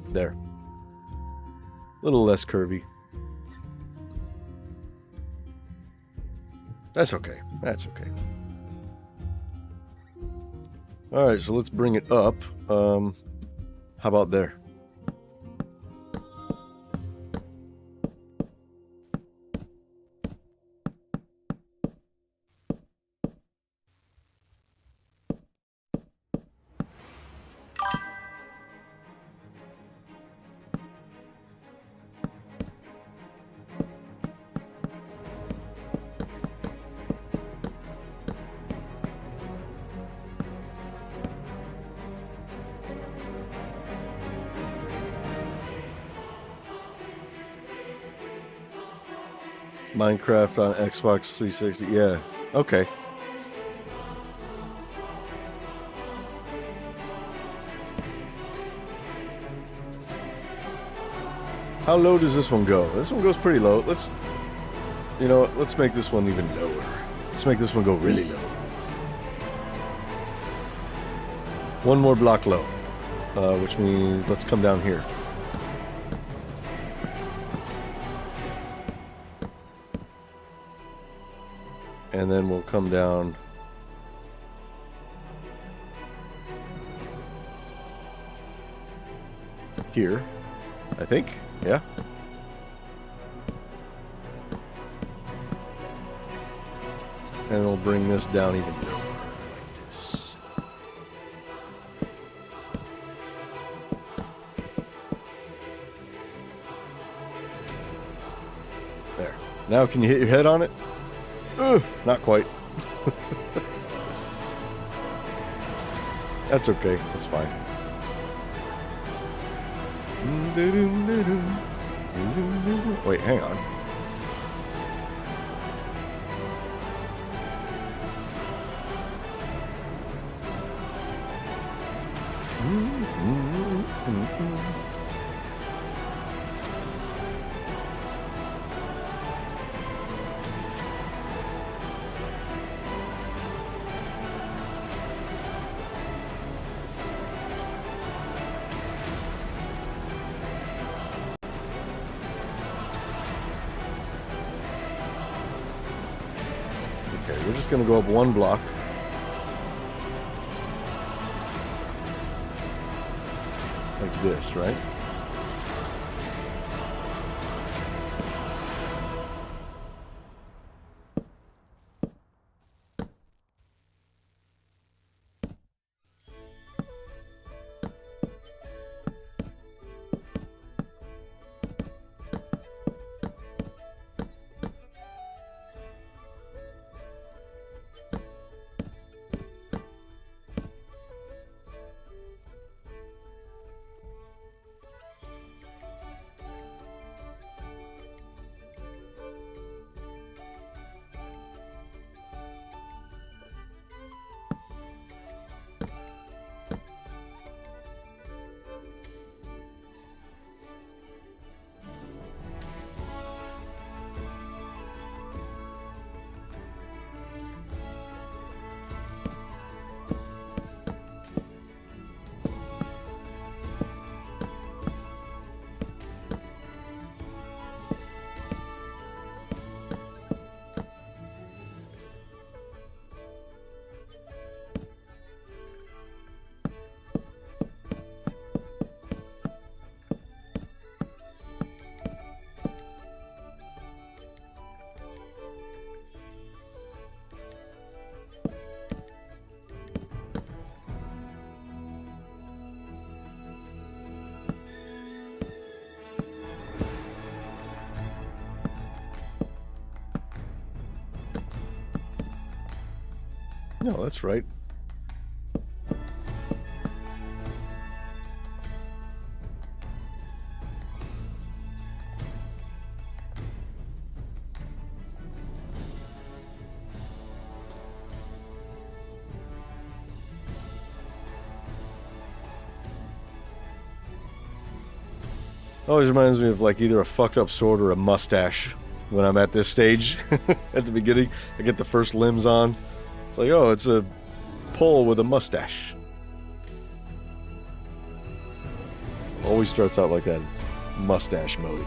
There. A little less curvy. That's okay. That's okay. Alright, so let's bring it up. How about there? Minecraft on Xbox 360. Yeah. Okay. How low does this one go? This one goes pretty low. Let's make this one even lower. Let's make this one go really low. One more block low. which means let's come down here. And then we'll come down here, I think. Yeah. And we'll bring this down even lower, like this. There. Now can you hit your head on it? Not quite. That's okay. That's fine. Wait, hang on. Okay, we're just going to go up one block. Like this, right? No, that's right. Always reminds me of like either a fucked up sword or a mustache when I'm at this stage. At the beginning, I get the first limbs on. It's like, oh, it's a pole with a mustache. Always starts out like that, mustache mode.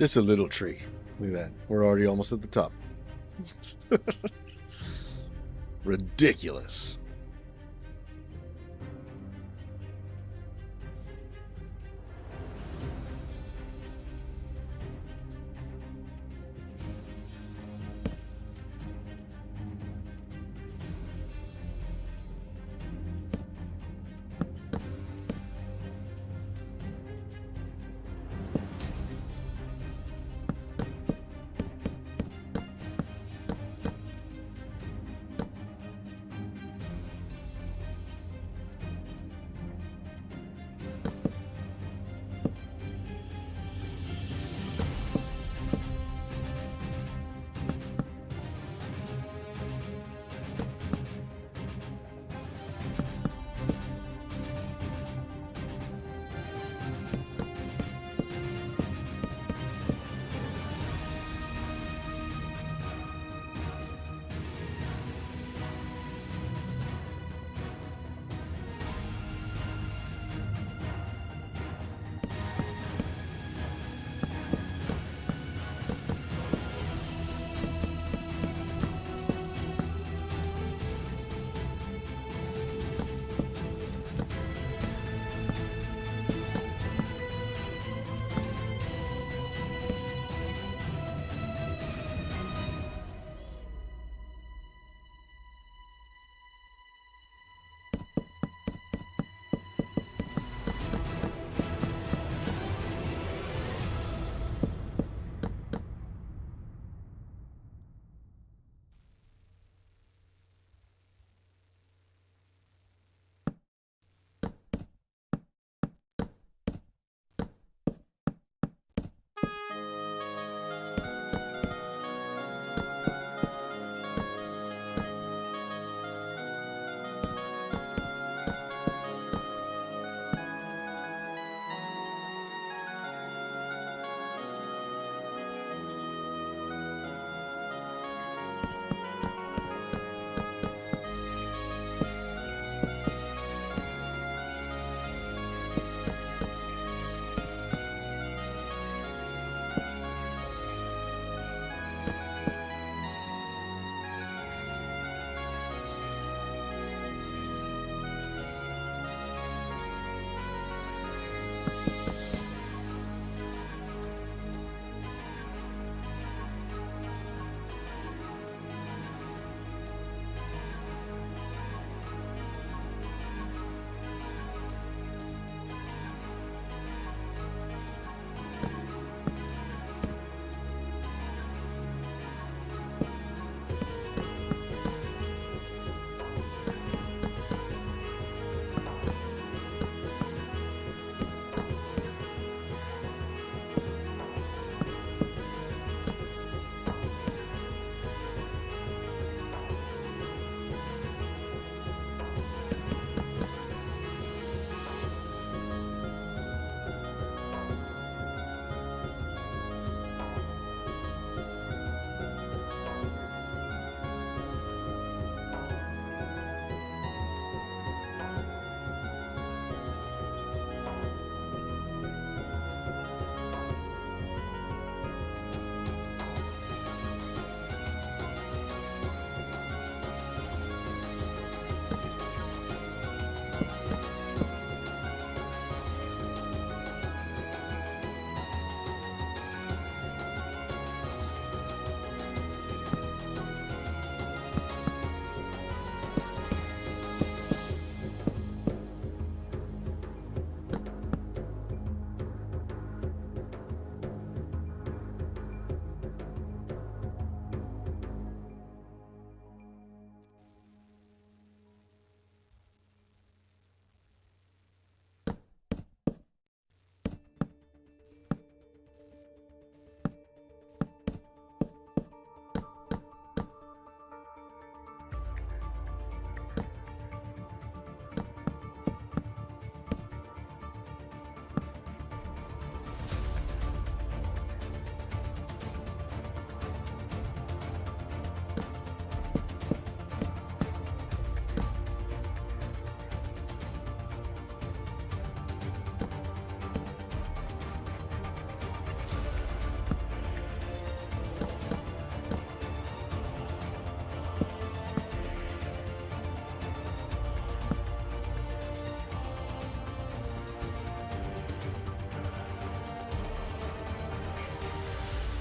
This is a little tree. Look at that. We're already almost at the top. Ridiculous.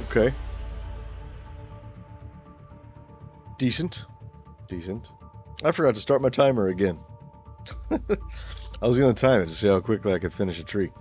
Okay. Decent. Decent. I forgot to start my timer again. I was going to time it to see how quickly I could finish a tree.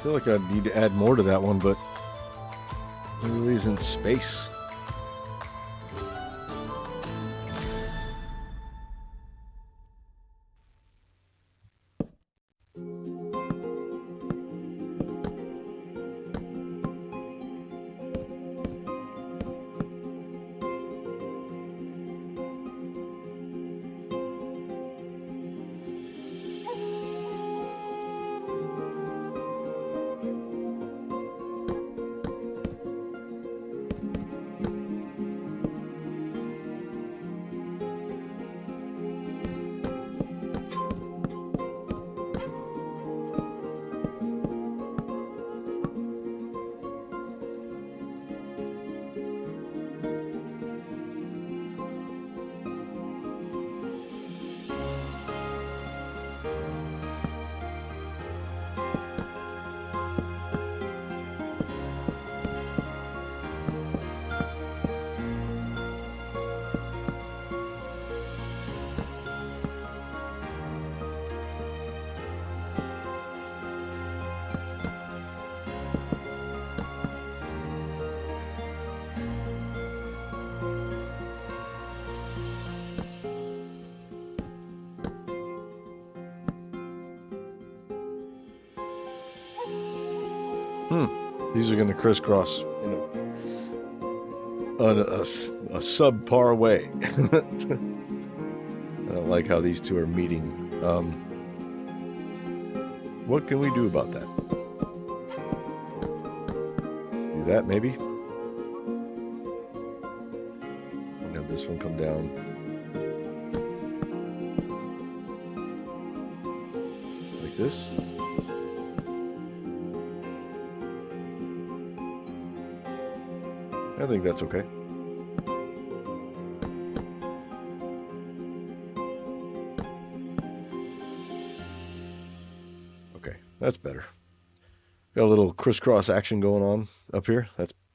I feel like I need to add more to that one, but there really isn't space. These are going to crisscross in a subpar way. I don't like how these two are meeting. What can we do about that? Do that, maybe? And have this one come down. Like this. I think that's okay. Okay, that's better. Got a little crisscross action going on up here.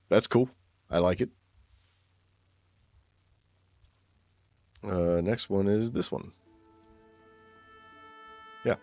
That's cool. I like it. Next one is this one. Yeah.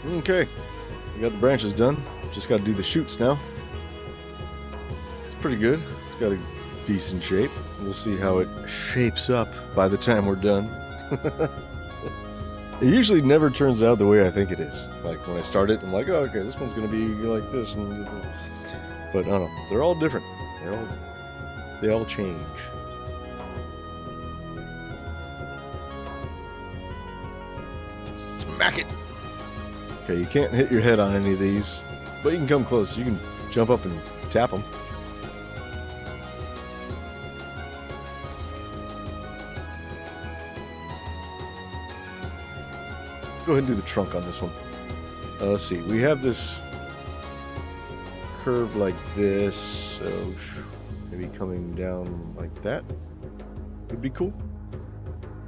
Okay, we got the branches done. Just got to do the shoots now. It's pretty good. It's got a decent shape. We'll see how it shapes up by the time we're done. It usually never turns out the way I think it is. Like when I start it, I'm like, oh, okay, this one's gonna be like this, but I don't know. They're all different. They all change. Smack it. Okay, you can't hit your head on any of these, but you can come close. You can jump up and tap them. Go ahead and do the trunk on this one. Let's see. We have this curve like this, so maybe coming down like that would be cool.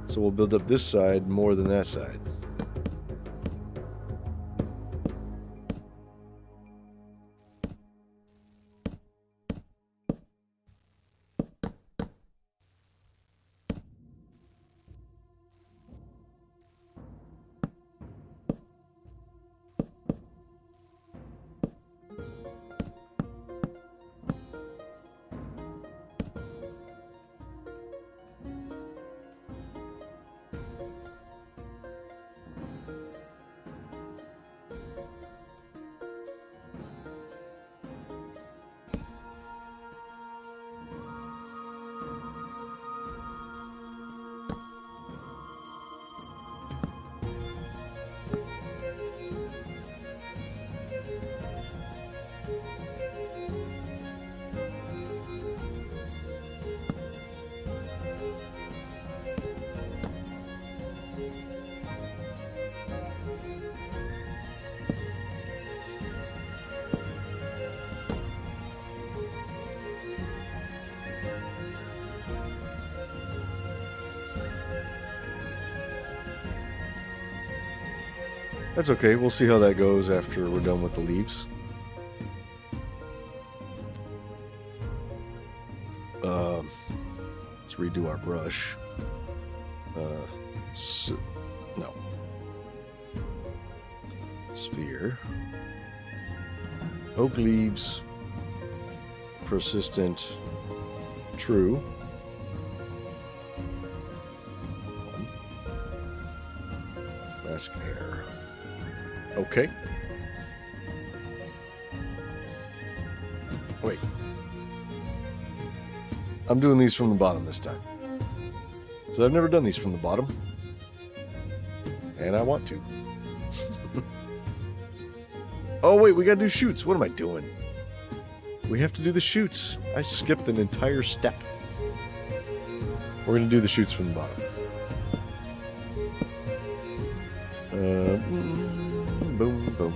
So we'll build up this side more than that side. That's okay. We'll see how that goes after we're done with the leaves. Let's redo our brush. No. Sphere. Oak leaves. Persistent. True. Mask hair. Okay. Wait. I'm doing these from the bottom this time. So I've never done these from the bottom. And I want to. Oh wait, we gotta do shoots. What am I doing? We have to do the shoots. I skipped an entire step. We're gonna do the shoots from the bottom. Boom, boom.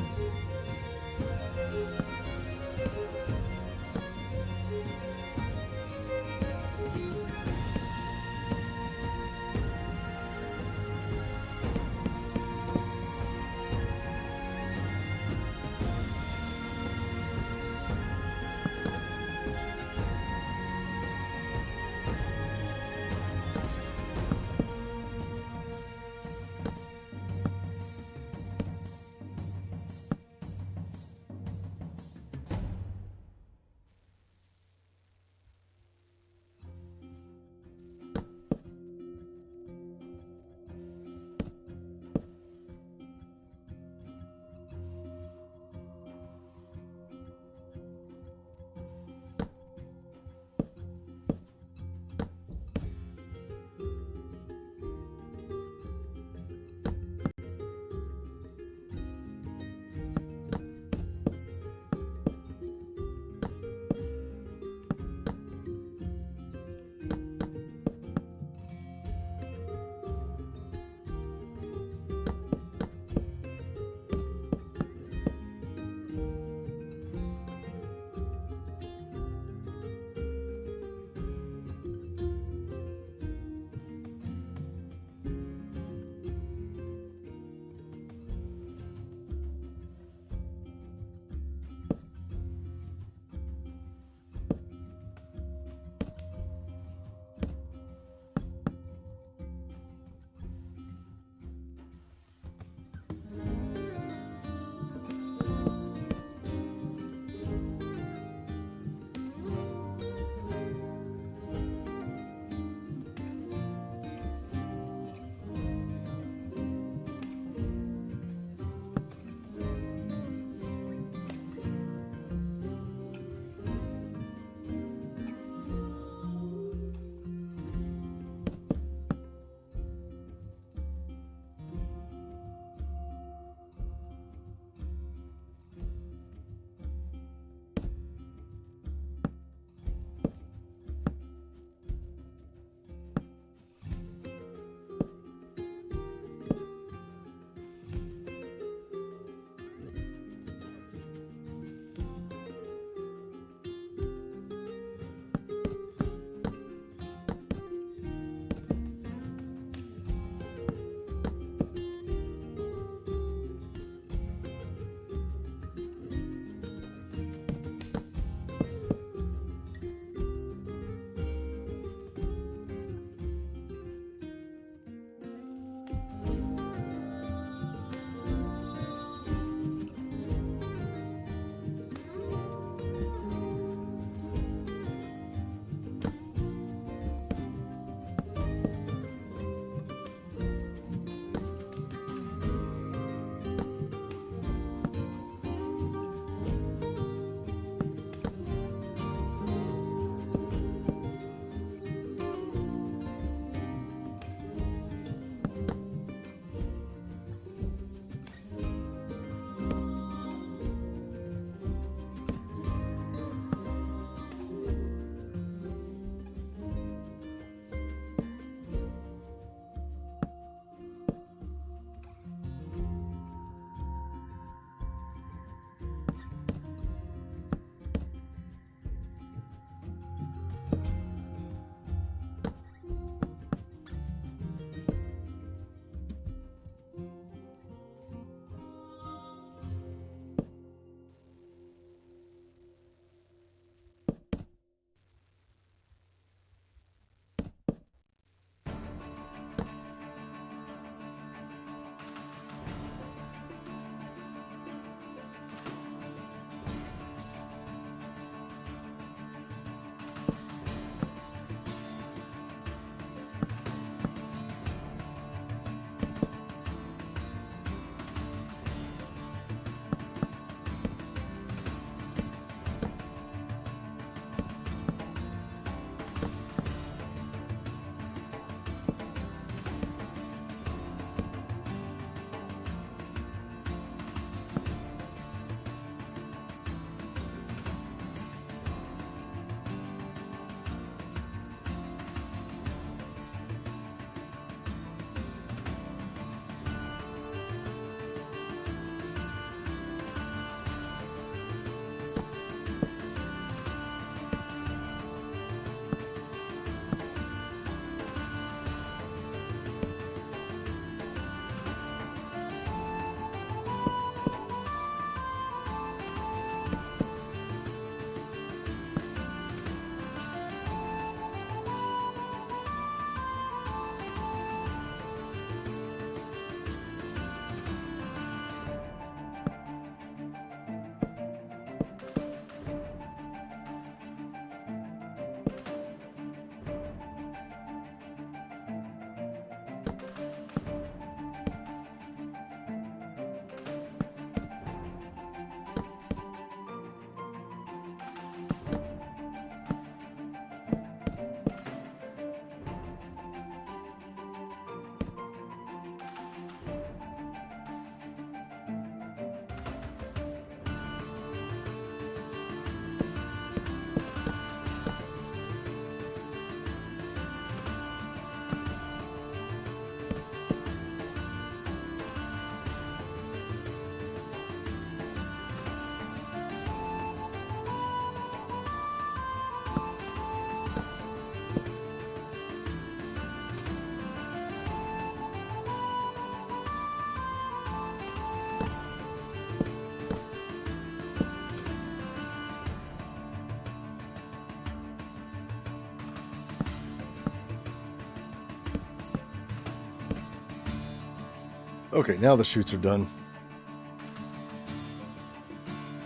Okay, now the shoots are done.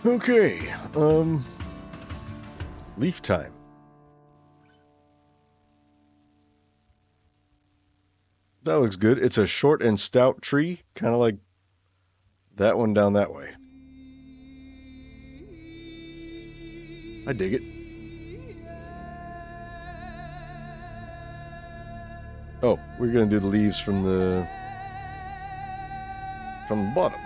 Okay, leaf time. That looks good. It's a short and stout tree, kind of like that one down that way. I dig it. Oh, we're gonna do the leaves from the bottom.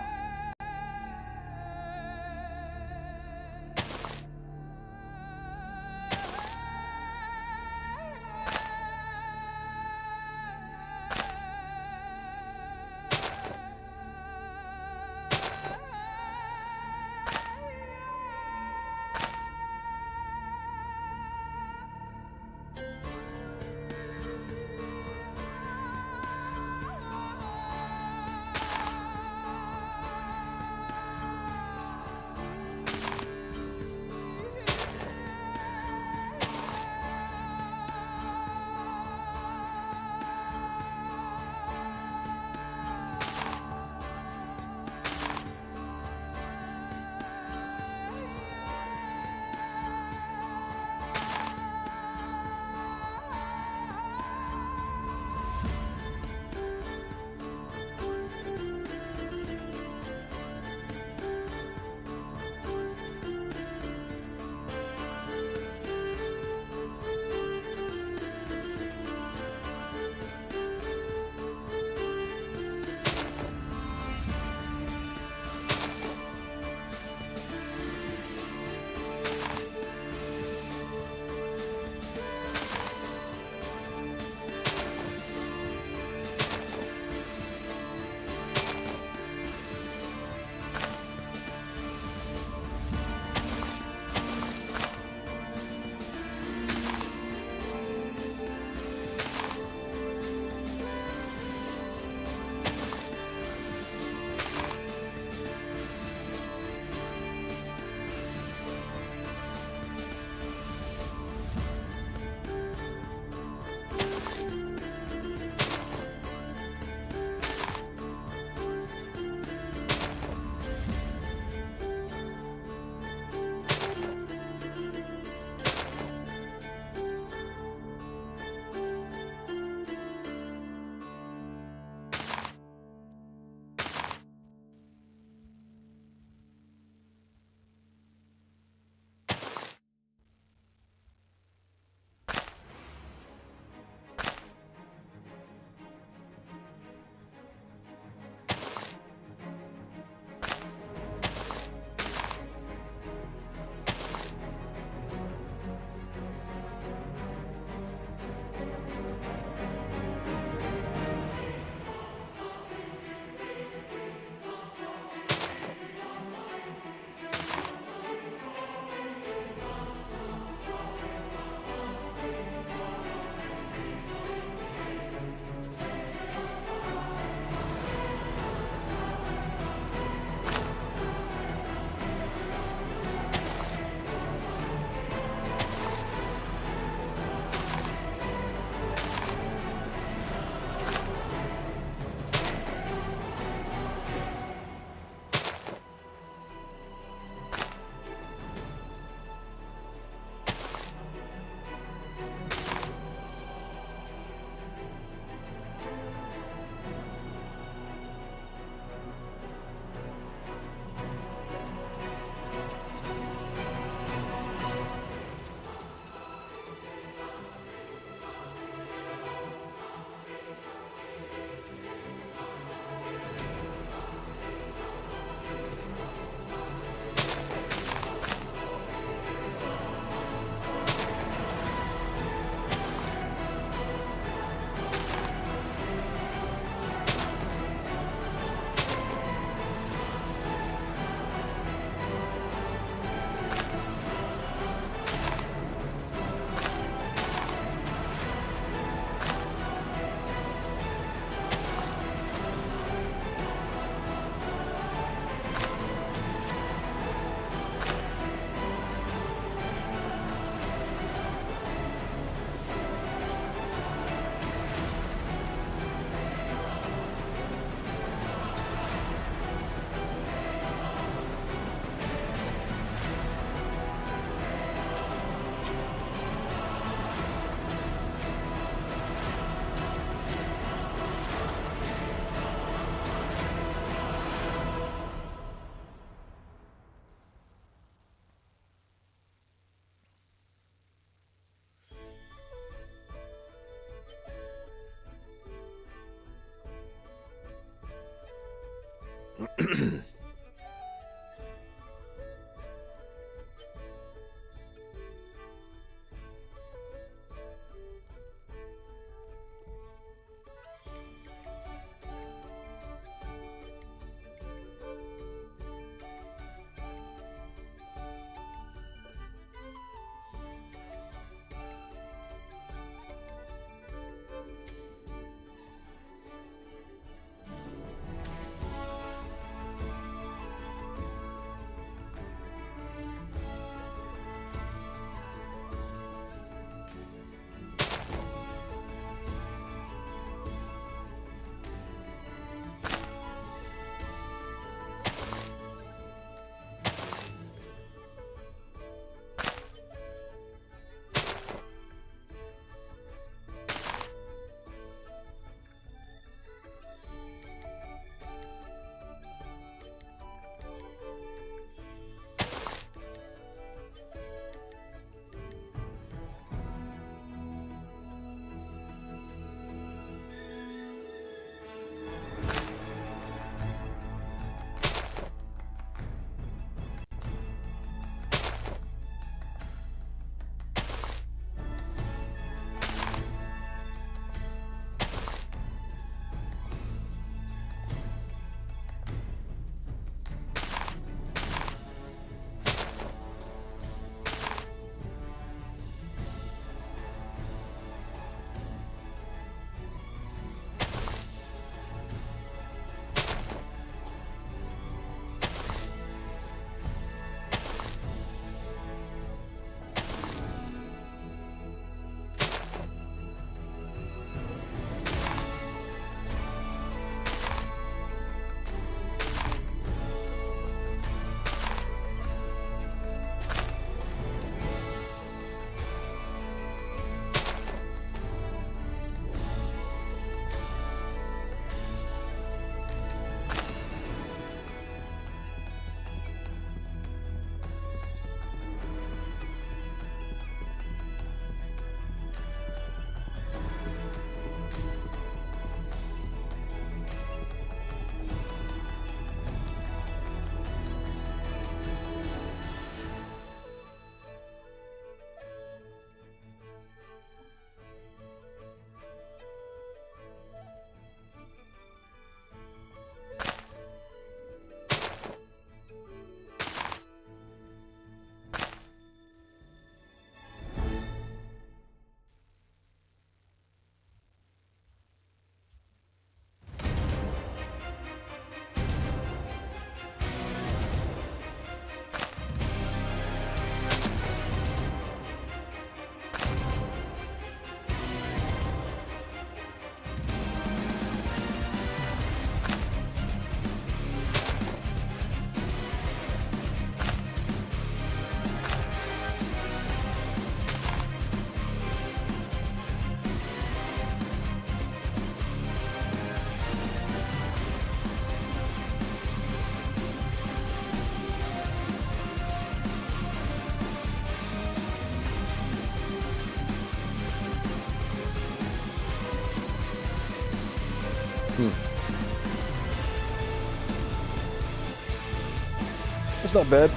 It's not bad.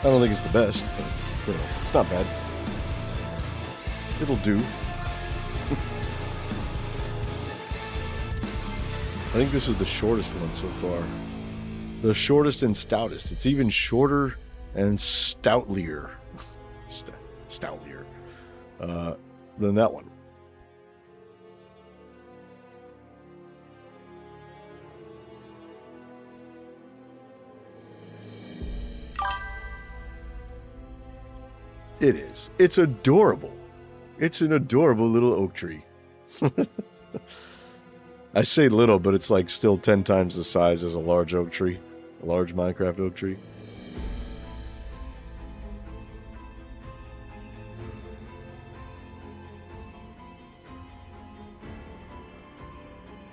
I don't think it's the best, but you know, it's not bad. It'll do. I think this is the shortest one so far. The shortest and stoutest. It's even shorter and stoutlier. Stoutlier than that one. It is. It's adorable. It's an adorable little oak tree. I say little, but it's like still 10 times the size as a large oak tree. A large Minecraft oak tree.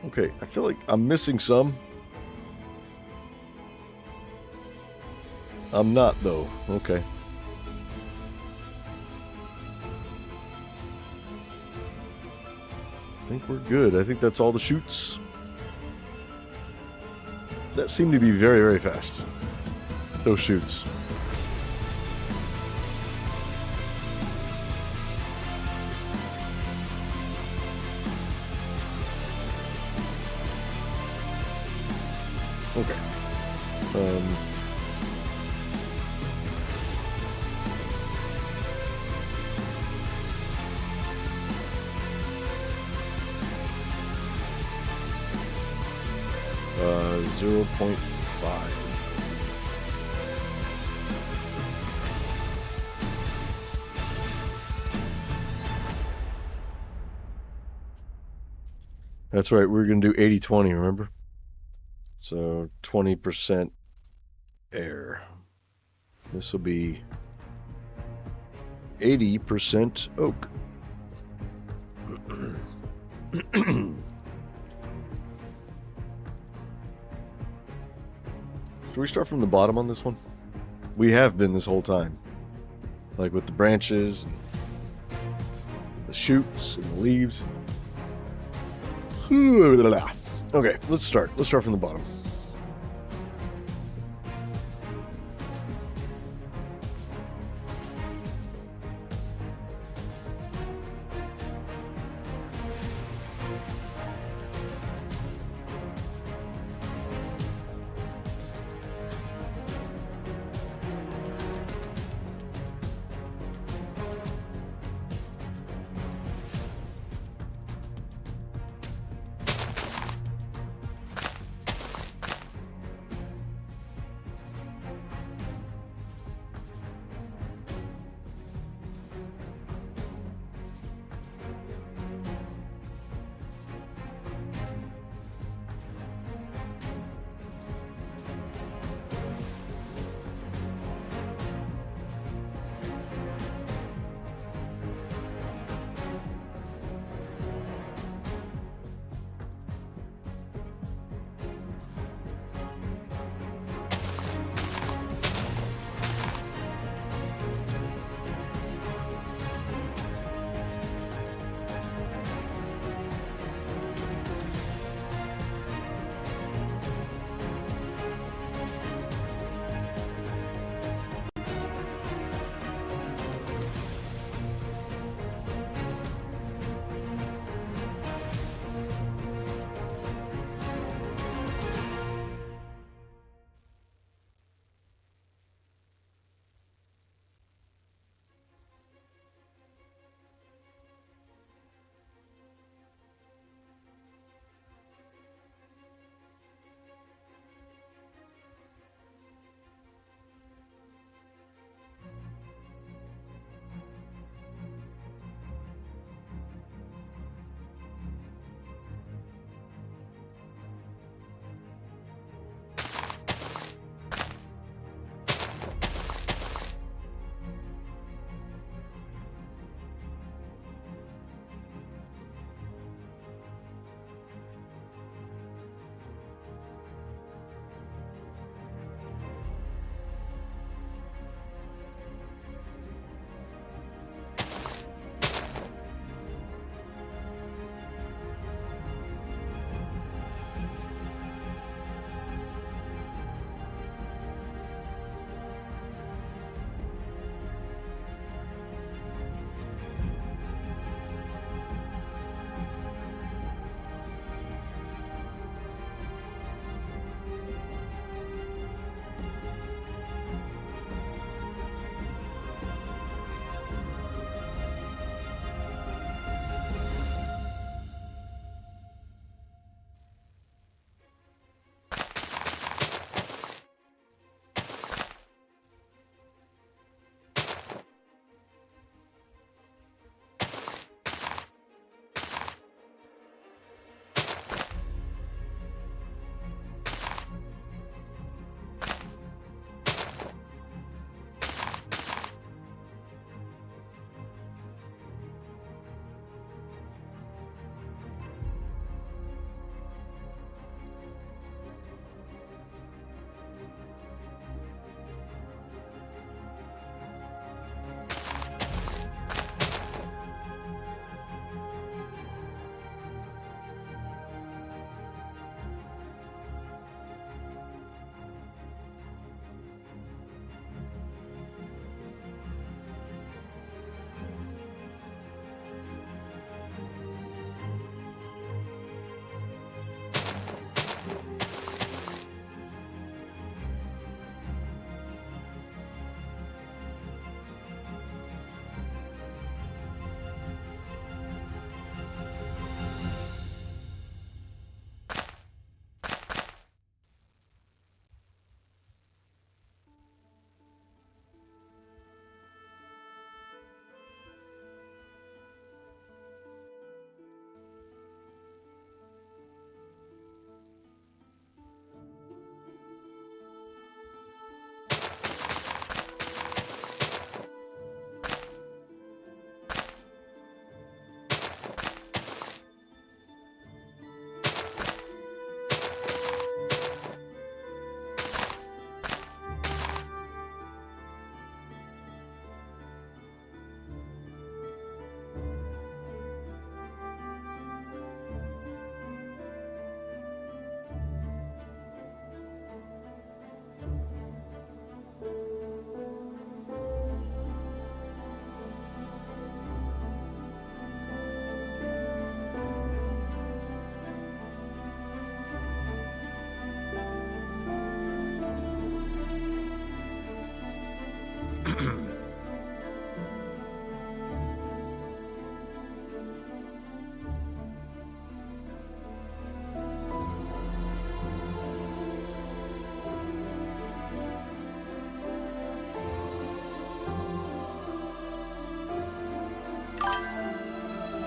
Okay, I feel like I'm missing some. I'm not, though. Okay. I think we're good. I think that's all the shoots. That seemed to be very, very fast. Those shoots. Okay. 0.5. That's right, we're going to do 80-20, remember? So 20% air. This will be 80% oak. Should we start from the bottom on this one? We have been this whole time. Like with the branches, and the shoots, and the leaves. Okay, let's start. Let's start from the bottom.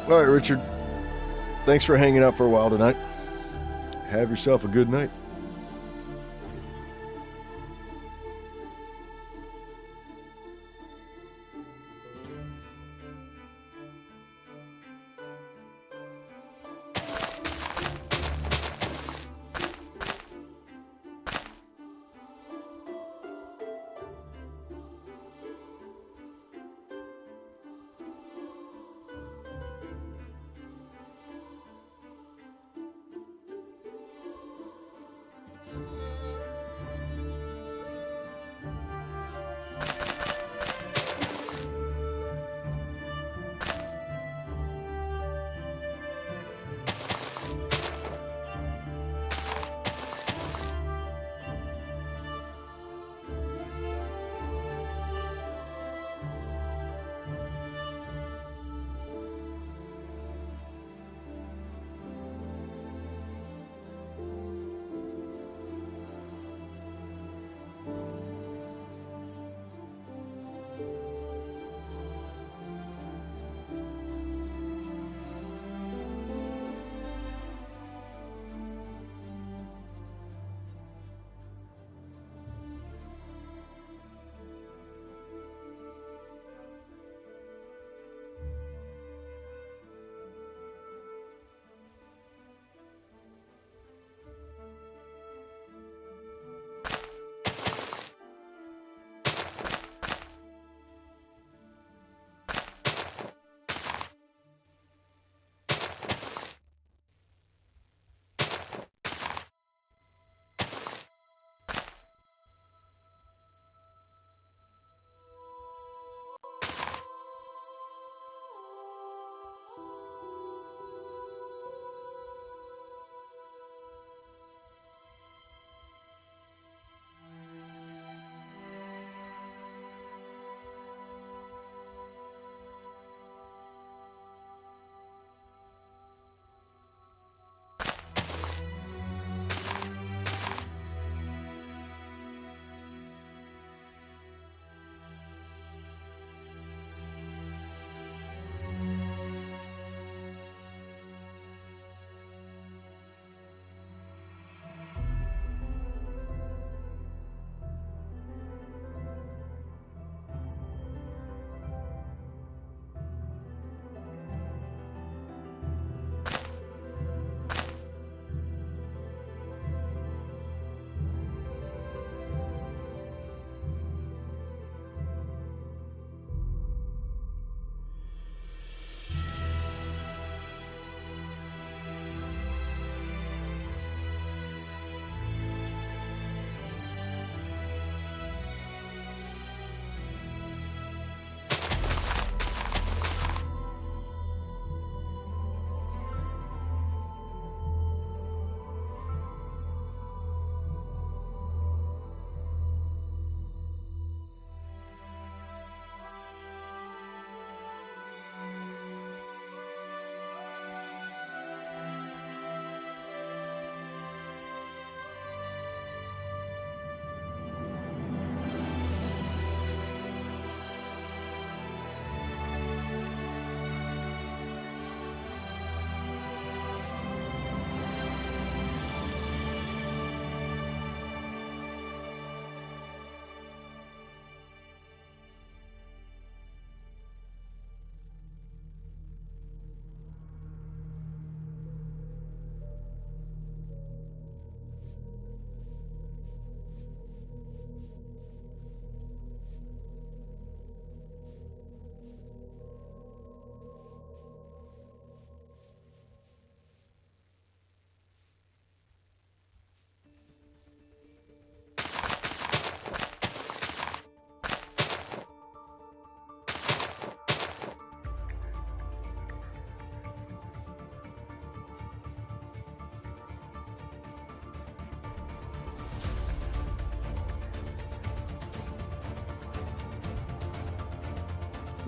All right, Richard. Thanks for hanging out for a while tonight. Have yourself a good night.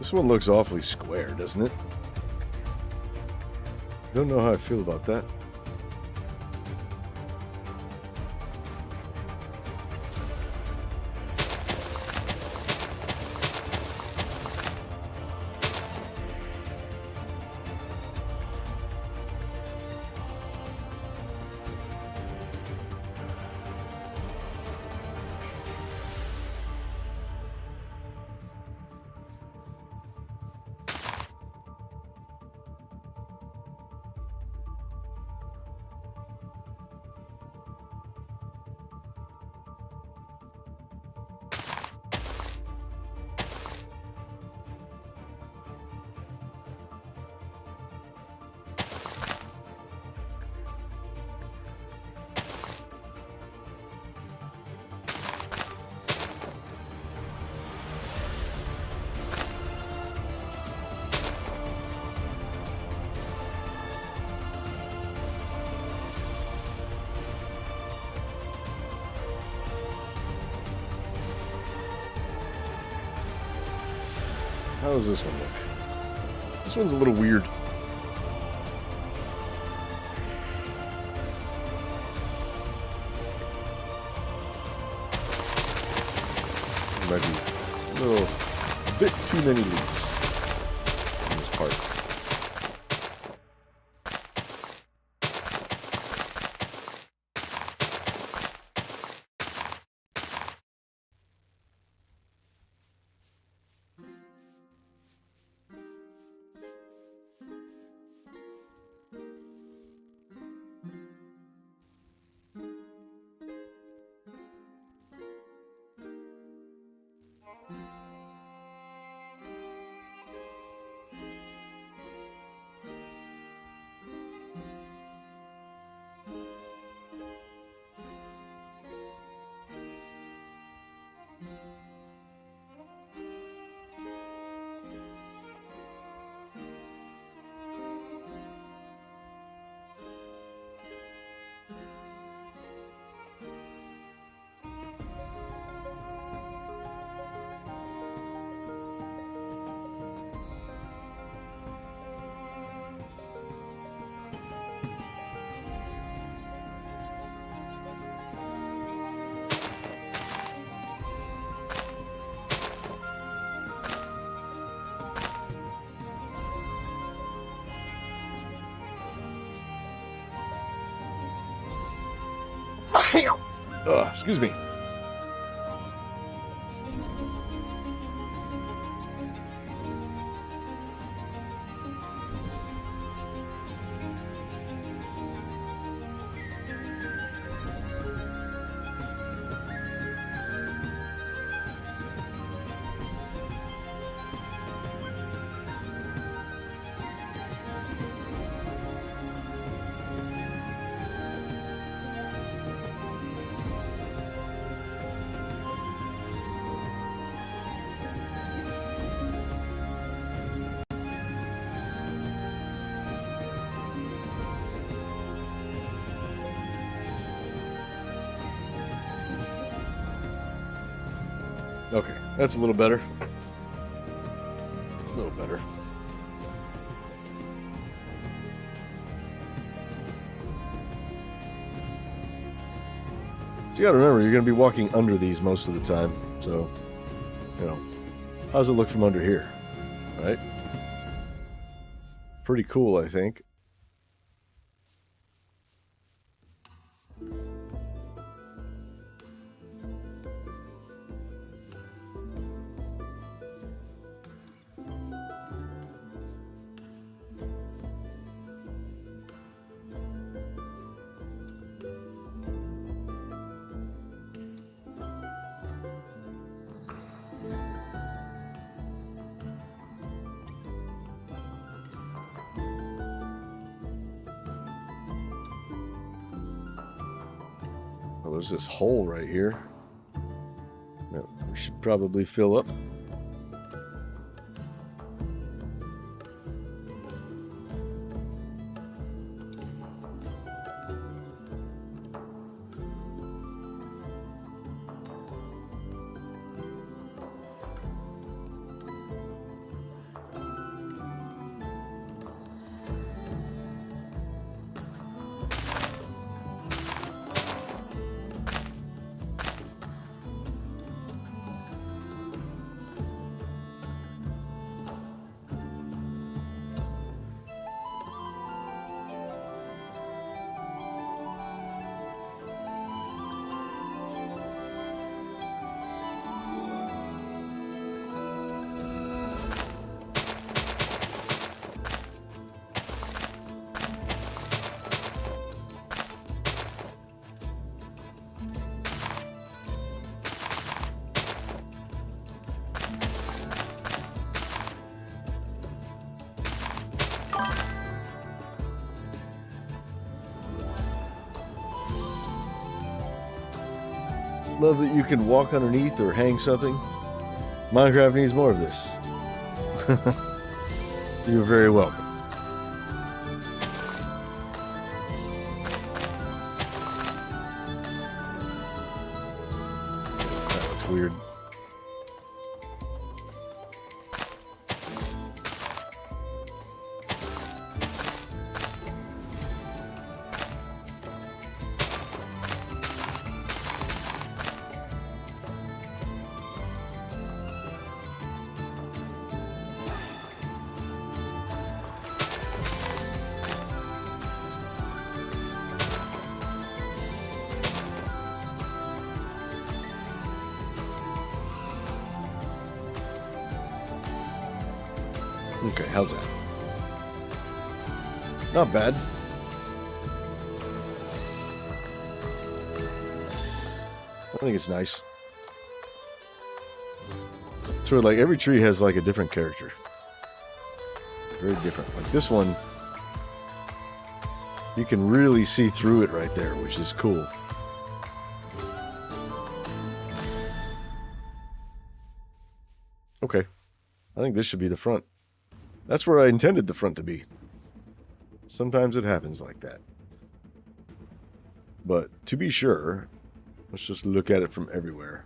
This one looks awfully square, doesn't it? Don't know how I feel about that. How does this one look? This one's a little weird. Might be a bit too many leaves in this part. Excuse me. Okay, that's a little better. A little better. So you gotta remember, you're gonna be walking under these most of the time. So, you know, how does it look from under here? Right? Pretty cool, I think. Oh, there's this hole right here that we should probably fill up. Love that you can walk underneath or hang something. Minecraft needs more of this. You're very welcome. That looks weird. Okay, how's that? Not bad. I think it's nice. Sort of like every tree has like a different character. Very different. Like this one, you can really see through it right there, which is cool. Okay. I think this should be the front. That's where I intended the front to be. Sometimes it happens like that. But to be sure, let's just look at it from everywhere.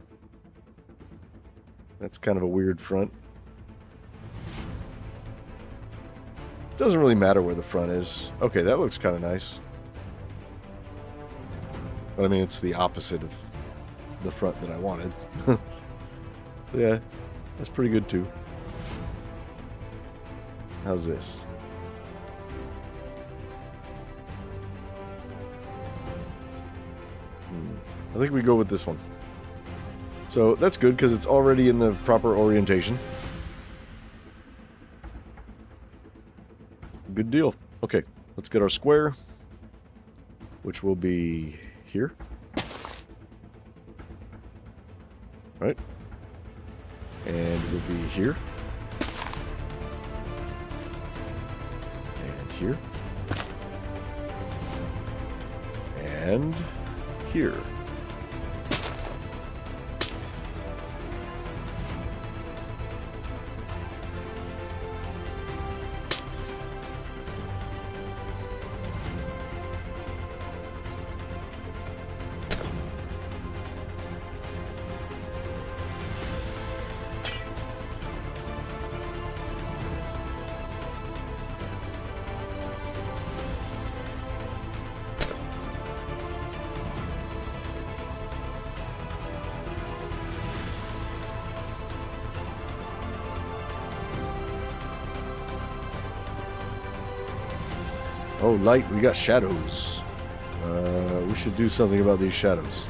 That's kind of a weird front. Doesn't really matter where the front is. Okay, that looks kind of nice. But I mean, it's the opposite of the front that I wanted. Yeah, that's pretty good too. How's this? I think we go with this one. So that's good because it's already in the proper orientation. Good deal. Okay, let's get our square, which will be here. Right? And will be here. And here. And here. Oh, light, we got shadows. We should do something about these shadows.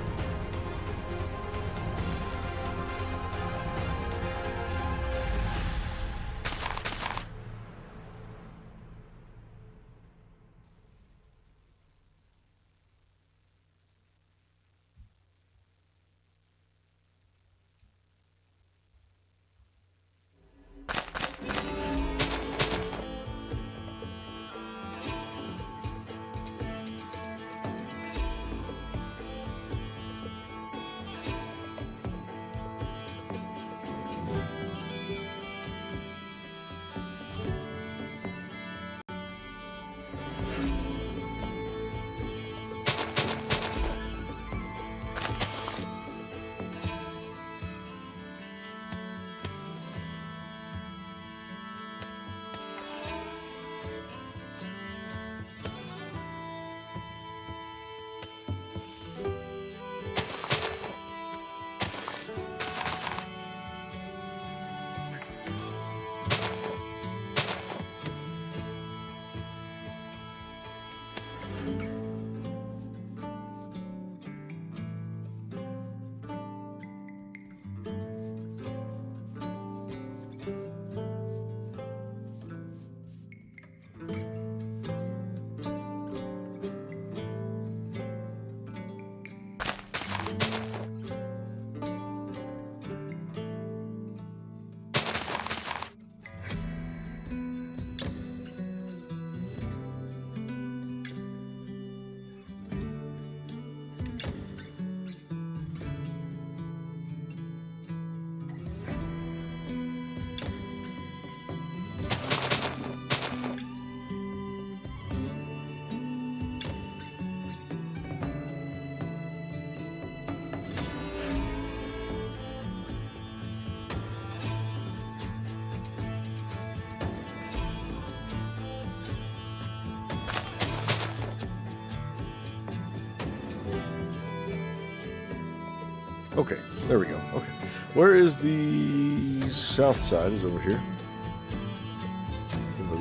Okay, there we go. Okay. Where is the south side? Is over here.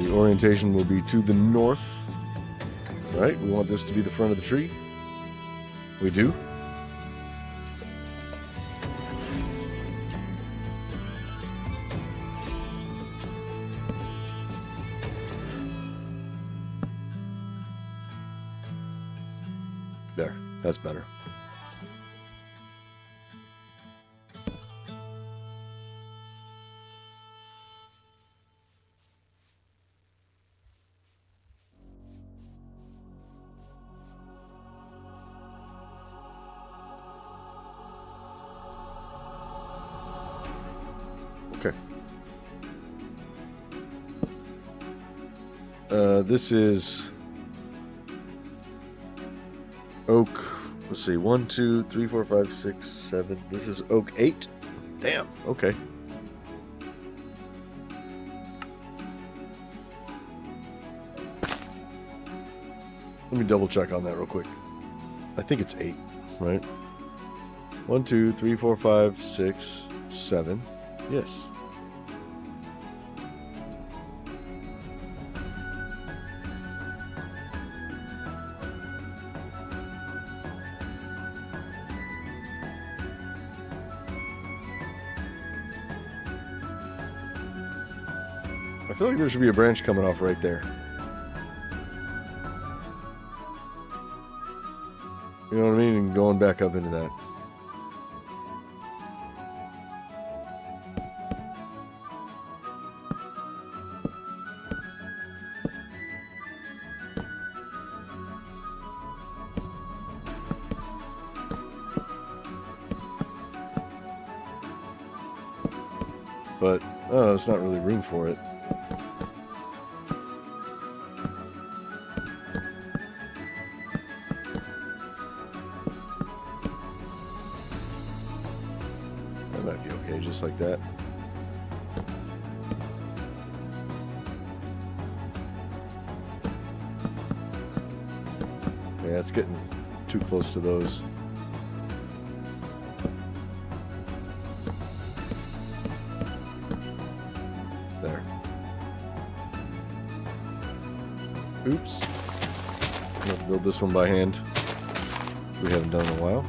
The orientation will be to the north. Right? We want this to be the front of the tree. We do. That's better. Okay. This is oak. Let's see. 1, 2, 3, 4, 5, 6, 7. This is oak 8. Damn. Okay. Let me double check on that real quick. I think it's 8, right? 1, 2, 3, 4, 5, 6, 7. Yes. I feel like there should be a branch coming off right there. You know what I mean? And going back up into that. But, oh, there's not really room for it. That might be okay, just like that. Yeah, it's getting too close to those. There. Oops. I'm gonna build this one by hand. We haven't done in a while.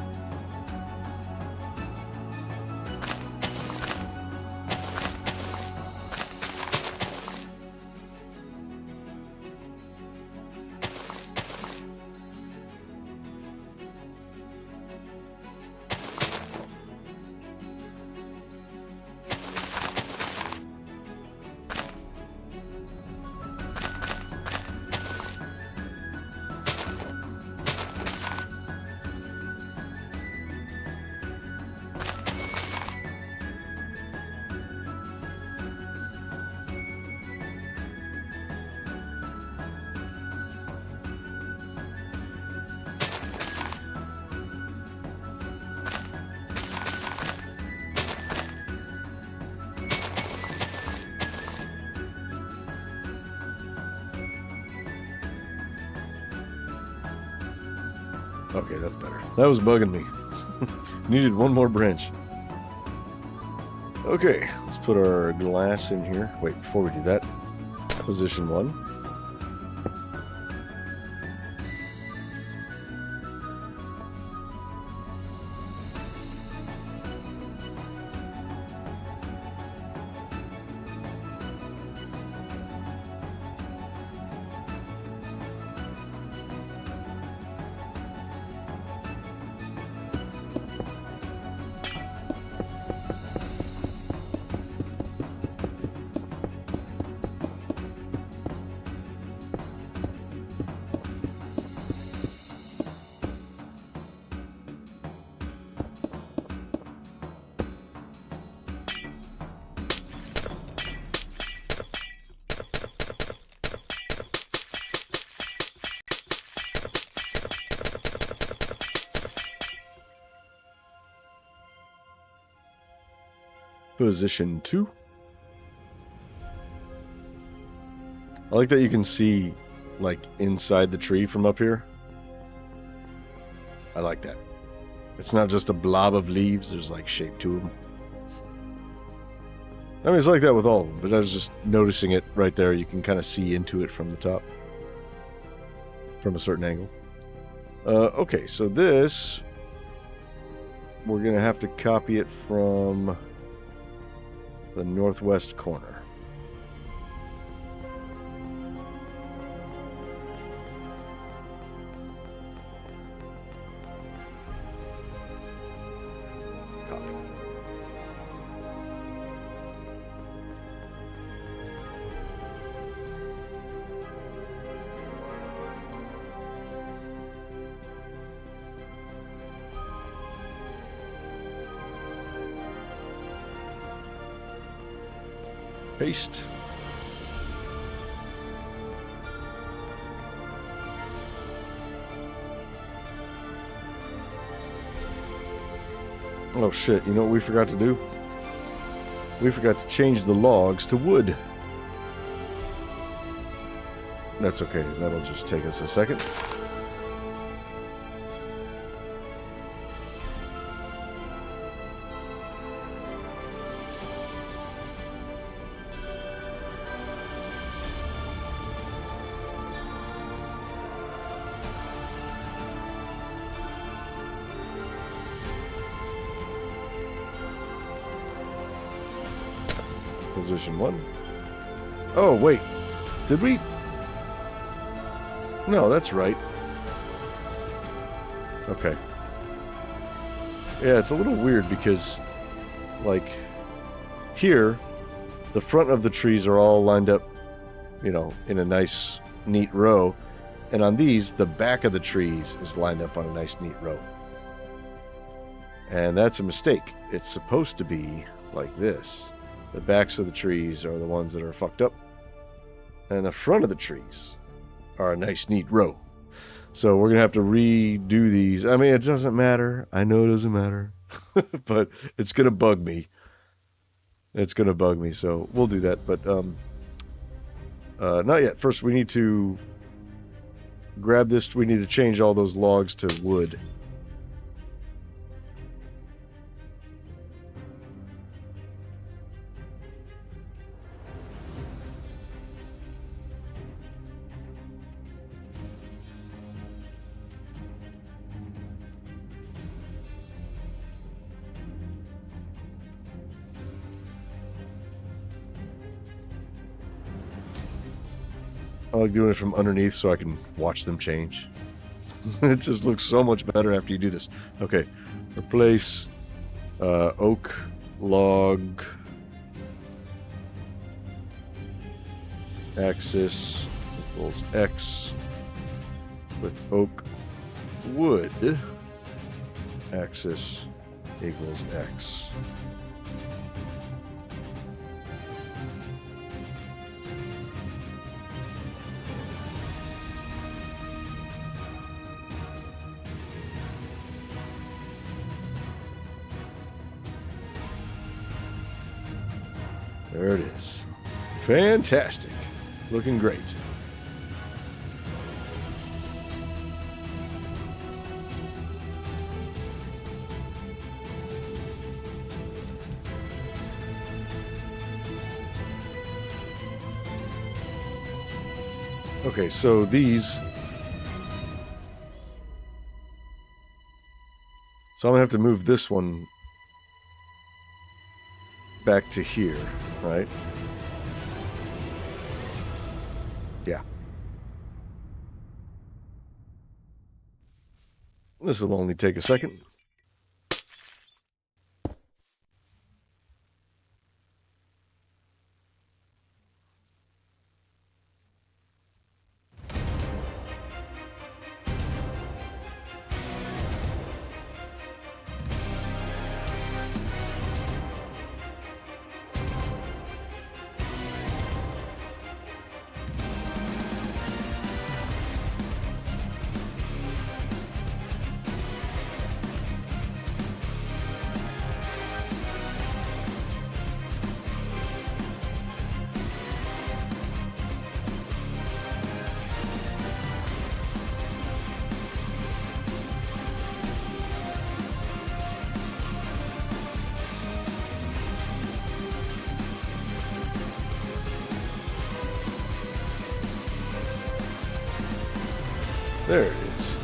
Okay, that's better. That was bugging me. Needed one more branch. Okay, let's put our glass in here. Wait, before we do that, position 1. Position 2. I like that you can see like inside the tree from up here. I like that. It's not just a blob of leaves, there's like shape to them. I mean, it's like that with all of them, but I was just noticing it right there. You can kind of see into it from the top, from a certain angle. Okay, so this, we're gonna have to copy it from the northwest corner. Paste. Oh shit, you know what we forgot to do? We forgot to change the logs to wood. That's okay, that'll just take us a second. Position 1. Oh, wait. Did we? No, that's right. Okay. Yeah, it's a little weird because, like, here, the front of the trees are all lined up, you know, in a nice, neat row. And on these, the back of the trees is lined up on a nice, neat row. And that's a mistake. It's supposed to be like this. The backs of the trees are the ones that are fucked up. And the front of the trees are a nice, neat row. So we're going to have to redo these. I mean, it doesn't matter. I know it doesn't matter. But it's going to bug me. It's going to bug me. So we'll do that. But not yet. First, we need to grab this. We need to change all those logs to wood. I like doing it from underneath so I can watch them change. It just looks so much better after you do this. Okay, replace oak log axis equals X with oak wood axis equals X. There it is. Fantastic. Looking great. Okay, so these... So I'm going to have to move this one back to here, right? Yeah. This will only take a second. There it is.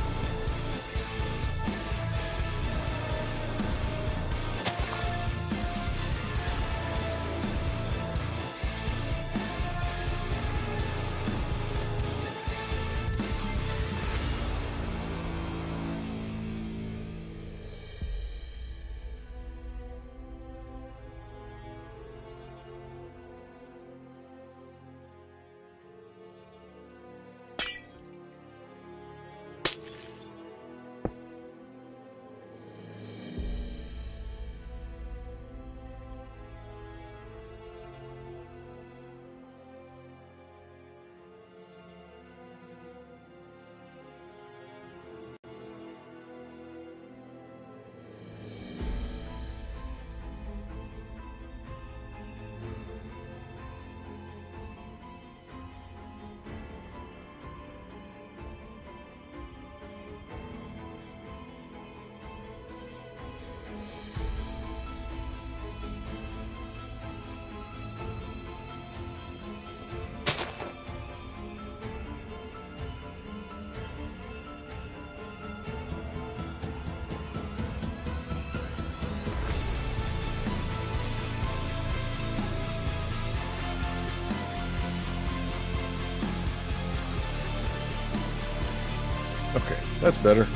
That's better.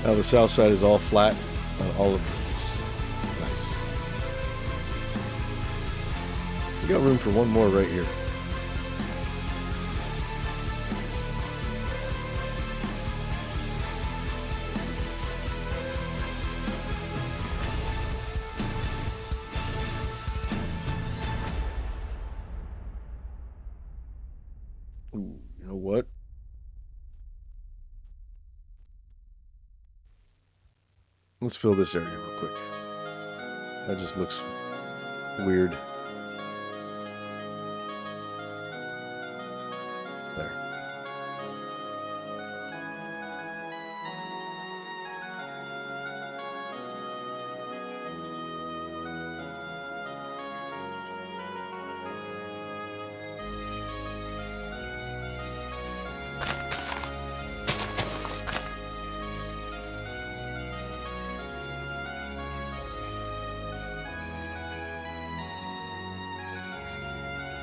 Now the south side is all flat on all of this. Nice. We got room for one more right here. Ooh, you know what? Let's fill this area real quick. That just looks weird. There.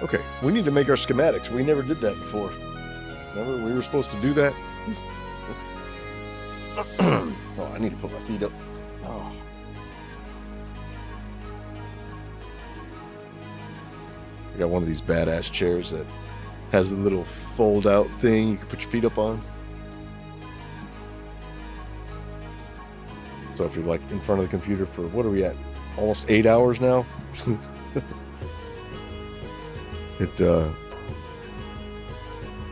Okay, we need to make our schematics. We never did that before. Remember, we were supposed to do that? Oh, I need to put my feet up. Oh. I got one of these badass chairs that has a little fold-out thing you can put your feet up on. So if you're like in front of the computer for, what are we at? Almost 8 hours now?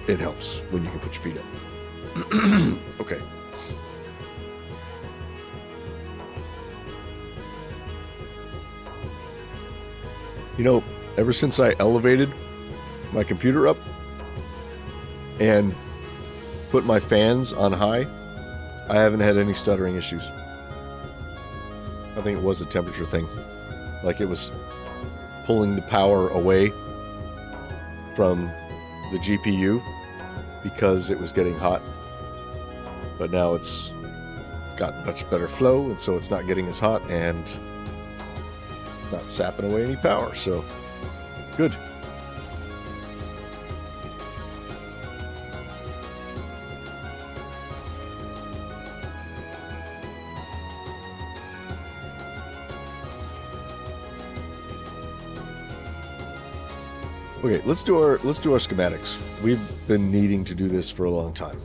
It helps when you can put your feet up. Okay. You know, ever since I elevated my computer up and put my fans on high, I haven't had any stuttering issues. I think it was a temperature thing. Like it was pulling the power away from the GPU because it was getting hot. But now it's got much better flow, and so it's not getting as hot and it's not sapping away any power. So good. Okay, let's do our schematics. We've been needing to do this for a long time.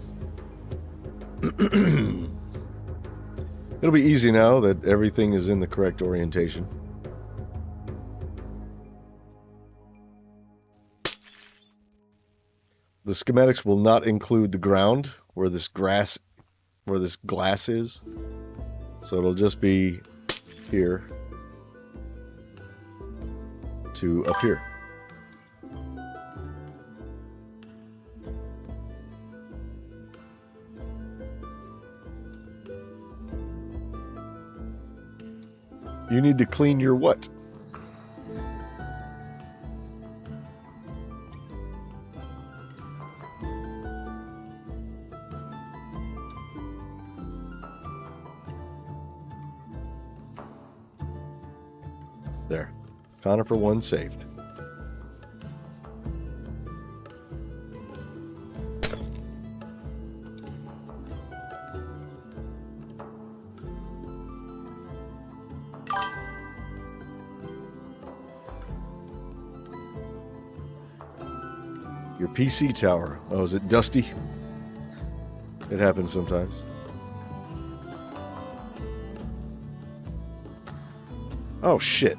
It'll be easy now that everything is in the correct orientation. The schematics will not include the ground where this glass is. So it'll just be here to up here. You need to clean your what? There. Conifer 1 saved. Your PC tower. Oh, is it dusty? It happens sometimes. Oh, shit.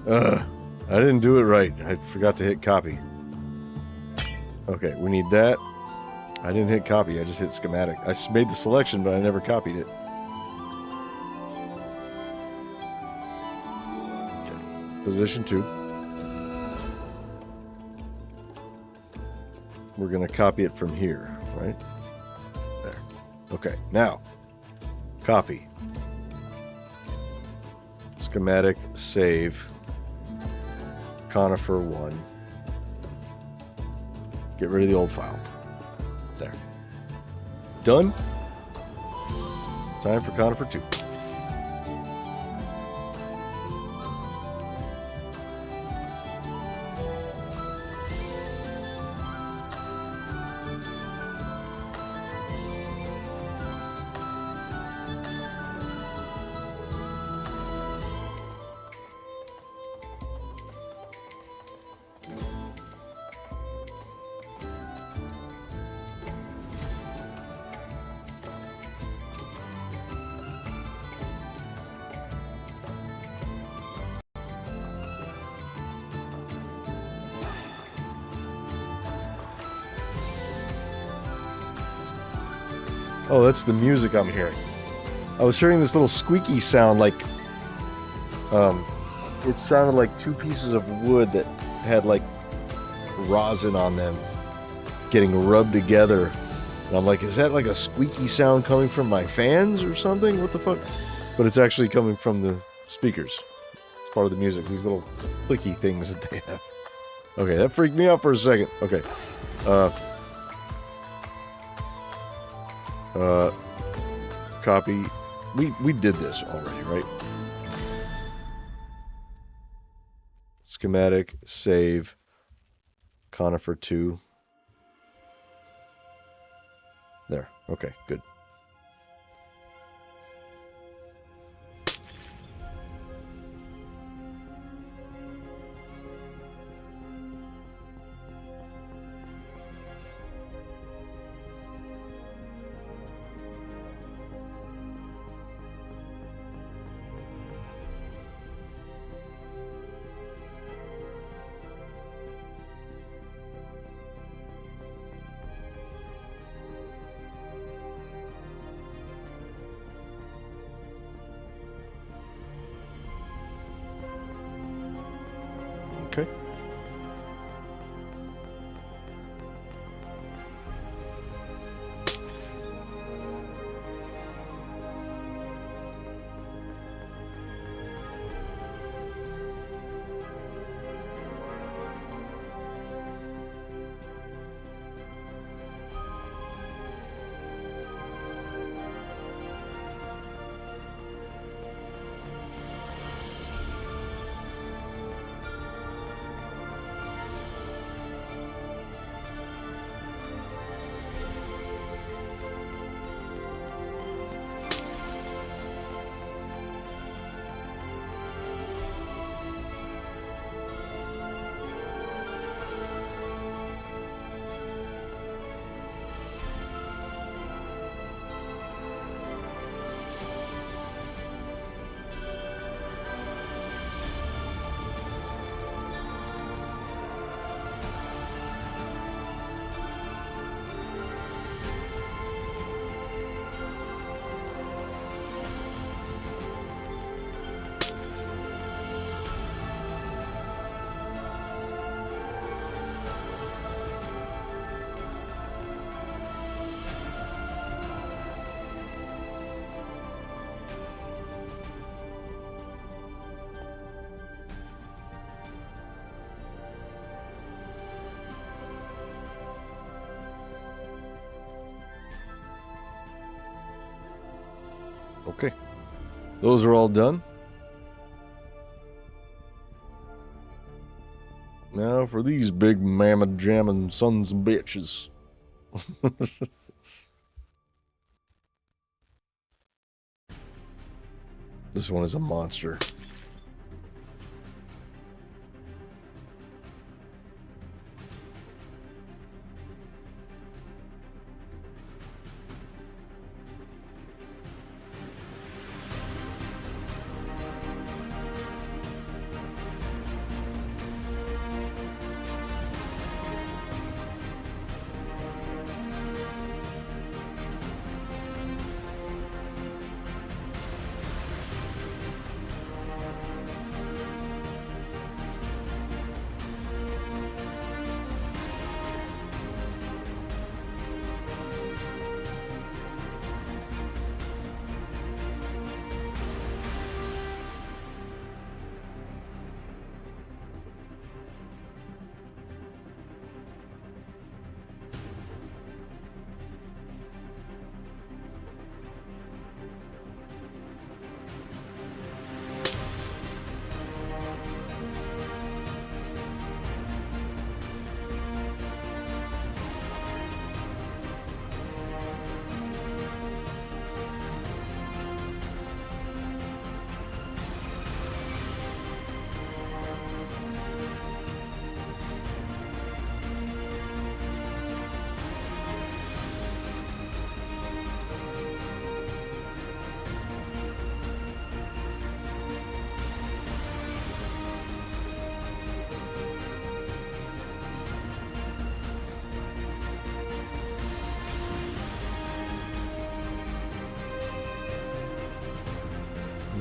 I didn't do it right. I forgot to hit copy. Okay, we need that. I didn't hit copy. I just hit schematic. I made the selection, but I never copied it. Okay. Position 2. We're going to copy it from here, right? There. Okay, now, copy. Schematic, save, Conifer 1. Get rid of the old file. There. Done. Time for Conifer 2. Oh, that's the music I'm hearing. I was hearing this little squeaky sound, like it sounded like two pieces of wood that had like rosin on them getting rubbed together. And I'm like, is that like a squeaky sound coming from my fans or something? What the fuck? But it's actually coming from the speakers. It's part of the music, these little clicky things that they have. Okay, that freaked me out for a second. Okay. Copy. We did this already, right? Schematic, save, conifer 2. There. Okay, good. Okay. Okay. Those are all done. Now for these big mamma jammin' sons of bitches. This one is a monster.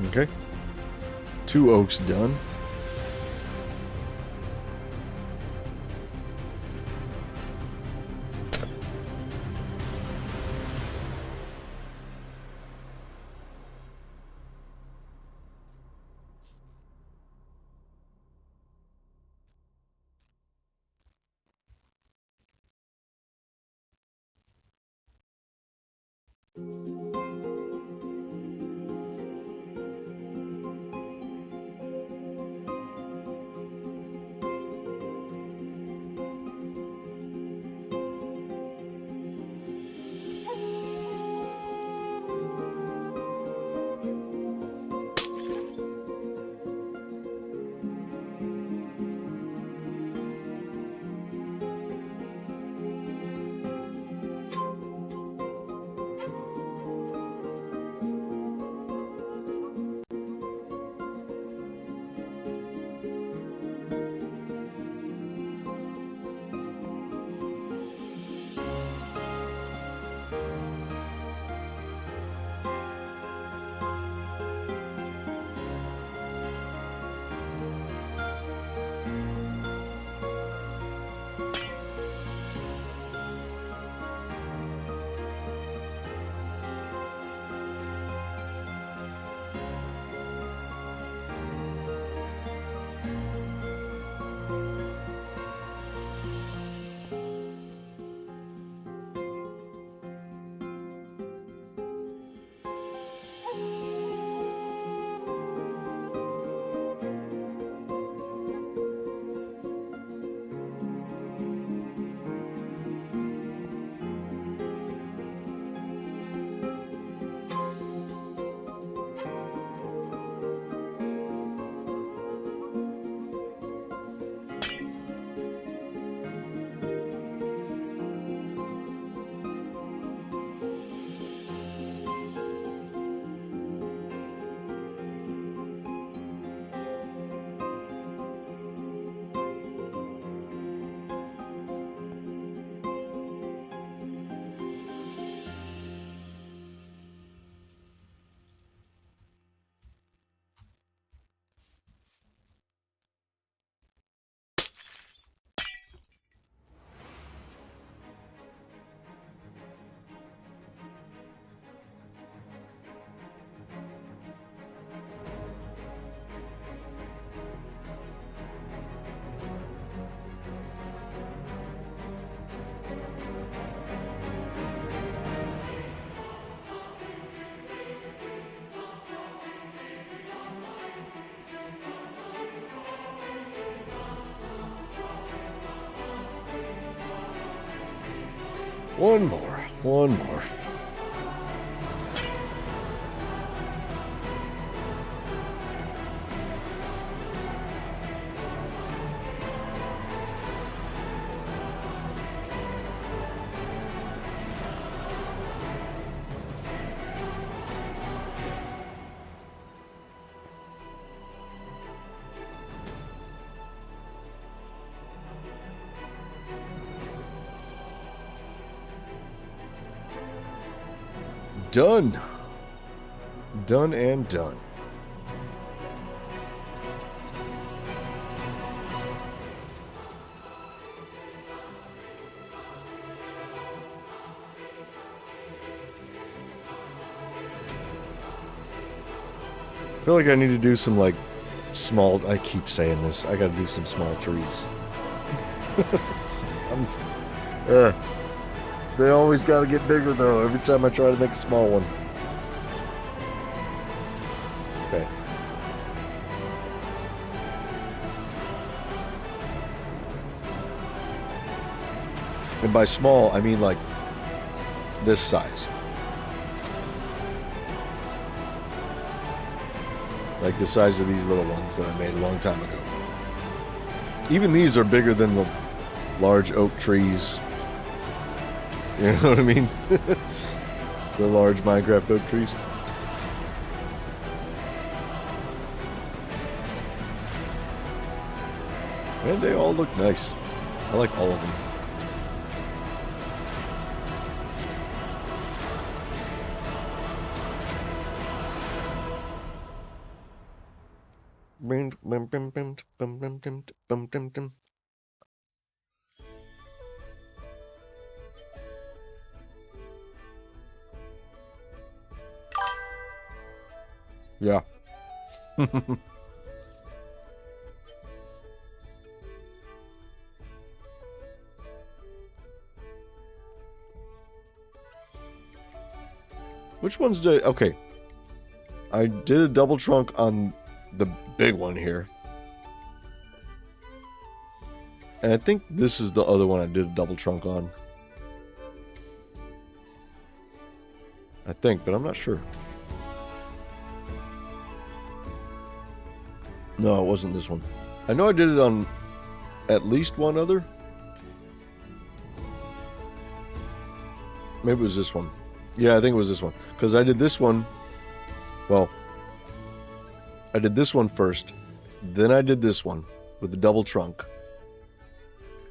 Okay. 2 oaks done. One more. One more. Done. Done and done. I feel like I need to do some like small, I keep saying this, I gotta do some small trees. They always gotta get bigger though, every time I try to make a small one. Okay. And by small, I mean like this size. Like the size of these little ones that I made a long time ago. Even these are bigger than the large oak trees. You know what I mean? The large Minecraft oak trees. And they all look nice. I like all of them. Yeah. Which ones did... Okay. I did a double trunk on the big one here. And I think this is the other one I did a double trunk on. I think, but I'm not sure. No, it wasn't this one. I know I did it on at least one other. Maybe it was this one. Yeah, I think it was this one. Because I did this one... Well, I did this one first. Then I did this one with the double trunk.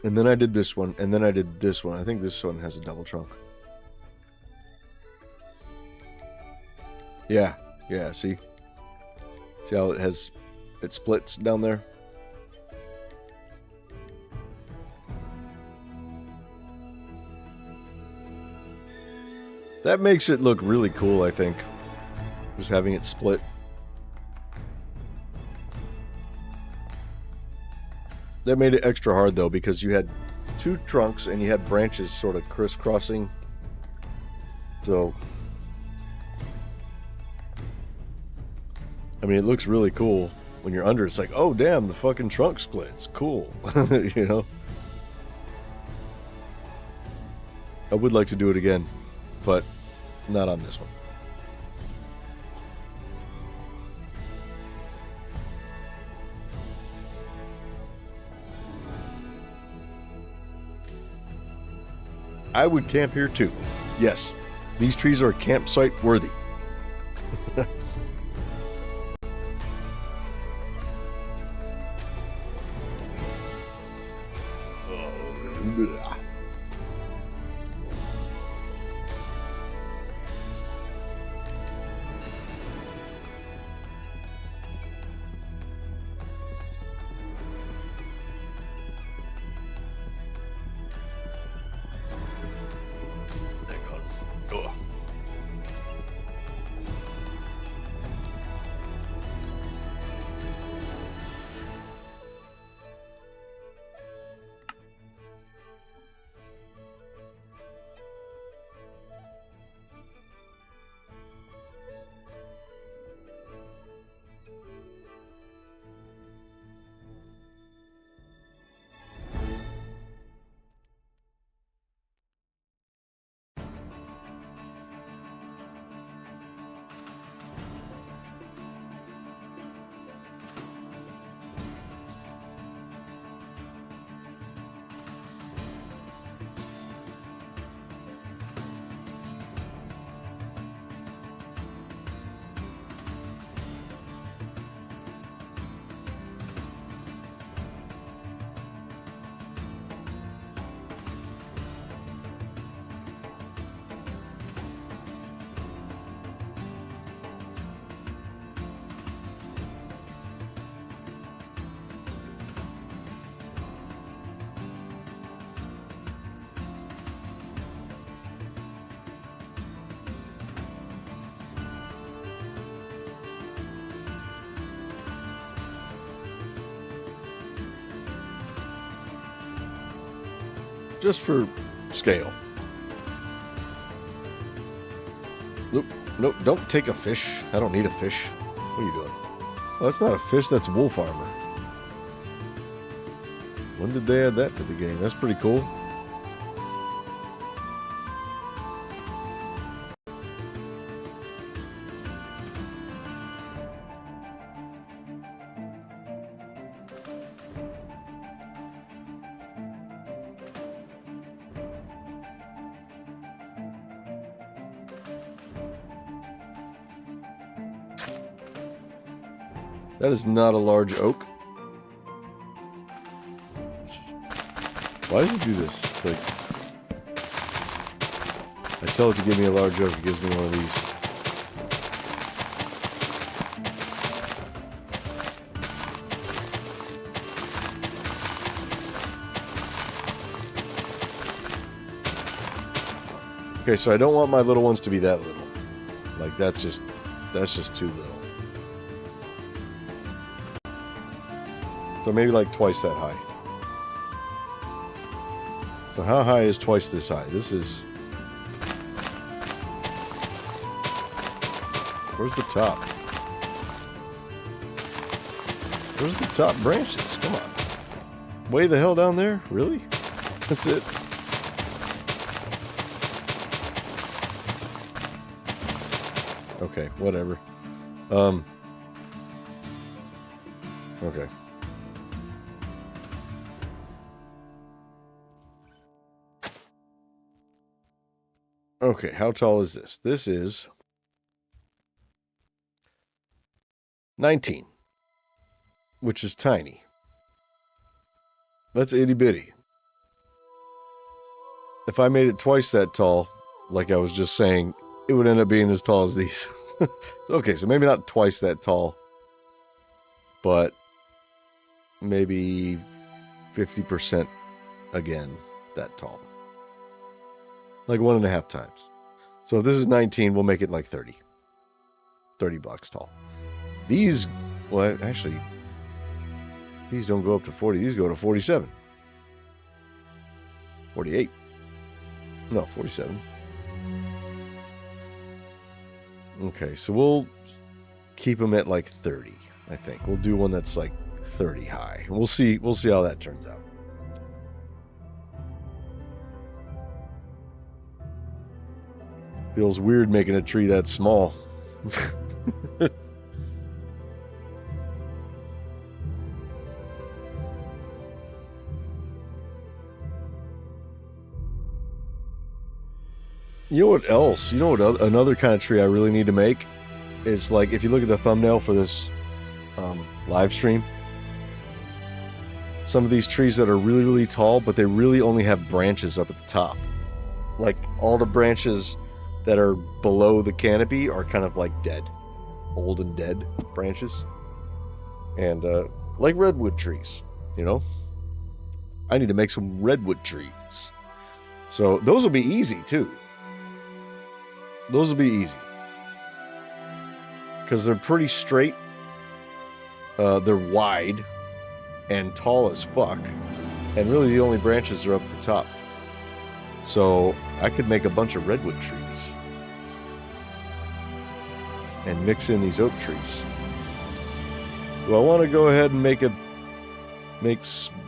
And then I did this one. And then I did this one. I think this one has a double trunk. Yeah. Yeah, see? See how it has... It splits down there? That makes it look really cool, I think. Just having it split. That made it extra hard though, because you had two trunks and you had branches sort of crisscrossing. So, I mean, it looks really cool. When you're under, it's like, oh damn, the fucking trunk splits. Cool. You know? I would like to do it again, but not on this one. I would camp here too. Yes, these trees are campsite worthy. Just for scale. Nope, nope, don't take a fish. I don't need a fish. What are you doing? Oh, that's not a fish, that's wolf armor. When did they add that to the game? That's pretty cool. That is not a large oak. Why does it do this? It's like... I tell it to give me a large oak, it gives me one of these. Okay, so I don't want my little ones to be that little. Like that's just too little. So maybe like twice that high. So how high is twice this high? This is... Where's the top? Where's the top branches? Come on. Way the hell down there? Really? That's it? Okay, whatever. Okay. Okay, how tall is this? This is 19, which is tiny. That's itty bitty. If I made it twice that tall, like I was just saying, it would end up being as tall as these. Okay, so maybe not twice that tall, but maybe 50% again that tall. Like 1.5 times. So if this is 19, we'll make it like 30. 30 blocks tall. These, well, actually, these don't go up to 40. These go to 47. 48. No, 47. Okay, so we'll keep them at like 30, I think. We'll do one that's like 30 high. We'll see how that turns out. Feels weird making a tree that small. You know what else? You know what another kind of tree I really need to make is, like, if you look at the thumbnail for this live stream, some of these trees that are really, really tall, but they really only have branches up at the top. Like, all the branches that are below the canopy are kind of like dead, old and dead branches. And like redwood trees, you know? I need to make some redwood trees. So those will be easy too. Those will be easy. Because they're pretty straight. They're wide and tall as fuck. And really the only branches are up at the top. So I could make a bunch of redwood trees. And mix in these oak trees. Do I want to go ahead and make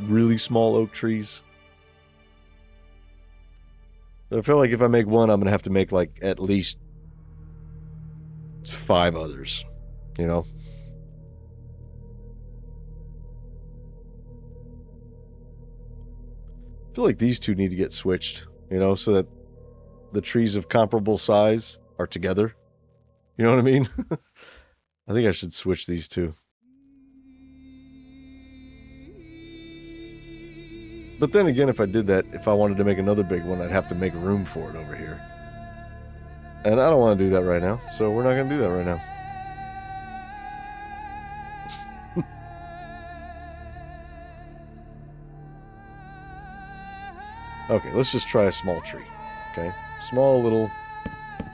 really small oak trees? I feel like if I make one, I'm going to have to make like at least 5 others, you know? I feel like these two need to get switched, you know, so that the trees of comparable size are together. You know what I mean? I think I should switch these two. But then again, if I did that, if I wanted to make another big one, I'd have to make room for it over here. And I don't want to do that right now, so we're not going to do that right now. Okay, let's just try a small tree. Okay? Small little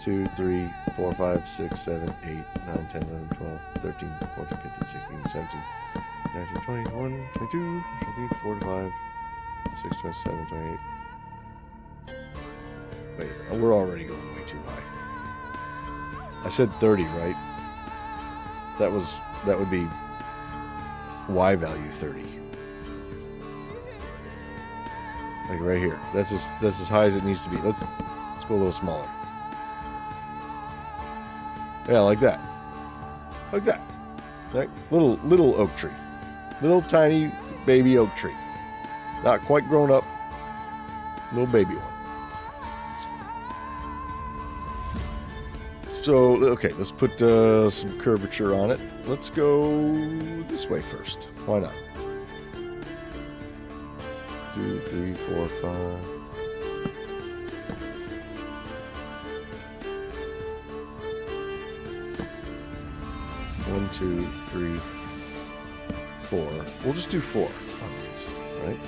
2, 3, 4, 5, 6, 7, 8, 9, 10, 11, 12, 13, 14, 15, 16, 17, 19, 20, 21, 22, 23, 45, 6, 27, 28. Wait, we're already going way too high. I said 30, right? That would be Y value 30. Like right here. That's as high as it needs to be. Let's go a little smaller. Yeah, like that. Like that. Like little oak tree. Little tiny baby oak tree. Not quite grown up. Little baby one. So, okay, let's put some curvature on it. Let's go this way first. Why not? 2, 3, 4, 5. One, 2, 3, 4. We'll just do 4 on these, right?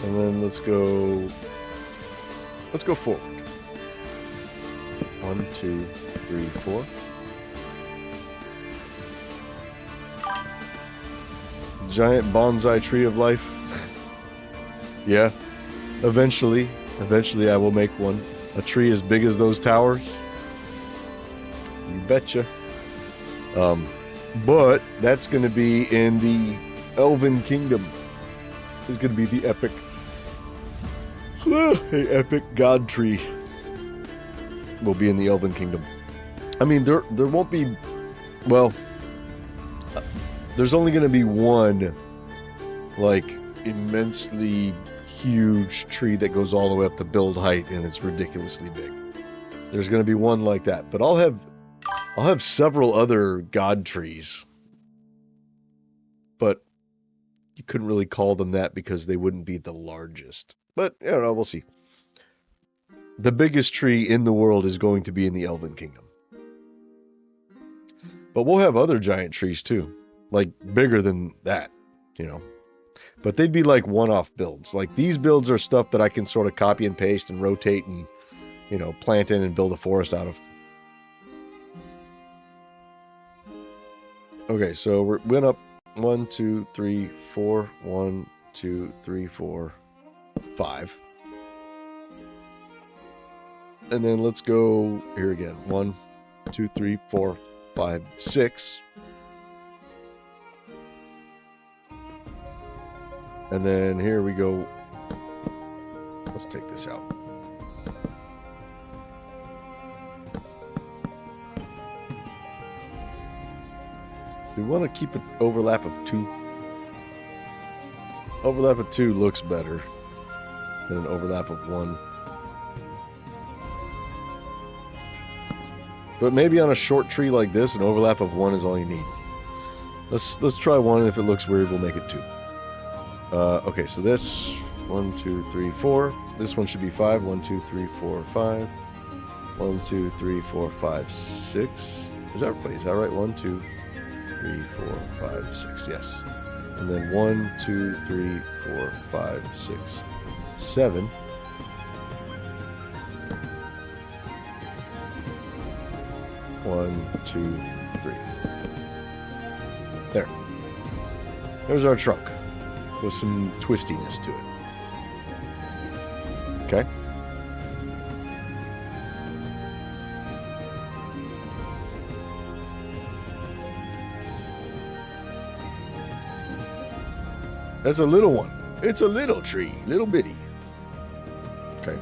And then let's go forward. 1, 2, 3, 4. Giant bonsai tree of life. Yeah. Eventually I will make one. A tree as big as those towers. You betcha. But that's going to be in the Elven Kingdom. Is going to be the epic god tree. Will be in the Elven Kingdom. I mean, there won't be, well, there's only going to be one, like, immensely huge tree that goes all the way up to build height, and it's ridiculously big. There's going to be one like that, but I'll have several other god trees, but you couldn't really call them that because they wouldn't be the largest. But, I don't know, we'll see. The biggest tree in the world is going to be in the Elven Kingdom. But we'll have other giant trees too, like bigger than that, you know. But they'd be like one-off builds. Like these builds are stuff that I can sort of copy and paste and rotate and, you know, plant in and build a forest out of. Okay, so we went up 1, 2, 3, 4, 1, 2, 3, 4, 5. And then let's go here again. 1, 2, 3, 4, 5, 6. And then here we go. Let's take this out. We want to keep an overlap of 2. Overlap of 2 looks better than an overlap of 1. But maybe on a short tree like this, an overlap of 1 is all you need. Let's try 1, and if it looks weird, we'll make it 2. Okay, so this 1, 2, 3, 4. This one should be 5. 1, 2, 3, 4, 5. 1, 2, 3, 4, 5, 6. Is that right? 1, 2, 3, 4, 5, 6. Yes. And then 1, 2, 3, 4, 5, 6, 7. One, 2, 3. There. There's our trunk with some twistiness to it. Okay. That's a little one. It's a little tree, little bitty. Okay.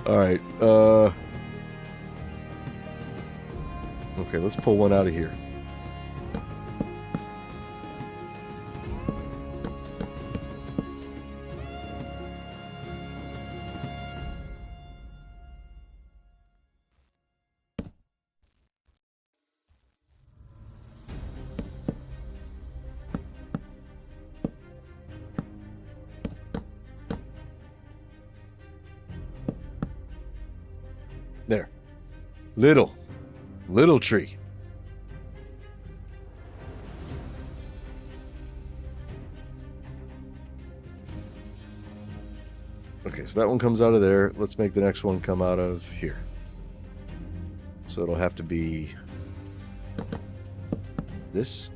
All right. Okay, let's pull one out of here. There. Little tree. Okay, so that one comes out of there. Let's make the next one come out of here. So it'll have to be this.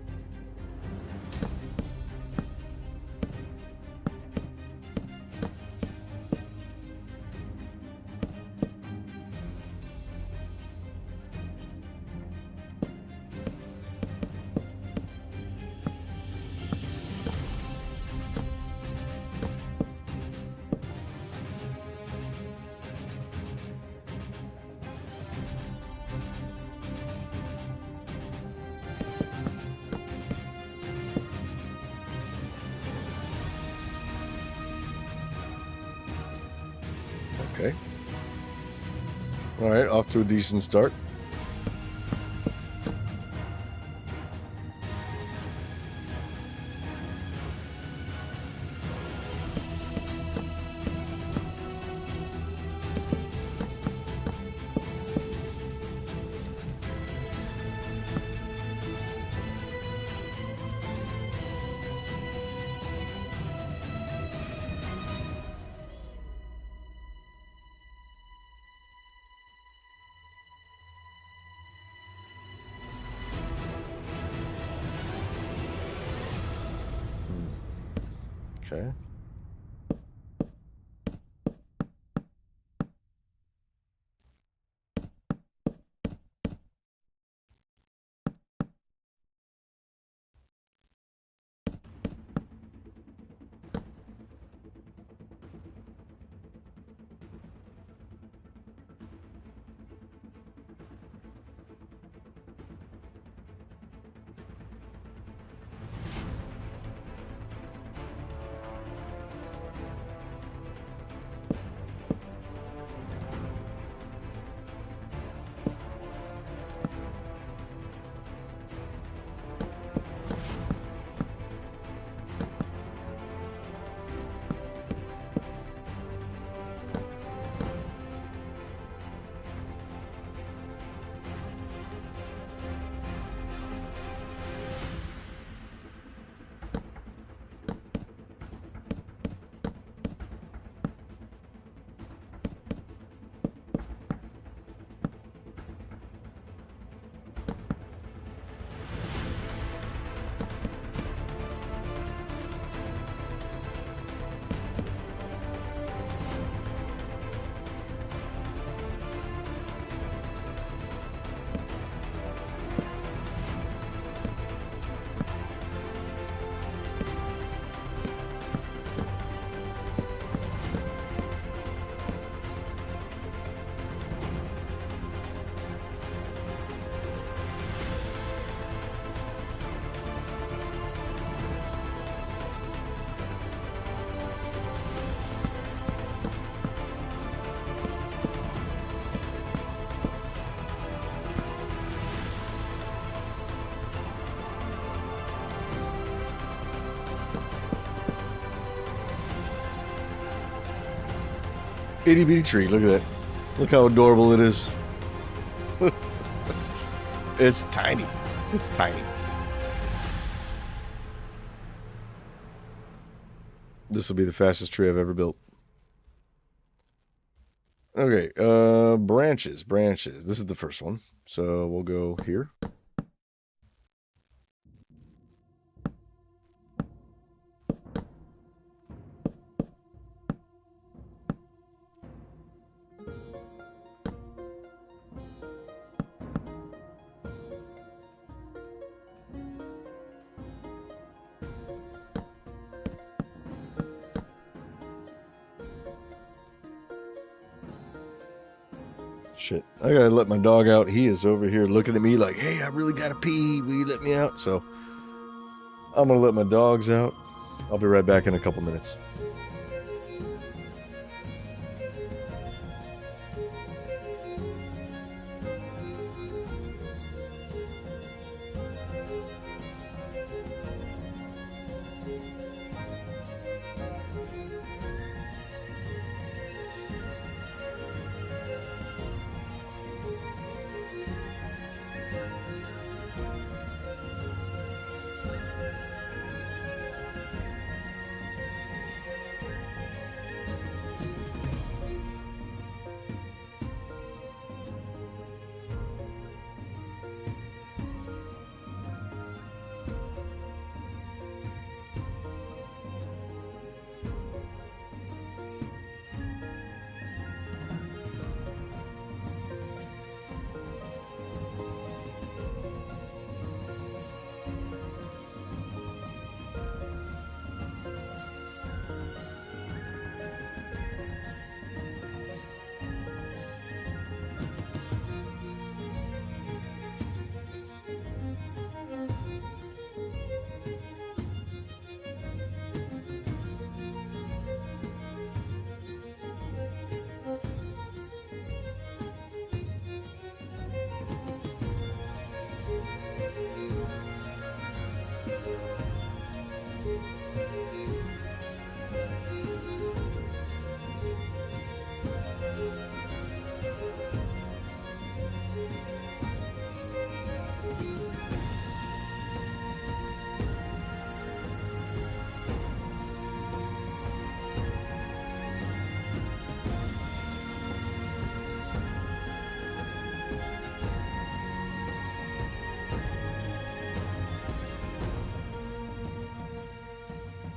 Okay. All right, off to a decent start. Okay. Itty bitty tree. Look at that. Look how adorable it is. It's tiny. It's tiny. This will be the fastest tree I've ever built. Okay, branches. This is the first one. So we'll go here. Shit, I gotta let my dog out. He is over here looking at me like, hey, I really gotta pee. Will you let me out? So I'm gonna let my dogs out. I'll be right back in a couple minutes.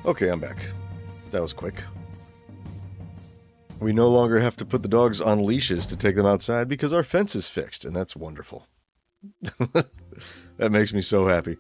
Okay, I'm back. That was quick. We no longer have to put the dogs on leashes to take them outside because our fence is fixed, and that's wonderful. That makes me so happy.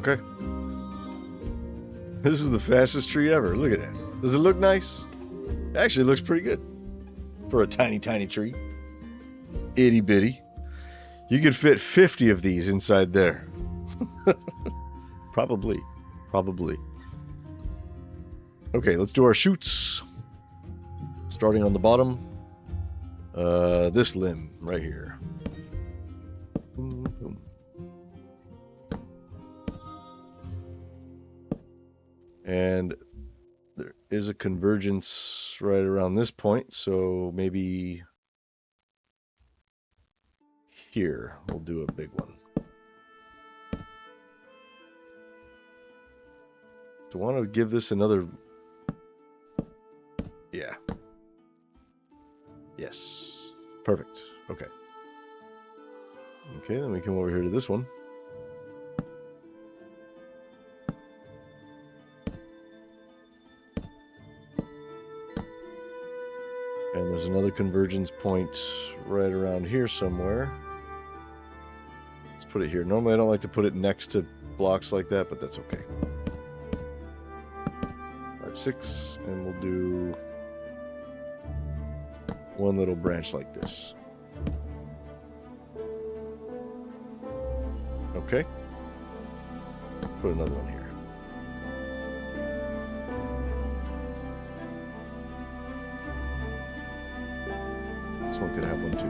Okay. This is the fastest tree ever. Look at that. Does it look nice? Actually, it looks pretty good for a tiny, tiny tree. Itty bitty. You could fit 50 of these inside there. Probably. Okay, let's do our shoots. Starting on the bottom. This limb right here. And there is a convergence right around this point, so maybe here we'll do a big one. Do I want to give this another? Yeah. Yes. Perfect. Okay. Okay, then we come over here to this one. And there's another convergence point right around here somewhere. Let's put it here. Normally I don't like to put it next to blocks like that, but that's okay. 5, 6, and we'll do one little branch like this. Okay. Put another one here. This one could have one too.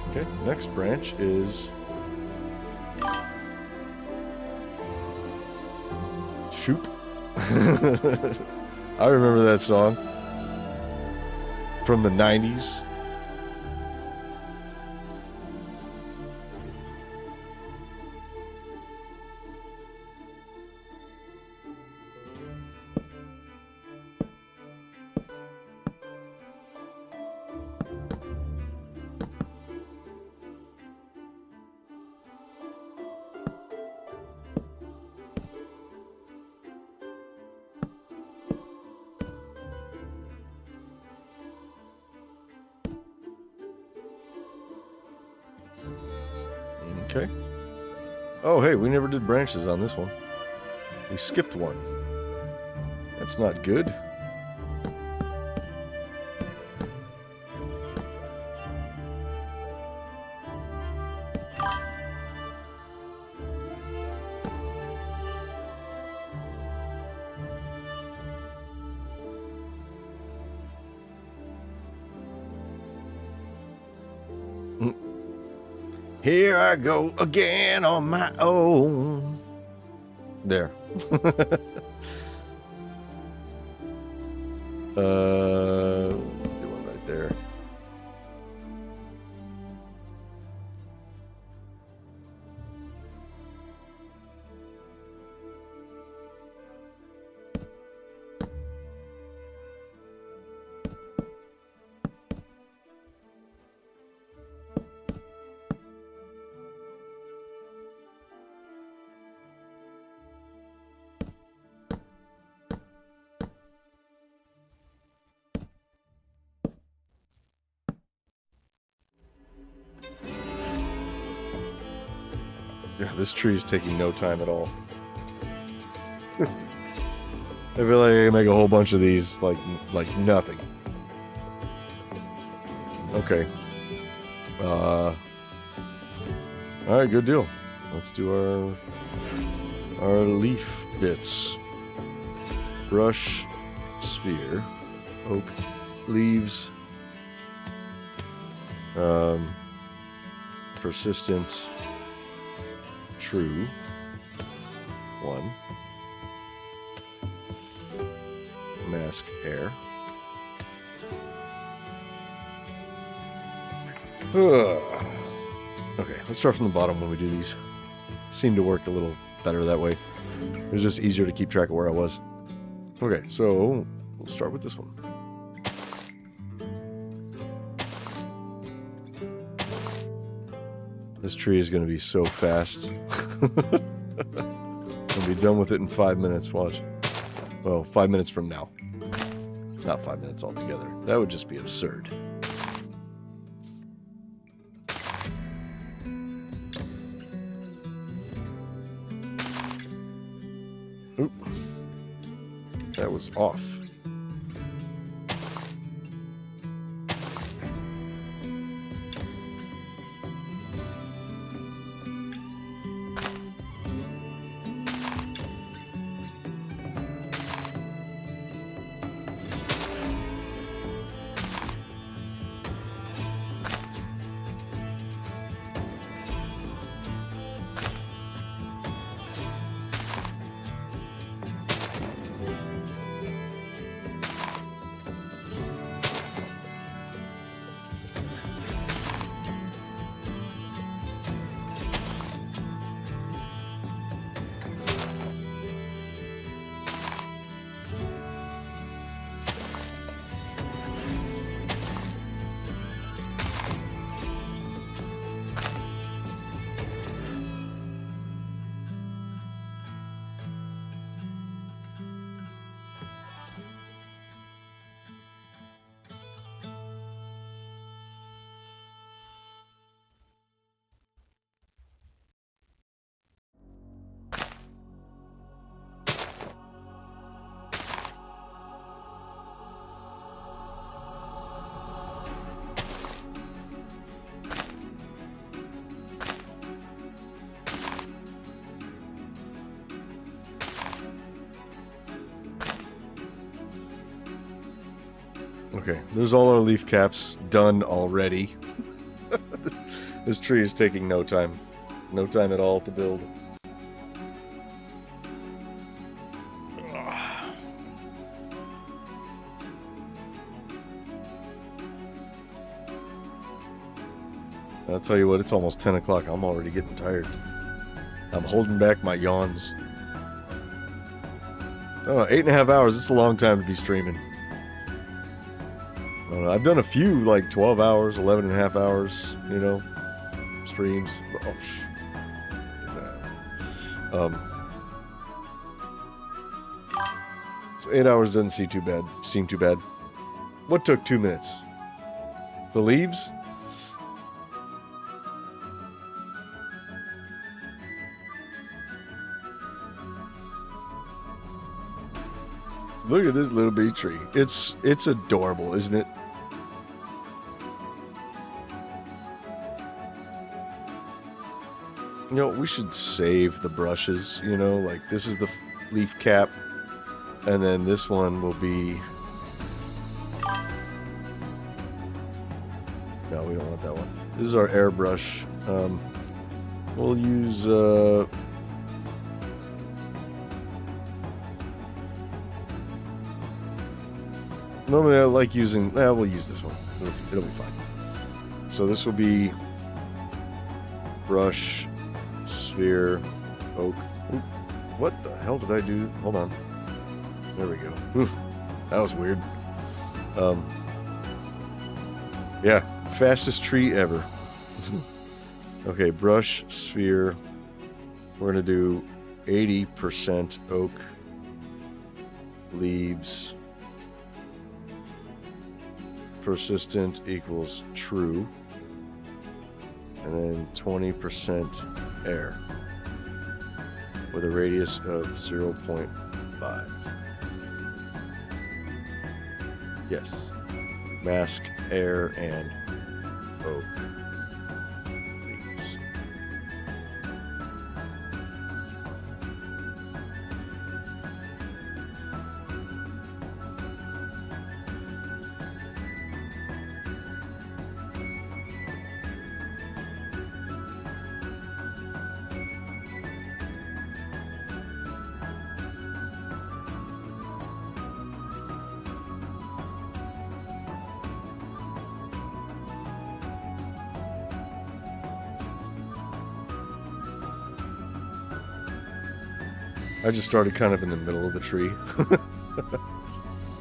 Okay, next branch is shoot. I remember that song from the 90s. Okay. Oh, hey, we never did branches on this one. We skipped one. That's not good. Here I go again on my own. There. Do one right there. Yeah, this tree is taking no time at all. I feel like I can make a whole bunch of these like nothing. Okay. All right, good deal. Let's do our leaf bits. Brush, sphere, oak, leaves, persistent, true, 1, mask air. Okay, let's start from the bottom when we do these. Seem to work a little better that way. It was just easier to keep track of where I was. Okay, so we'll start with this one. This tree is going to be so fast. I'll be done with it in 5 minutes, watch. Well, 5 minutes from now. Not 5 minutes altogether. That would just be absurd. Oop. That was off. Okay, there's all our leaf caps done already. This tree is taking no time. No time at all to build. Ugh. I'll tell you what, it's almost 10 o'clock. I'm already getting tired. I'm holding back my yawns. Oh, 8.5 hours. It's a long time to be streaming. I don't know, I've done a few like 12 hours, 11.5 hours, you know, streams. Oh, so 8 hours doesn't seem too bad. What took 2 minutes? The leaves? Look at this little bitty tree. It's adorable, isn't it? You know, we should save the brushes, you know, like this is the leaf cap, and then this one will be... No, we don't want that one. This is our airbrush. We'll use... Normally I like using... we'll use this one. It'll be fine. So this will be brush, sphere, oak. Oop. What the hell did I do? Hold on. There we go. Oof. That was weird. Yeah, fastest tree ever. Okay, brush, sphere. We're going to do 80% oak, leaves, persistent equals true, and then 20% air with a radius of 0.5. Yes, mask, air, and oak leaves. I just started kind of in the middle of the tree.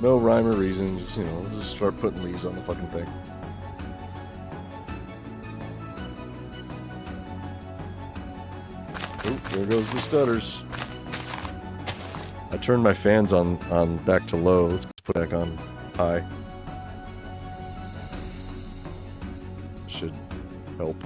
No rhyme or reason, just, you know, just start putting leaves on the fucking thing. Oh, there goes the stutters. I turned my fans on back to low. Let's put it back on high. Should help.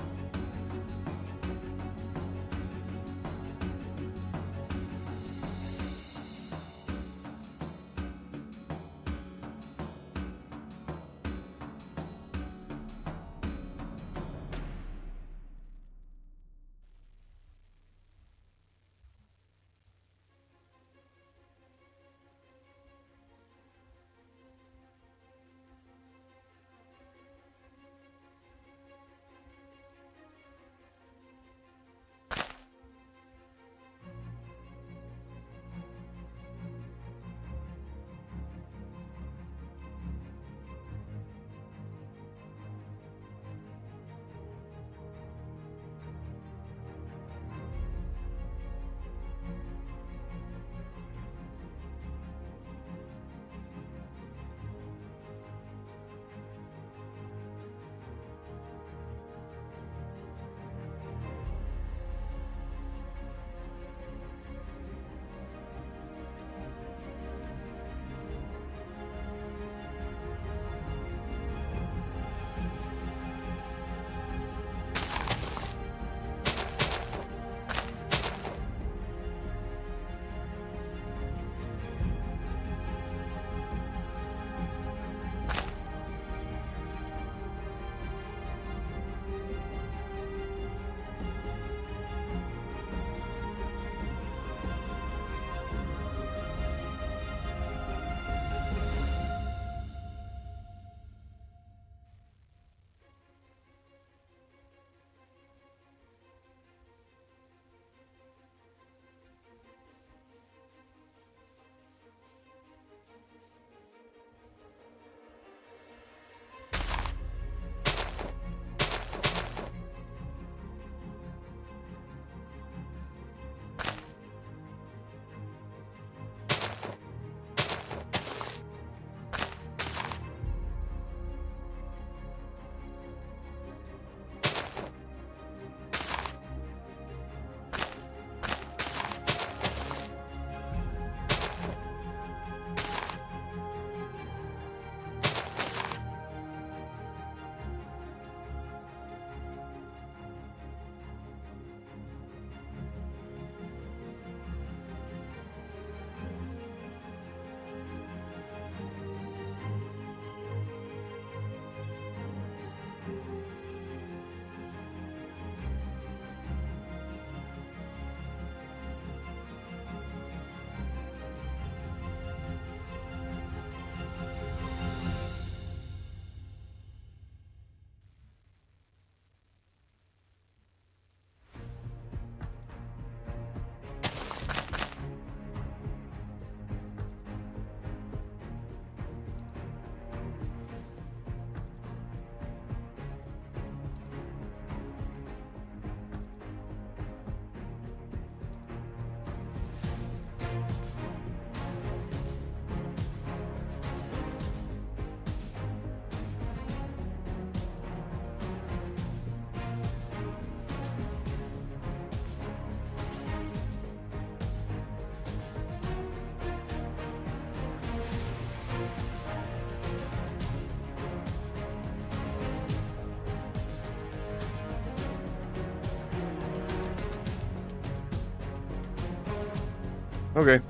Okay.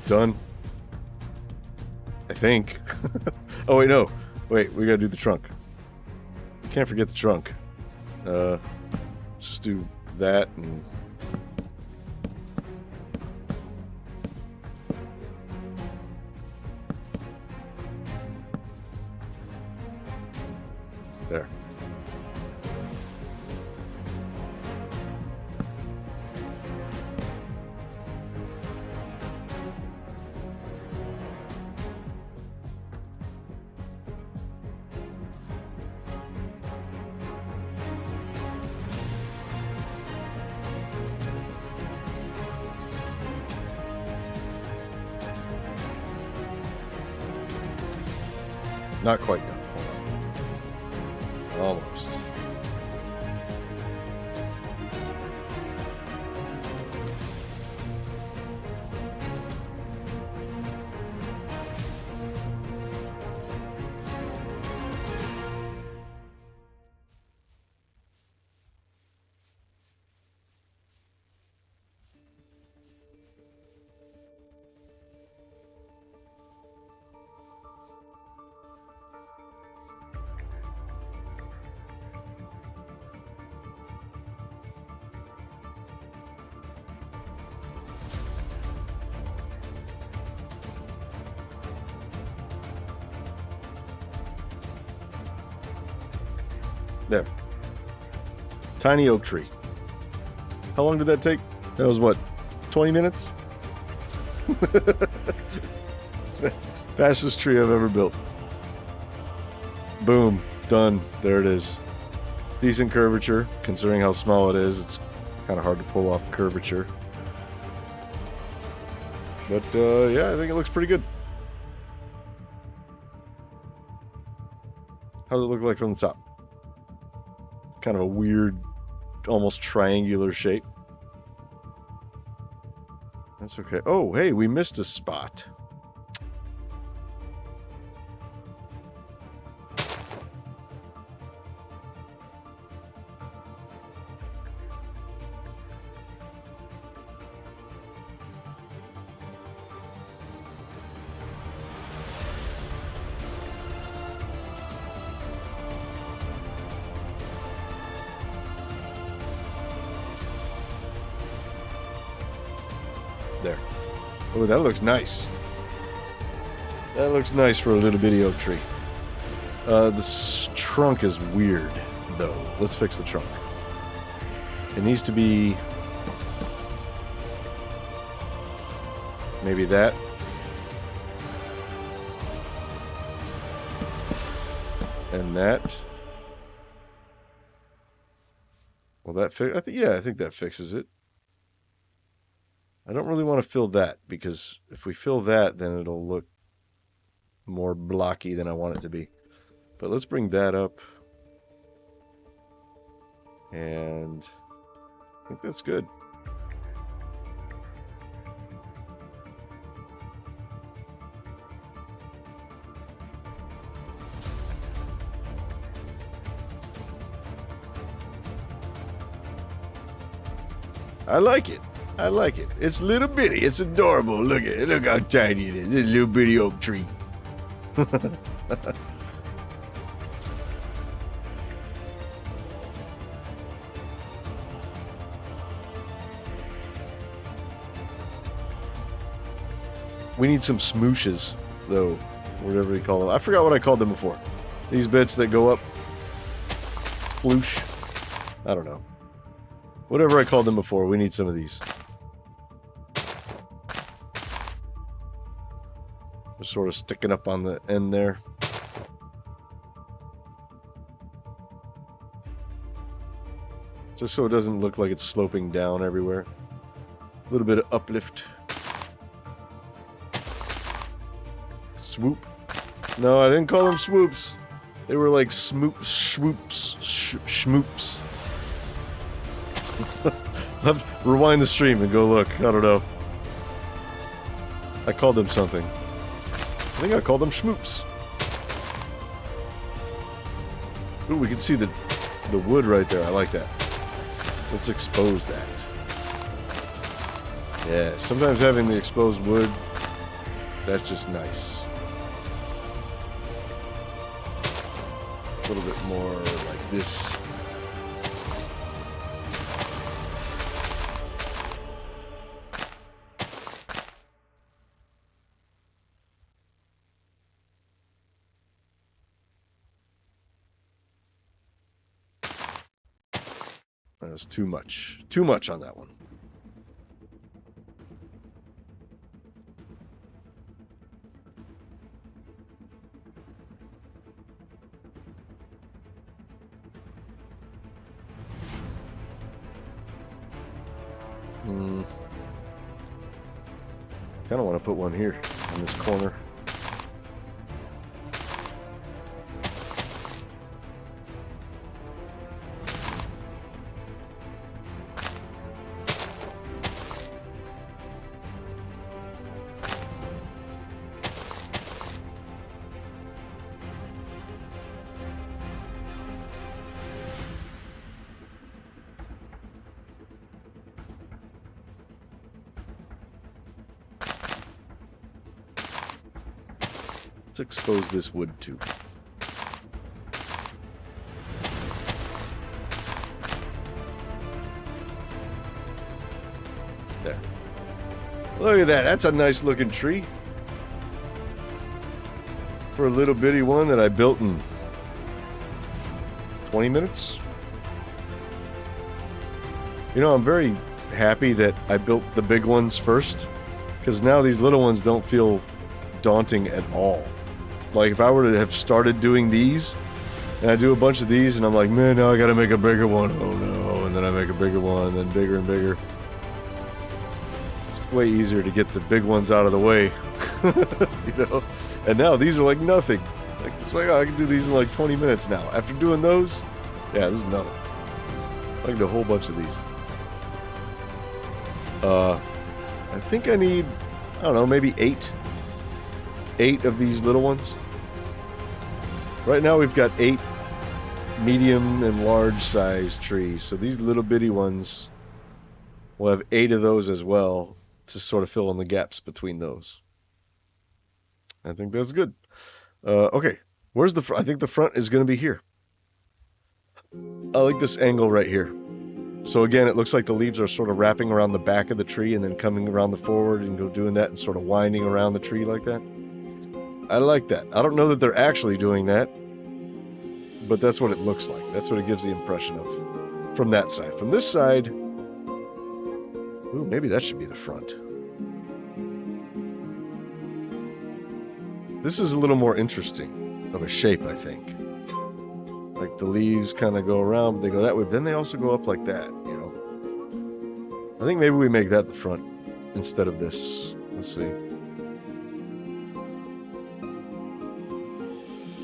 Done. I think. Oh, wait, no. Wait, we gotta do the trunk. Can't forget the trunk. Let's just do that and... There. Not quite done. Almost. There. Tiny oak tree. How long did that take? That was what, 20 minutes? Fastest tree I've ever built. Boom. Done. There it is. Decent curvature, considering how small it is. It's kind of hard to pull off curvature. But, yeah, I think it looks pretty good. How does it look like from the top? Kind of a weird, almost triangular shape. That's okay. Oh, hey, we missed a spot. There. Oh, that looks nice. That looks nice for a little bitty oak tree. This trunk is weird, though. Let's fix the trunk. It needs to be... maybe that. And that. Well, that I think that fixes it. I don't really want to fill that, because if we fill that, then it'll look more blocky than I want it to be. But let's bring that up. And I think that's good. I like it. I like it. It's little bitty. It's adorable. Look at it. Look how tiny it is. It's a little bitty oak tree. We need some smooshes, though. Whatever we call them. I forgot what I called them before. These bits that go up. Sploosh. I don't know. Whatever I called them before, we need some of these. Just sort of sticking up on the end there. Just so it doesn't look like it's sloping down everywhere. A little bit of uplift. Swoop. No, I didn't call them swoops. They were like swoops, schmoops. I'll have to rewind the stream and go look. I don't know. I called them something. I think I called them schmoops. Ooh, we can see the wood right there. I like that. Let's expose that. Yeah, sometimes having the exposed wood, that's just nice. A little bit more like this. That was too much. Too much on that one. Kind of want to put one here in this corner. Let's expose this wood too. There. Look at that. That's a nice looking tree. For a little bitty one that I built in 20 minutes. You know, I'm very happy that I built the big ones first, because now these little ones don't feel daunting at all. Like if I were to have started doing these, and I do a bunch of these, and I'm like, man, now I gotta make a bigger one. Oh no, and then I make a bigger one, and then bigger and bigger. It's way easier to get the big ones out of the way, you know? And now these are like nothing. Like, it's like, oh, I can do these in like 20 minutes now. After doing those, yeah, this is nothing. I can do a whole bunch of these. I think I need, I don't know, maybe 8 of these little ones. Right now we've got 8 medium and large size trees. So these little bitty ones, we'll have 8 of those as well to sort of fill in the gaps between those. I think that's good. Okay, where's the front? I think the front is going to be here. I like this angle right here. So again, it looks like the leaves are sort of wrapping around the back of the tree and then coming around the forward and go doing that and sort of winding around the tree like that. I like that. I don't know that they're actually doing that, but that's what it looks like. That's what it gives the impression of from that side. From this side, ooh, maybe that should be the front. This is a little more interesting of a shape, I think. Like the leaves kind of go around, but they go that way. But then they also go up like that, you know. I think maybe we make that the front instead of this. Let's see.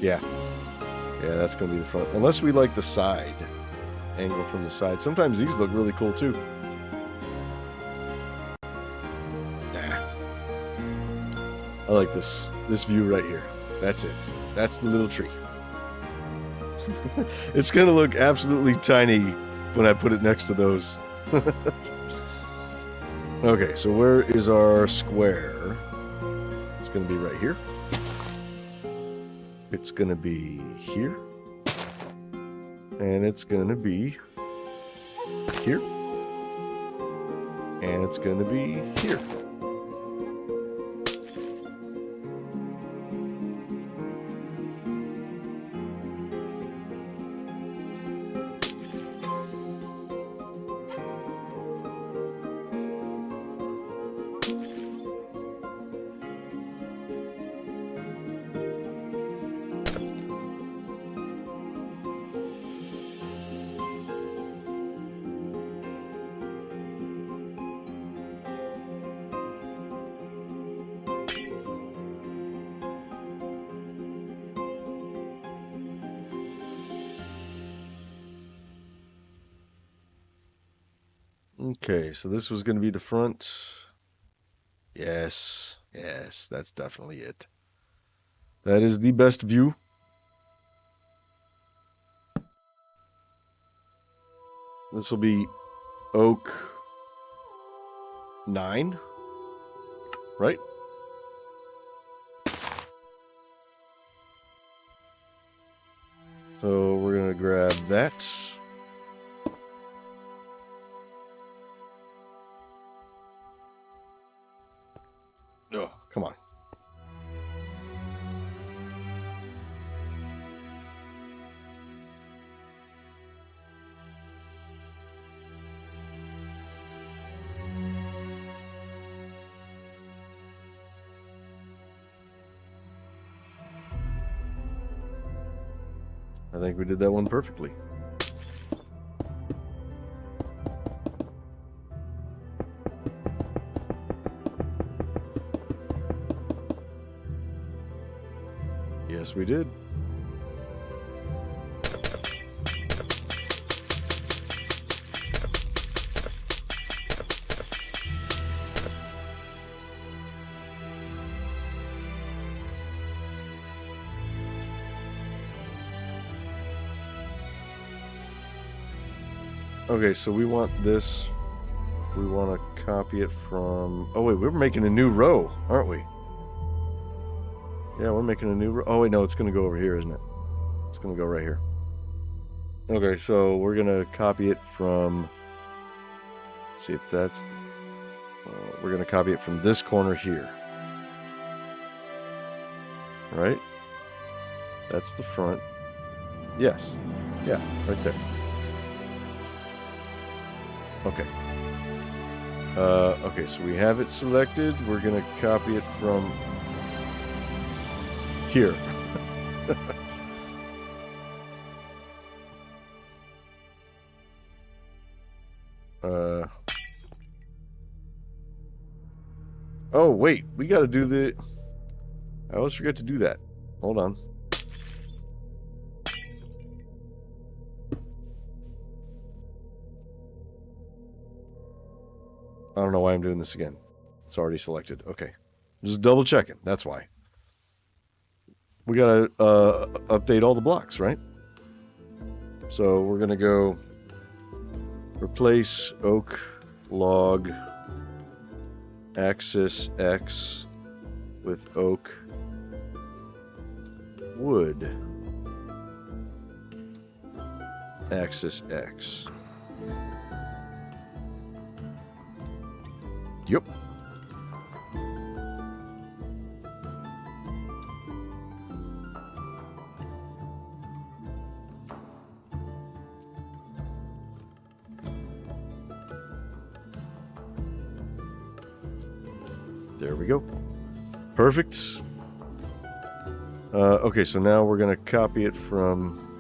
Yeah. Yeah, that's going to be the front. Unless we like the side angle from the side. Sometimes these look really cool too. Nah. I like this view right here. That's it. That's the little tree. It's going to look absolutely tiny when I put it next to those. Okay, so where is our square? It's going to be right here. It's going to be here. And it's going to be here. And it's going to be here. Okay, so this was going to be the front. Yes, yes, that's definitely it. That is the best view. This will be oak. 9, right? So we're going to grab that. Oh, come on. I think we did that one perfectly. Yes, we did. Okay, so we want this. We want to copy it from... Oh, wait, we're making a new row, aren't we? Yeah, we're making a new row. Oh, wait, no, it's going to go over here, isn't it? It's going to go right here. Okay, so we're going to copy it from... Let's see if that's... we're going to copy it from this corner here. Right? That's the front. Yes. Yeah, right there. Okay. Okay, so we have it selected. We're going to copy it from here. Oh, wait. We got to do the... I always forget to do that. Hold on. I don't know why I'm doing this again. It's already selected. Okay. Just double checking. That's why. We gotta update all the blocks, right? So we're gonna go replace oak log axis X with oak wood axis X. Yep. There we go. Perfect. Okay, so now we're going to copy it from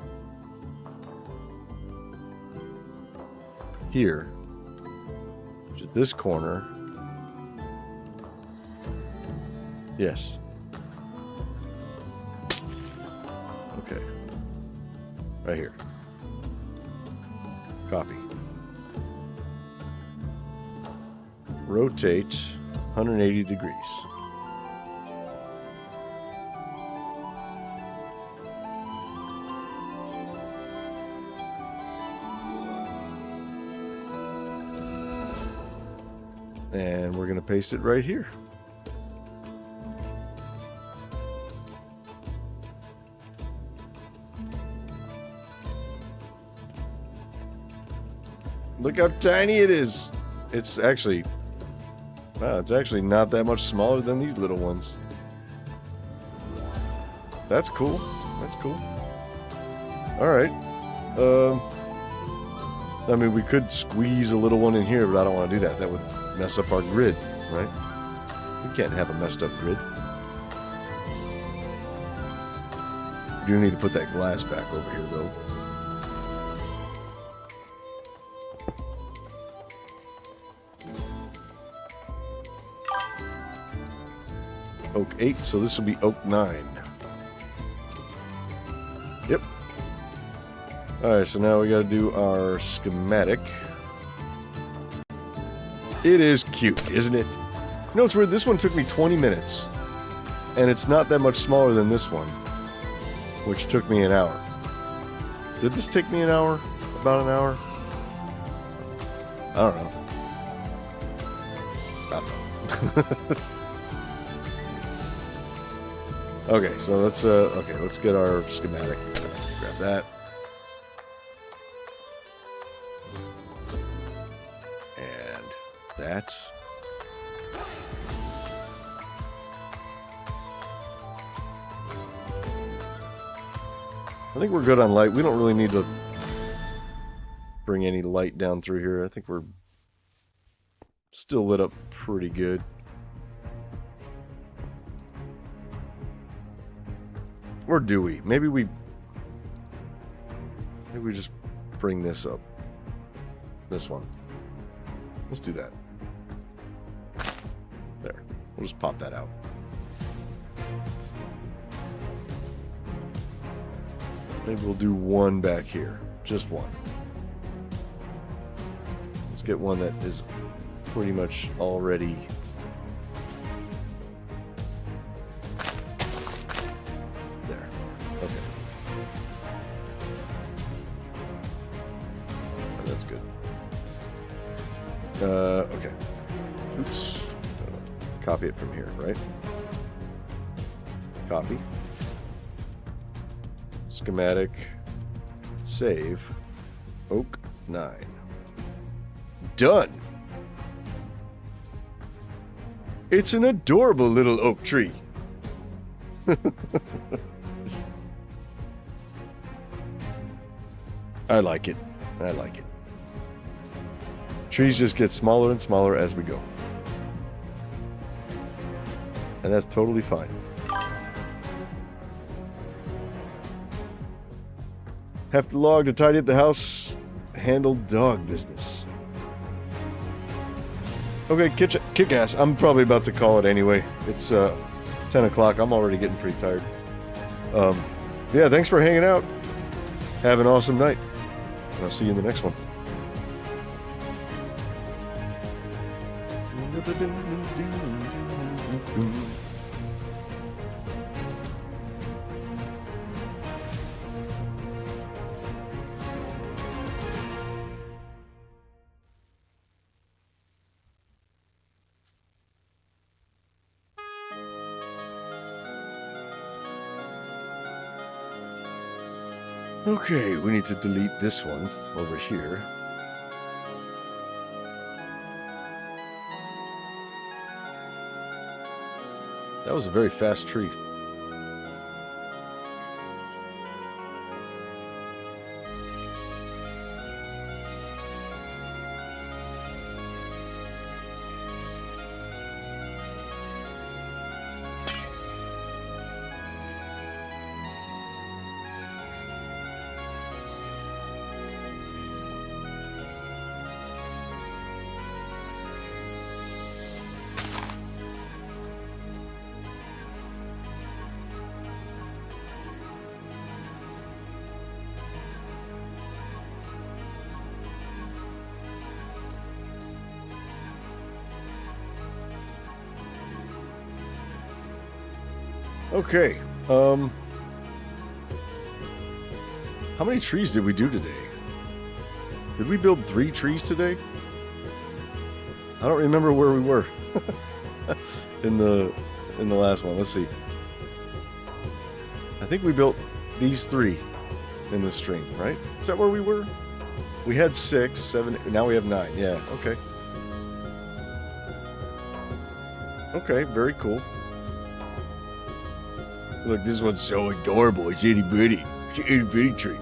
here, which is this corner. Yes. Okay. Right here. Copy. Rotate 180 degrees. And we're going to paste it right here. Look how tiny it is. It's actually, wow, it's actually not that much smaller than these little ones. That's cool. That's cool. All right. I mean, we could squeeze a little one in here, but I don't want to do that. That would mess up our grid, right? We can't have a messed up grid. You do need to put that glass back over here, though. Oak 8, so this will be oak 9. Yep. Alright, so now we gotta do our schematic. It is cute, isn't it? You know, it's weird, this one took me 20 minutes. And it's not that much smaller than this one, which took me an hour. Did this take me an hour? About an hour? I don't know. I don't know. Okay, so let's get our schematic. Grab that. And that. I think we're good on light. We don't really need to bring any light down through here. I think we're still lit up pretty good. Or do we? Maybe we just bring this up. This one. Let's do that. There. We'll just pop that out. Maybe we'll do one back here. Just one. Let's get one that is pretty much already... there. Okay. Oh, that's good. Okay. Oops. Copy it from here, right? Copy. Schematic. Save. Oak 9. Done. It's an adorable little oak tree. I like it. I like it. Trees just get smaller and smaller as we go. And that's totally fine. Have to log to tidy up the house. Handle dog business. Okay, kick ass. I'm probably about to call it anyway. It's 10 o'clock. I'm already getting pretty tired. Yeah, thanks for hanging out. Have an awesome night. And I'll see you in the next one. Okay, we need to delete this one over here. That was a very fast tree. Okay, how many trees did we do today? Did we build 3 trees today? I don't remember where we were in the last one. Let's see. I think we built these 3 in the stream, right? Is that where we were? We had 6, 7, now we have 9. Yeah, okay. Okay, very cool. Look, this one's so adorable. It's itty bitty. It's an itty bitty tree.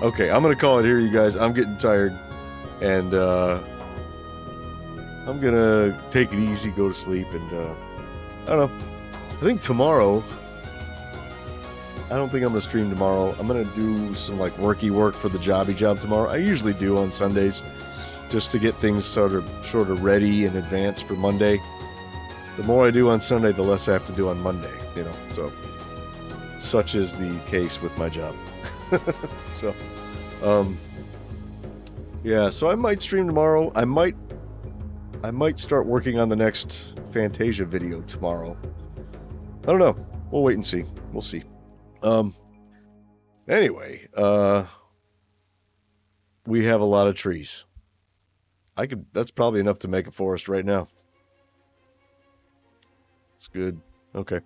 Okay, I'm gonna call it here, you guys. I'm getting tired, and I'm gonna take it easy, go to sleep, and I don't know. I think tomorrow. I don't think I'm gonna stream tomorrow. I'm gonna do some like worky work for the jobby job tomorrow. I usually do on Sundays, just to get things sort of ready in advance for Monday. The more I do on Sunday, the less I have to do on Monday, you know, so such is the case with my job. So, yeah, so I might stream tomorrow. I might start working on the next Fantasia video tomorrow. I don't know. We'll wait and see. We'll see. Anyway, we have a lot of trees. That's probably enough to make a forest right now. It's good. Okay.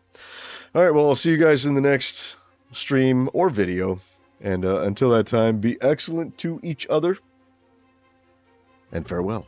All right, well, I'll see you guys in the next stream or video. And until that time, be excellent to each other, and farewell.